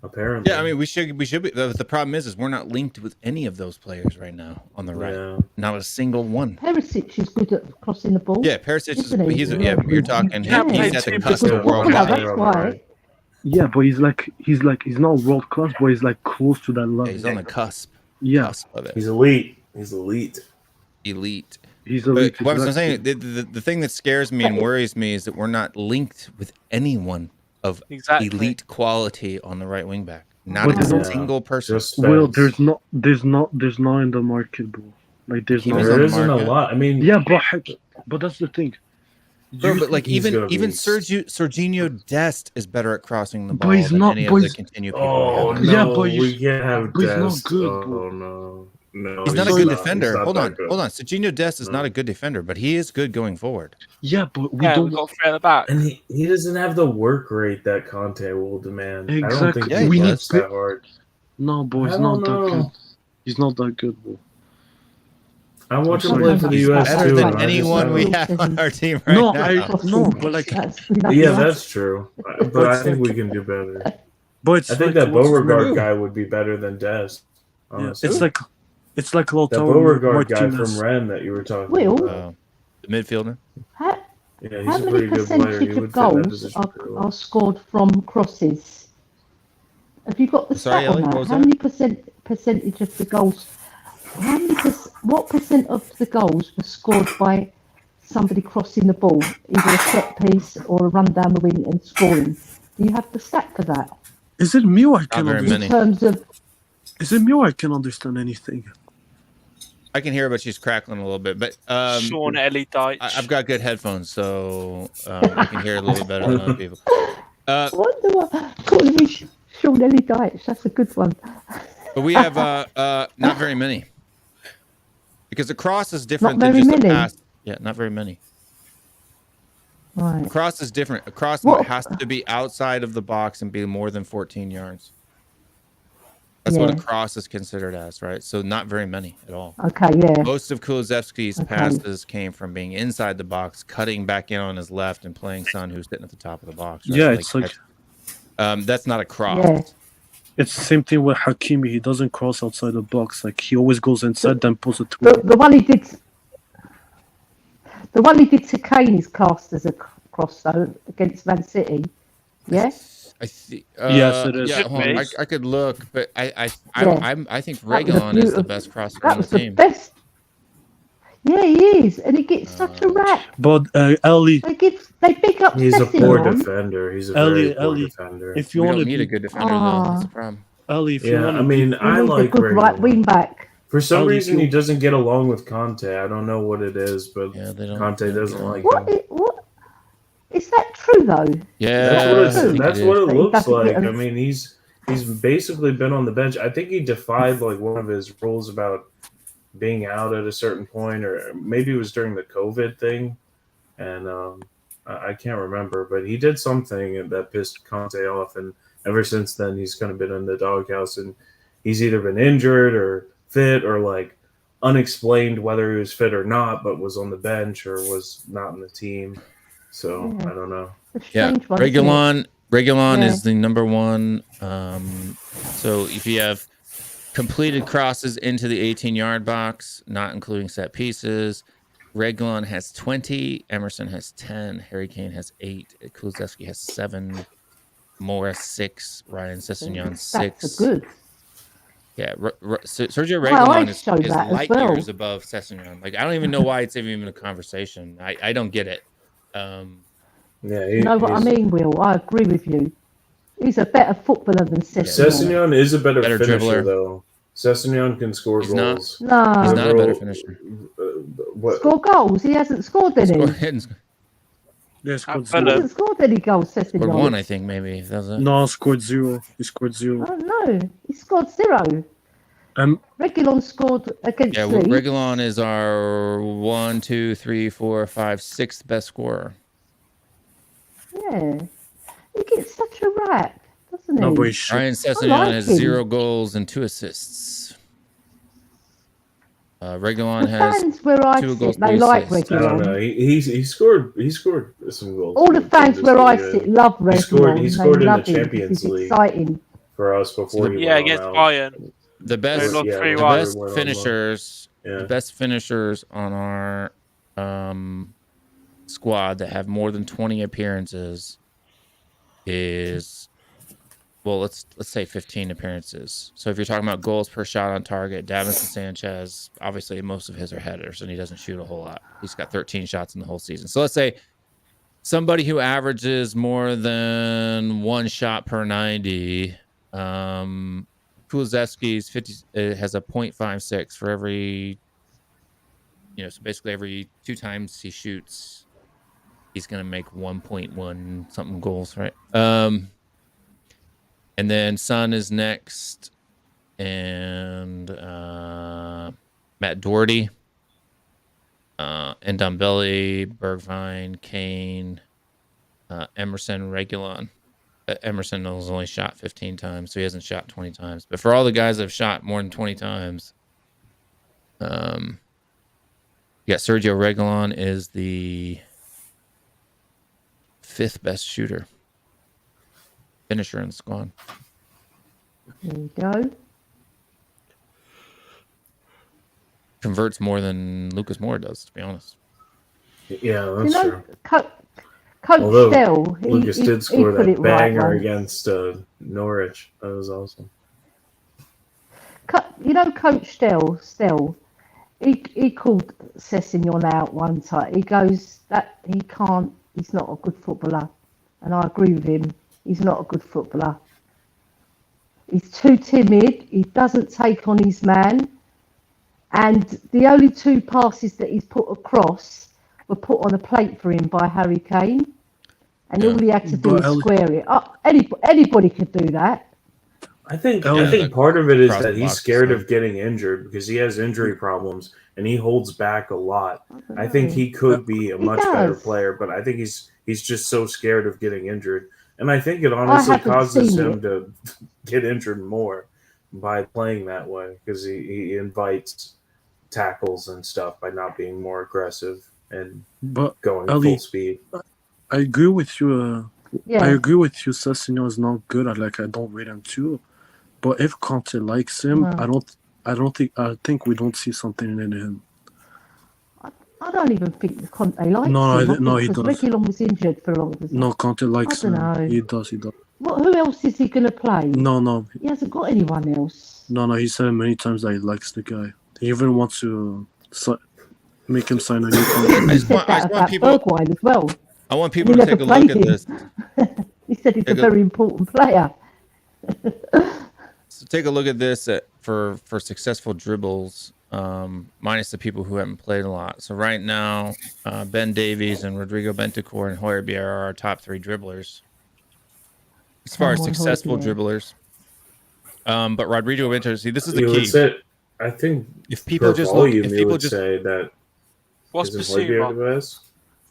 apparently.
Yeah, I mean, we should be. The problem is we're not linked with any of those players right now on the right.
Yeah.
Not a single one.
Perisic is good at crossing the ball.
Yeah, Perisic is.
Isn't he?
He's. Yeah, you're talking.
Yeah,
He's
played
at the
2%
cusp of world
footballer,
class.
that's why.
Yeah, but he's not world class, but he's like close to that level.
Yeah, he's on the cusp.
Yeah,
Cusp of it.
He's elite. He's elite.
Elite.
he's
But
elite.
what I'm
exactly.
saying, the thing that scares me and worries me is that we're not linked with anyone of
Exactly.
elite quality on the right wing back. Not
But
a
yeah.
single person.
Well, there's not in the market, bro. Like there's
He
not.
was on
There
the
isn't a
market.
lot. I mean,
Yeah, but that's the thing.
Bro, but like
he's gonna
even
be-
Serginho Dest is better at crossing the
But
ball
he's
than
not-
any
but
of the
he's-
continue people.
Oh
we have.
no,
Yeah, but
we can't have
but he's not
Dest.
good, bro.
Oh no,
He's not a
he's
good
not.
defender.
He's not
Hold
that
on,
good.
hold on. Serginho Dest is
No.
not a good defender, but he is good going forward.
Yeah, but we
Yeah,
don't.
we've got three at the back.
And he doesn't have the work rate that Conte will demand. I don't
Exactly.
think
Yeah,
he
he
works
does.
that hard.
No, bro, he's
I
not
don't
that good.
know.
He's not that good, bro.
I watch him
sorry.
play for the
He's
U.S.
Better
too.
than
and I just
anyone we
don't-
have on our team right
No,
now.
but like,
Yeah, that's true. But I think we can do better.
but it's
I think
like
that
what's his
Beauregard
name?
guy would be better than Dest.
Yeah,
Honestly.
it's like
that
Lautaro
Beauregard guy
Martinez.
from Rennes that you were talking
Will?
about.
The midfielder.
How,
Yeah, he's
how
a
many
pretty good player. He
percentage
would
of
fit in that
goals
position pretty well.
are scored from crosses? Have you got the
Sorry,
stat on
Ellie, what
that?
was
How
that?
many percentage of the goals? What percent of the goals were scored by somebody crossing the ball, either a set piece or a run down the wing and scoring? Do you have the stat for that?
Is it me or I can
very
understand?
many.
In terms of
Is it me or I can understand anything?
I can hear her, but she's crackling a little bit. But
Sean Ellie Deitch.
I've got good headphones, so I can hear a little bit better than other people.
I wonder what calling me Sean Ellie Deitch. That's a good one.
But we have not very many, because the cross is different
Not
than
very
just a
many?
pass. Yeah, not very many.
Right.
A cross is different. A cross
What-
has to be outside of the box and be more than 14 yards. That's what a
Yeah.
cross is considered as, right? So not very many at all.
Okay, yeah.
Most of Kulusevski's
Okay.
passes came from being inside the box, cutting back in on his left, and playing Son, who's sitting at the top of the box. Right?
Yeah,
So,
it's like
that's not a cross.
Yeah.
it's the same thing with Hakimi. He doesn't cross outside the box. Like he always goes inside, then pulls it to.
The one he did. The one he did to Kane is cast as a cross though against Man City. Yeah.
I see.
Yes, it is.
Yeah, hold on. I could look, but I think
That was a
Reguilon is the
beautiful-
best crosser
That
on the
was the
team.
best. Yeah, he is, and he gets such a rap.
But Ellie,
They pick up.
He's a poor
Sessegnon.
defender. He's a very poor defender.
if you
We
want
don't
to
need a good defender though. That's the problem.
Ellie, if you
Yeah,
want
I mean, I
He needs a
like
good right
Reguilon.
wing back.
For some
Ellie,
reason,
if you-
he doesn't get along with Conte. I don't know what it is, but Conte doesn't like him.
What? Is that true though?
Yeah,
That's what it
That he
looks
doesn't
like.
get
I
a-
mean, he's basically been on the bench. I think he defied like one of his rules about being out at a certain point, or maybe it was during the COVID thing, and I can't remember. But he did something that pissed Conte off, and ever since then he's kind of been in the doghouse, and he's either been injured or fit or like unexplained whether he was fit or not, but was on the bench or was not in the team. So I don't know.
Yeah,
Strange one, isn't it?
Reguilon
Yeah.
is the number one. So if you have completed crosses into the 18-yard box, not including set pieces, Reguilon has 20, Emerson has 10, Harry Kane has 8, Kulusevski has 7, Morris 6, Ryan Sessegnon 6.
That's good.
Yeah, Sergio
Well, I
Reguilon is
showed that as
light
well.
years above Sessegnon. Like I don't even know why it's even a conversation. I don't get it.
Yeah,
You know what I mean, Will? I agree with you. He's a better footballer than Sessegnon.
Sessegnon is a better finisher,
dribbler.
though. Sessegnon can score
He's not.
goals.
No.
He's not a better finisher.
What?
Score goals? He hasn't scored any.
Yeah, scored
He
zero.
hasn't scored any goals,
Scored
Sessegnon.
one, I think, maybe. That's it.
No, scored 0. He scored 0.
Oh, no, he scored 0. Reguilon scored against
Yeah,
Leeds.
Reguilon is our 1, 2, 3, 4, 5, 6th best scorer.
Yeah. He gets such a rap, doesn't he?
No, but
Ryan Sessegnon
like
has
him.
0 goals and 2 assists. Reguilon
The
has
fans where I
2 goals,
sit, they
3
like
assists.
I don't know.
Reguilon.
He scored some goals.
All the fans where I sit love
He scored.
Reguilon.
He scored
They
in the
love him
Champions
because he's
League
exciting.
for us before he
Yeah,
went
against
on out.
Bayern.
The best,
lost
the
3-1.
best finishers,
Yeah.
the best finishers on our squad that have more than 20 appearances is, well, let's say 15 appearances. So if you're talking about goals per shot on target, Davinson Sanchez, obviously most of his are headers, and he doesn't shoot a whole lot. He's got 13 shots in the whole season. So let's say somebody who averages more than 1 shot per 90. Kulusevski's 50 has a 0.56 for every, so basically every 2 times he shoots, he's gonna make 1.1 something goals, right? And then Son is next, and Matt Doherty, and Ndombele, Bergwijn, Kane, Emerson, Reguilon. Emerson has only shot 15 times, so he hasn't shot 20 times. But for all the guys that have shot more than 20 times, Sergio Reguilon is the 5th best shooter, finisher in the squad.
There you go.
Converts more than Lucas Moura does, to be honest.
Yeah, that's true.
Coach
Although
Dell,
Lucas did
he
score
put
that
it right
banger
once.
against Norwich. That was awesome.
Coach Dell, he called Sessegnon out one time. He goes that he's not a good footballer. And I agree with him. He's not a good footballer. He's too timid. He doesn't take on his man. And the only 2 passes that he's put across were put on a plate for him by Harry Kane. And all he had to do was square it. Anybody could do that.
I think part of it is that he's scared of getting injured because he has injury problems and he holds back a lot. I think he could be a much better player, but I think he's just so scared of getting injured. And I think it honestly causes him to get injured more by playing that way because he invites tackles and stuff by not being more aggressive and going full speed.
I agree with you. I agree with you. Sessegnon is not good. I don't rate him too. But if Conte likes him, I think we don't see something in him.
I don't even think Conte likes him.
No, he does.
Reguilon was injured for a long time.
No, Conte likes him.
Know.
He does.
Who else is he going to play?
No.
He hasn't got anyone else.
No, he said many times that he likes the guy. He even wants to make him sign a new contract.
I want people. Bergwijn as well.
I want people to take a look at this.
He said he's a very important player.
So take a look at this for successful dribbles, minus the people who haven't played a lot. So right now, Ben Davies and Rodrigo Bentancur and Højbjerg are our top 3 dribblers as far as successful dribblers. But Rodrigo Bentancur, see, this is the key.
I think
if people just look,
say that
what's
Højbjerg the best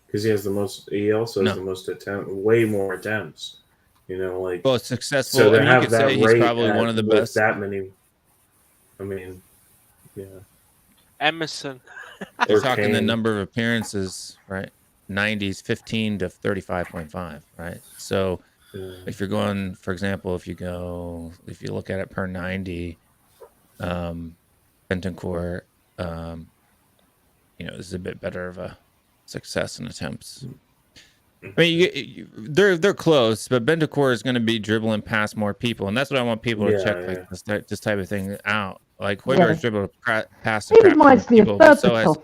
because he has the most. He also has the most way more attempts.
Well, successful.
So
you could say he's probably one of the best.
That many. I mean, yeah.
Emerson.
You're talking the number of appearances, right? 90s, 15 to 35.5, right? So if you're going, for example, if you look at it per 90, Bentancur, this is a bit better of a success in attempts. I mean, they're close, but Bentancur is going to be dribbling past more people, and that's what I want people to check this type of thing out. Like Højbjerg's dribbled past the crap
reminds me of Berbatov.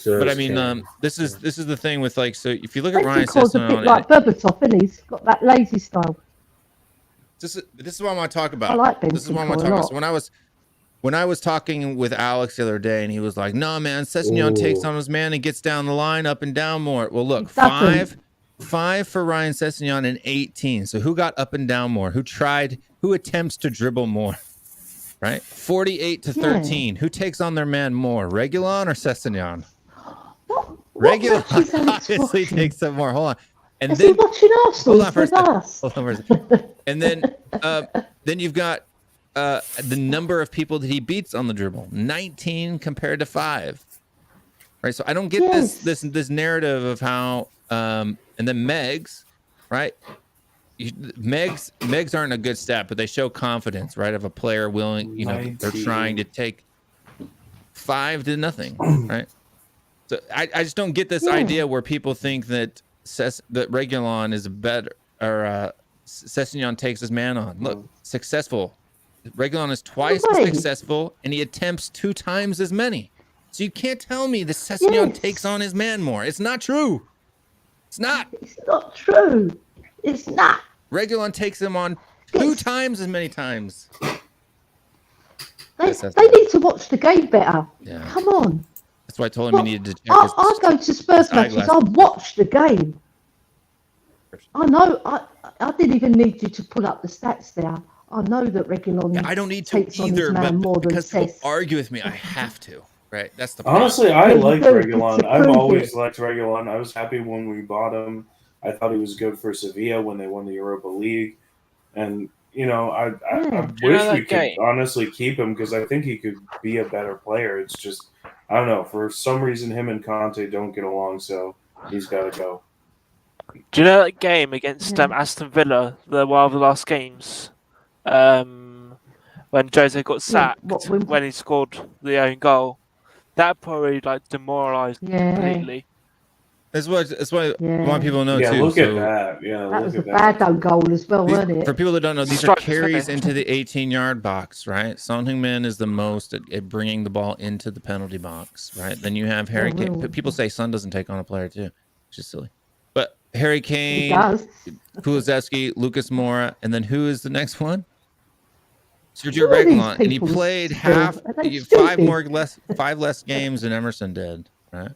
But I mean, this is the thing with so if you look at Ryan
Sessegnon, a bit like Berbatov, isn't he? He's got that lazy style.
This is what I want to talk about.
I like
this is what I want to talk about. So when I was talking with Alex the other day, and he was like, "No, man, Sessegnon takes on his man and gets down the line, up and down more." Well, look, 5 for Ryan Sessegnon and 18. So who got up and down more? Who attempts to dribble more? Right, 48 to 13. Who takes on their man more, Reguilon or Sessegnon? Reguilon obviously takes up more. Hold on. And then
watching Arsenal with us.
Hold on for a second. And then you've got the number of people that he beats on the dribble, 19 compared to 5. Right. So I don't get this narrative of how and then Megs, right? Megs aren't a good stat, but they show confidence, right? Of a player willing, they're trying to take 5-0, right? So I just don't get this idea where people think that that Reguilon is better or Sessegnon takes his man on. Look, successful. Reguilon is twice as successful, and he attempts 2 times as many. So you can't tell me that Sessegnon takes on his man more. It's not true. It's not.
It's not true. It's not.
Reguilon takes him on 2 times as many times.
They
Yes,
need to watch the game better.
Yeah.
Come on.
That's why I told him he needed to check
I go to Spurs matches. I watch the game. I know. I didn't even need you to pull up the stats there. I know that Reguilon.
Yeah, I don't need to either, but because people argue with me, I have to. Right? That's the problem.
Honestly, I like Reguilon. I've always liked Reguilon. I was happy when we bought him. I thought he was good for Sevilla when they won the Europa League, and you know, I wish we could honestly keep him because I think he could be a better player. It's just I don't know. For some reason, him and Conte don't get along, so he's got to go.
Do you know that game against Aston Villa, one of the last games, when Jose got sacked when he scored the own goal? That probably demoralised completely.
That's why people know too.
Look at that. Yeah,
that was a bad own goal as well, wasn't it?
For people that don't know, these are carries into the 18-yard box, right? Songheung-min is the most at bringing the ball into the penalty box, right? Then you have Harry Kane. People say Son doesn't take on a player too, which is silly. But Harry Kane, Kulusevski, Lucas Moura, and then who is the next one? Sergio Reguilon, and he played 5 less games than Emerson did, right?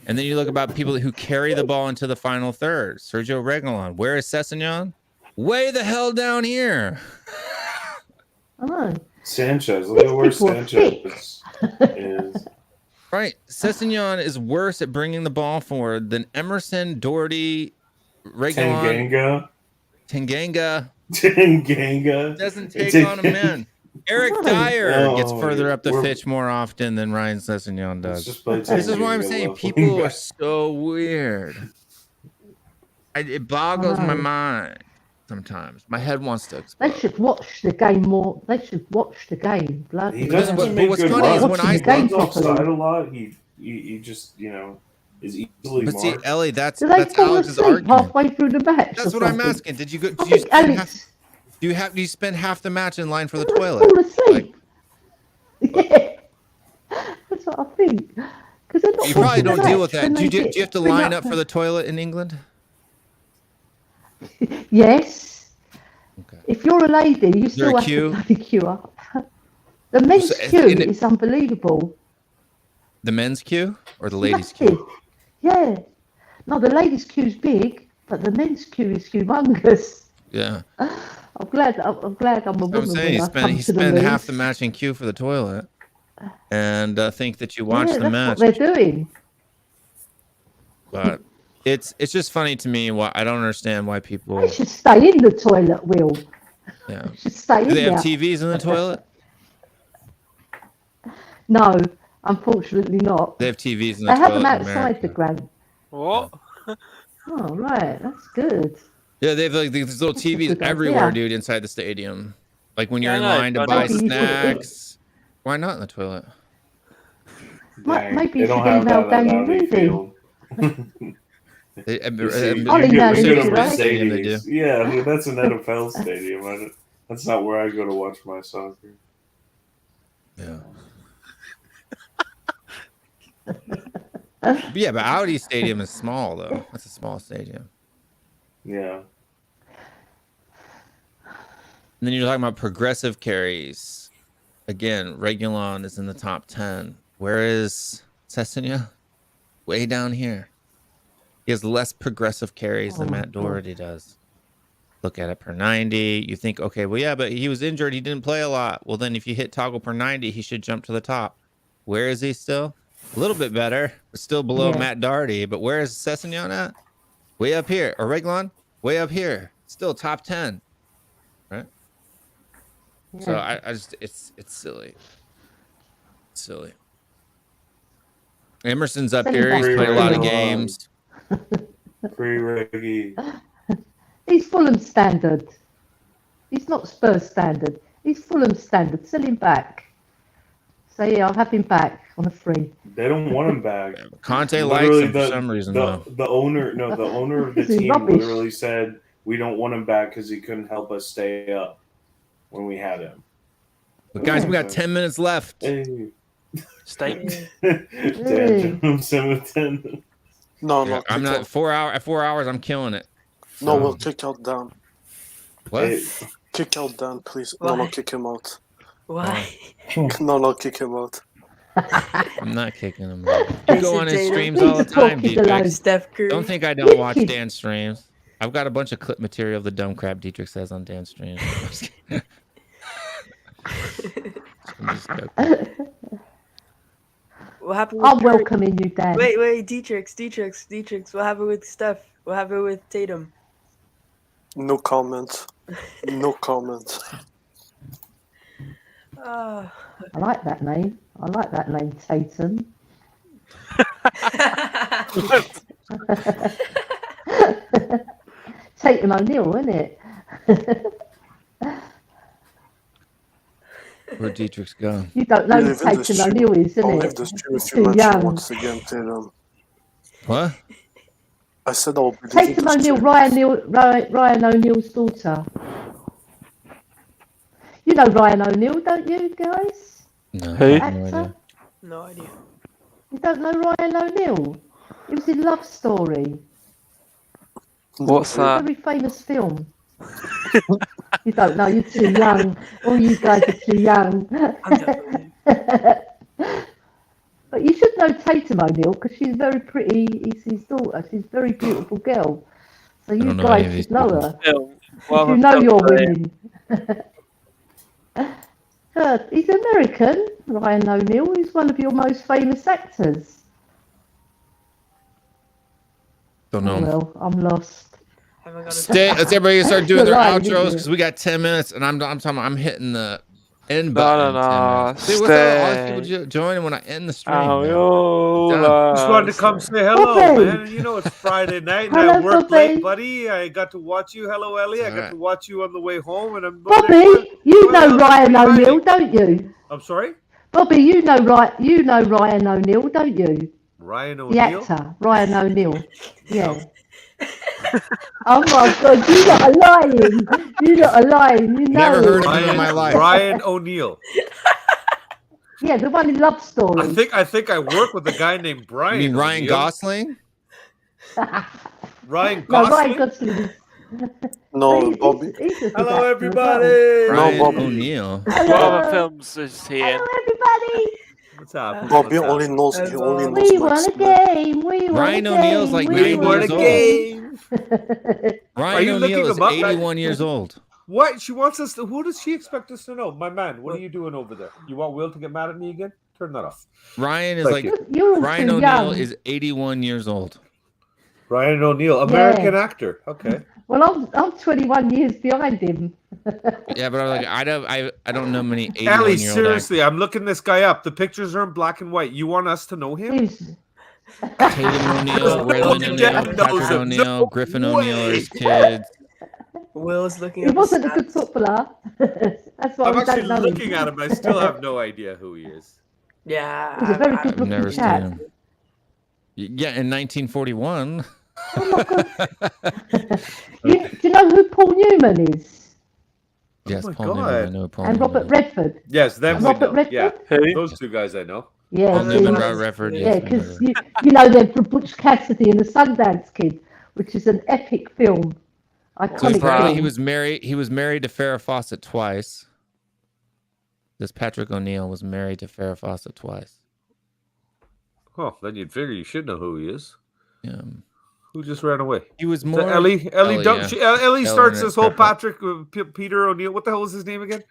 And then you look about people who carry the ball into the final third. Sergio Reguilon. Where is Sessegnon? Way the hell down here.
Sanchez. Look at where Sanchez is.
Right. Sessegnon is worse at bringing the ball forward than Emerson, Doherty, Reguilon. Tanganga. Doesn't take on a man. Eric Dyer gets further up the pitch more often than Ryan Sessegnon does. This is why I'm saying people are so weird. It boggles my mind sometimes. My head wants to explode.
They should watch the game more. They should watch the game.
He doesn't make what's funny is when I runs offside a lot, he just is easily.
But see, Ellie, that's
Alex's argument. Halfway through the match.
That's what I'm asking. Did you go? Do you spend half the match in line for the toilet?
Fall asleep. Yeah, that's what I think.
You probably don't deal with that. Do you have to line up for the toilet in England?
Yes. Okay. If you're a lady, you still have to bloody queue up. The men's queue is unbelievable.
The men's queue or the ladies' queue?
Yeah. No, the ladies' queue's big, but the men's queue is humongous.
Yeah.
I'm glad I'm a woman.
I'm saying he spent half the match in queue for the toilet, and think that you watch the match.
That's what they're doing.
But it's just funny to me. Why I don't understand why people.
They should stay in the toilet, Will.
Yeah.
They should stay in
Do they
there.
have TVs in the toilet?
No, unfortunately not.
They have TVs in the toilet.
They have them outside the ground.
What?
Oh right, that's good.
Yeah, they have these little TVs everywhere, dude, inside the stadium. Like when you're in line to buy snacks. Why not in the toilet?
Maybe you should email Daniel Rudy.
I'll email him today. Yeah, that's an NFL stadium. That's not where I go to watch my soccer.
Yeah. Yeah, but Audi Stadium is small, though. That's a small stadium.
Yeah.
And then you're talking about progressive carries. Again, Reguilon is in the top 10. Where is Sessegnon? Way down here. He has less progressive carries than Matt Doherty does. Look at it per 90. You think, okay, well, yeah, but he was injured. He didn't play a lot. Well, then if you hit toggle per 90, he should jump to the top. Where is he still? A little bit better, but still below Matt Doherty. But where is Sessegnon at? Way up here. Or Reguilon? Way up here. Still top 10. Right? Yeah. So I just, it's silly. It's silly. Emerson's up here. He's played a lot of games.
Reggie.
He's Fulham standard. He's not Spurs standard. He's Fulham standard. Sell him back. Say, I'll have him back on a free.
They don't want him back.
Conte likes him for some reason.
The owner of the team literally said we don't want him back because he couldn't help us stay up when we had him.
But guys, we got 10 minutes left.
Hey.
Stay.
Dan Jones 7 10.
No,
I'm not
out.
4 hour. At 4 hours, I'm killing it. So.
No, we'll kick out Dan.
What?
Kick out Dan, please.
Why?
No, kick him out.
Why?
No, kick him out.
I'm not kicking him out. You go on his streams all the time,
Steph Curry.
Don't think I don't watch Dan's streams. I've got a bunch of clip material of the dumb crap Dietrich says on Dan's streams.
What happened with
I'm
Curry?
welcoming you, Dan.
Wait, Dietrich. What happened with Steph? What happened with Tatum?
No comment. No comment.
I like that name. Tatum. Tatum O'Neill, isn't it?
Where Dietrich's gone.
You don't know who Tatum O'Neill is, isn't it? Too young.
Once again, Tatum.
What?
I said I'll be
Tatum O'Neill, Ryan O'Neill's daughter. You know Ryan O'Neill, don't you, guys?
No.
Hey.
Actor?
No idea.
You don't know Ryan O'Neill? He was in Love Story.
What's
A
that?
very famous film. You don't know, you're too young. All you guys are too young. But you should know Tatum O'Neill because she's very pretty. He's his daughter. She's a very beautiful girl. So you guys should know her.
Well,
You know your women. He's American, Ryan O'Neill. He's one of your most famous actors.
Don't know.
Well, I'm lost.
Let's everybody start doing their
Right,
outros because we got 10 minutes and I'm talking. I'm hitting the end
No,
button.
no,
in 10
no.
minutes. See, what's up? All these people joining when I end the stream. man.
Just wanted to come say hello,
Bobby.
man. You know it's Friday night and
Hello,
I worked
Bobby.
late, buddy. I got to watch you. Hello, Ellie. I got to watch you on the way home, and I'm
Bobby, you know Ryan O'Neill, don't you?
I'm sorry,
Bobby, you know Ryan O'Neill, don't you?
Ryan
The
O'Neill.
actor, Ryan O'Neill. Yeah. Oh my God, you're not lying. You're not lying. You know.
Never heard
it.
of him in my life.
Ryan O'Neill.
Yeah, the one in Love Story.
I think I work with a guy named Brian.
You mean Ryan
O'Neill.
Gosling?
Ryan
No, Ryan
Gosling.
Gosling.
No, Bobby.
He's a good
Hello,
actor as
everybody.
well.
Ryan
Bobby.
O'Neill.
What other films is he in?
Hello, everybody.
What's happening?
Bobby
What's
only
happening?
knows. He only knows.
We
Mike
won a
Smith.
game. We won
Ryan
a
O'Neill's
game.
like
we
90
won
What
years
a
old.
game! Are
Ryan
you
O'Neill
looking
is
him up?
81 years old.
What? She wants us to. Who does she expect us to know? My man, what are you doing over there? You want Will to get mad at me again? Turn that off.
Ryan is
Thank
like
you.
You're
Ryan
too
O'Neill
young.
is 81 years old.
Ryan O'Neill, American actor. Okay.
Well, I'm 21 years behind him.
Yeah, but I'm like I don't know many 81
Ellie,
year old
seriously, I'm looking this guy up. The pictures are in black and white. You want us to know him?
He's-
Tatum O'Neill, Raylan O'Neill,
Dad knows
Patrick
him.
O'Neill,
No
Griffin
way.
O'Neill, his kids.
Will's looking
he
up
wasn't a
his
good
stats.
footballer. That's why
I'm
we
actually
don't know
looking
him.
at him. I still have no idea who he is.
Yeah.
He's a very
I-
good
I've
looking
never seen
chap.
him. Yeah, in 1941.
Do you know who Paul Newman is?
Yes,
my
Paul Newman.
God.
I know Paul
And
Newman.
Robert Redford.
Yes, them we
Robert
know. Yeah,
Redford?
those two guys I know.
Yeah,
Paul
see,
Newman, Robert Redford.
yeah,
Yes, I
because
know.
you know them from Butch Cassidy and the Sundance Kid, which is an epic film.
So
Iconic
apparently
film.
he was married. He was married to Farrah Fawcett twice. This Patrick O'Neill was married to Farrah Fawcett twice.
Oh, then you'd figure you should know who he is.
Yeah.
Who just ran away?
He was
Is
more
that Ellie. Ellie,
yeah.
Ellie starts
Ellen
this whole
Pepper.
Patrick Peter O'Neill. What the hell is his name again?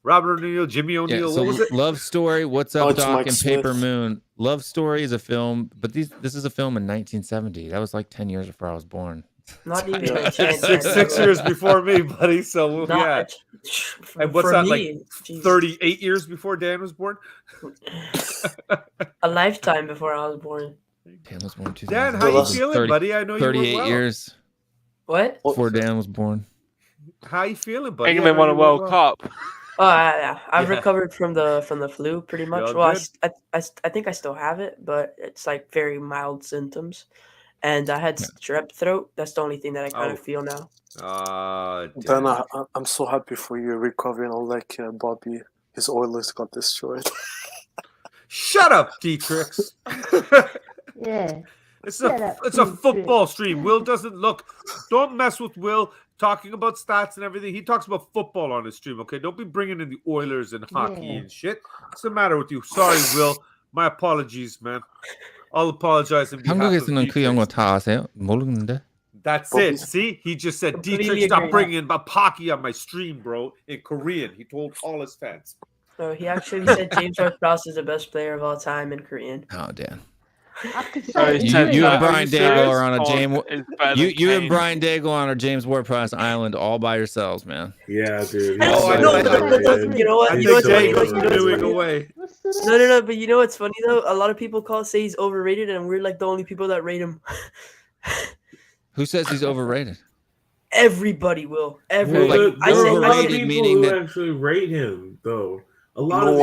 Robert O'Neill, Jimmy
Yeah,
O'Neill.
so
What was it?
Love Story, What's
Oh,
Up,
it's
Doc,
Mike
and
Smith.
Paper Moon. Love Story is a film, but this is a film in 1970. That was like 10 years before I was born.
Not even
Yeah.
a chance.
Six years before me, buddy. So
Not
yeah. And what's
for
that,
me,
like
Jesus.
38 years before Dan was born?
A lifetime before I was born.
Dan was born in 2000.
Dan, how you
That's
feeling, buddy? I know you were
38
well.
years
What?
before Dan was born.
How you feeling, buddy?
England won a World Cup.
Oh yeah, I've
Yeah.
recovered from the flu pretty much.
all
Well,
good?
I think I still have it, but it's like very mild symptoms. And I had strep throat. That's the only thing that I kind
Oh.
of feel now.
Dan, I'm so happy for you recovering. Unlike Bobby, his Oilers got destroyed.
Shut up, Dietrich.
Yeah.
It's a football stream. Will doesn't look. Don't mess with Will talking about stats and everything. He talks about football on his stream. Okay, don't be bringing in the Oilers and hockey and shit. What's the matter with you? Sorry, Will. My apologies, man. I'll apologize on behalf of
한국에서는 그 영어 다 아세요? 모르는데.
That's it. See, he just said, Dietrich, stop bringing about hockey on my stream, bro. In Korean, he told all his fans.
So he actually said James Ward-Prowse is the best player of all time in Korean.
Oh, damn.
You and Brian Daigle are on a James. You and Brian Daigle on a James Ward-Prowse island all by yourselves, man.
Yeah, dude.
You know what? No. But you know what's funny though? A lot of people say he's overrated, and we're like the only people that rate him.
Who says he's overrated?
Everybody will.
Overrated meaning that actually rate him though. A lot of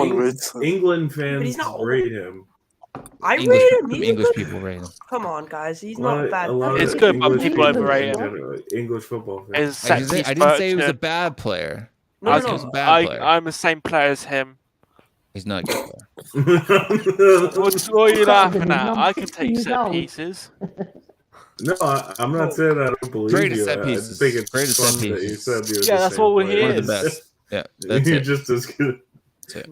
England fans rate him.
I rate him.
English people rate him.
Come on, guys. He's not bad.
It's good, but people overrate him.
English football fans.
I didn't say he was a bad player. I said he was a bad player.
I'm the same player as him.
He's not a good
player. What are you laughing at? I can take set pieces.
No, I'm not saying I don't believe
Greatest
you.
Set pieces.
I think it's
Greatest
fun
set
that
pieces.
you said you're
yeah, that's what we're here.
One of the best. Yeah, that's
you're
it.
just as good.
That's it.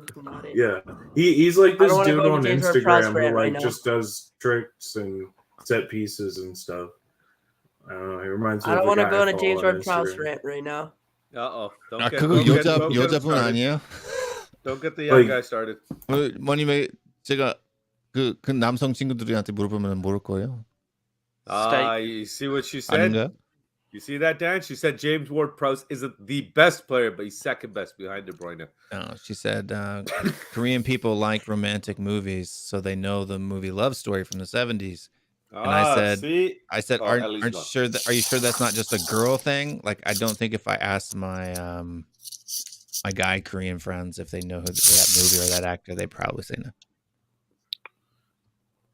Yeah, he's like this dude on Instagram who
right
like just does tricks and set pieces and stuff. I don't know. It reminds me.
I don't want to
to
go on a James Ward-Prowse rant right now.
그거 여자분 아니에요?
Don't get the young guy started.
뭐님의 제가 그 남성 친구들한테 물어보면 모를 거예요.
You see what she said?
아닌가요?
You see that, Dan? She said James Ward-Prowse isn't the best player, but he's second best behind De Bruyne.
No, she said Korean people like romantic movies, so they know the movie Love Story from the 70s. And I said, aren't you sure that? Are you sure that's not just a girl thing? Like, I don't think if I asked my my guy Korean friends if they know who that movie or that actor, they probably say no.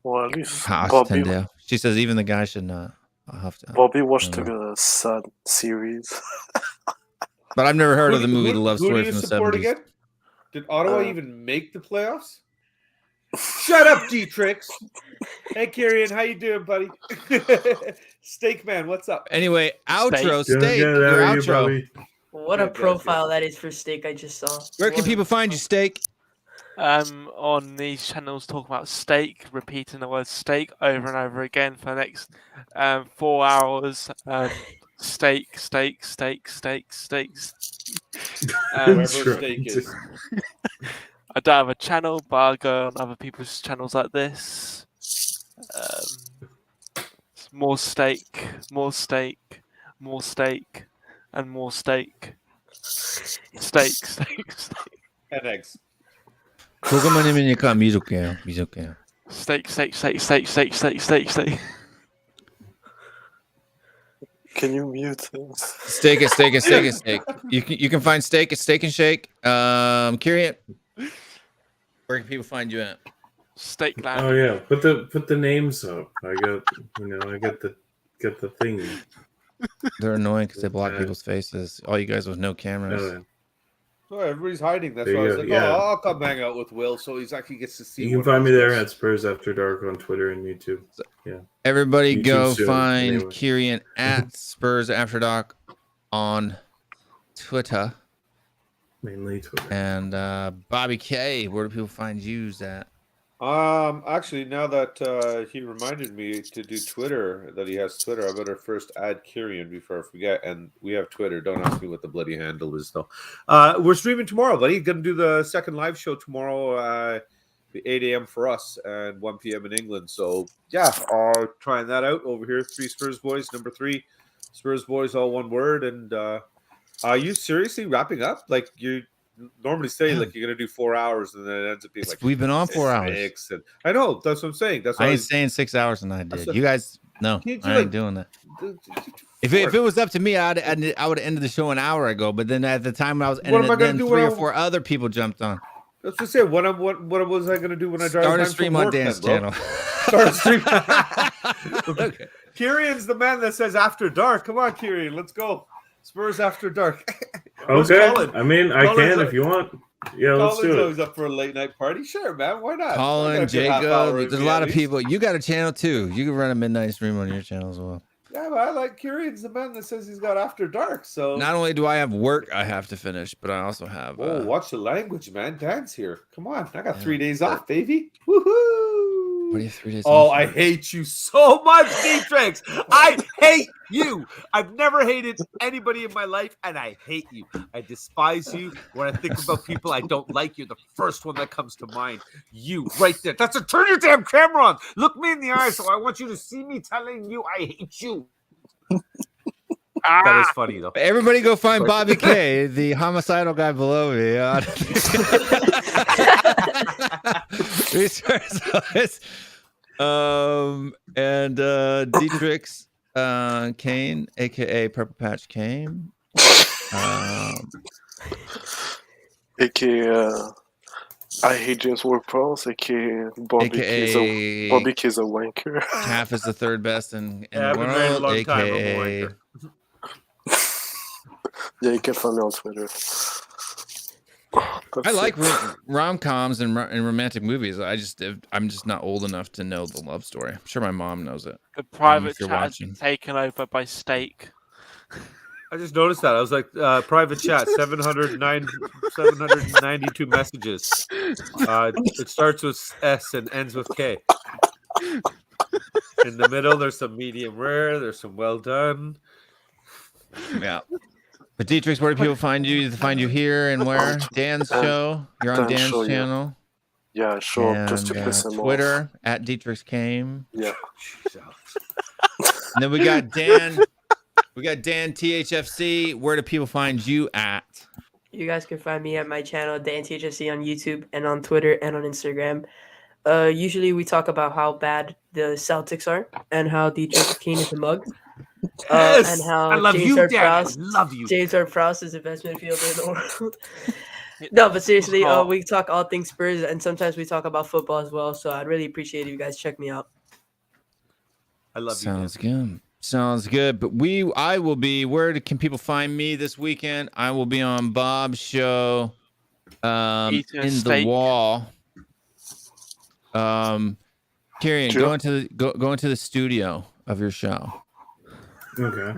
Well, at least
Bobby. She says even the guy should not. I'll have to.
Bobby watched the sad series.
But I've never heard of the movie The Love Story from the 70s.
Again? Did Ottawa even make the playoffs? Shut up, Dietrich. Hey, Kieran, how you doing, buddy? Steak man, what's up?
Anyway, outro, Steak.
Your
outro.
What a profile that is for Steak I just saw.
Where can people find you, Steak?
On these channels talking about steak, repeating the word steak over and over again for the next 4 hours. Steak.
Wherever steak is.
I don't have a channel, but I go on other people's channels like this. More steak, and more steak. Steak.
And eggs.
고구마님이니까 미줄게요.
Steak.
Can you mute him?
Steak. You can find Steak at Steak and Shake. Kieran, where can people find you at?
Steak Land.
Oh yeah, put the names up. I get the thing.
They're annoying because they block people's faces. All you guys with no cameras.
Oh, everybody's hiding. That's why I was like, I'll come hang out with Will so he actually gets to see.
You can find me there at Spurs After Dark on Twitter and YouTube. Yeah.
Everybody
YouTube
go
show,
find
anyway.
Kieran at Spurs After Dark on Twitter.
Mainly Twitter.
And Bobby K, where do people find you at?
Actually, now that he reminded me to do Twitter, that he has Twitter, I better first add Kieran before I forget. And we have Twitter. Don't ask me what the bloody handle is, though. We're streaming tomorrow, buddy. Going to do the second live show tomorrow, 8 a.m. for us and 1 p.m. in England. So, yeah, trying that out over here. 3 Spurs Boys, number 3. Spurs Boys, all one word. And are you seriously wrapping up? Like, you normally say like you're gonna do 4 hours and then it ends up being like
we've been on 4 hours.
And I know that's what I'm saying. That's why
I ain't saying 6 hours and I did.
what,
you guys, no, I ain't doing that. If it was up to me, I would have ended the show an hour ago. But then at the time I was ending it, then 3 or 4 other people jumped on.
That's what I said. What was I gonna do when I drive?
Start a stream on Dan's channel.
Start a stream. Okay. Kieran's the man that says After Dark. Come on, Kieran, let's go. Spurs After Dark.
Okay. I mean, I can if you want. Yeah, let's
Colin's
do it.
always up for a late night party. Sure, man. Why not?
Colin, Jacob, there's a lot of people. You got a channel too. You can run a midnight stream on your channel as well.
Yeah, but I like Kieran's the man that says he's got After Dark. So
not only do I have work I have to finish, but I also have.
Oh, watch the language, man. Dance here. Come on. I got 3 days off, baby. Woohoo!
What are you 3 days
Oh,
off?
I hate you so much, D-Trix. I hate you. I've never hated anybody in my life, and I hate you. I despise you. When I think about people I don't like, you're the first one that comes to mind. You, right there. That's a turn your damn camera on. Look me in the eye, so I want you to see me telling you I hate you. That is funny, though.
Everybody go find Bobby K, the homicidal guy below me. And D-Trix Kane, aka Purple Patch Kane.
AKA I hate James Ward-Prowse, AKA Bobby K's a wanker.
Calf is the third best in
Yeah,
the
I've been married a
world,
long time. I'm a
AKA
wanker.
Yeah, you can find me on Twitter.
I like rom-coms and romantic movies. I'm just not old enough to know the love story. I'm sure my mom knows it.
The private
if you're
chat has
watching.
been taken over by steak.
I just noticed that. I was like, private chat, 792 messages. It starts with S and ends with K. In the middle, there's some medium rare. There's some well done.
Yeah. But D-Trix, where do people find you? They find you here and where? Dan's show. You're on Dan's
show,
channel.
Yeah, sure.
And,
Just to piss him
Twitter
off.
at D-Trix Came.
Yeah.
And then we got Dan. We got Dan THFC. Where do people find you at?
You guys can find me at my channel, Dan THFC, on YouTube and on Twitter and on Instagram. Usually we talk about how bad the Celtics are and how Dietrich Kane is a mug.
Yes!
And how
I love
James
you,
Ward
Dan.
Prowse,
I love you.
James Ward-Prowse is the best midfielder in the world. No, but seriously, we talk all things Spurs, and sometimes we talk about football as well. So I'd really appreciate if you guys check me out.
I love
Sounds good. Sounds good. But I will be. Where can people find me this weekend? I will be on Bob's show. In the wall. Kieran, go into the studio of your show.
Okay.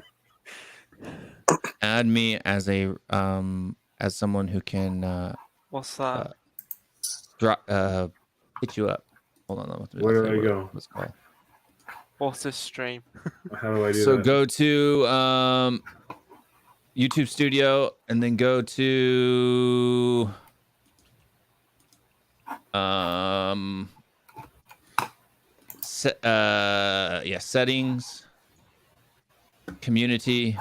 Add me as as someone who can
What's that?
Hit you up. Hold on.
Where do I go?
What's it called?
What's this stream?
How do I do
So
that?
go to YouTube Studio and then go to settings, community.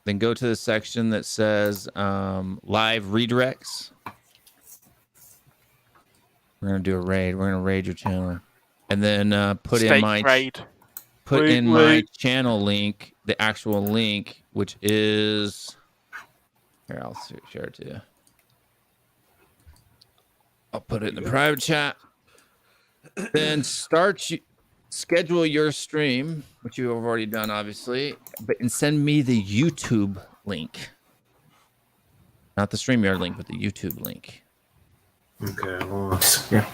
Then go to the section that says live redirects. We're gonna do a raid. We're gonna raid your channel, and then put in my my channel link, the actual link, which is here. I'll share it to you. I'll put it in the private chat. Then schedule your stream, which you have already done, obviously, and send me the YouTube link, not the StreamYard link, but the YouTube link.
Okay, hold on a second.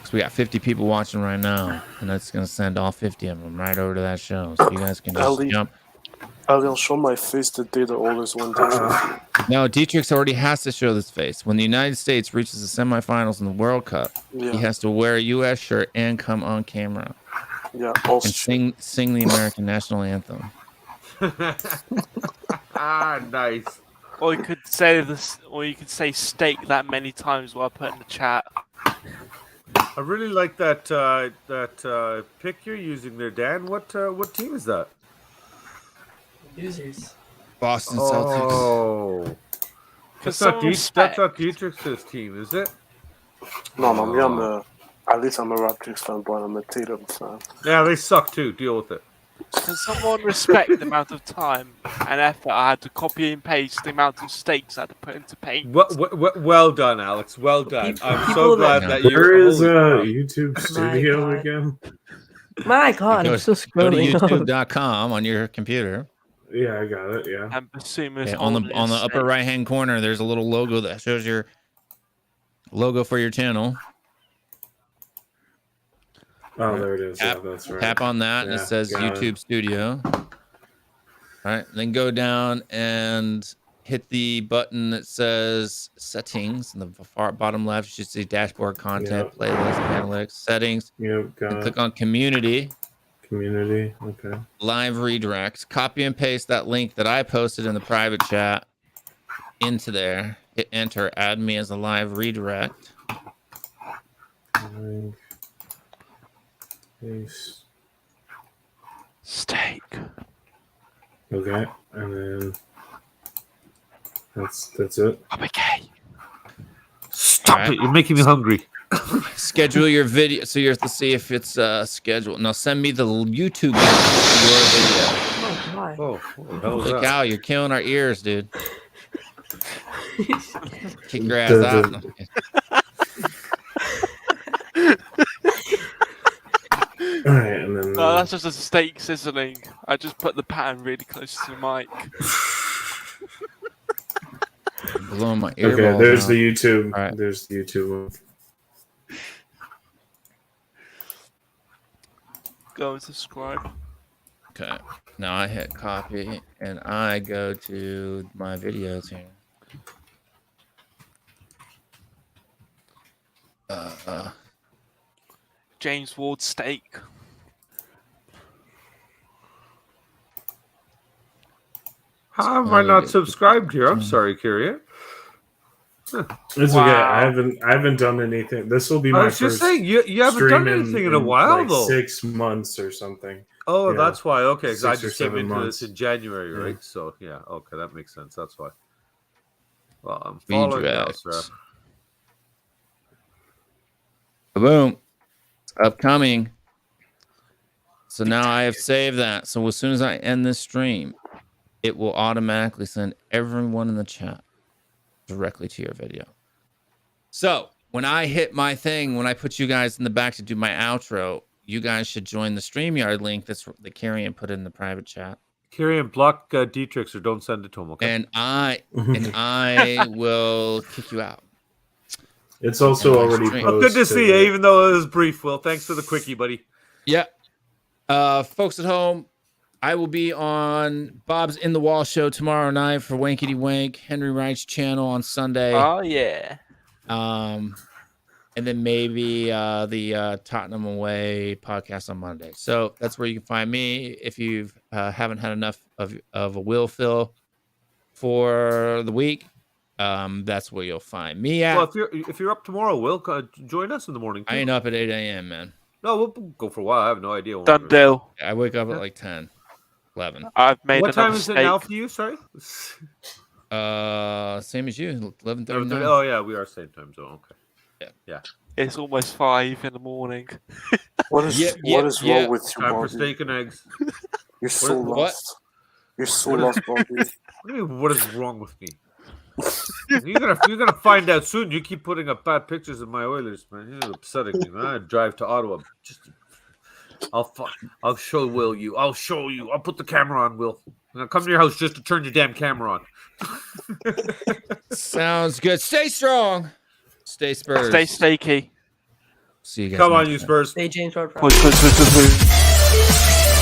So we got 50 people watching right now, and that's gonna send all 50 of them right over to that show, so you guys can just jump.
I'll show my face the day the Oilers win the trophy.
No, Dietrich already has to show this face. When the United States reaches the semifinals in the World Cup, he has to wear a U.S. shirt and come on camera.
Yeah,
and sing the American national anthem.
Nice.
Or you could say this, or you could say steak that many times while I put in the chat.
I really like that pick you're using there, Dan. What team is that?
Users.
Boston Celtics.
Oh, that's not Dietrich's team, is it?
No, at least I'm a Raptors fan, but I'm a Tatum fan.
Yeah, they suck too. Deal with it.
Can someone respect the amount of time and effort I had to copy and paste the amount of steaks I had to put into paint?
Well done, Alex. Well done. I'm so
people
glad that you.
Where is YouTube Studio again?
My God, I'm still
Go to
scrolling.
youtube.com on your computer.
Yeah, I got it. Yeah.
And Basuma's
Okay, on the upper right hand corner, there's a little logo that shows your logo for your channel.
Oh, there it is.
Tap,
yeah, that's right.
Tap on that, and it says YouTube Studio. All right, then go down and hit the button that says Settings. In the far bottom left, you should see Dashboard, Content, Playlist, Analytics, Settings.
Yep, got it.
Click on Community.
Community, okay.
Live redirects. Copy and paste that link that I posted in the private chat into there. Hit enter. Add me as a live redirect.
Live paste.
Steak.
Okay, and then that's it.
Okay.
Stop it! You're making me hungry.
Schedule your video. So you have to see if it's scheduled. Now send me the YouTube link to your video.
Oh, my.
Oh, what the hell is
Look
that?
out, you're killing our ears, dude. Kick your ass out.
All right, and then
No, that's just a steak sizzling. I just put the pan really close to the mic.
Blowing my ear.
okay, there's
out.
the YouTube.
All right.
There's the YouTube one.
Go and subscribe.
Okay. Now I hit copy and I go to my videos here.
James Ward steak.
How am I not subscribed here? I'm sorry, Kyria.
It's okay. I haven't done anything. This will be my
I was just
first
saying you haven't done anything in a while
like
though.
6 months or something.
Oh,
Yeah.
that's why. Okay, because I
6 or
just came
7
into
months.
this in January,
Yeah.
right? So yeah, okay, that makes sense. That's why. Well, I'm following now,
Redirects.
sir.
Boom. It's upcoming. So now I have saved that. So as soon as I end this stream, it will automatically send everyone in the chat directly to your video. So when I hit my thing, when I put you guys in the back to do my outro, you guys should join the StreamYard link that's the Carrion put in the private chat.
Kyrian, block Dietrich or don't send it to him, okay?
And I will kick you out.
It's also
And my
already
stream.
Oh, good to
posted.
see you, even though it was brief, Will. Thanks for the quickie, buddy.
Yeah. Folks at home, I will be on Bob's In the Wall show tomorrow night for Wankety Wank, Henry Wright's channel on Sunday.
Oh yeah.
And then maybe the Tottenham Away podcast on Monday. So that's where you can find me. If you haven't had enough of a Will fill for the week, that's where you'll find me at.
Well, if you're up tomorrow, Will, join us in the morning. Too.
I ain't up at 8 a.m., man.
No, we'll go for a while. I have no idea. when
Done
we're-
deal.
I wake up at like 10, 11.
I've made
What time
another
is
steak.
it now for you? Sorry.
Same as you, 11:39.
Oh yeah, we are same time zone. Okay. Yeah.
It's almost 5 in the morning.
What is wrong with you,
Time for
Bobby?
steak and eggs.
You're so
What-
lost. You're so lost, Bobby.
What do you mean? What is wrong with me? You're gonna find out soon. You keep putting up bad pictures of my Oilers, man. You're upsetting me. Man. I drive to Ottawa. I'll show Will you. I'll show you. I'll put the camera on, Will. And I'll come to your house just to turn your damn camera on.
Sounds good. Stay strong. Stay Spurs.
Stay steaky.
See you guys.
Come on,
next
you
time.
Spurs.
Stay James Ward.
Push, push, push, push, push.